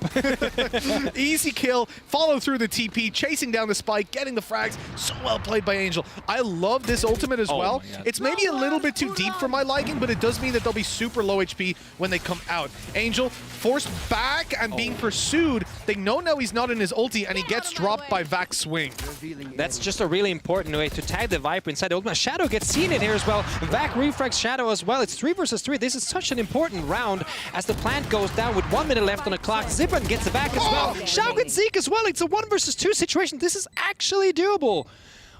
Easy kill, follow through the TP, chasing down the spike, getting the frags. So well played by Angel. I love this ultimate as well. It's maybe a little bit too deep for my liking, but it does mean that they'll be super low HP when they come out. Angel forced back and being pursued. They know now he's not in his ulti, and he gets dropped by Vac's swing. That's just a really important way to tag the Viper inside the ultimate. Shadow gets seen in here as well. Vac refrags Shadow as well. It's 3 versus 3. This is such an important round as the plant goes down with 1 minute left on the clock. Zipan gets it back as well. Xiao gets Zeke as well. It's a 1 versus 2 situation. This is actually doable.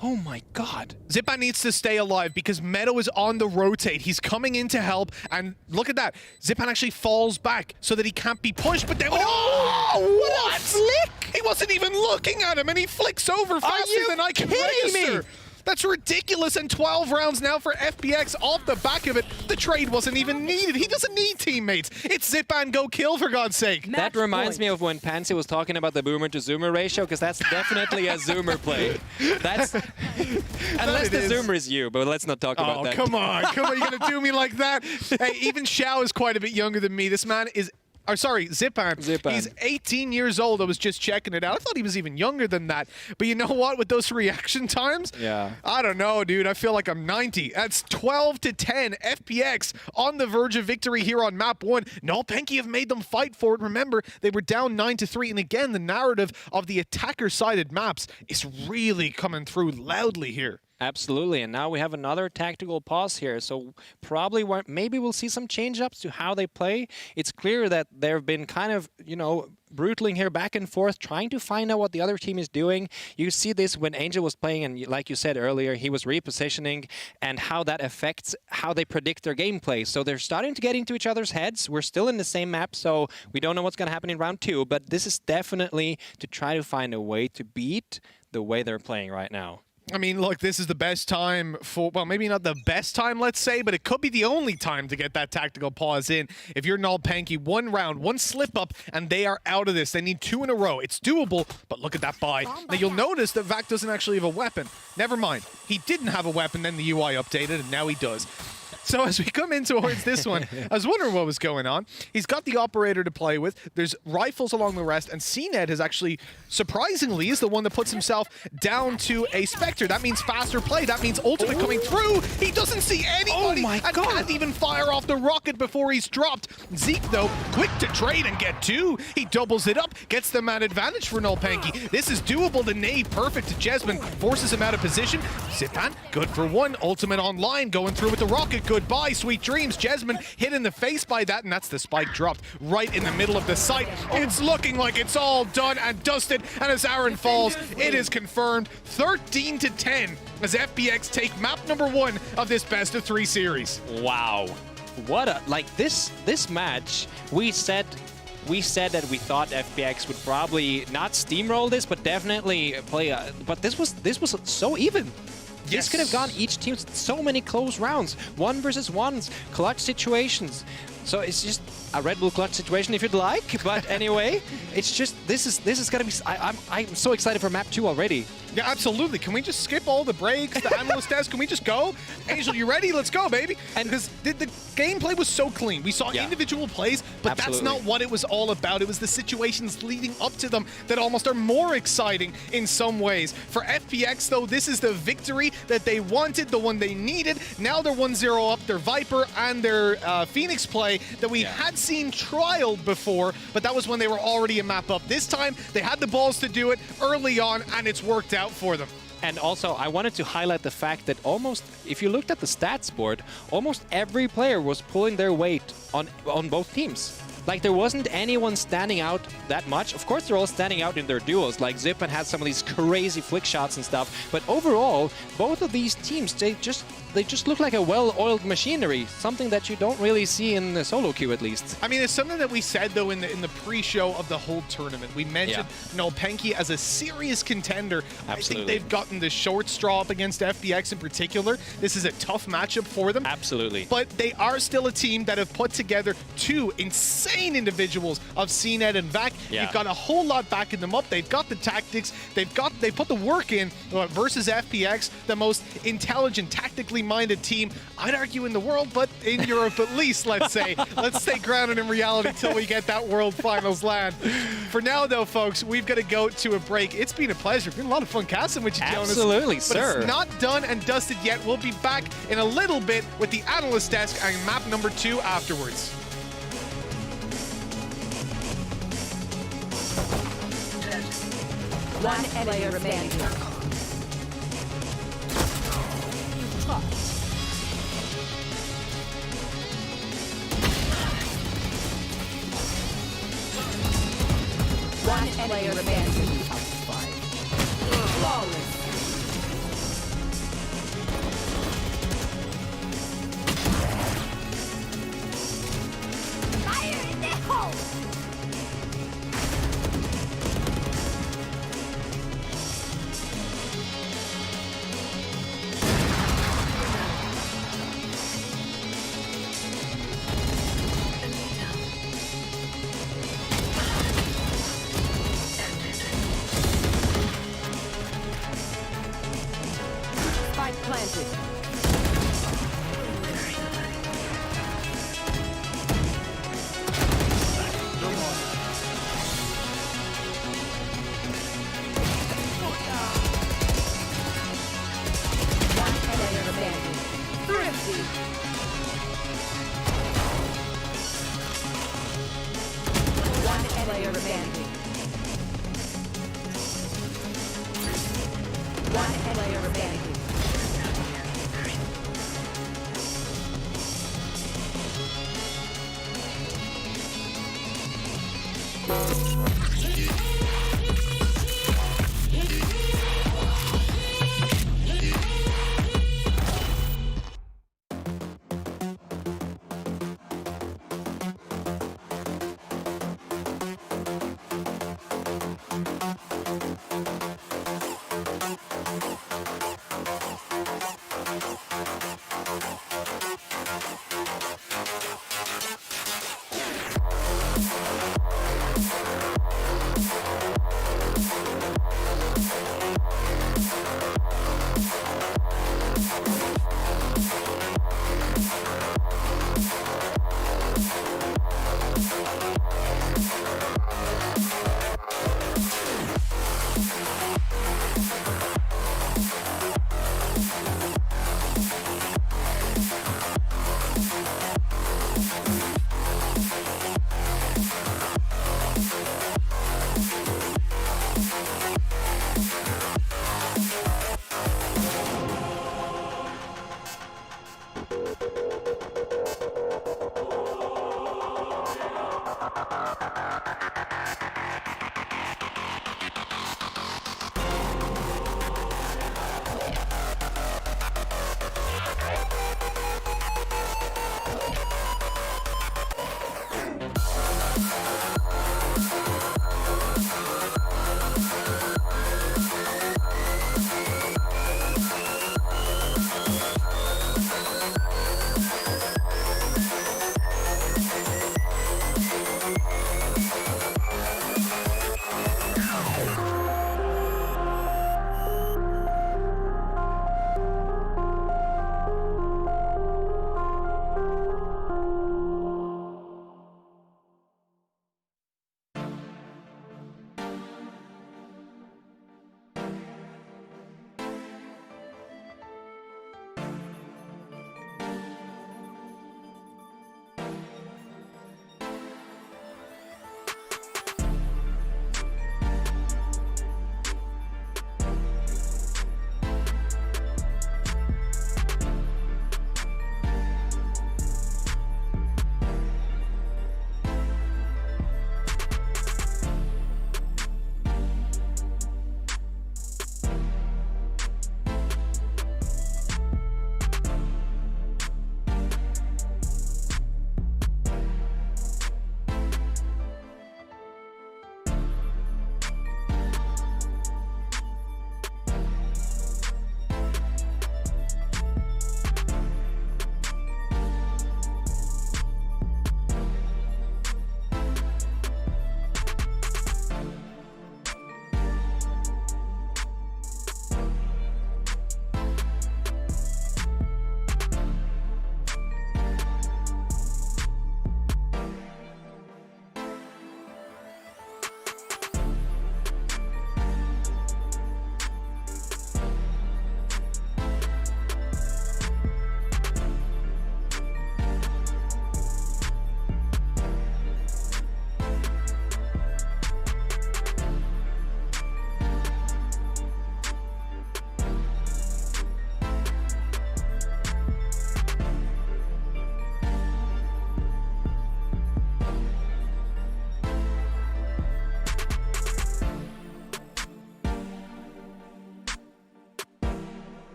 Oh my god. Zipan needs to stay alive because Meadow is on the rotate. He's coming in to help, and look at that. Zipan actually falls back so that he can't be pushed, but then... what a flick! He wasn't even looking at him, and he flicks over faster than I can register. That's ridiculous, and 12 rounds now for FPX off the back of it. The trade wasn't even needed. He doesn't need teammates. It's zip and go kill, for God's sake. That reminds me of when Pansy was talking about the boomer to zoomer ratio, because that's definitely a zoomer play. That's unless the zoomer is you, but let's not talk about that. Come on, you're gonna do me like that? Hey, even Xiao is quite a bit younger than me. This man is. Or sorry, Zipan. He's 18 years old. I was just checking it out. I thought he was even younger than that. But you know what? With those reaction times, I don't know, dude. I feel like I'm 90. That's 12-10. FPX on the verge of victory here on map 1. Nolpenki have made them fight for it. Remember, they were down 9-3. And again, the narrative of the attacker-sided maps is really coming through loudly here. Absolutely, and now we have another tactical pause here, so probably maybe we'll see some change-ups to how they play. It's clear that they've been kind of, you know, brutaling here back and forth, trying to find out what the other team is doing. You see this when Angel was playing, and like you said earlier, he was repositioning, and how that affects how they predict their gameplay. So they're starting to get into each other's heads. We're still in the same map, so we don't know what's going to happen in round 2, but this is definitely to try to find a way to beat the way they're playing right now. I mean, look, this is the best time for, well, maybe not the best time, let's say, but it could be the only time to get that tactical pause in. If you're Nolpenki, one round, one slip up, and they are out of this. They need 2 in a row. It's doable, but look at that buy. Now, you'll notice that Vac doesn't actually have a weapon. Never mind. He didn't have a weapon, then the UI updated, and now he does. So as we come in towards this one, I was wondering what was going on. He's got the operator to play with. There's rifles along the rest, and CNED has actually, surprisingly, is the one that puts himself down to a Spectre. That means faster play. That means ultimate coming through. He doesn't see anybody and can't even fire off the rocket before he's dropped. Zeke, though, quick to trade and get 2. He doubles it up, gets the man advantage for Nolpenki. This is doable. The nade perfect to Jesmond, forces him out of position. Zipan, good for 1. Ultimate online, going through with the rocket. Goodbye, sweet dreams. Jesmond hit in the face by that, and that's the spike dropped right in the middle of the site. It's looking like it's all done and dusted, and as Aaron falls, it is confirmed 13-10 as FPX take map number 1 of this best of 3 series. Wow. What a, like this match, we said that we thought FPX would probably not steamroll this, but definitely play but this was so even. This could have gone each team so many close rounds, 1 versus 1s, clutch situations. So it's just a Red Bull clutch situation if you'd like. But anyway, it's just this is gonna be. I'm so excited for map 2 already. Yeah, absolutely. Can we just skip all the breaks, the analyst desk? Can we just go? Angel, you ready? Let's go, baby. And because the gameplay was so clean. We saw individual plays, but that's not what it was all about. It was the situations leading up to them that almost are more exciting in some ways. For FPX, though, this is the victory that they wanted, the one they needed. Now they're 1-0 up. Their Viper and their Phoenix play that we had seen trialed before, but that was when they were already a map up. This time, they had the balls to do it early on, and it's worked out for them. And also, I wanted to highlight the fact that almost, if you looked at the stats board, almost every player was pulling their weight on both teams. Like, there wasn't anyone standing out that much. Of course, they're all standing out in their duos. Like, Zipan had some of these crazy flick shots and stuff. But overall, both of these teams, they just look like a well-oiled machinery. Something that you don't really see in the solo queue, at least. I mean, it's something that we said, though, in the pre-show of the whole tournament. We mentioned Nolpenki as a serious contender. Absolutely. I think they've gotten the short straw up against FPX in particular. This is a tough matchup for them. Absolutely. But they are still a team that have put together 2 insane individuals of CNED and Vac. You've got a whole lot backing them up. They've got the tactics. They put the work in versus FPX, the most intelligent, tactically minded team, I'd argue, in the world, but in Europe at least, let's say. Let's stay grounded in reality till we get that World Finals land. For now, though, folks, we've got to go to a break. It's been a pleasure. It's been a lot of fun casting with you, Jonas. Absolutely, sir. But it's not done and dusted yet. We'll be back in a little bit with the analyst desk and map number 2 afterwards. One player remaining. One player remaining. Flawless. Fire in the hole! One player remaining. One player remaining.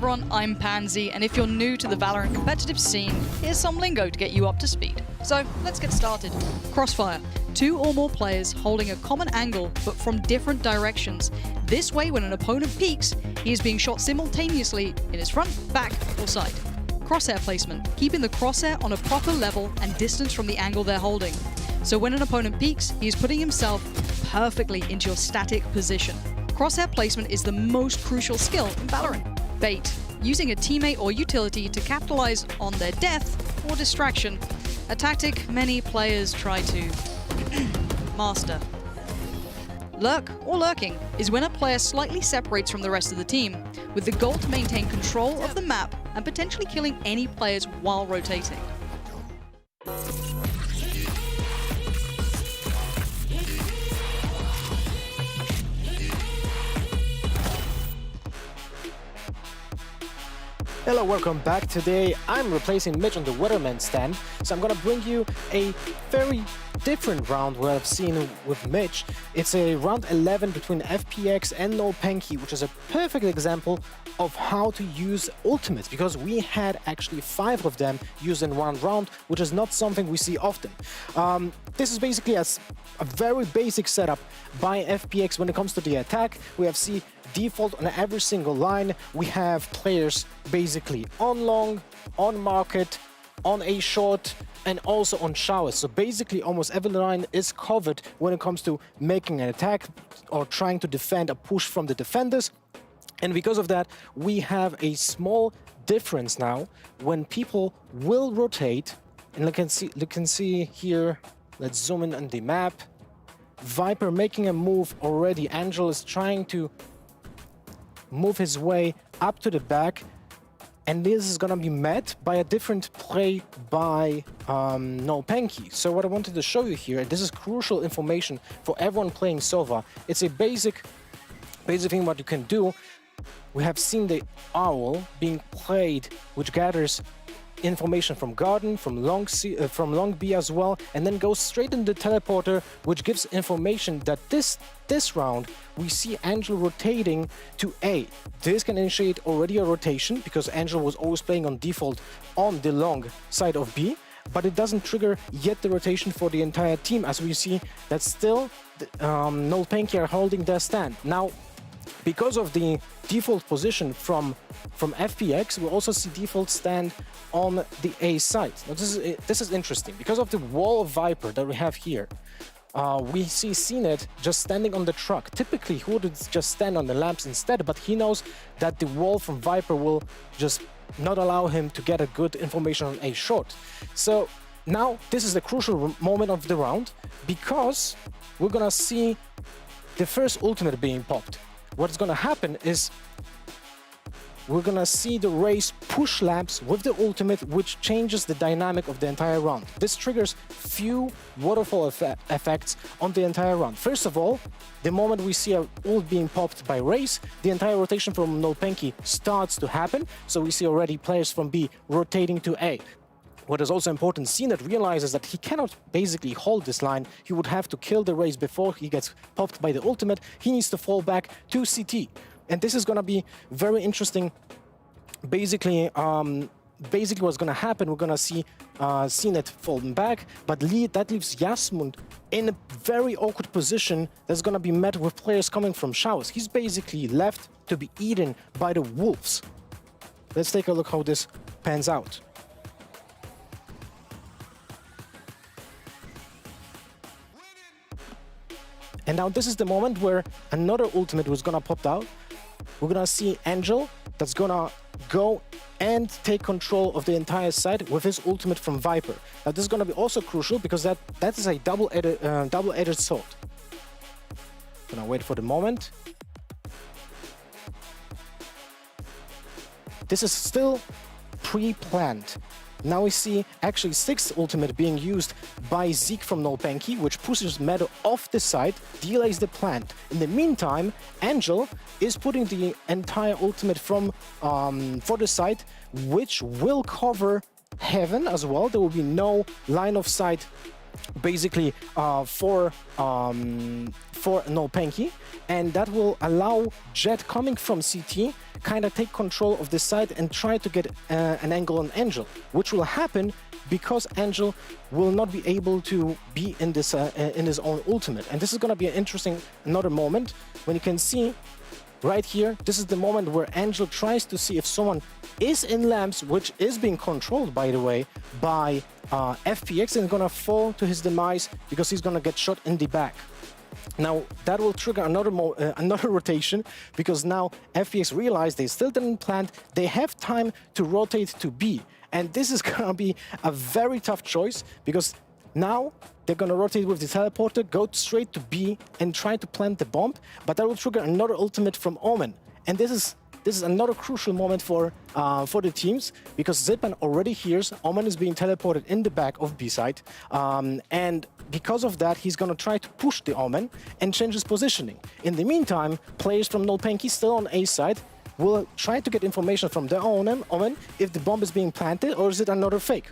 everyone, I'm Pansy, and if you're new to the Valorant competitive scene, here's some lingo to get you up to speed. So, let's get started. Crossfire. 2 or more players holding a common angle, but from different directions. This way, when an opponent peeks, he is being shot simultaneously in his front, back, or side. Crosshair placement. Keeping the crosshair on a proper level and distance from the angle they're holding. So when an opponent peeks, he is putting himself perfectly into your static position. Crosshair placement is the most crucial skill in Valorant. Bait. Using a teammate or utility to capitalize on their death or distraction. A tactic many players try to master. Lurk, or lurking, is when a player slightly separates from the rest of the team, with the goal to maintain control of the map and potentially killing any players while rotating. Hello, welcome back. Today I'm replacing Mitch on the Weatherman stand, so I'm gonna bring you a very different round what I've seen with Mitch. It's a round 11 between FPX and NoPanky, which is a perfect example of how to use ultimates, because we had actually 5 of them used in one round, which is not something we see often. This is basically a very basic setup by FPX when it comes to the attack. We have default on every single line. We have players basically on long, on market, on A short, and also on showers. So basically almost every line is covered when it comes to making an attack or trying to defend a push from the defenders. And because of that, we have a small difference now when people will rotate. And you can see here, let's zoom in on the map. Viper making a move already. Angel is trying to move his way up to the back, and this is gonna be met by a different play by NoPanky. So what I wanted to show you here, and this is crucial information for everyone playing Sova. It's a basic thing what you can do. We have seen the owl being played, which gathers information from Garden, from long B as well, and then goes straight into the teleporter, which gives information that this round we see Angel rotating to A. This can initiate already a rotation because Angel was always playing on default on the long side of B, but it doesn't trigger yet the rotation for the entire team, as we see that still NoPanky are holding their stand. Now, because of the default position from FPX, we also see default stand on the A side. Now this is interesting. Because of the wall of Viper that we have here, we see CNET just standing on the truck. Typically, he would just stand on the lamps instead, but he knows that the wall from Viper will just not allow him to get a good information on A short. So now this is the crucial moment of the round, because we're gonna see the first ultimate being popped. What's gonna happen is we're gonna see the Raze push lamps with the ultimate, which changes the dynamic of the entire round. This triggers few waterfall effects on the entire round. First of all, the moment we see a ult being popped by Raze, the entire rotation from NoPanky starts to happen. So we see already players from B rotating to A. What is also important, CNET realizes that he cannot basically hold this line. He would have to kill the Raze before he gets popped by the ultimate. He needs to fall back to CT. And this is going to be very interesting. Basically what's going to happen, we're going to see CNET falling back, but that leaves Jasmund in a very awkward position that's going to be met with players coming from showers. He's basically left to be eaten by the wolves. Let's take a look how this pans out. And now this is the moment where another ultimate was gonna pop out. We're gonna see Angel that's gonna go and take control of the entire side with his ultimate from Viper. Now this is gonna be also crucial because that is a double-edged sword. Gonna wait for the moment. This is still pre-planned. Now we see actually 6th ultimate being used by Zeke from NoPanky, which pushes Meadow off the side, delays the plant. In the meantime, Angel is putting the entire ultimate from for the side, which will cover Heaven as well. There will be no line of sight basically for Nolpenki, and that will allow Jet coming from CT kind of take control of the side and try to get an angle on Angel, which will happen because Angel will not be able to be in this in his own ultimate. And this is going to be an interesting another moment when you can see right here. This is the moment where Angel tries to see if someone is in lamps, which is being controlled, by the way, by FPX, and going to fall to his demise because he's going to get shot in the back. Now, that will trigger another rotation, because now FPX realize they still didn't plant. They have time to rotate to B. And this is going to be a very tough choice, because now they're going to rotate with the teleporter, go straight to B, and try to plant the bomb. But that will trigger another ultimate from Omen. And this is another crucial moment for the teams, because Zipan already hears Omen is being teleported in the back of B side, and because of that, he's gonna try to push the Omen and change his positioning. In the meantime, players from Nolpenki still on A side will try to get information from their Omen if the bomb is being planted or is it another fake.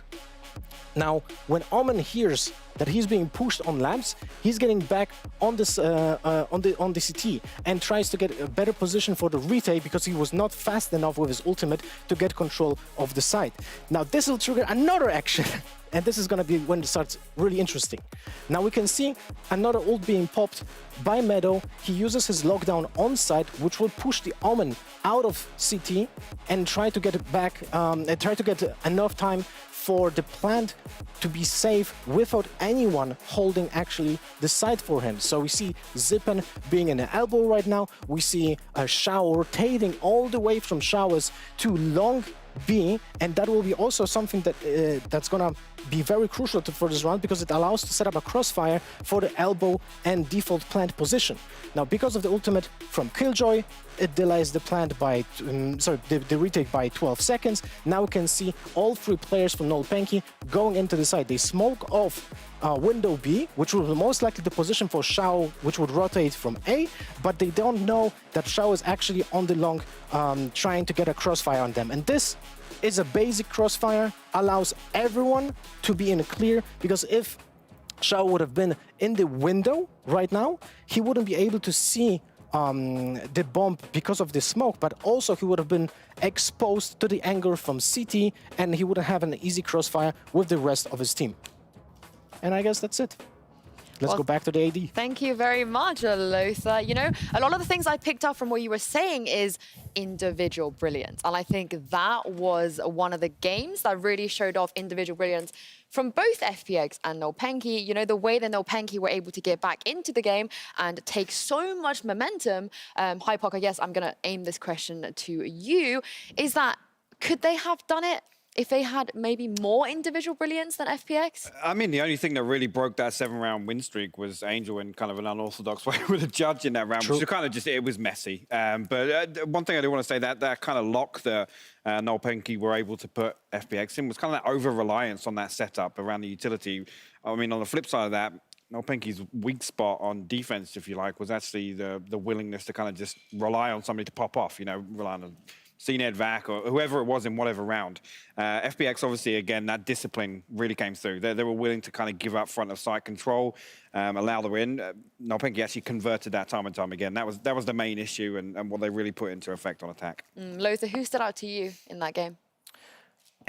Now, when Omen hears that he's being pushed on lamps, he's getting back on this on the CT and tries to get a better position for the retake, because he was not fast enough with his ultimate to get control of the site. Now, this will trigger another action, and this is going to be when it starts really interesting. Now we can see another ult being popped by Meadow. He uses his lockdown on site, which will push the Omen out of CT and try to get it back, try to get enough time for the plant to be safe without anyone holding actually the site for him. So we see Zipan being in the elbow right now. We see Shao rotating all the way from Showers to long B, and that will be also something that that's gonna be very crucial for this round, because it allows to set up a crossfire for the elbow and default plant position. Now, because of the ultimate from Killjoy, it delays the plant by the retake by 12 seconds. Now we can see all three players from Nolpenki going into the site. They smoke off window B, which will be most likely the position for Shao, which would rotate from A, but they don't know that Shao is actually on the long, trying to get a crossfire on them. And this is a basic crossfire, allows everyone to be in a clear, because if Shao would have been in the window right now, he wouldn't be able to see the bomb because of the smoke, but also he would have been exposed to the angle from CT, and he wouldn't have an easy crossfire with the rest of his team. And I guess that's it. Let's go back to the AD. Thank you very much, Lothar. You know, a lot of the things I picked up from what you were saying is individual brilliance. And I think that was one of the games that really showed off individual brilliance from both FPX and Nolpenki. You know, the way that Nolpenki were able to get back into the game and take so much momentum. Hypoc, I guess I'm going to aim this question to you. Is that, could they have done it if they had maybe more individual brilliance than FPX? I mean, the only thing that really broke that 7-round win streak was Angel in kind of an unorthodox way with a judge in that round, which was kind of just, it was messy. But one thing I do want to say, that kind of lock that Nolpenki were able to put FPX in was kind of that over-reliance on that setup around the utility. I mean, on the flip side of that, Nolpenki's weak spot on defense, if you like, was actually the willingness to kind of just rely on somebody to pop off, you know, rely on CNED, VAC, or whoever it was in whatever round. FPX, obviously, again, that discipline really came through. They were willing to kind of give up front of site control, allow the win. Nolpenki actually converted that time and time again. That was the main issue and what they really put into effect on attack. Lothar, who stood out to you in that game?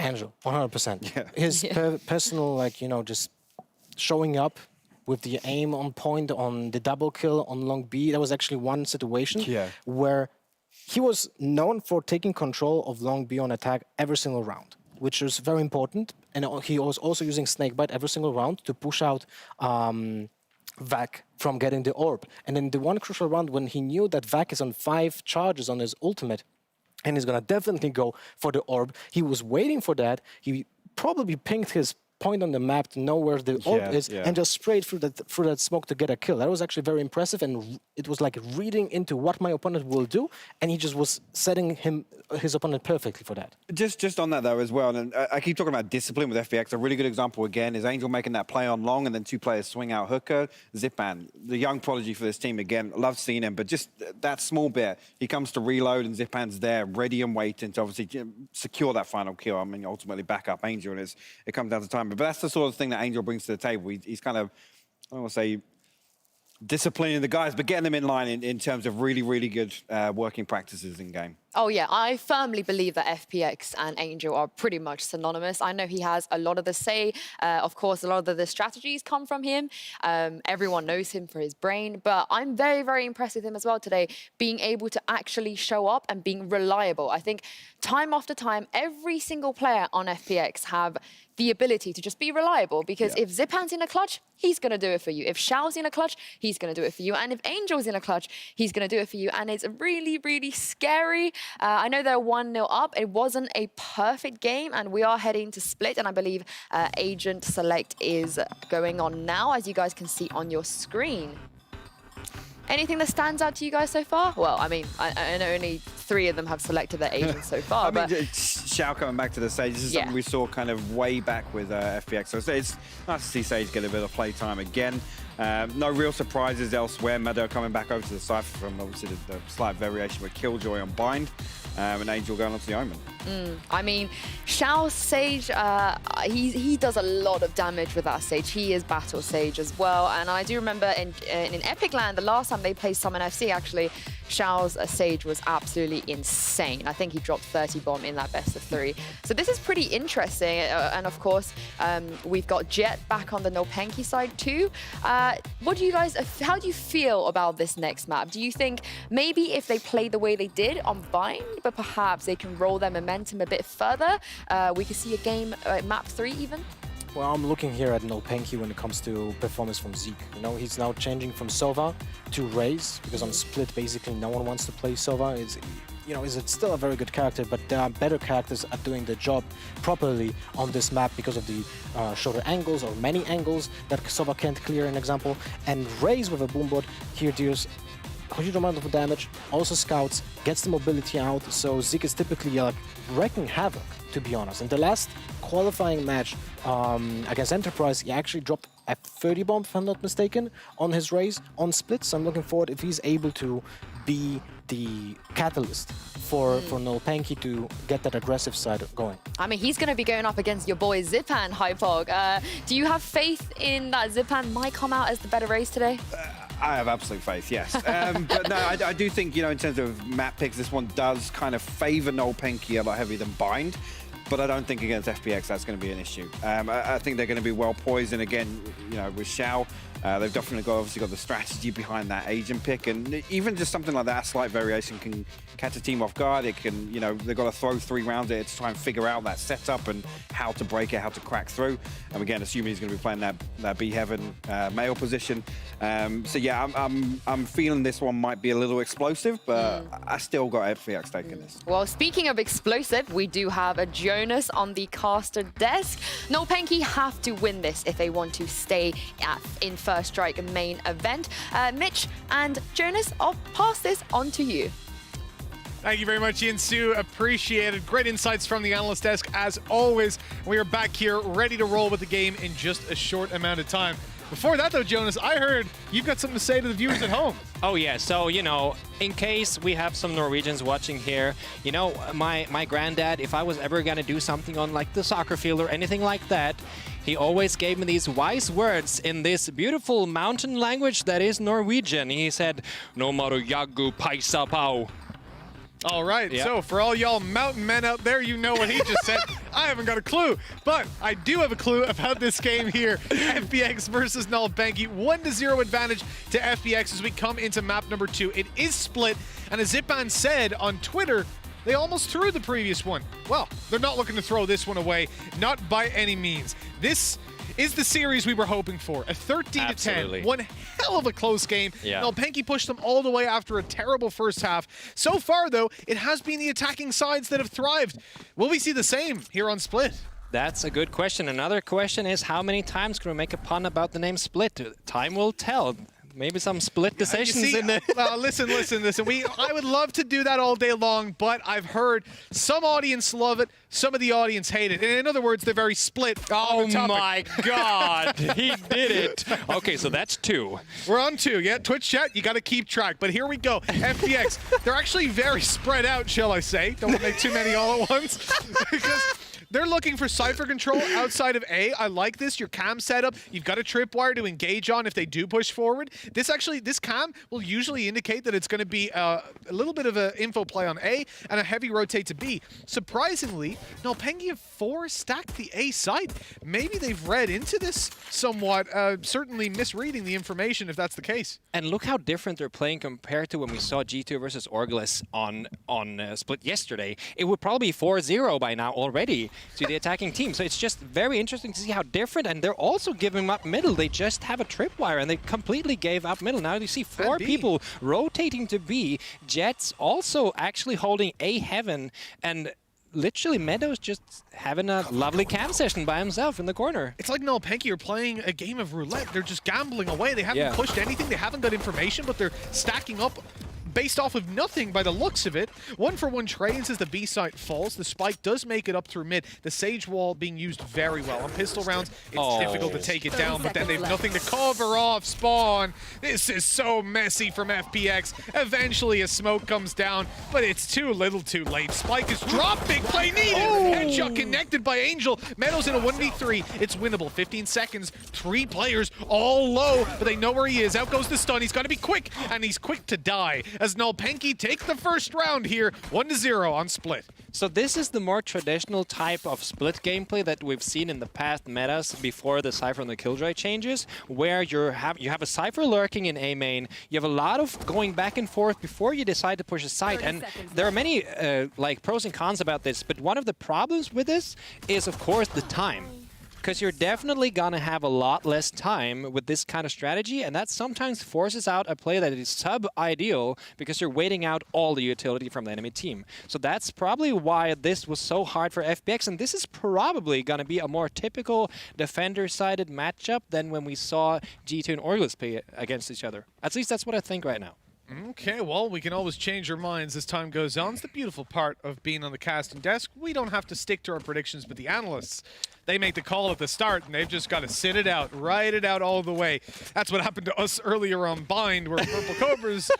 Angel, 100%. Yeah. His personal, like, you know, just showing up with the aim on point on the double kill on long B. That was actually one situation where he was known for taking control of long B on attack every single round, which is very important. And he was also using Snakebite every single round to push out Vac from getting the orb. And in the one crucial round when he knew that Vac is on 5 charges on his ultimate, and he's going to definitely go for the orb, he was waiting for that. He probably pinged his point on the map to know where the orb is and just sprayed through that smoke to get a kill. That was actually very impressive, and it was like reading into what my opponent will do, and he just was setting his opponent perfectly for that. Just on that though as well, and I keep talking about discipline with FPX. A really good example again is Angel making that play on long and then 2 players swing out hooker. Zipan, the young prodigy for this team again. Love seeing him, but just that small bit, he comes to reload and Zipan's there ready and waiting to obviously secure that final kill. I mean, ultimately back up Angel, and it comes down to time. But that's the sort of thing that Angel brings to the table. He's kind of, I don't want to say disciplining the guys, but getting them in line in terms of really, really good working practices in game. Oh yeah, I firmly believe that FPX and Angel are pretty much synonymous. I know he has a lot of the say. Of course, a lot of the strategies come from him. Everyone knows him for his brain, but I'm very, very impressed with him as well today, being able to actually show up and being reliable. I think time after time, every single player on FPX have the ability to just be reliable, because if Zipan's in a clutch, he's going to do it for you. If Xiao's in a clutch, he's going to do it for you. And if Angel's in a clutch, he's going to do it for you. And it's really, really scary. I know they're 1-0 up. It wasn't a perfect game, and we are heading to split. And I believe Agent Select is going on now, as you guys can see on your screen. Anything that stands out to you guys so far? Well, I mean, I know only 3 of them have selected their agents so far. I mean, Xiao coming back to the stage, this is something we saw kind of way back with FPX. So it's nice to see Sage get a bit of play time again. No real surprises elsewhere. Meadow coming back over to the Cypher from obviously the slight variation with Killjoy on Bind, and Angel going on to the Omen. I mean, Xiao Sage, he does a lot of damage with that Sage. He is Battle Sage as well. And I do remember in Epic Land, the last time they played Summon FC, actually, Xiao's Sage was absolutely insane. I think he dropped 30 bomb in that best of 3. So this is pretty interesting. And of course, we've got Jet back on the Nopenki side too. What do you guys, how do you feel about this next map? Do you think maybe if they play the way they did on Bind, but perhaps they can roll their momentum a bit further, we could see a game, map 3 even? Well, I'm looking here at Nopenki when it comes to performance from Zeke. You know, he's now changing from Sova to Raze, because on Split, basically, no one wants to play Sova. It's, you know, it's still a very good character, but there are better characters at doing the job properly on this map because of the shorter angles or many angles that Sova can't clear, an example. And Raze with a boombot here deals a huge amount of damage, also scouts, gets the mobility out, so Zeke is typically like wreaking havoc, to be honest. In the last qualifying match against Enterprise, he actually dropped a 30 bomb, if I'm not mistaken, on his Raze on Split, so I'm looking forward if he's able to be the catalyst for Nopenki to get that aggressive side going. I mean, he's going to be going up against your boy Zipan, Hypog. Do you have faith in that Zipan might come out as the better Raze today? I have absolute faith, yes. But no, I do think, you know, in terms of map picks, this one does kind of favor Nopenki a lot heavier than Bind. But I don't think against FPX that's going to be an issue. I think they're going to be well poised, and again, you know, with Xiao, they've definitely obviously got the strategy behind that agent pick, and even just something like that, a slight variation can catch a team off guard. It can, you know, they've got to throw 3 rounds at it to try and figure out that setup and how to break it, how to crack through. And again, assuming he's going to be playing that B Heaven male position. So yeah, I'm feeling this one might be a little explosive, but I still got FPX taking this. Well, speaking of explosive, we do have a Jonas on the caster desk. Nopenki have to win this if they want to stay in First Strike main event. Mitch and Jonas, I'll pass this on to you. Thank you very much, Ian Sue. Appreciated. Great insights from the analyst desk, as always. We are back here ready to roll with the game in just a short amount of time. Before that, though, Jonas, I heard you've got something to say to the viewers at home. Oh, yeah. So, you know, in case we have some Norwegians watching here, you know, my granddad, if I was ever going to do something on, like, the soccer field or anything like that, he always gave me these wise words in this beautiful mountain language that is Norwegian. He said, "No maru jagu paisa pau." All right, so for all y'all mountain men out there, you know what he just said. I haven't got a clue, but I do have a clue about this game here. FPX versus Nopenki, 1-0 advantage to FPX as we come into map number 2. It is split, and as Zipan said on Twitter, they almost threw the previous one. Well, they're not looking to throw this one away, not by any means. This is the series we were hoping for. A 13-10, one hell of a close game. Nopenki pushed them all the way after a terrible first half. So far, though, it has been the attacking sides that have thrived. Will we see the same here on Split? That's a good question. Another question is, how many times can we make a pun about the name Split? Time will tell. Maybe some split decisions in there. Listen. I would love to do that all day long, but I've heard some audience love it, some of the audience hate it. And in other words, they're very split. Oh my God, he did it. Okay, so that's 2. We're on 2, yeah. Twitch chat, you got to keep track. But here we go. FPX, they're actually very spread out, shall I say. Don't want to make too many all at once. Because They're looking for Cypher control outside of A. I like this. Your cam setup, you've got a tripwire to engage on if they do push forward. This cam will usually indicate that it's going to be a little bit of an info play on A and a heavy rotate to B. Surprisingly, Nalpengi have 4 stacked the A side. Maybe they've read into this somewhat, certainly misreading the information if that's the case. And look how different they're playing compared to when we saw G2 versus Orglis on Split yesterday. It would probably be 4-0 by now already to the attacking team. So it's just very interesting to see how different, and they're also giving up middle. They just have a tripwire, and they completely gave up middle. Now you see 4 people rotating to B. Jets also actually holding A heaven, and literally Meadows just having a lovely cam session by himself in the corner. It's like Nalpengi are playing a game of roulette. They're just gambling away. They haven't pushed anything. They haven't got information, but they're stacking up based off of nothing by the looks of it. 1-for-1 trades as the B site falls. The spike does make it up through mid. The Sage wall being used very well. On pistol rounds, it's difficult to take it down, but then they've nothing to cover off Spawn. This is so messy from FPX. Eventually a smoke comes down, but it's too little too late. Spike is dropped. Big play needed. Headshot connected by Angel. Meadows in a 1v3. It's winnable. 15 seconds. 3 players all low, but they know where he is. Out goes the stun. He's got to be quick, and he's quick to die as Nalpengi take the first round here, 1-0 on Split. So this is the more traditional type of Split gameplay that we've seen in the past metas before the Cypher and the Killjoy changes, where you have a Cypher lurking in A main, you have a lot of going back and forth before you decide to push a site, and there are many like pros and cons about this, but one of the problems with this is, of course, the time. Because you're definitely gonna have a lot less time with this kind of strategy, and that sometimes forces out a play that is sub-ideal because you're waiting out all the utility from the enemy team. So that's probably why this was so hard for FPX, and this is probably gonna be a more typical defender-sided matchup than when we saw G2 and Orglis play against each other. At least that's what I think right now. Okay, well, we can always change our minds as time goes on. It's the beautiful part of being on the casting desk. We don't have to stick to our predictions, but the analysts, they make the call at the start, and they've just got to sit it out, ride it out all the way. That's what happened to us earlier on Bind, where Purple Cobras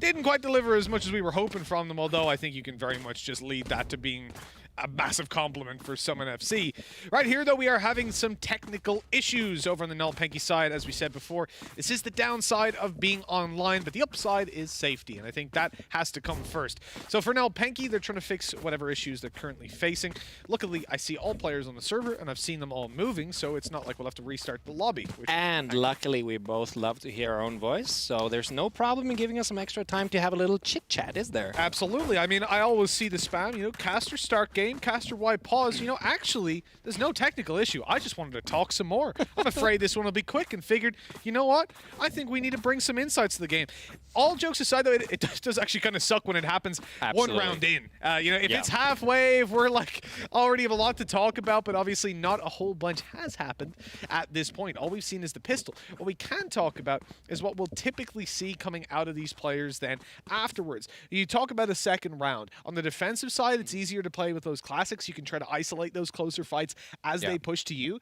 didn't quite deliver as much as we were hoping from them, although I think you can very much just lead that to being a massive compliment for Summon FC. Right here, though, we are having some technical issues over on the Nalpengi side, as we said before. This is the downside of being online, but the upside is safety, and I think that has to come first. So for Nalpengi, they're trying to fix whatever issues they're currently facing. Luckily, I see all players on the server, and I've seen them all moving, so it's not like we'll have to restart the lobby. And luckily, we both love to hear our own voice, so there's no problem in giving us some extra time to have a little chit-chat, is there? Absolutely. I mean, I always see the spam, you know, caster start game, caster why pause. You know, actually, there's no technical issue. I just wanted to talk some more. I'm afraid this one will be quick, and figured, you know what? I think we need to bring some insights to the game. All jokes aside, though, it does actually kind of suck when it happens one round in. You know, if it's halfway, if we're like already have a lot to talk about, but obviously not a whole bunch has happened at this point. All we've seen is the pistol. What we can talk about is what we'll typically see coming out of these players then afterwards. You talk about a second round. On the defensive side, it's easier to play with those classics. You can try to isolate those closer fights as they push to you.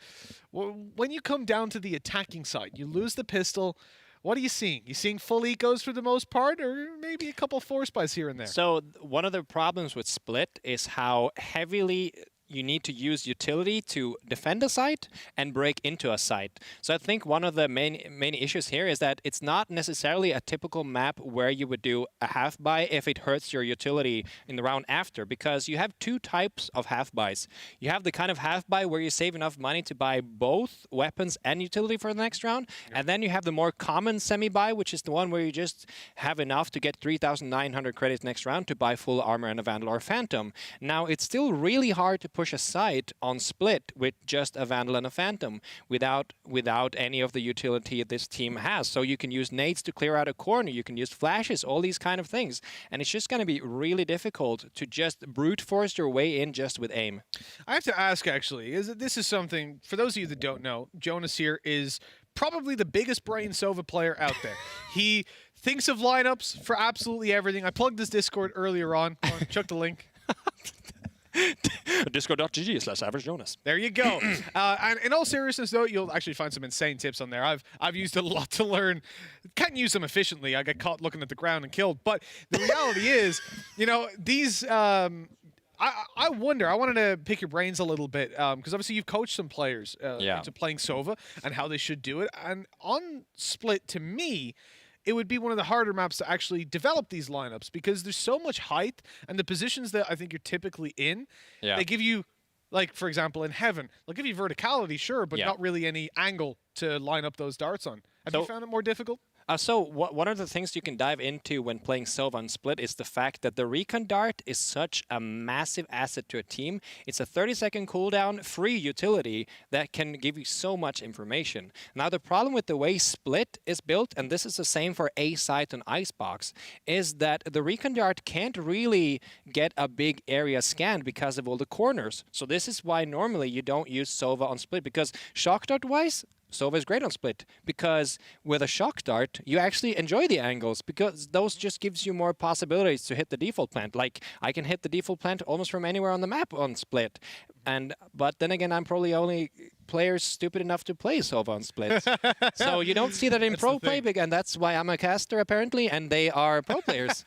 Well, when you come down to the attacking side, you lose the pistol. What are you seeing? You seeing full ecos for the most part, or maybe a couple force buys here and there? So one of the problems with Split is how heavily you need to use utility to defend a site and break into a site. So I think one of the main issues here is that it's not necessarily a typical map where you would do a half buy if it hurts your utility in the round after, because you have 2 types of half buys. You have the kind of half buy where you save enough money to buy both weapons and utility for the next round, and then you have the more common semi buy, which is the one where you just have enough to get 3,900 credits next round to buy full armor and a Vandal or Phantom. Now it's still really hard to push a site on Split with just a Vandal and a Phantom without any of the utility this team has. So you can use nades to clear out a corner, you can use flashes, all these kind of things. And it's just going to be really difficult to just brute force your way in just with aim. I have to ask, actually, this is something, for those of you that don't know, Jonas here is probably the biggest brain Sova player out there. He thinks of lineups for absolutely everything. I plugged this Discord earlier on. Chuck the link. Discord.gg/AverageJonas. There you go. And in all seriousness, though, you'll actually find some insane tips on there. I've used a lot to learn. Can't use them efficiently. I got caught looking at the ground and killed. But the reality is, you know, these I wonder, I wanted to pick your brains a little bit, because obviously you've coached some players into playing Sova and how they should do it. And on Split, to me, it would be one of the harder maps to actually develop these lineups because there's so much height and the positions that I think you're typically in, they give you, like, for example, in Heaven, they'll give you verticality, sure, but not really any angle to line up those darts on. Have you found it more difficult? So one of the things you can dive into when playing Sova on Split is the fact that the recon dart is such a massive asset to a team. It's a 30-second cooldown, free utility that can give you so much information. Now the problem with the way Split is built, and this is the same for A-Site and Icebox, is that the recon dart can't really get a big area scanned because of all the corners. So this is why normally you don't use Sova on Split, because shock dart-wise, Sova is great on Split because with a shock dart, you actually enjoy the angles because those just gives you more possibilities to hit the default plant. Like, I can hit the default plant almost from anywhere on the map on Split. But then again, I'm probably only players stupid enough to play Sova on Split. So you don't see that in pro play, and that's why I'm a caster apparently, and they are pro players.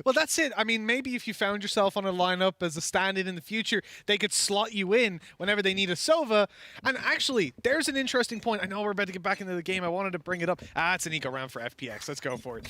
Well, that's it. I mean, maybe if you found yourself on a lineup as a stand-in the future, they could slot you in whenever they need a Sova. And actually, there's an interesting point. I know we're about to get back into the game. I wanted to bring it up. It's an eco round for FPX. Let's go for it.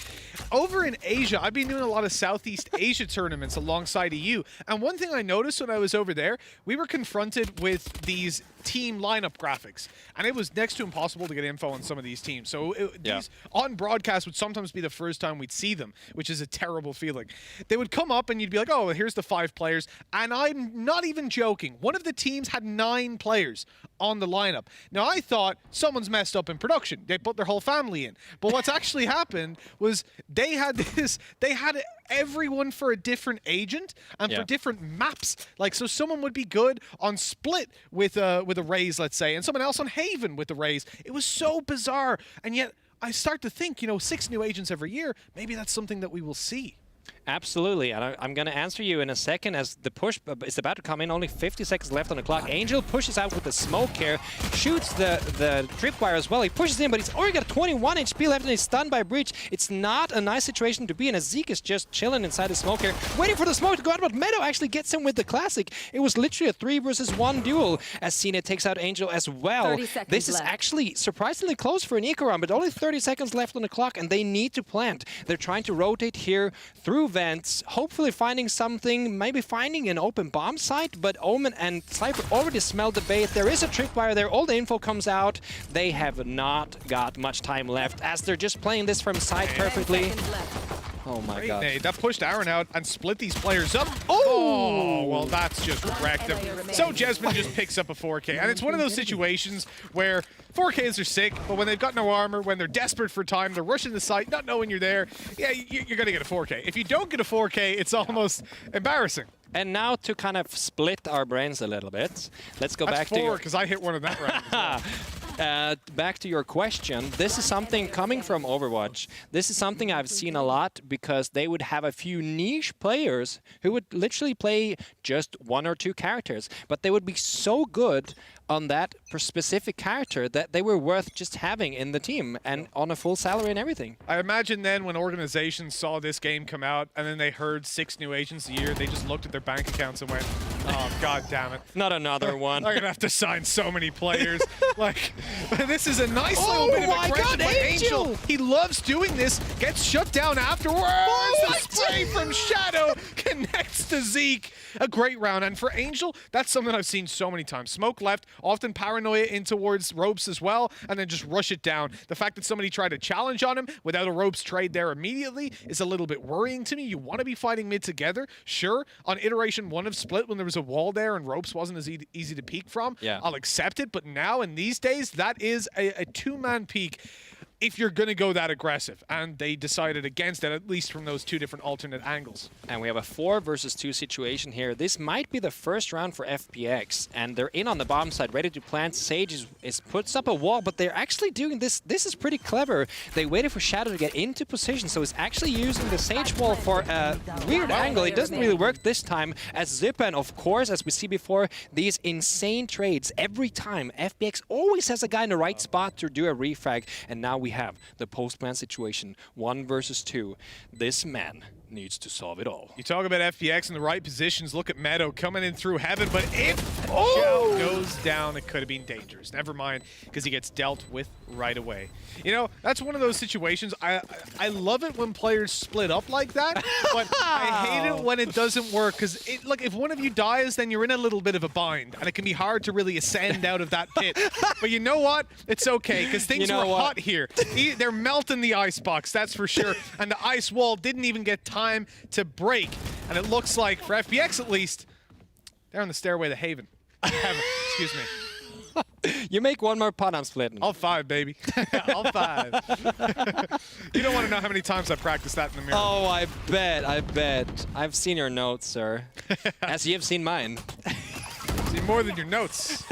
Over in Asia, I've been doing a lot of Southeast Asia tournaments alongside EU. And one thing I noticed when I was over there, we were confronted with these team lineup graphics, and it was next to impossible to get info on some of these teams. So these on broadcast would sometimes be the first time we'd see them, which is a terrible feeling. They would come up and you'd be like, oh, here's the 5 players, and I'm not even joking. One of the teams had 9 players on the lineup. Now, I thought someone's messed up in production. They put their whole family in. But what's actually happened was they had everyone for a different agent and for different maps. Like, so someone would be good on Split with a Raze, let's say, and someone else on Haven with the Raze. It was so bizarre. And yet I start to think, 6 new agents every year, maybe that's something that we will see. Absolutely, and I'm going to answer you in a second as the push is about to come in. Only 50 seconds left on the clock. Angel pushes out with the smoke here, shoots the tripwire as well. He pushes in, but he's already got 21 HP left and he's stunned by Breach. It's not a nice situation to be in as Zeke is just chilling inside the smoke here, waiting for the smoke to go out, but Meadow actually gets him with the classic. It was literally a 3 versus 1 duel as Cena takes out Angel as well. This is actually surprisingly close for an eco round, but only 30 seconds left on the clock and they need to plant. They're trying to rotate here through vents, hopefully finding something, maybe finding an open bomb site, but Omen and Cypher already smelled the bait. There is a tripwire there, all the info comes out. They have not got much time left as they're just playing this from side perfectly. Oh my god. Nade. That pushed Aaron out and split these players up. Oh, well, that's just wrecked him. So Jesmine just picks up a 4K. And it's one of those situations where 4Ks are sick, but when they've got no armor, when they're desperate for time, they're rushing the site, not knowing you're there, yeah, you're going to get a 4K. If you don't get a 4K, it's almost embarrassing. And now to kind of split our brains a little bit, let's go back to 4 because I hit one of that round. Back to your question, this is something coming from Overwatch. This is something I've seen a lot because they would have a few niche players who would literally play just 1 or 2 characters, but they would be so good on that specific character that they were worth just having in the team and on a full salary and everything. I imagine then when organizations saw this game come out and then they heard 6 new agents a year, they just looked at their bank accounts and went, oh, god damn it. Not another one. I'm going to have to sign so many players. Like, this is a nice little bit of aggression by Angel. He loves doing this, gets shut down afterwards. The spray from Shadow connects to Zeke. A great round. And for Angel, that's something I've seen so many times. Smoke left, often paranoia in towards ropes as well, and then just rush it down. The fact that somebody tried to challenge on him without a ropes trade there immediately is a little bit worrying to me. You want to be fighting mid together. Sure, on iteration 1 of Split, when there was a wall there and ropes wasn't as easy to peek from, I'll accept it. But now, in these days, that is a 2-man peek if you're going to go that aggressive. And they decided against it, at least from those 2 different alternate angles. And we have a 4 versus 2 situation here. This might be the first round for FPX, and they're in on the bomb side, ready to plant. Sage puts up a wall, but they're actually doing this. This is pretty clever. They waited for Shadow to get into position, so he's actually using the Sage wall for a weird angle. It doesn't really work this time, as Zipan, of course, as we see before, these insane trades. Every time, FPX always has a guy in the right spot to do a refrag, and now we have the post-plant situation, 1 versus 2. This man needs to solve it all. You talk about FPX in the right positions. Look at Meadow coming in through heaven, but if Shao goes down, it could have been dangerous. Never mind, because he gets dealt with right away. You know, that's one of those situations. I love it when players split up like that, but I hate it when it doesn't work, because look, if one of you dies, then you're in a little bit of a bind, and it can be hard to really ascend out of that pit. But you know what? It's okay, because things were hot here. They're melting the icebox, that's for sure, and the ice wall didn't even get time to break. And it looks like, for FPX at least, they're on the stairway to Heaven. Excuse me. You make one more pun, I'm splitting. All 5, baby. All 5. You don't want to know how many times I practiced that in the mirror. Oh, I bet. I've seen your notes, sir. As you have seen mine. See more than your notes.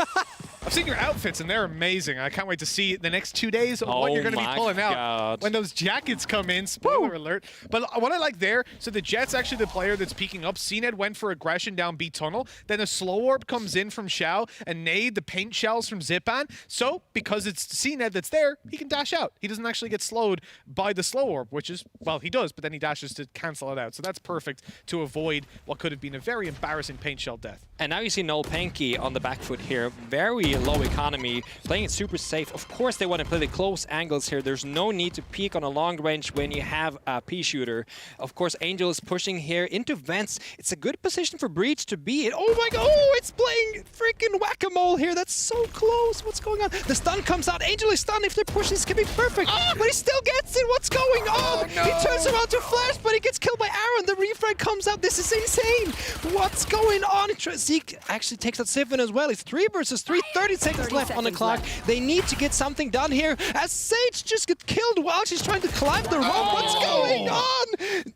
I've seen your outfits, and they're amazing. I can't wait to see the next 2 days of what you're going to be pulling out when those jackets come in. Spoiler alert. But what I like there, so the Jet's actually the player that's peeking up. CNED went for aggression down B tunnel. Then a slow orb comes in from Xiao, and Nade the paint shells from Zipan. So because it's CNED that's there, he can dash out. He doesn't actually get slowed by the slow orb, which is, well, he does, but then he dashes to cancel it out. So that's perfect to avoid what could have been a very embarrassing paint shell death. And now you see nolpanky on the back foot here. Very low economy, playing it super safe. Of course they want to play the close angles here. There's no need to peek on a long range when you have a P shooter. Of course Angel is pushing here into vents. It's a good position for Breach to be in. Oh my god, oh, it's playing freaking whack-a-mole here. That's so close. What's going on? The stun comes out. Angel is stunned. If they're pushing, this can be perfect. But he still gets it. What's going on? Oh, no. He turns around to flash, but he gets killed by Aaron. The refrag comes out. This is insane. What's going on? Zeke actually takes out Siphon as well. It's 3 versus 3. 30 seconds left on the clock. They need to get something done here as Sage just got killed while she's trying to climb the rope. What's going on?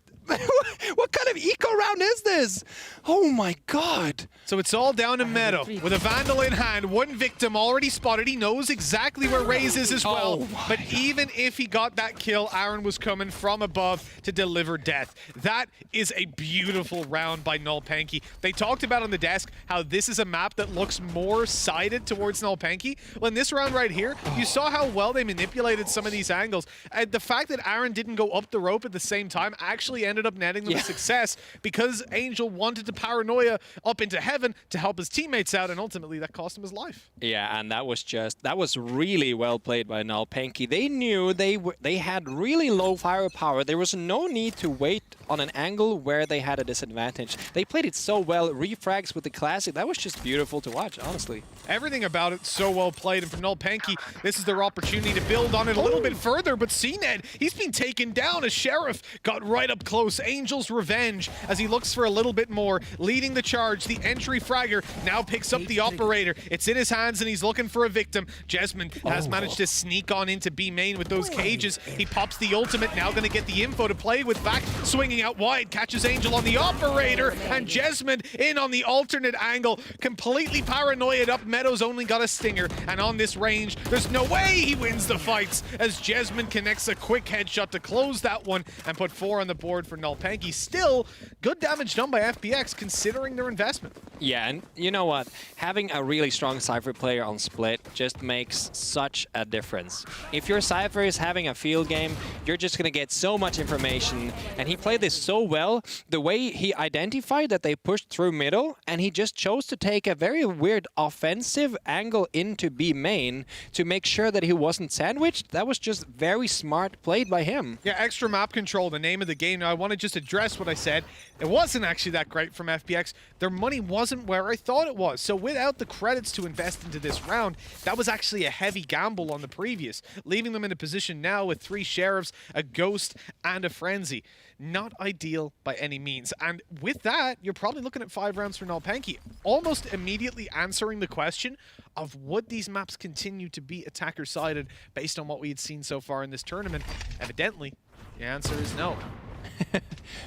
What kind of eco round is this? Oh my god. So it's all down to Meadow with a Vandal in hand. One victim already spotted. He knows exactly where Raze is as well. But even if he got that kill, Aaron was coming from above to deliver death. That is a beautiful round by nolpanky. They talked about on the desk how this is a map that looks more sided towards nolpanky. Well, in this round right here, you saw how well they manipulated some of these angles. And the fact that Aaron didn't go up the rope at the same time actually ended up netting them a success, because Angel wanted to paranoia up into heaven to help his teammates out, and ultimately that cost him his life. Yeah, and that was really well played by nolpanky. They knew they had really low firepower. There was no need to wait on an angle where they had a disadvantage. They played it so well. Refrags with the classic. That was just beautiful to watch, honestly. Everything about it so well played, and for nolpanky, this is their opportunity to build on it a little bit further, but CNED, he's been taken down as Sheriff got right up close. Angel's revenge as he looks for a little bit more, leading the charge. The entry fragger now picks up the operator. It's in his hands and he's looking for a victim. Jesmond has managed to sneak on into B main with those cages. He pops the ultimate, now going to get the info to play with back, swinging out wide, catches Angel on the operator, and Jesmond in on the alternate angle, completely paranoid up. Meadows only got a stinger, and on this range, there's no way he wins the fights as Jesmond connects a quick headshot to close that one and put 4 on the board for nolpanky. Still, good damage done by FPX considering their investment. Yeah, and you know what? Having a really strong Cypher player on split just makes such a difference. If your Cypher is having a field game, you're just going to get so much information, and he played this so well. The way he identified that they pushed through middle, and he just chose to take a very weird offensive angle into B main to make sure that he wasn't sandwiched. That was just very smart played by him. Yeah, extra map control, the name of the game. Now, I want to just address what I said. It wasn't actually that great from FPX. Their money wasn't where I thought it was. So without the credits to invest into this round, that was actually a heavy gamble on the previous, leaving them in a position now with 3 Sheriffs, a Ghost, and a Frenzy. Not ideal by any means. And with that, you're probably looking at 5 rounds for nolpanky, almost immediately answering the question of would these maps continue to be attacker-sided based on what we had seen so far in this tournament. Evidently, the answer is no.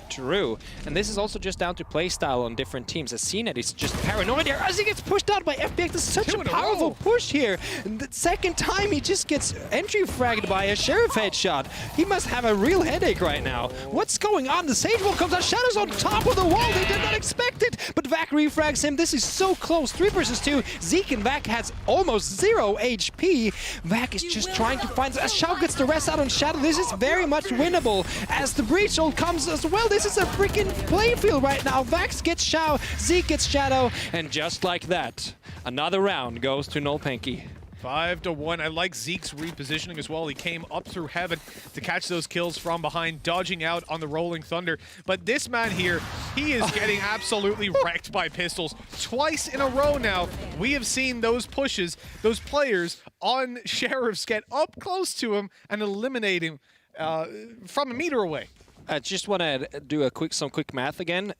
True. And this is also just down to playstyle on different teams. As CNED is just paranoid here as he gets pushed out by FPX. This is such a powerful push here. And the second time he just gets entry fragged by a Sheriff headshot. He must have a real headache right now. What's going on? The Sage Wall comes out. Shadows on top of the wall. They did not expect it. But Vac refrags him. This is so close. 3 versus 2. Zeke and Vac has almost 0 HP. Vac is just trying to find... As Shao gets the rest out on Shadow, this is very much winnable. As the Breach ult comes bombs as well. This is a freaking playfield right now. Vax gets Xiao, Zeke gets Shadow, and just like that, another round goes to Nolpenki. 5-1. I like Zeke's repositioning as well. He came up through heaven to catch those kills from behind, dodging out on the Rolling Thunder. But this man here, he is getting absolutely wrecked by pistols. Twice in a row now, we have seen those pushes, those players on Sheriffs get up close to him and eliminate him from a meter away. I just want to do some quick math again.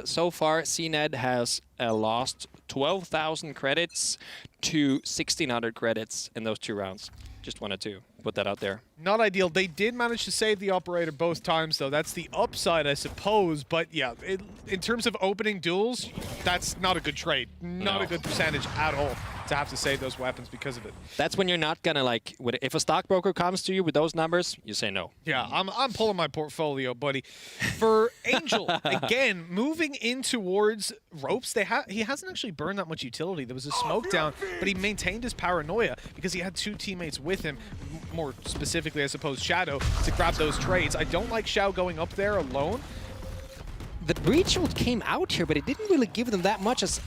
So far, CNED has lost 12,000 credits to 1,600 credits in those 2 rounds. Just wanted to put that out there. Not ideal. They did manage to save the operator both times, though. That's the upside, I suppose. But yeah, in terms of opening duels, that's not a good trade. Not a good percentage at all to have to save those weapons because of it. That's when you're not gonna like. If a stockbroker comes to you with those numbers, you say no. Yeah, I'm pulling my portfolio, buddy. For Angel, again, moving in towards ropes, he hasn't actually burned that much utility. There was a smoke down, but he maintained his paranoia because he had 2 teammates with him. More specifically, I suppose, Shadow, to grab those trades. I don't like Xiao going up there alone. The breach ult came out here, but it didn't really give them that much as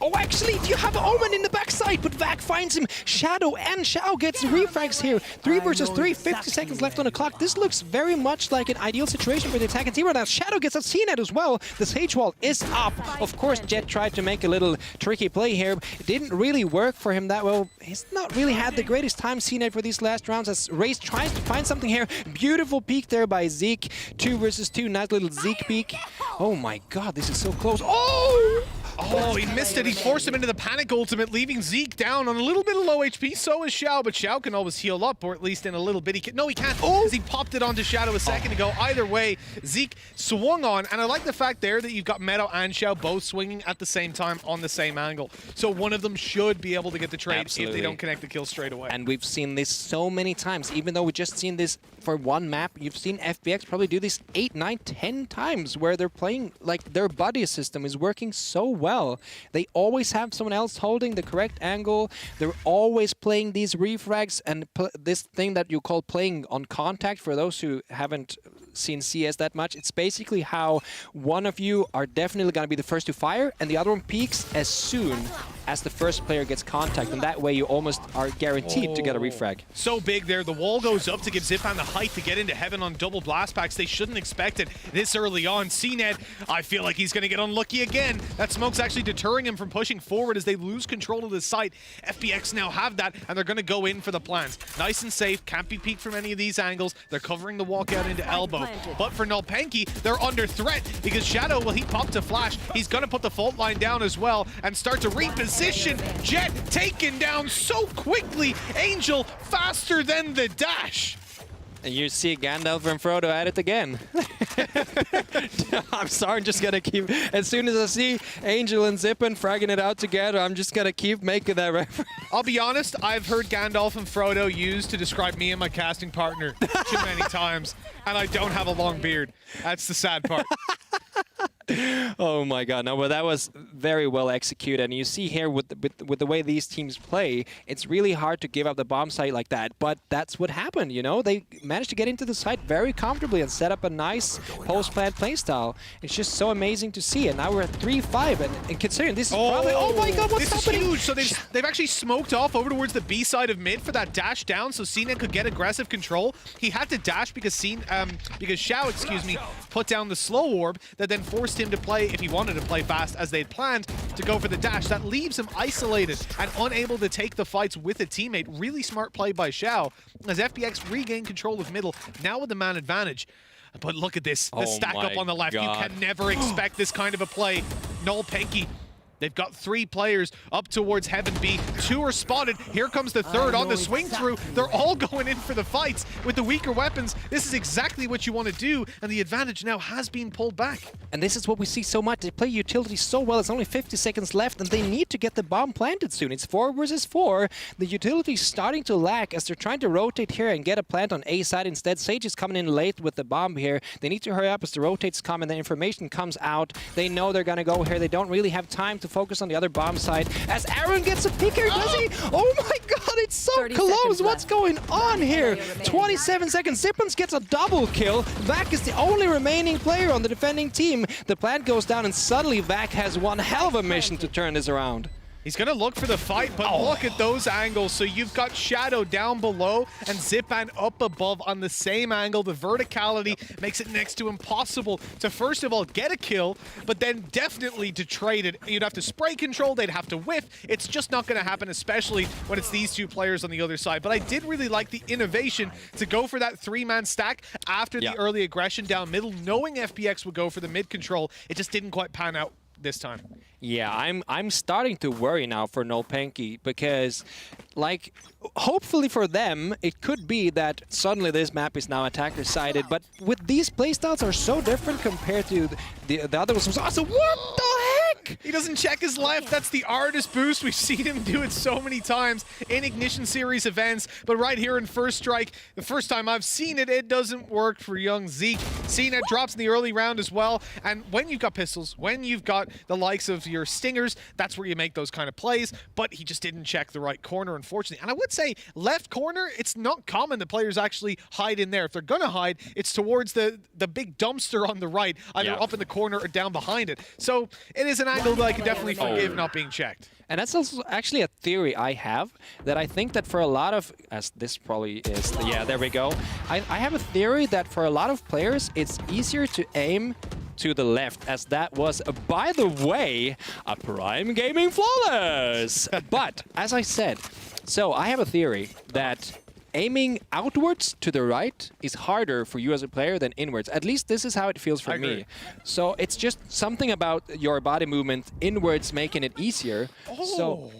oh, actually, you have Omen in the backside, but Vac finds him. Shadow and Xiao gets refrags here. 3 versus 3, 50 seconds left on the clock. This looks very much like an ideal situation for the attacking team right now. Shadow gets a CNET as well. The Sage Wall is up. Of course, Jet tried to make a little tricky play here. It didn't really work for him that well. He's not really had the greatest time CNET for these last rounds as Raze tries to find something here. Beautiful peek there by Zeke. 2 versus 2, nice little Zeke peek. Oh my god, this is so close. Oh! Oh, he missed it. He forced him into the panic ultimate, leaving Zeke down on a little bit of low HP. So is Xiao, but Xiao can always heal up, or at least in a little bit. No, he can't, because he popped it onto Shadow a second ago. Either way, Zeke swung on, and I like the fact there that you've got Meadow and Xiao both swinging at the same time on the same angle. So one of them should be able to get the trade if they don't connect the kill straight away. And we've seen this so many times. Even though we just seen this for one map, you've seen FBX probably do this 8, 9, 10 times where they're playing, like, their buddy system is working so well. They always have someone else holding the correct angle. They're always playing these refrags and this thing that you call playing on contact. For those who haven't seen CS that much, it's basically how one of you are definitely going to be the first to fire and the other one peeks as soon as the first player gets contact, and that way you almost are guaranteed to get a refrag. So big there. The wall goes up to give Zipan the height to get into heaven on double blast packs. They shouldn't expect it this early on. CNED, I feel like he's going to get unlucky again. That smoke's actually deterring him from pushing forward as they lose control of the site. FBX now have that, and they're going to go in for the plants. Nice and safe. Can't be peeked from any of these angles. They're covering the walkout into elbow. But for Nolpenki, they're under threat because Shadow, well, he popped a flash. He's going to put the fault line down as well and start to reposition. Jet taken down so quickly. Angel faster than the dash. And you see Gandalf and Frodo at it again. I'm sorry, I'm just gonna keep, as soon as I see Angel and Zippin fragging it out together, I'm just gonna keep making that reference. I'll be honest, I've heard Gandalf and Frodo used to describe me and my casting partner too many times, and I don't have a long beard. That's the sad part. Oh my god, no, but that was very well executed. And you see here with the way these teams play, it's really hard to give up the bomb site like that. But that's what happened, you know? They managed to get into the site very comfortably and set up a nice post-plant playstyle. It's just so amazing to see. And now we're at 3-5. And considering this is probably... Oh my god, what's happening? This is huge. So they've actually smoked off over towards the B side of mid for that dash down so CNED could get aggressive control. He had to dash because Xiao, excuse me, put down the slow orb that then forced him to play, if he wanted to play fast as they'd planned, to go for the dash. That leaves him isolated and unable to take the fights with a teammate. Really smart play by Xiao as FBX regained control of middle, now with the man advantage. But look at this, the stack up on the left. God. You can never expect this kind of a play. Nolpenki, they've got 3 players up towards Heaven B. 2 are spotted. Here comes the third on the swing through. They're all going in for the fights with the weaker weapons. This is exactly what you want to do, and the advantage now has been pulled back. And this is what we see so much. They play utility so well. It's only 50 seconds left, and they need to get the bomb planted soon. It's 4 versus 4. The utility's starting to lag as they're trying to rotate here and get a plant on A side instead. Sage is coming in late with the bomb here. They need to hurry up as the rotates come and the information comes out. They know they're going to go here. They don't really have time to focus on the other bomb side. As Aaron gets a pick here, does he? Oh my god, it's so close. What's going on here? 27 seconds. Zippans gets a double kill. Vac is the only remaining player on the defending team. The plant goes down, and suddenly Vac has one hell of a mission to turn this around. He's going to look for the fight, but look at those angles. So you've got Shadow down below and Zipan up above on the same angle. The verticality makes it next to impossible to, first of all, get a kill, but then definitely to trade it. You'd have to spray control, they'd have to whiff. It's just not going to happen, especially when it's these two players on the other side. But I did really like the innovation to go for that three-man stack after the early aggression down middle, knowing FPX would go for the mid control. It just didn't quite pan out this time. Yeah, I'm starting to worry now for Nolpenki because, like, hopefully for them, it could be that suddenly this map is now attacker-sided, but with these playstyles are so different compared to the other ones. So what the heck? He doesn't check his left. That's the artist boost. We've seen him do it so many times in Ignition Series events, but right here in First Strike, the first time I've seen it, it doesn't work for young Zeke. CNET drops in the early round as well, and when you've got pistols, when you've got the likes of your stingers, that's where you make those kind of plays, but he just didn't check the right corner, unfortunately. And I would say left corner, it's not common that players actually hide in there. If they're gonna hide, it's towards the big dumpster on the right, either up in the corner or down behind it. So it is an angle that I can definitely forgive not being checked. And that's also actually a theory I have, that I think that for a lot of, as this probably is, yeah, there we go. I have a theory that for a lot of players, it's easier to aim to the left, as that was, by the way, a Prime Gaming Flawless. But, as I said, so I have a theory that aiming outwards to the right is harder for you as a player than inwards. At least this is how it feels for me. So it's just something about your body movement inwards making it easier. So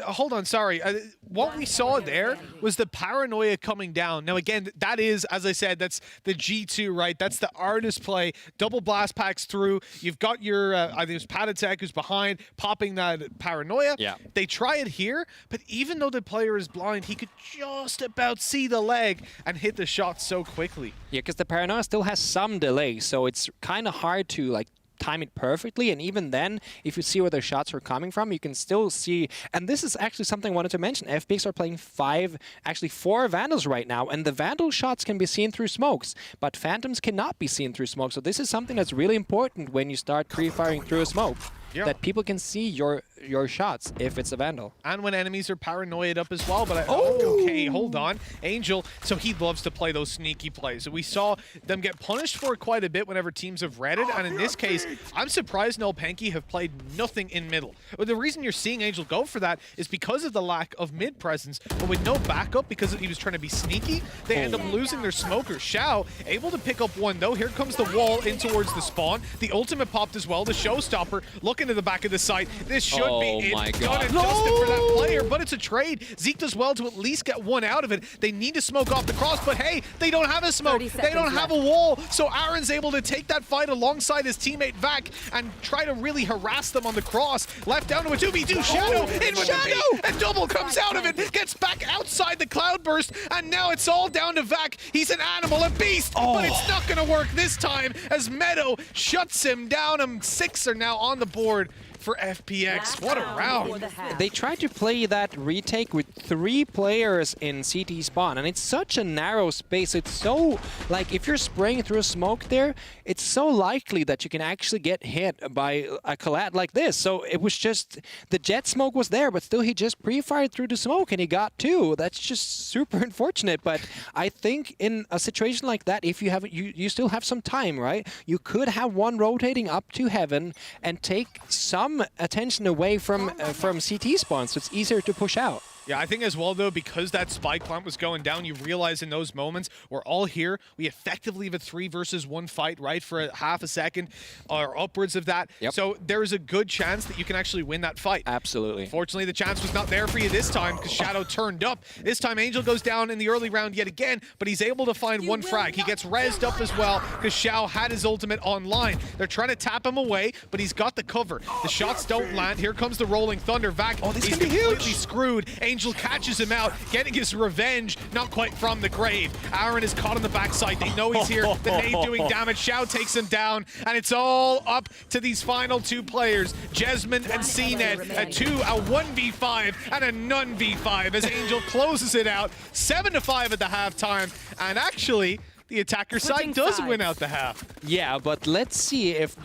hold on, sorry. What we saw there was the paranoia coming down. Now, again, that is, as I said, that's the G2, right? That's the artist play. Double blast packs through. You've got your, I think it was Patatek who's behind, popping that paranoia. Yeah. They try it here, but even though the player is blind, he could just about see the leg and hit the shot so quickly. Yeah, because the paranoia still has some delay, so it's kind of hard to, like, time it perfectly, and even then, if you see where the shots are coming from, you can still see. And this is actually something I wanted to mention. FPX are playing 4 Vandals right now, and the Vandal shots can be seen through smokes, but Phantoms cannot be seen through smoke. So this is something that's really important when you start pre-firing through a smoke. That people can see your shots if it's a Vandal. And when enemies are paranoid up as well. But okay, hold on. Angel, so he loves to play those sneaky plays. So we saw them get punished for it quite a bit whenever teams have read it. And in this case, I'm surprised Nolpenki have played nothing in middle. But the reason you're seeing Angel go for that is because of the lack of mid presence. But with no backup, because he was trying to be sneaky, they end up losing their smoker. Shao able to pick up one though. Here comes the wall in towards the spawn. The ultimate popped as well. The showstopper. Look into the back of the site. This should be it. Done and dusted for that player, but it's a trade. Zeke does well to at least get one out of it. They need to smoke off the cross, but hey, they don't have a smoke. They don't have a wall. So Aaron's able to take that fight alongside his teammate Vac and try to really harass them on the cross. Left down to a 2v2. Shadow in with the beat, and Double comes out of it. Gets back outside the cloudburst, and now it's all down to Vac. He's an animal, a beast, but it's not going to work this time as Meadow shuts him down. 6 are now on the board for FPX. What a round. They tried to play that retake with 3 players in CT spawn, and it's such a narrow space. It's so, like, if you're spraying through a smoke there, it's so likely that you can actually get hit by a collat like this. So it was just, the jet smoke was there, but still he just pre-fired through the smoke and he got 2. That's just super unfortunate. But I think in a situation like that, if you have, you still have some time, right? You could have one rotating up to heaven and take some attention away from CT spawn, so it's easier to push out. Yeah, I think as well, though, because that spike plant was going down, you realize in those moments, we're all here. We effectively have a 3 versus 1 fight, right, for a half a second or upwards of that. So there is a good chance that you can actually win that fight. Absolutely. Fortunately, the chance was not there for you this time because Shadow turned up. This time, Angel goes down in the early round yet again, but he's able to find one frag. He gets rezzed up as well because Shao had his ultimate online. They're trying to tap him away, but he's got the cover. The shots don't land. Here comes the rolling thunder. Vac, this he's can be completely huge. screwed. Angel Angel catches him out, getting his revenge, not quite from the grave. Aaron is caught on the backside. They know he's here. The nade doing damage. Xiao takes him down, and it's all up to these final two players, Jesmond and CNED. A 1v5 and a none v5 as Angel closes it out 7-5 at the halftime. And actually, the attacker side does win out the half. Yeah, but let's see if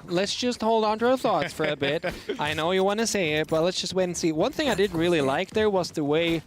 let's just hold on to our thoughts for a bit. I know you want to say it, but let's just wait and see. One thing I did really like there was the way,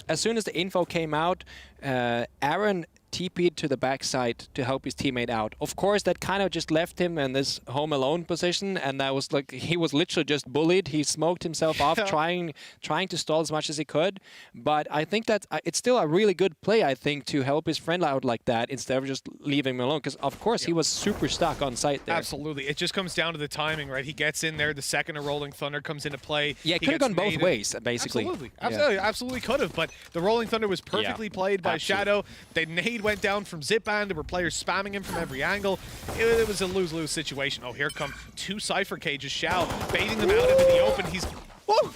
as soon as the info came out, Aaron TP'd to the backside to help his teammate out. Of course, that kind of just left him in this home alone position, and that was like, he was literally just bullied. He smoked himself off, trying to stall as much as he could. But I think that it's still a really good play, I think, to help his friend out like that instead of just leaving him alone, because of course he was super stuck on site there. Absolutely. It just comes down to the timing, right? He gets in there, the second a Rolling Thunder comes into play. Yeah, it could have gone both ways, basically. Absolutely could have, but the Rolling Thunder was perfectly played by Shadow. The nade went down from Zipband. There were players spamming him from every angle. It was a lose-lose situation. Oh, here come two Cypher cages. Xiao baiting them out into the open. He's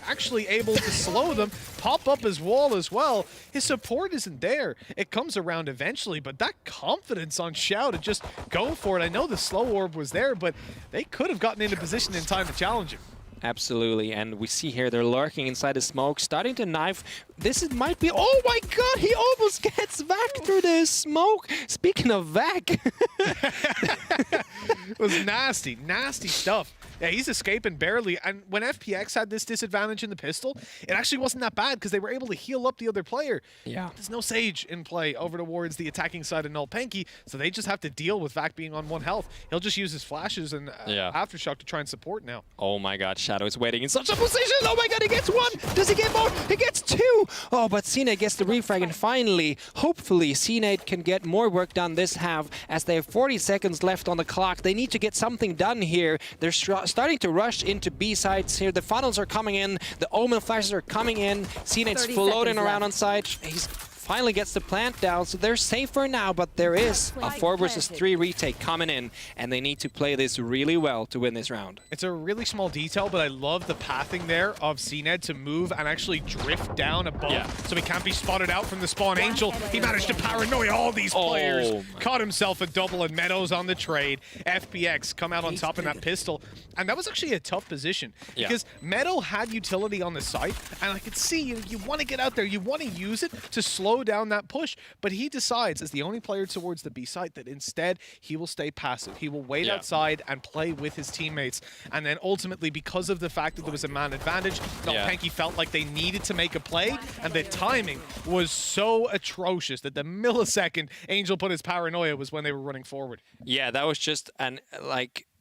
actually able to slow them, pop up his wall as well. His support isn't there. It comes around eventually, but that confidence on Xiao to just go for it. I know the slow orb was there, but they could have gotten into position in time to challenge him. Absolutely, and we see here they're lurking inside the smoke, starting to knife. Might be, oh my god, he almost gets Vac through the smoke. Speaking of Vac. It was nasty stuff. Yeah, he's escaping barely, and when FPX had this disadvantage in the pistol, it actually wasn't that bad because they were able to heal up the other player. Yeah. There's no Sage in play over towards the attacking side of Nullpenki, so they just have to deal with Vac being on 1 health. He'll just use his flashes and Aftershock to try and support now. Oh my god, Shadow is waiting in such a position. Oh my god, he gets 1. Does he get more? He gets 2. Oh, but CNED gets the refrag, and finally, hopefully, CNED can get more work done this half as they have 40 seconds left on the clock. They need to get something done here. They're starting to rush into B sites here. The funnels are coming in. The Omen flashes are coming in. CNED's floating around on site. He's finally gets the plant down, so they're safer now, but there is a 4 versus 3 retake coming in, and they need to play this really well to win this round. It's a really small detail, but I love the pathing there of CNED to move and actually drift down above so he can't be spotted out from the spawn. Angel, he managed to paranoia all these players. Caught himself a double, and Meadows on the trade. FPX come out on top in that pistol, and that was actually a tough position because Meadow had utility on the site, and I could see you want to get out there, you want to use it to slow down that push, but he decides as the only player towards the B site that instead he will stay passive. He will wait outside and play with his teammates, and then ultimately, because of the fact that there was a man advantage, Nullpenki felt like they needed to make a play, and the timing was so atrocious that the millisecond Angel put his paranoia was when they were running forward. Yeah, that was just an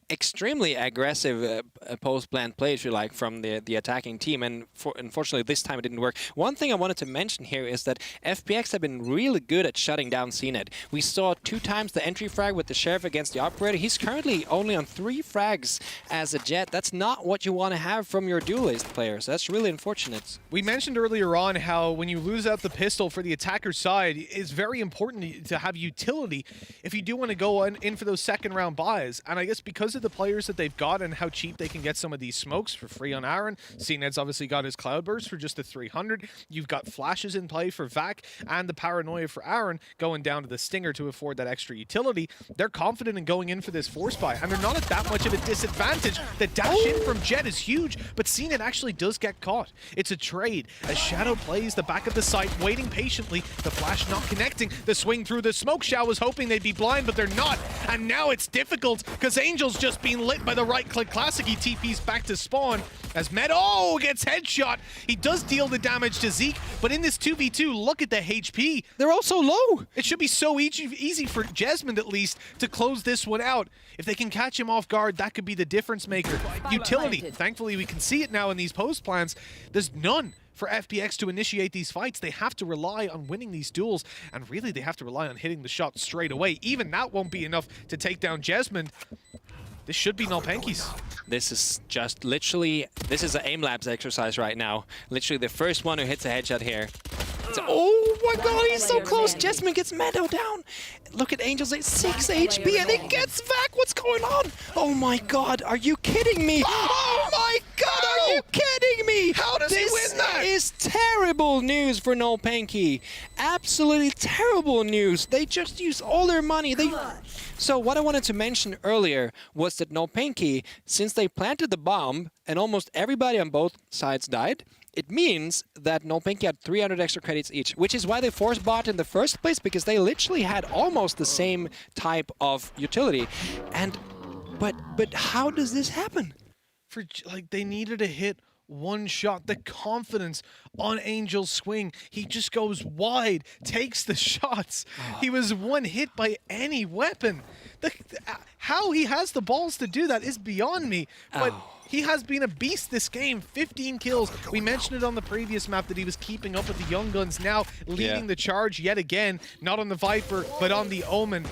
extremely aggressive post-plant play, if you like, from the attacking team, and unfortunately this time it didn't work. One thing I wanted to mention here is that FPX have been really good at shutting down CNED. We saw 2 times the entry frag with the Sheriff against the Operator. He's currently only on 3 frags as a Jet. That's not what you want to have from your duelist players. That's really unfortunate. We mentioned earlier on how when you lose out the pistol for the attacker side, it's very important to have utility if you do want to go in for those second round buys, and I guess because of the players that they've got and how cheap they can get some of these smokes for free on Aaron. CNED's obviously got his Cloudburst for just the 300. You've got flashes in play for Vac and the paranoia for Aaron going down to the Stinger to afford that extra utility. They're confident in going in for this force buy, and they're not at that much of a disadvantage. The dash in from Jet is huge, but CNED actually does get caught. It's a trade as Shadow plays the back of the site, waiting patiently. The flash not connecting. The swing through the smoke. Xiao was hoping they'd be blind, but they're not. And now it's difficult because Angel's just being lit by the right-click classic. He TP's back to spawn as Meadow gets headshot. He does deal the damage to Zeke, but in this 2v2, look at the HP. They're all so low. It should be so easy for Jesmond, at least, to close this one out. If they can catch him off guard, that could be the difference maker. Utility. Thankfully, we can see it now in these post plans. There's none for FPX to initiate these fights. They have to rely on winning these duels, and really they have to rely on hitting the shot straight away. Even that won't be enough to take down Jesmond. This should be Nullpenki's. This is just literally, this is an aim labs exercise right now. Literally the first one who hits a headshot here. Oh my god, he's so close. Jesmond gets Meadow down. Look at Angel's at 6 HP and it gets Vac. What's going on? Oh my god, are you kidding me? Oh my god, are you kidding me? How does he win that? This is terrible news for Nolpanky. Absolutely terrible news. They just used all their money. So what I wanted to mention earlier was that Nolpanky, since they planted the bomb and almost everybody on both sides died, it means that Nolpanky had 300 extra credits each, which is why they forced bot in the first place, because they literally had almost the same type of utility. But how does this happen? They needed to hit one shot. The confidence on Angel's swing. He just goes wide, takes the shots. He was one hit by any weapon. How he has the balls to do that is beyond me. But he has been a beast this game. 15 kills. We mentioned it on the previous map that he was keeping up with the Young Guns. Now leading the charge yet again. Not on the Viper, but on the Omen.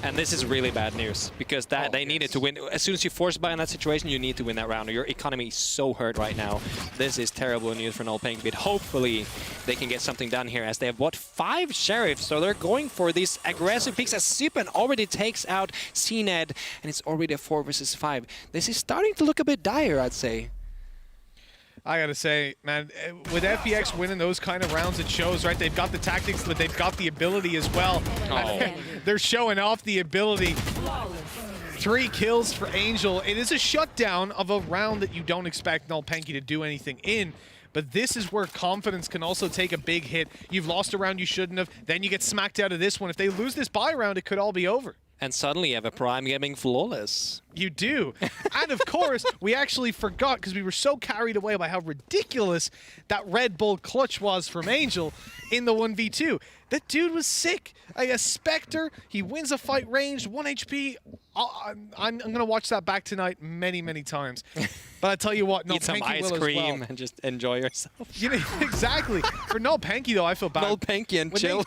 And this is really bad news, because they needed to win. As soon as you force buy in that situation, you need to win that round, or your economy is so hurt right now. This is terrible news for Nolpanky, but hopefully they can get something done here, as they have, 5 sheriffs, so they're going for these aggressive picks, as Sipan already takes out CNED, and it's already a 4 versus 5. This is starting to look a bit dire, I'd say. I gotta say, man, with FPX winning those kind of rounds, it shows, right? They've got the tactics, but they've got the ability as well. They're showing off the ability. 3 kills for Angel. It is a shutdown of a round that you don't expect Nolpanky to do anything in. But this is where confidence can also take a big hit. You've lost a round you shouldn't have. Then you get smacked out of this one. If they lose this buy round, it could all be over. And suddenly you have a Prime Gaming flawless. You do. And of course, we actually forgot, because we were so carried away by how ridiculous that Red Bull clutch was from Angel in the 1v2. That dude was sick. A Spectre, he wins a fight ranged, 1 HP. I'm going to watch that back tonight many, many times. But I tell you what, Eat some ice cream and just enjoy yourself. You know, exactly. For Nolpanky, though, I feel bad. Nolpanky and chill.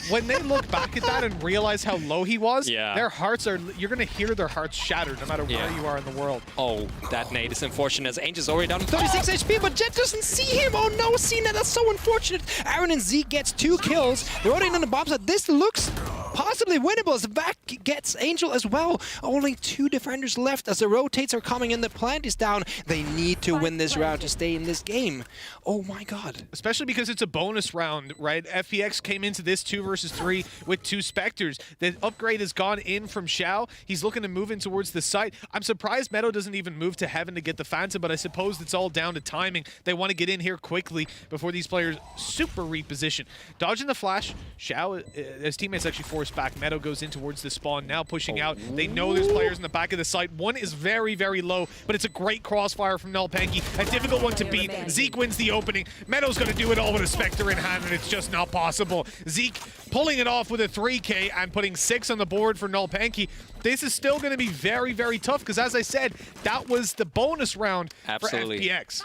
When they look back at that and realize how low he was, yeah, their hearts are, you're going to hear their hearts shattered no matter where you are in the world. Oh, that nade is unfortunate, as Angel's already down to 36 HP, but Jet doesn't see him. Oh no, CNED, that's so unfortunate. Aaron and Zeke gets 2 kills. They're already on the bomb side. This looks possibly winnable, as Vac gets Angel as well. Only 2 defenders left as the rotates are coming in. The plant is down. They need to win this round to stay in this game. Oh my god. Especially because it's a bonus round, right? FPX came into this 2 versus 3 with 2 Spectres. The upgrade has gone in from Xiao. He's looking to move in towards the site. I'm surprised Meadow doesn't even move to Heaven to get the Phantom, but I suppose it's all down to timing. They want to get in here quickly before these players super reposition. Dodging the flash. Xiao, his teammates actually forced back. Meadow goes in towards the spawn, now pushing out. They know there's players in the back of the site. One is very, very low, but it's a great crossfire from Nolpanky. A difficult one to beat. Zeke wins the opening. Meadow's going to do it all with a Spectre in hand, and it's just not possible. Zeke pulling it off with a 3K and putting 6 on the board for Nolpanky. This is still going to be very, very tough, because as I said, that was the bonus round for FPX.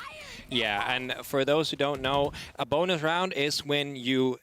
Yeah, and for those who don't know, a bonus round is when you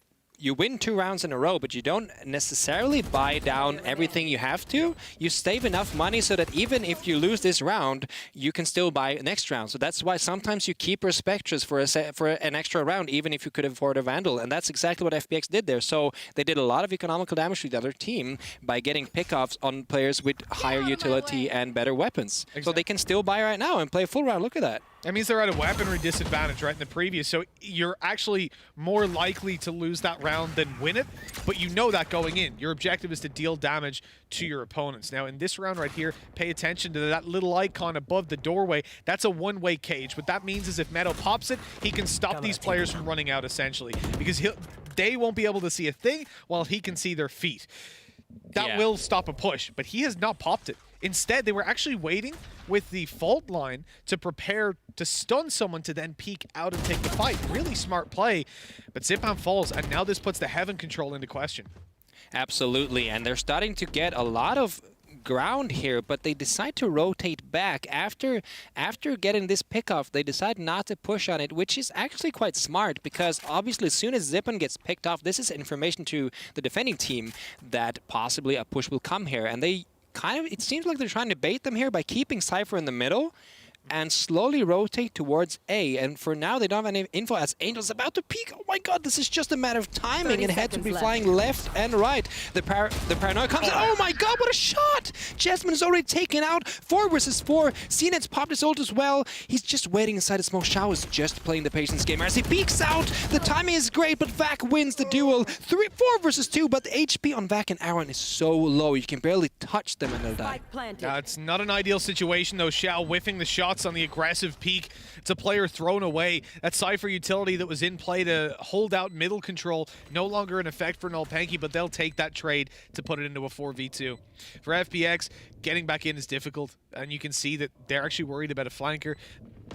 win 2 rounds in a row, but you don't necessarily buy down everything you have to. You save enough money so that even if you lose this round, you can still buy next round. So that's why sometimes you keep your Spectres for an extra round, even if you could afford a Vandal. And that's exactly what FPX did there. So they did a lot of economical damage to the other team by getting pickoffs on players with higher utility and better weapons. Exactly. So they can still buy right now and play a full round. Look at that. That means they're at a weaponry disadvantage, right, in the previous. So you're actually more likely to lose that round than win it, but you know that going in. Your objective is to deal damage to your opponents. Now, in this round right here, pay attention to that little icon above the doorway. That's a one-way cage. What that means is if Meadow pops it, he can stop these players from running out, essentially, because they won't be able to see a thing while he can see their feet. That will stop a push, but he has not popped it. Instead, they were actually waiting with the fault line to prepare to stun someone to then peek out and take the fight. Really smart play, but Zipan falls, and now this puts the Heaven control into question. Absolutely, and they're starting to get a lot of ground here, but they decide to rotate back. After getting this pickoff, they decide not to push on it, which is actually quite smart, because obviously as soon as Zipan gets picked off, this is information to the defending team that possibly a push will come here, and they it seems like they're trying to bait them here by keeping Cypher in the middle, and slowly rotate towards A. And for now, they don't have any info as Angel's about to peek. Oh my god, this is just a matter of timing and had to be flying left and right. The paranoia comes in. Oh my god, what a shot! Jasmine is already taken out. 4 versus 4. CNET's popped his ult as well. He's just waiting inside the smoke. Shao is just playing the patience game. As he peeks out, the timing is great, but Vac wins the duel. 4 versus 2, but the HP on Vac and Aaron is so low. You can barely touch them and they'll die. It's not an ideal situation, though. Shao whiffing the shots on the aggressive peak. It's a player thrown away. That Cypher utility that was in play to hold out middle control, no longer in effect for Nolpanki, but they'll take that trade to put it into a 4v2. For FPX, getting back in is difficult, and you can see that they're actually worried about a flanker.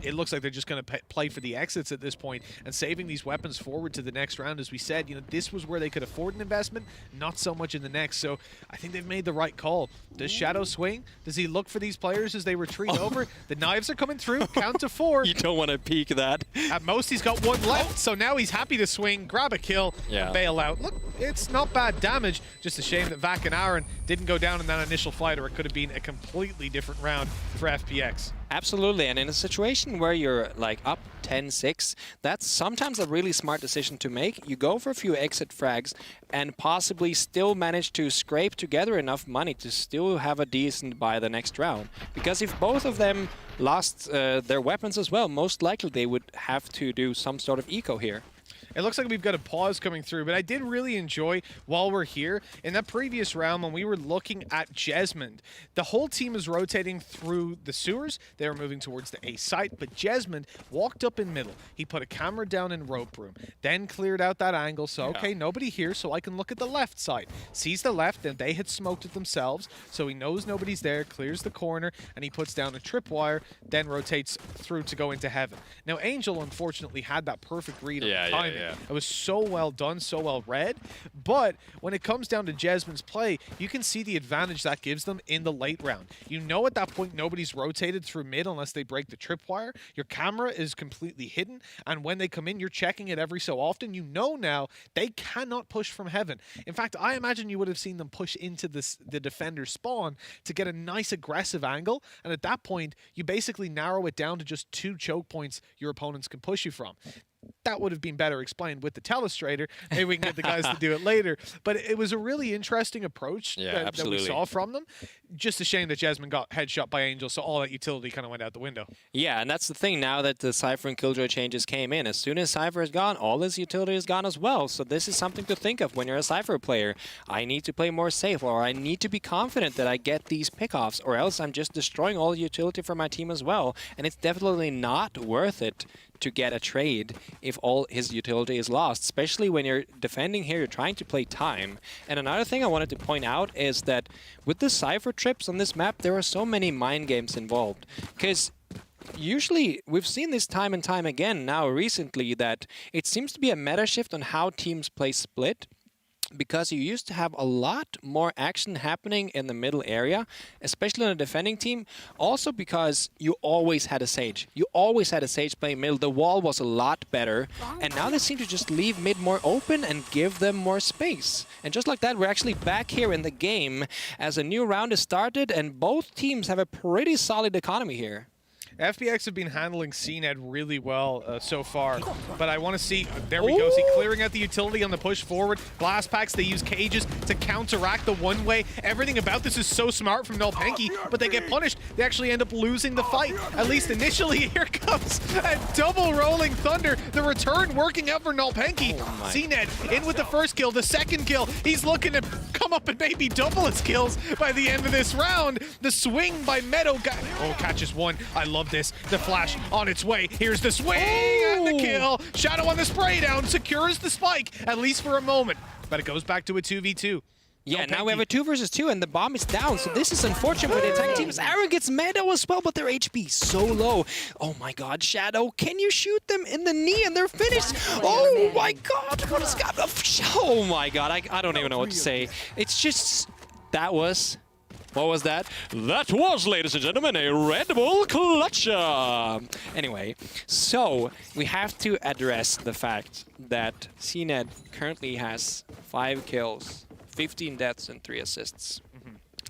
It looks like they're just going to play for the exits at this point and saving these weapons forward to the next round. As we said, this was where they could afford an investment, not so much in the next. So I think they've made the right call. Does Shadow swing? Does he look for these players as they retreat over? The knives are coming through. Count to 4. You don't want to peek that. At most, he's got 1 left. So now he's happy to swing, grab a kill, and bail out. Look, it's not bad damage. Just a shame that Vac and Aaron didn't go down in that initial fight, or it could have been a completely different round for FPX. Absolutely, and in a situation where you're like up 10-6, that's sometimes a really smart decision to make. You go for a few exit frags and possibly still manage to scrape together enough money to still have a decent buy the next round. Because if both of them lost their weapons as well, most likely they would have to do some sort of eco here. It looks like we've got a pause coming through, but I did really enjoy, while we're here, in that previous round when we were looking at Jesmond, the whole team is rotating through the sewers. They were moving towards the A site, but Jesmond walked up in middle. He put a camera down in rope room, then cleared out that angle, so okay, nobody here, so I can look at the left side. Sees the left, and they had smoked it themselves, so he knows nobody's there, clears the corner, and he puts down a tripwire, then rotates through to go into heaven. Now, Angel, unfortunately, had that perfect read on the timing. It was so well done, so well read. But when it comes down to Jesmond's play, you can see the advantage that gives them in the late round. You know at that point nobody's rotated through mid unless they break the tripwire. Your camera is completely hidden, and when they come in, you're checking it every so often. You know now they cannot push from heaven. In fact, I imagine you would have seen them push into the defender spawn to get a nice aggressive angle, and at that point, you basically narrow it down to just 2 choke points your opponents can push you from. That would have been better explained with the telestrator. Maybe we can get the guys to do it later. But it was a really interesting approach that we saw from them. Just a shame that Jasmine got headshot by Angel, so all that utility kind of went out the window. Yeah, and that's the thing now that the Cypher and Killjoy changes came in. As soon as Cypher is gone, all his utility is gone as well. So this is something to think of when you're a Cypher player. I need to play more safe, or I need to be confident that I get these pickoffs, or else I'm just destroying all the utility for my team as well. And it's definitely not worth it to get a trade if all his utility is lost, especially when you're defending here, you're trying to play time. And another thing I wanted to point out is that with the Cypher trips on this map, there are so many mind games involved. Because usually, we've seen this time and time again now recently, that it seems to be a meta shift on how teams play split. Because you used to have a lot more action happening in the middle area, especially on a defending team. Also because you always had a Sage. You always had a Sage playing middle. The wall was a lot better. And now they seem to just leave mid more open and give them more space. And just like that, we're actually back here in the game as a new round is started, and both teams have a pretty solid economy here. FPX have been handling CNED really well so far, but I want to see, there we go, see clearing out the utility on the push forward. Blast packs, they use cages to counteract the one-way. Everything about this is so smart from Nolpanki, but they get punished. They actually end up losing the fight, at least initially. Here comes a double rolling thunder. The return working out for Nolpanki. CNED in with the first kill, the second kill. He's looking to come up and maybe double his kills by the end of this round. The swing by Meadow, catches one. I love this. The flash on its way. Here's the swing and the kill. Shadow on the spray down secures the spike, at least for a moment. But it goes back to a 2v2. Yeah, now we have a 2 versus 2 and the bomb is down. So this is unfortunate for the attacking team. Aaron gets Meadow as well, but their HP is so low. Oh my god, Shadow, can you shoot them in the knee and they're finished? Oh my god, what is got? Oh my god, I don't even know what to say. It's just, that was... What was that? That was, ladies and gentlemen, a Red Bull Clutcher! Anyway, so we have to address the fact that CNED currently has 5 kills, 15 deaths, and 3 assists.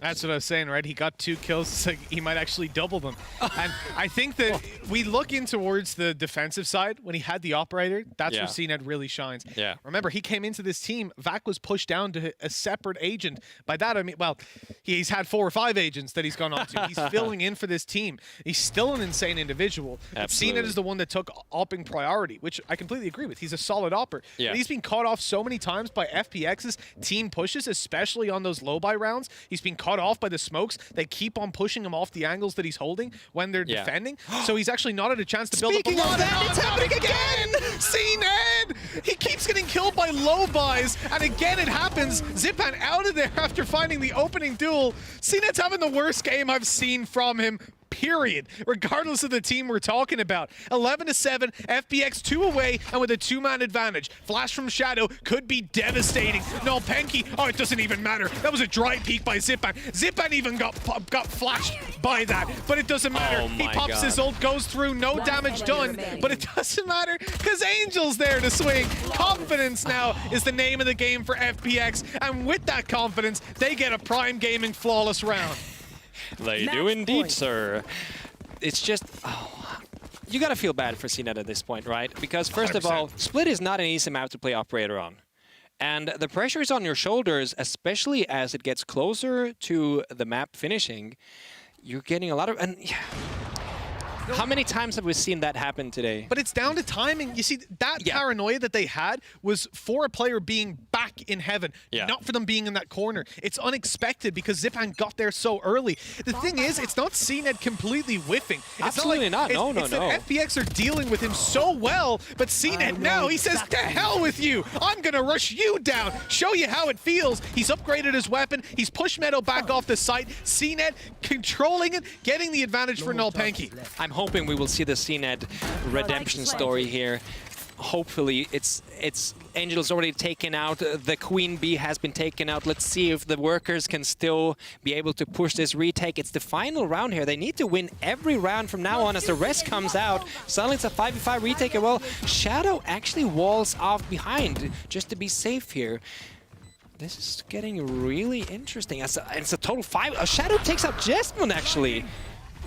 That's what I was saying, right? He got 2 kills, so he might actually double them. And I think that we look in towards the defensive side. When he had the operator, that's where CNED really shines. Yeah. Remember, he came into this team, Vac was pushed down to a separate agent. By that, I mean, well, he's had 4 or 5 agents that he's gone on to. He's filling in for this team. He's still an insane individual. Absolutely. CNED is the one that took opping priority, which I completely agree with. He's a solid opper. Yeah. But he's been caught off so many times by FPX's team pushes, especially on those low buy rounds. He's been caught off by the smokes. They keep on pushing him off the angles that he's holding when they're defending. So he's actually not had a chance to build up a lot. It's happening again! CNED! He keeps getting killed by low buys, and again it happens. Zipan out of there after finding the opening duel. CNED's having the worst game I've seen from him. Period. Regardless of the team we're talking about. 11-7, FPX 2 away, and with a 2-man advantage. Flash from Shadow could be devastating. Nolpenki, oh, it doesn't even matter. That was a dry peek by Zipan. Zipan even got flashed by that, but it doesn't matter. He pops his ult, goes through, no damage done, but it doesn't matter because Angel's there to swing. Confidence now is the name of the game for FPX, and with that confidence, they get a prime gaming flawless round. They do indeed, sir. It's just, you gotta feel bad for CNED at this point, right? Because first of all, Split is not an easy map to play operator on. And the pressure is on your shoulders, especially as it gets closer to the map finishing. You're getting a lot of, and how many times have we seen that happen today? But it's down to timing. You see, that paranoia that they had was for a player being back in heaven, not for them being in that corner. It's unexpected because Zipan got there so early. The thing is, it's not CNED completely whiffing. It's Absolutely not. No. That FPX are dealing with him so well, but CNED now, he says, to hell with you. I'm going to rush you down, show you how it feels. He's upgraded his weapon. He's pushed Meadow back off the site. CNED controlling it, getting the advantage for Nolpenki. I'm hoping we will see the CNED redemption story here. Hopefully, it's Angel's already taken out. The Queen Bee has been taken out. Let's see if the workers can still be able to push this retake. It's the final round here. They need to win every round from now on as the rest comes out. Suddenly it's a 5v5 retake. And well, Shadow actually walls off behind just to be safe here. This is getting really interesting. It's a total 5. Shadow takes out Jesmond actually.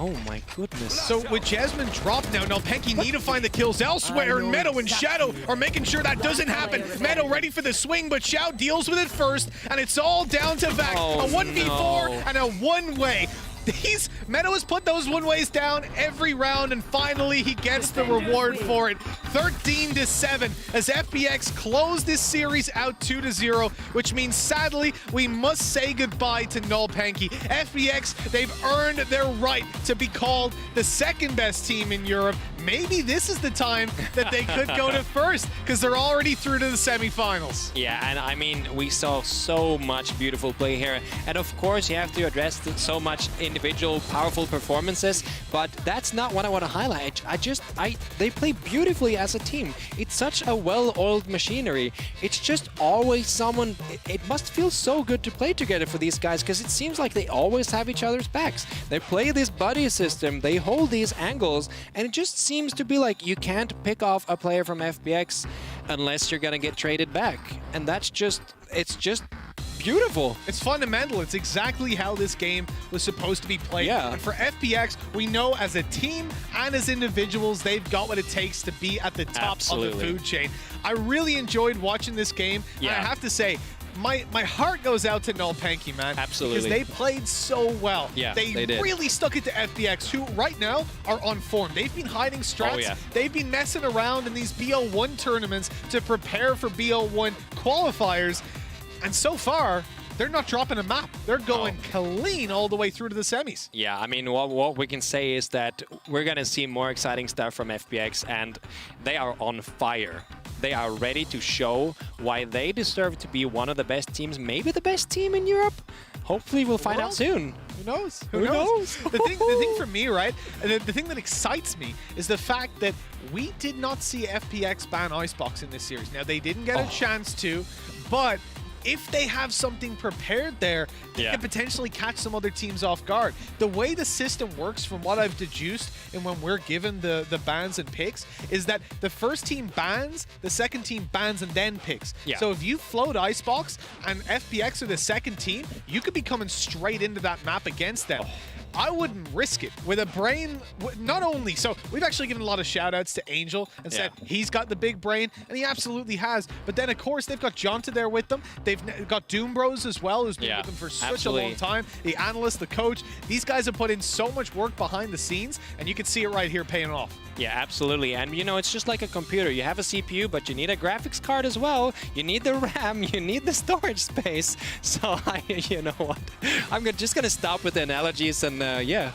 Oh my goodness. So with Jasmine dropped now, Nolpenki need to find the kills elsewhere, and Meadow and Shadow are making sure that doesn't happen. Meadow ready for the swing, but Xiao deals with it first, and it's all down to Vac. A 1v4 and a one-way. Meadow has put those one-ways down every round, and finally he gets the reward for it. 13-7 as FPX close this series out 2-0, which means sadly we must say goodbye to Nolpenki. FPX, they've earned their right to be called the second best team in Europe. Maybe this is the time that they could go to first because they're already through to the semifinals. Yeah, and I mean, we saw so much beautiful play here. And of course, you have to address so much individual powerful performances, but that's not what I want to highlight. They play beautifully as a team. It's such a well-oiled machinery. It's just always someone, it must feel so good to play together for these guys because it seems like they always have each other's backs. They play this buddy system, they hold these angles, and it just seems to be like you can't pick off a player from FPX unless you're gonna get traded back. And that's just, it's just beautiful. It's fundamental. It's exactly how this game was supposed to be played. Yeah. And for FPX, we know as a team and as individuals, they've got what it takes to be at the top of the food chain. I really enjoyed watching this game. Yeah. And I have to say, my heart goes out to Nolpenki, man. Absolutely. Because they played so well. Yeah, they did. really stuck it to FPX, who right now are on form. They've been hiding strats. Oh, yeah. They've been messing around in these BL1 tournaments to prepare for BL1 qualifiers. And so far, they're not dropping a map. They're going clean all the way through to the semis. Yeah, I mean, what we can say is that we're going to see more exciting stuff from FPX, and they are on fire. They are ready to show why they deserve to be one of the best teams, maybe the best team in Europe. Hopefully we'll find out soon. Who knows? Who knows? the thing for me, right, the thing that excites me is the fact that we did not see FPX ban Icebox in this series. Now, they didn't get a chance to, but if they have something prepared there, they can potentially catch some other teams off guard. The way the system works, from what I've deduced, and when we're given the bans and picks, is that the first team bans, the second team bans, and then picks. So if you float Icebox and FPX are the second team, you could be coming straight into that map against them. I wouldn't risk it with a brain. Not only, so we've actually given a lot of shout outs to Angel and said he's got the big brain, and he absolutely has. But then, of course, they've got Jonta there with them. They've got Doom Bros as well, who's been with them for such a long time. The analyst, the coach, these guys have put in so much work behind the scenes, and you can see it right here paying off. Yeah, absolutely. And, you know, it's just like a computer. You have a CPU, but you need a graphics card as well. You need the RAM. You need the storage space. So, you know what? I'm just going to stop with the analogies and, yeah.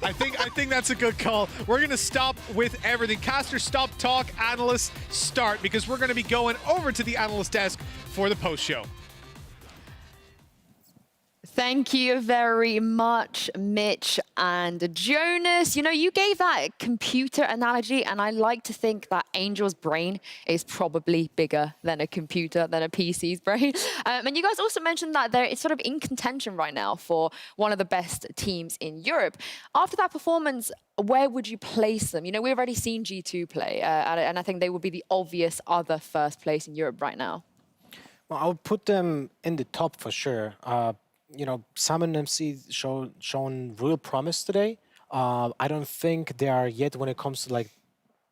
I think that's a good call. We're going to stop with everything. Caster, stop talk. Analysts, start, because we're going to be going over to the analyst desk for the post-show. Thank you very much, Mitch and Jonas. You know, you gave that computer analogy, and I like to think that Angel's brain is probably bigger than a computer, than a PC's brain. And you guys also mentioned that it's sort of in contention right now for one of the best teams in Europe. After that performance, where would you place them? You know, we've already seen G2 play, and I think they would be the obvious other first place in Europe right now. Well, I would put them in the top for sure. You know, Salmon MC shown real promise today. I don't think they are yet when it comes to like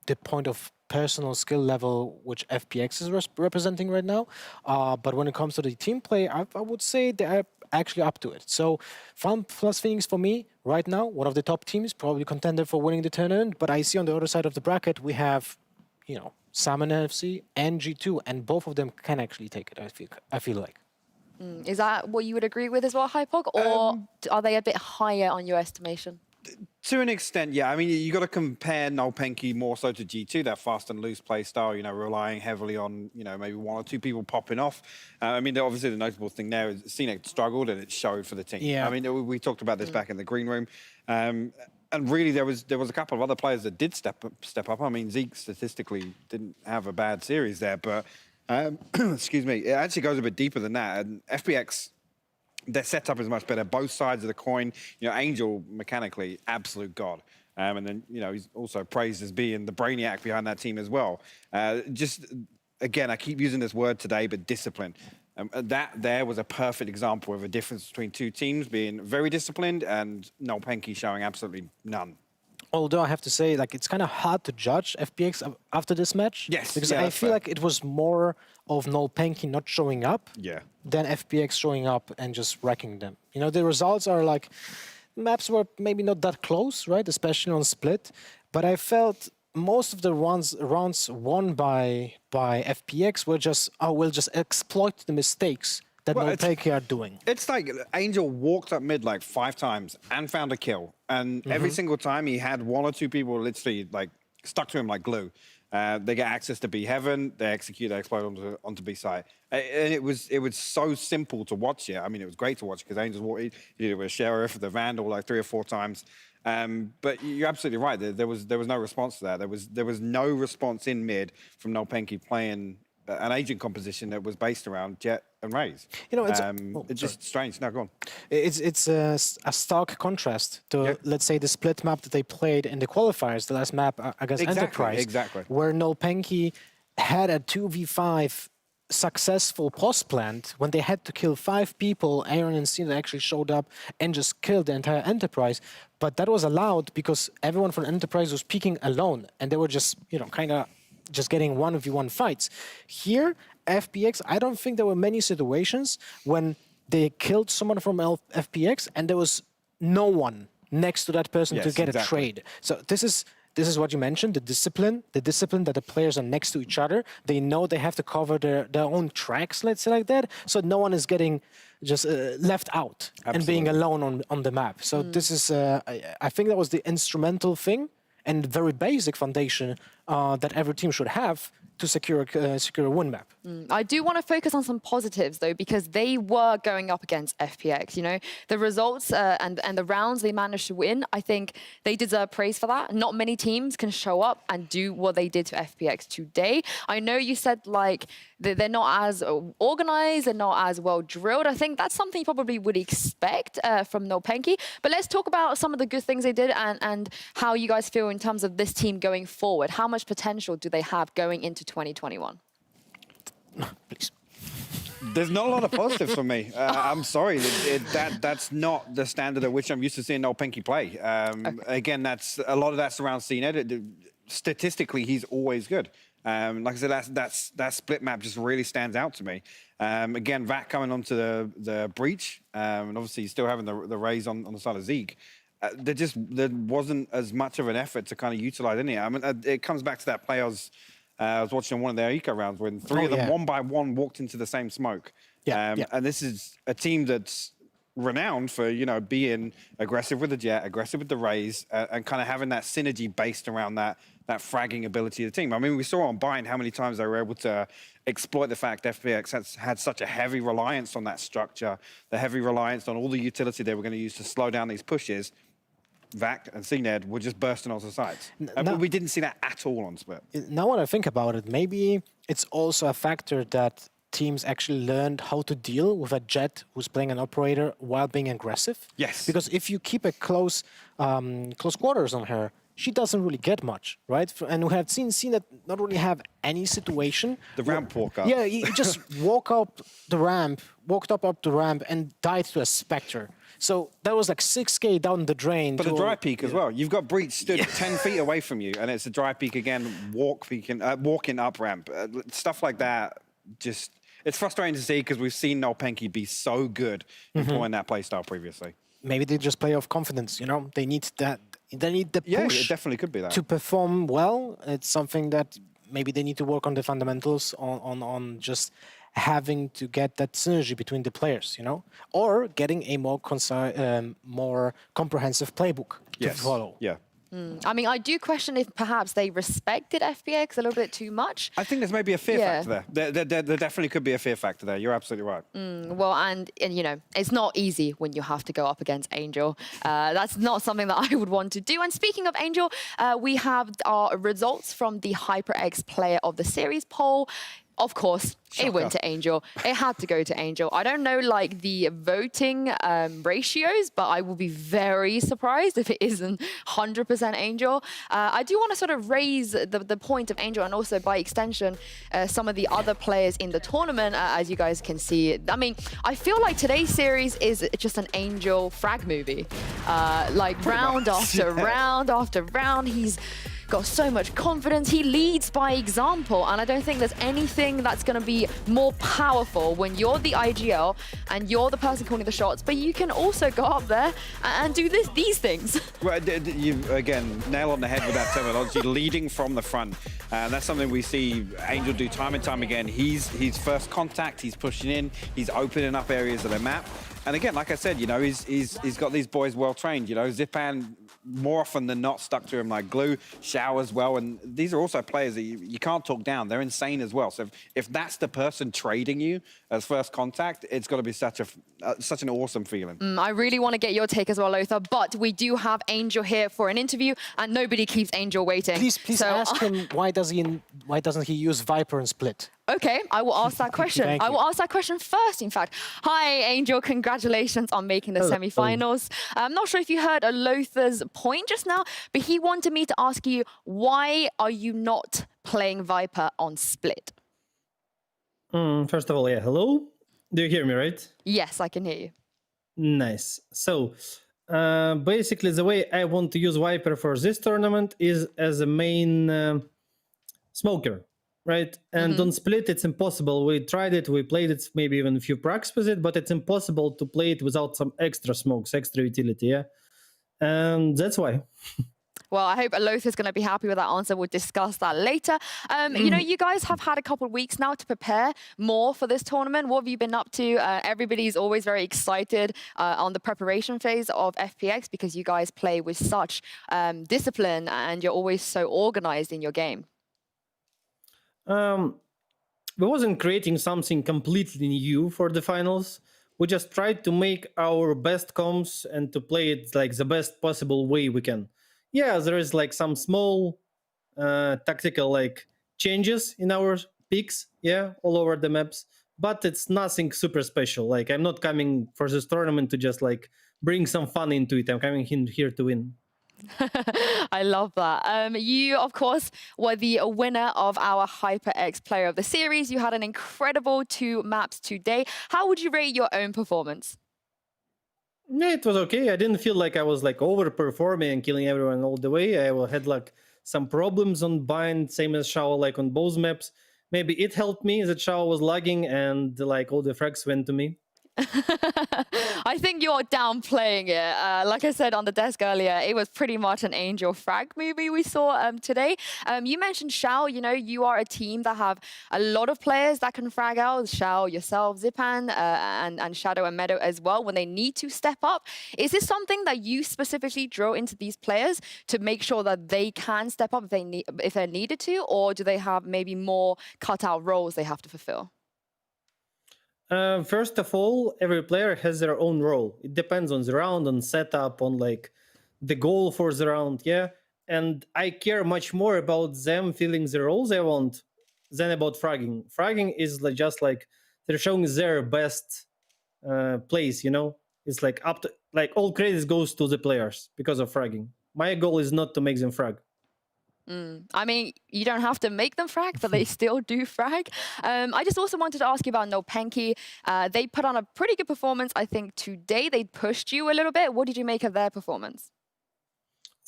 the point of personal skill level which FPX is representing right now. But when it comes to the team play, I would say they are actually up to it. So Fun plus Phoenix for me right now, one of the top teams, probably contender for winning the tournament. But I see on the other side of the bracket we have, you know, Salmon FC and G2, and both of them can actually take it. I feel like. Is that what you would agree with as well, Hypog? Or are they a bit higher on your estimation? To an extent, yeah. I mean, you got to compare Nolpenki more so to G2, that fast and loose play style, you know, relying heavily on, you know, maybe one or two people popping off. I mean, obviously the notable thing there is CNEC struggled and it showed for the team. Yeah. I mean, we talked about this back in the green room. And really, there was a couple of other players that did step up. I mean, Zeke statistically didn't have a bad series there, but excuse me, it actually goes a bit deeper than that. And FPX, their setup is much better. Both sides of the coin. You know, Angel mechanically, absolute god. And then, you know, he's also praised as being the brainiac behind that team as well. Just, again, I keep using this word today, but discipline. That there was a perfect example of a difference between two teams being very disciplined and Nolpenki showing absolutely none. Although I have to say, like, it's kind of hard to judge FPX after this match. Yes. Because I feel like it was more of Nolpenki not showing up than FPX showing up and just wrecking them. You know, the results are like, maps were maybe not that close, right? Especially on split. But I felt most of the rounds won by FPX were just, we'll just exploit the mistakes that Nolpenki are doing. It's like Angel walked up mid like 5 times and found a kill. And every single time he had one or two people literally like stuck to him like glue. They get access to B Heaven, they execute, they explode onto B site. And it was so simple to watch it. I mean, it was great to watch because Angel's he did it with Sheriff, the Vandal like 3 or 4 times. But you're absolutely right. There was no response to that. There was no response in mid from Nolpenki playing an agent composition that was based around Jet and Raze. You know, it's just strange. No, go on. It's a stark contrast to, let's say, the split map that they played in the qualifiers, the last map against Enterprise. Exactly. Where Nolpenki had a 2v5 successful post plant when they had to kill 5 people. Aaron and Cena actually showed up and just killed the entire Enterprise. But that was allowed because everyone from Enterprise was peeking alone, and they were just, you know, kind of just getting 1v1 fights. Here, FPX, I don't think there were many situations when they killed someone from FPX and there was no one next to that person to get a trade. So this is what you mentioned, the discipline that the players are next to each other. They know they have to cover their own tracks, let's say like that, so no one is getting just left out and being alone on the map. So this is, I think that was the instrumental thing and very basic foundation that every team should have to secure a win map. I do want to focus on some positives though, because they were going up against FPX. You know, the results and the rounds they managed to win, I think they deserve praise for that. Not many teams can show up and do what they did to FPX today. I know you said like they're not as organized, they're not as well drilled. I think that's something you probably would expect from Nopenki. But let's talk about some of the good things they did and how you guys feel in terms of this team going forward. How much potential do they have going into 2021? Please. There's not a lot of positives for me. I'm sorry. That's not the standard at which I'm used to seeing Nopenki play. Again, a lot of that's around CNED. Statistically, he's always good. Like I said, that split map just really stands out to me. Again, Vac coming onto the breach, and obviously still having the raise on the side of Zeke. There wasn't as much of an effort to kind of utilize any. I mean, it comes back to that play I was watching one of their eco rounds when three of them one by one walked into the same smoke. And this is a team that's renowned for, you know, being aggressive with the jet, aggressive with the raise, and kind of having that synergy based around that fragging ability of the team. I mean, we saw on Bind how many times they were able to exploit the fact FPX had such a heavy reliance on that structure, the heavy reliance on all the utility they were going to use to slow down these pushes. Vac and CNED were just bursting onto the sides. We didn't see that at all on Split. Now when I think about it, maybe it's also a factor that teams actually learned how to deal with a jet who's playing an operator while being aggressive. Yes. Because if you keep a close quarters on her, she doesn't really get much, right? And we have seen that not really have any situation. The ramp walk up. Yeah, he just walked up the ramp, and died to a Spectre. So that was like 6K down the drain. But a dry peek as well. You've got Breach stood 10 feet away from you, and it's a dry peek again, walking up ramp. Stuff like that, just, it's frustrating to see because we've seen Nopenki be so good employing that playstyle previously. Maybe they just play off confidence, you know? They need that. They need the push. It definitely could be that. To perform well. It's something that maybe they need to work on the fundamentals, on just having to get that synergy between the players, you know? Or getting a more comprehensive playbook to follow. Yeah. I mean, I do question if perhaps they respected FPX a little bit too much. I think there's maybe a fear factor there. There definitely could be a fear factor there. You're absolutely right. Well, and you know, it's not easy when you have to go up against Angel. That's not something that I would want to do. And speaking of Angel, we have our results from the HyperX Player of the Series poll. Of course, it went to Angel. It had to go to Angel. I don't know, like, the voting ratios, but I will be very surprised if it isn't 100% Angel. I do want to sort of raise the point of Angel and also, by extension, some of the other players in the tournament, as you guys can see. I mean, I feel like today's series is just an Angel frag movie. Like, round after round after round, he's got so much confidence. He leads by example, and I don't think there's anything that's going to be more powerful when you're the IGL and you're the person calling the shots, but you can also go up there and do these things. Well, you, again, nail on the head with that terminology, leading from the front. And that's something we see Angel do time and time again. He's first contact, he's pushing in, he's opening up areas of the map. And again, like I said, you know, he's got these boys well trained. You know, Zipan more often than not stuck to him like glue, Shao as well. And these are also players that you can't talk down. They're insane as well. So if that's the person trading you as first contact, it's got to be such an awesome feeling. I really want to get your take as well, Lothar, but we do have Angel here for an interview, and nobody keeps Angel waiting. Please ask him why doesn't he use Viper and Split? Okay, I will ask that question. I will ask that question first, in fact. Hi, Angel. Congratulations on making the semi-finals. I'm not sure if you heard Lothar's point just now, but he wanted me to ask you, why are you not playing Viper on Split? First of all, hello. Do you hear me, right? Yes, I can hear you. Nice. So, basically, the way I want to use Viper for this tournament is as a main smoker. Right, and on Split, it's impossible. We tried it, we played it, maybe even a few pracs with it, but it's impossible to play it without some extra smokes, extra utility, and that's why. Well, I hope Lothar's going to be happy with that answer. We'll discuss that later. You know, you guys have had a couple of weeks now to prepare more for this tournament. What have you been up to? Everybody's always very excited on the preparation phase of FPX because you guys play with such discipline and you're always so organized in your game. We wasn't creating something completely new for the finals. We just tried to make our best comms and to play it like the best possible way we can. Yeah, there is like some small tactical like changes in our picks, yeah, all over the maps, but it's nothing super special. Like I'm not coming for this tournament to just like bring some fun into it. I'm coming in here to win. I love that. You, of course, were the winner of our HyperX Player of the Series. You had an incredible 2 maps today. How would you rate your own performance? Yeah, it was okay. I didn't feel like I was like overperforming and killing everyone all the way. I had like some problems on bind, same as Shao, like on both maps. Maybe it helped me that Shao was lagging and like all the frags went to me. I think you're downplaying it. Like I said on the desk earlier, it was pretty much an Angel frag movie we saw today. You mentioned Shao, you know, you are a team that have a lot of players that can frag out. Shao, yourself, Zipan, and Shadow and Meadow as well when they need to step up. Is this something that you specifically draw into these players to make sure that they can step up if they're needed to, or do they have maybe more cut-out roles they have to fulfill? First of all, every player has their own role. It depends on the round, on setup, on like the goal for the round, yeah. And I care much more about them feeling the roles they want than about fragging. Fragging is like just like they're showing their best place, you know. It's like up to like all credits goes to the players because of fragging. My goal is not to make them frag. I mean, you don't have to make them frag, but they still do frag. I just also wanted to ask you about Nopenki. They put on a pretty good performance, I think, today. They pushed you a little bit. What did you make of their performance?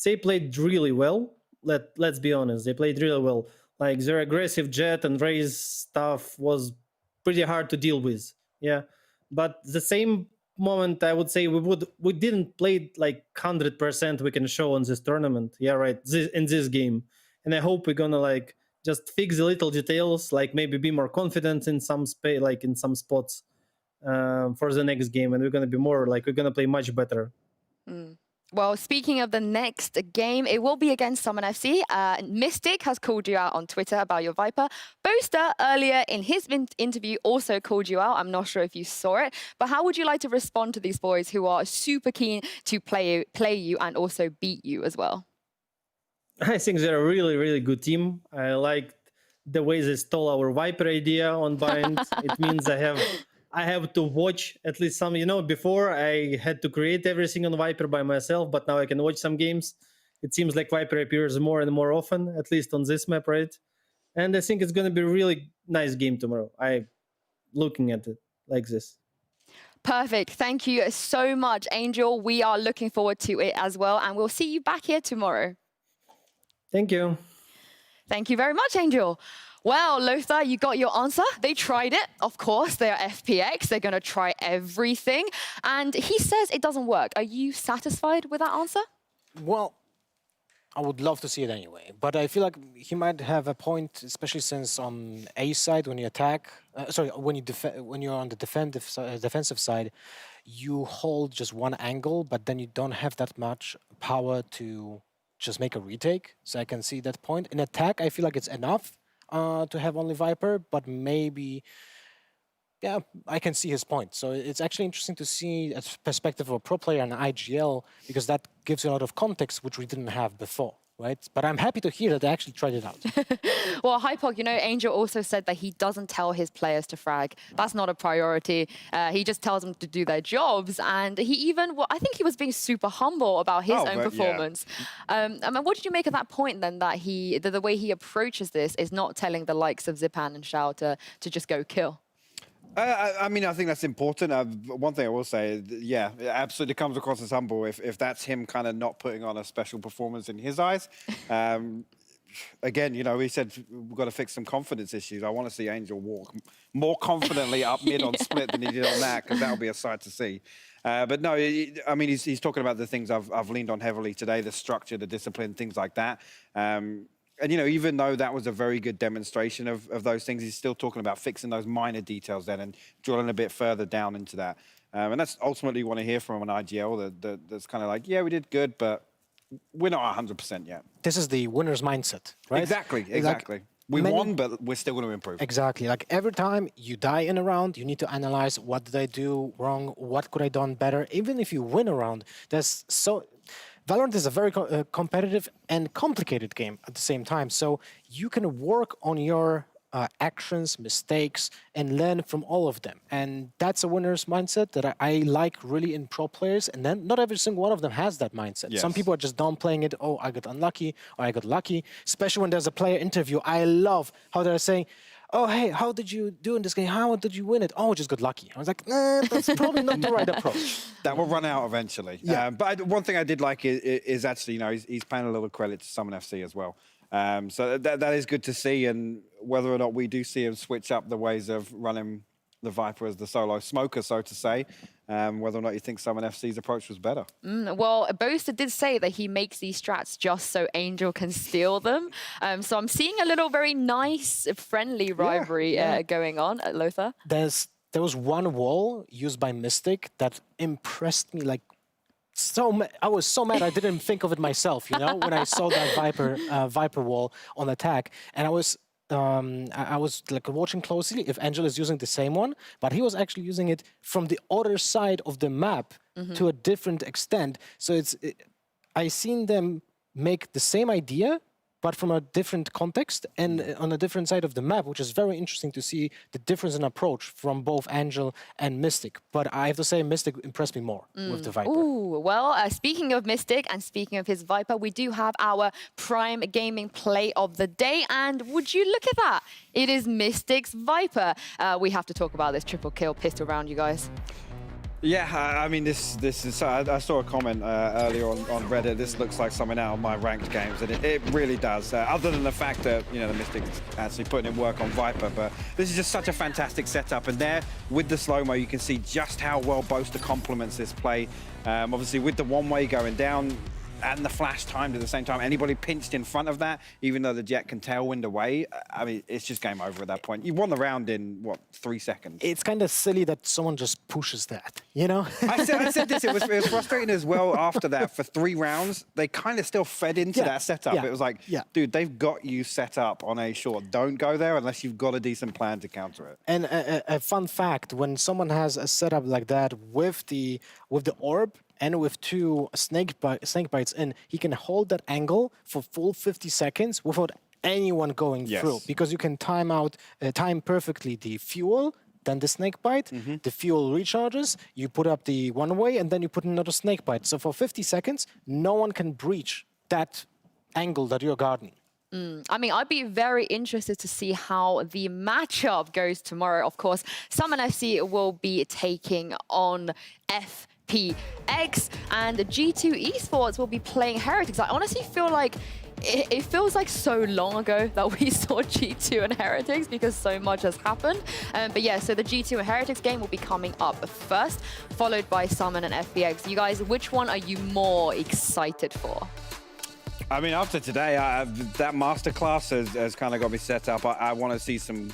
They played really well. Let's be honest, they played really well. Like their aggressive jet and raise stuff was pretty hard to deal with. Yeah, but the same moment I would say we didn't play like 100% we can show on this tournament. Yeah, right. In this game, and I hope we're gonna like just fix the little details, like maybe be more confident in some space, like in some spots for the next game, and we're gonna be more like we're gonna play much better. Well, speaking of the next game, it will be against Summon FC. Mystic has called you out on Twitter about your Viper. Boaster, earlier in his interview, also called you out. I'm not sure if you saw it. But how would you like to respond to these boys who are super keen to play you and also beat you as well? I think they're a really, really good team. I like the way they stole our Viper idea on Bind. It means I have to watch at least some, you know, before I had to create everything on Viper by myself, but now I can watch some games. It seems like Viper appears more and more often, at least on this map, right? And I think it's going to be a really nice game tomorrow. I'm looking at it like this. Perfect. Thank you so much, Angel. We are looking forward to it as well, and we'll see you back here tomorrow. Thank you. Thank you very much, Angel. Well, Lothar, you got your answer. They tried it. Of course, they are FPX. They're going to try everything. And he says it doesn't work. Are you satisfied with that answer? Well, I would love to see it anyway. But I feel like he might have a point, especially since on A side, when you attack, when you're on the defensive side, you hold just one angle, but then you don't have that much power to just make a retake. So I can see that point. In attack, I feel like it's enough to have only Viper, but maybe, yeah, I can see his point. So it's actually interesting to see a perspective of a pro player and IGL, because that gives you a lot of context, which we didn't have before, right? But I'm happy to hear that they actually tried it out. Well, Hypog, you know, Angel also said that he doesn't tell his players to frag. That's not a priority. He just tells them to do their jobs. And he even, well, I think he was being super humble about his own performance. Yeah. I mean, what did you make of that point then, that the way he approaches this is not telling the likes of Zipan and Shao to just go kill? I mean, I think that's important. One thing I will say is, yeah, it absolutely comes across as humble if that's him kind of not putting on a special performance in his eyes. Again, you know, he said we've got to fix some confidence issues. I want to see Angel walk more confidently up mid on split than he did on that, because that'll be a sight to see. But no, I mean, he's talking about the things I've leaned on heavily today, the structure, the discipline, things like that. And, you know, even though that was a very good demonstration of those things, he's still talking about fixing those minor details then and drilling a bit further down into that. And that's ultimately what I hear from an IGL, that's kind of like, yeah, we did good, but we're not 100% yet. This is the winner's mindset, right? Exactly. Like, We won, but we're still going to improve. Exactly. Like every time you die in a round, you need to analyze what did I do wrong, what could I done better. Even if you win a round, Valorant is a very competitive and complicated game at the same time. So you can work on your actions, mistakes, and learn from all of them. And that's a winner's mindset that I like really in pro players. And then not every single one of them has that mindset. Yes. Some people are just downplaying it. Oh, I got unlucky, or I got lucky. Especially when there's a player interview. I love how they're saying, oh, hey, how did you do in this game? How did you win it? Oh, just got lucky. I was like, nah, that's probably not the right approach. That will run out eventually. Yeah. One thing I did like is actually, he's paying a little credit to Summon FC as well. So that is good to see, and whether or not we do see him switch up the ways of running the Viper as the solo smoker, so to say, whether or not you think Summon FC's approach was better. Well, Boaster did say that he makes these strats just so Angel can steal them. So I'm seeing a little very nice, friendly rivalry going on at Lothar. There was one wall used by Mystic that impressed me like I was so mad I didn't think of it myself, when I saw that Viper wall on attack. And I was like watching closely if Angel is using the same one, but he was actually using it from the other side of the map to a different extent. So I seen them make the same idea, but from a different context and on a different side of the map, which is very interesting to see the difference in approach from both Angel and Mystic. But I have to say, Mystic impressed me more with the Viper. Ooh, well, speaking of Mystic and speaking of his Viper, we do have our Prime Gaming Play of the Day. And would you look at that? It is Mystic's Viper. We have to talk about this triple kill pistol round, you guys. Yeah, I mean, this is. I saw a comment earlier on Reddit. This looks like something out of my ranked games, and it really does. Other than the fact that the Mystic's actually putting in work on Viper, but this is just such a fantastic setup. And there, with the slow mo, you can see just how well Boaster complements this play. Obviously, with the one way going down and the flash timed at the same time, anybody pinched in front of that, even though the Jet can tailwind away, I mean, it's just game over at that point. You won the round in, 3 seconds? It's kind of silly that someone just pushes that, I said this, it was frustrating as well after that. For 3 rounds, they kind of still fed into that setup. Yeah. It was like, dude, they've got you set up on a short. Don't go there unless you've got a decent plan to counter it. And a fun fact, when someone has a setup like that with the orb, and with 2 snake bites in, he can hold that angle for full 50 seconds without anyone going through. Because you can time perfectly the fuel, then the snake bite, the fuel recharges, you put up the one way, and then you put another snake bite. So for 50 seconds, no one can breach that angle that you're guarding. I mean, I'd be very interested to see how the matchup goes tomorrow. Of course, Summon FC will be taking on FPX, and G2 Esports will be playing Heretics. I honestly feel like it feels like so long ago that we saw G2 and Heretics because so much has happened. But yeah, so the G2 and Heretics game will be coming up first, followed by Summon and FPX. You guys, which one are you more excited for? I mean, after today, that masterclass has kind of got me set up. I want to see some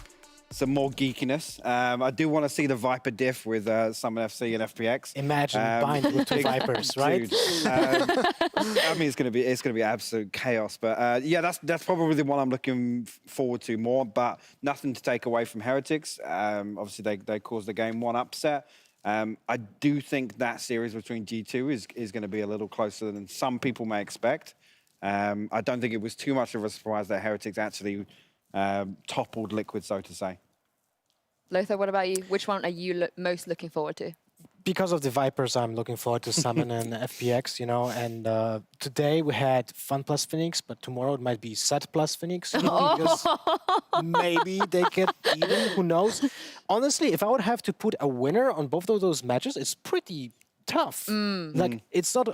more geekiness. I do want to see the Viper diff with Summon FC and FPX. Imagine bind with 2 Vipers, right? Dude, I mean, it's gonna be absolute chaos. But yeah, that's probably the one I'm looking forward to more. But nothing to take away from Heretics. Obviously, they caused the game 1 upset. I do think that series between G2 is going to be a little closer than some people may expect. I don't think it was too much of a surprise that Heretics actually toppled Liquid, so to say. Lothar, what about you? Which one are you most looking forward to? Because of the Vipers, I'm looking forward to Summon and FPX, and today we had Fun plus Phoenix, but tomorrow it might be Set plus Phoenix, because maybe they get even, who knows? Honestly, if I would have to put a winner on both of those matches, it's pretty tough. Like, it's not,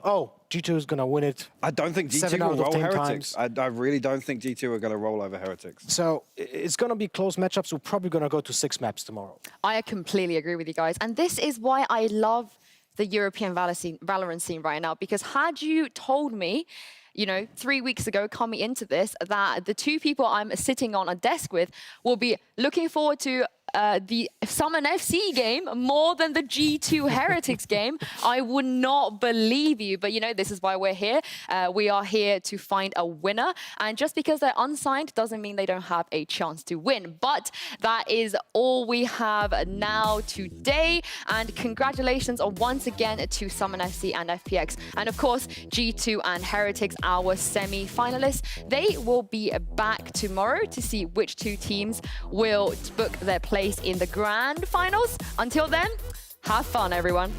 G2 is going to win it. I don't think G2 will roll Heretics. I really don't think G2 are going to roll over Heretics. So it's going to be close matchups. We're probably going to go to 6 maps tomorrow. I completely agree with you guys. And this is why I love the European Valorant scene right now. Because had you told me, 3 weeks ago coming into this, that the 2 people I'm sitting on a desk with will be looking forward to the Summon FC game more than the G2 Heretics game, I would not believe you. But, you know, this is why we're here. We are here to find a winner. And just because they're unsigned doesn't mean they don't have a chance to win. But that is all we have now today. And congratulations once again to Summon FC and FPX. And of course, G2 and Heretics, our semi-finalists, they will be back tomorrow to see which two teams will book their place in the grand finals. Until then, have fun, everyone.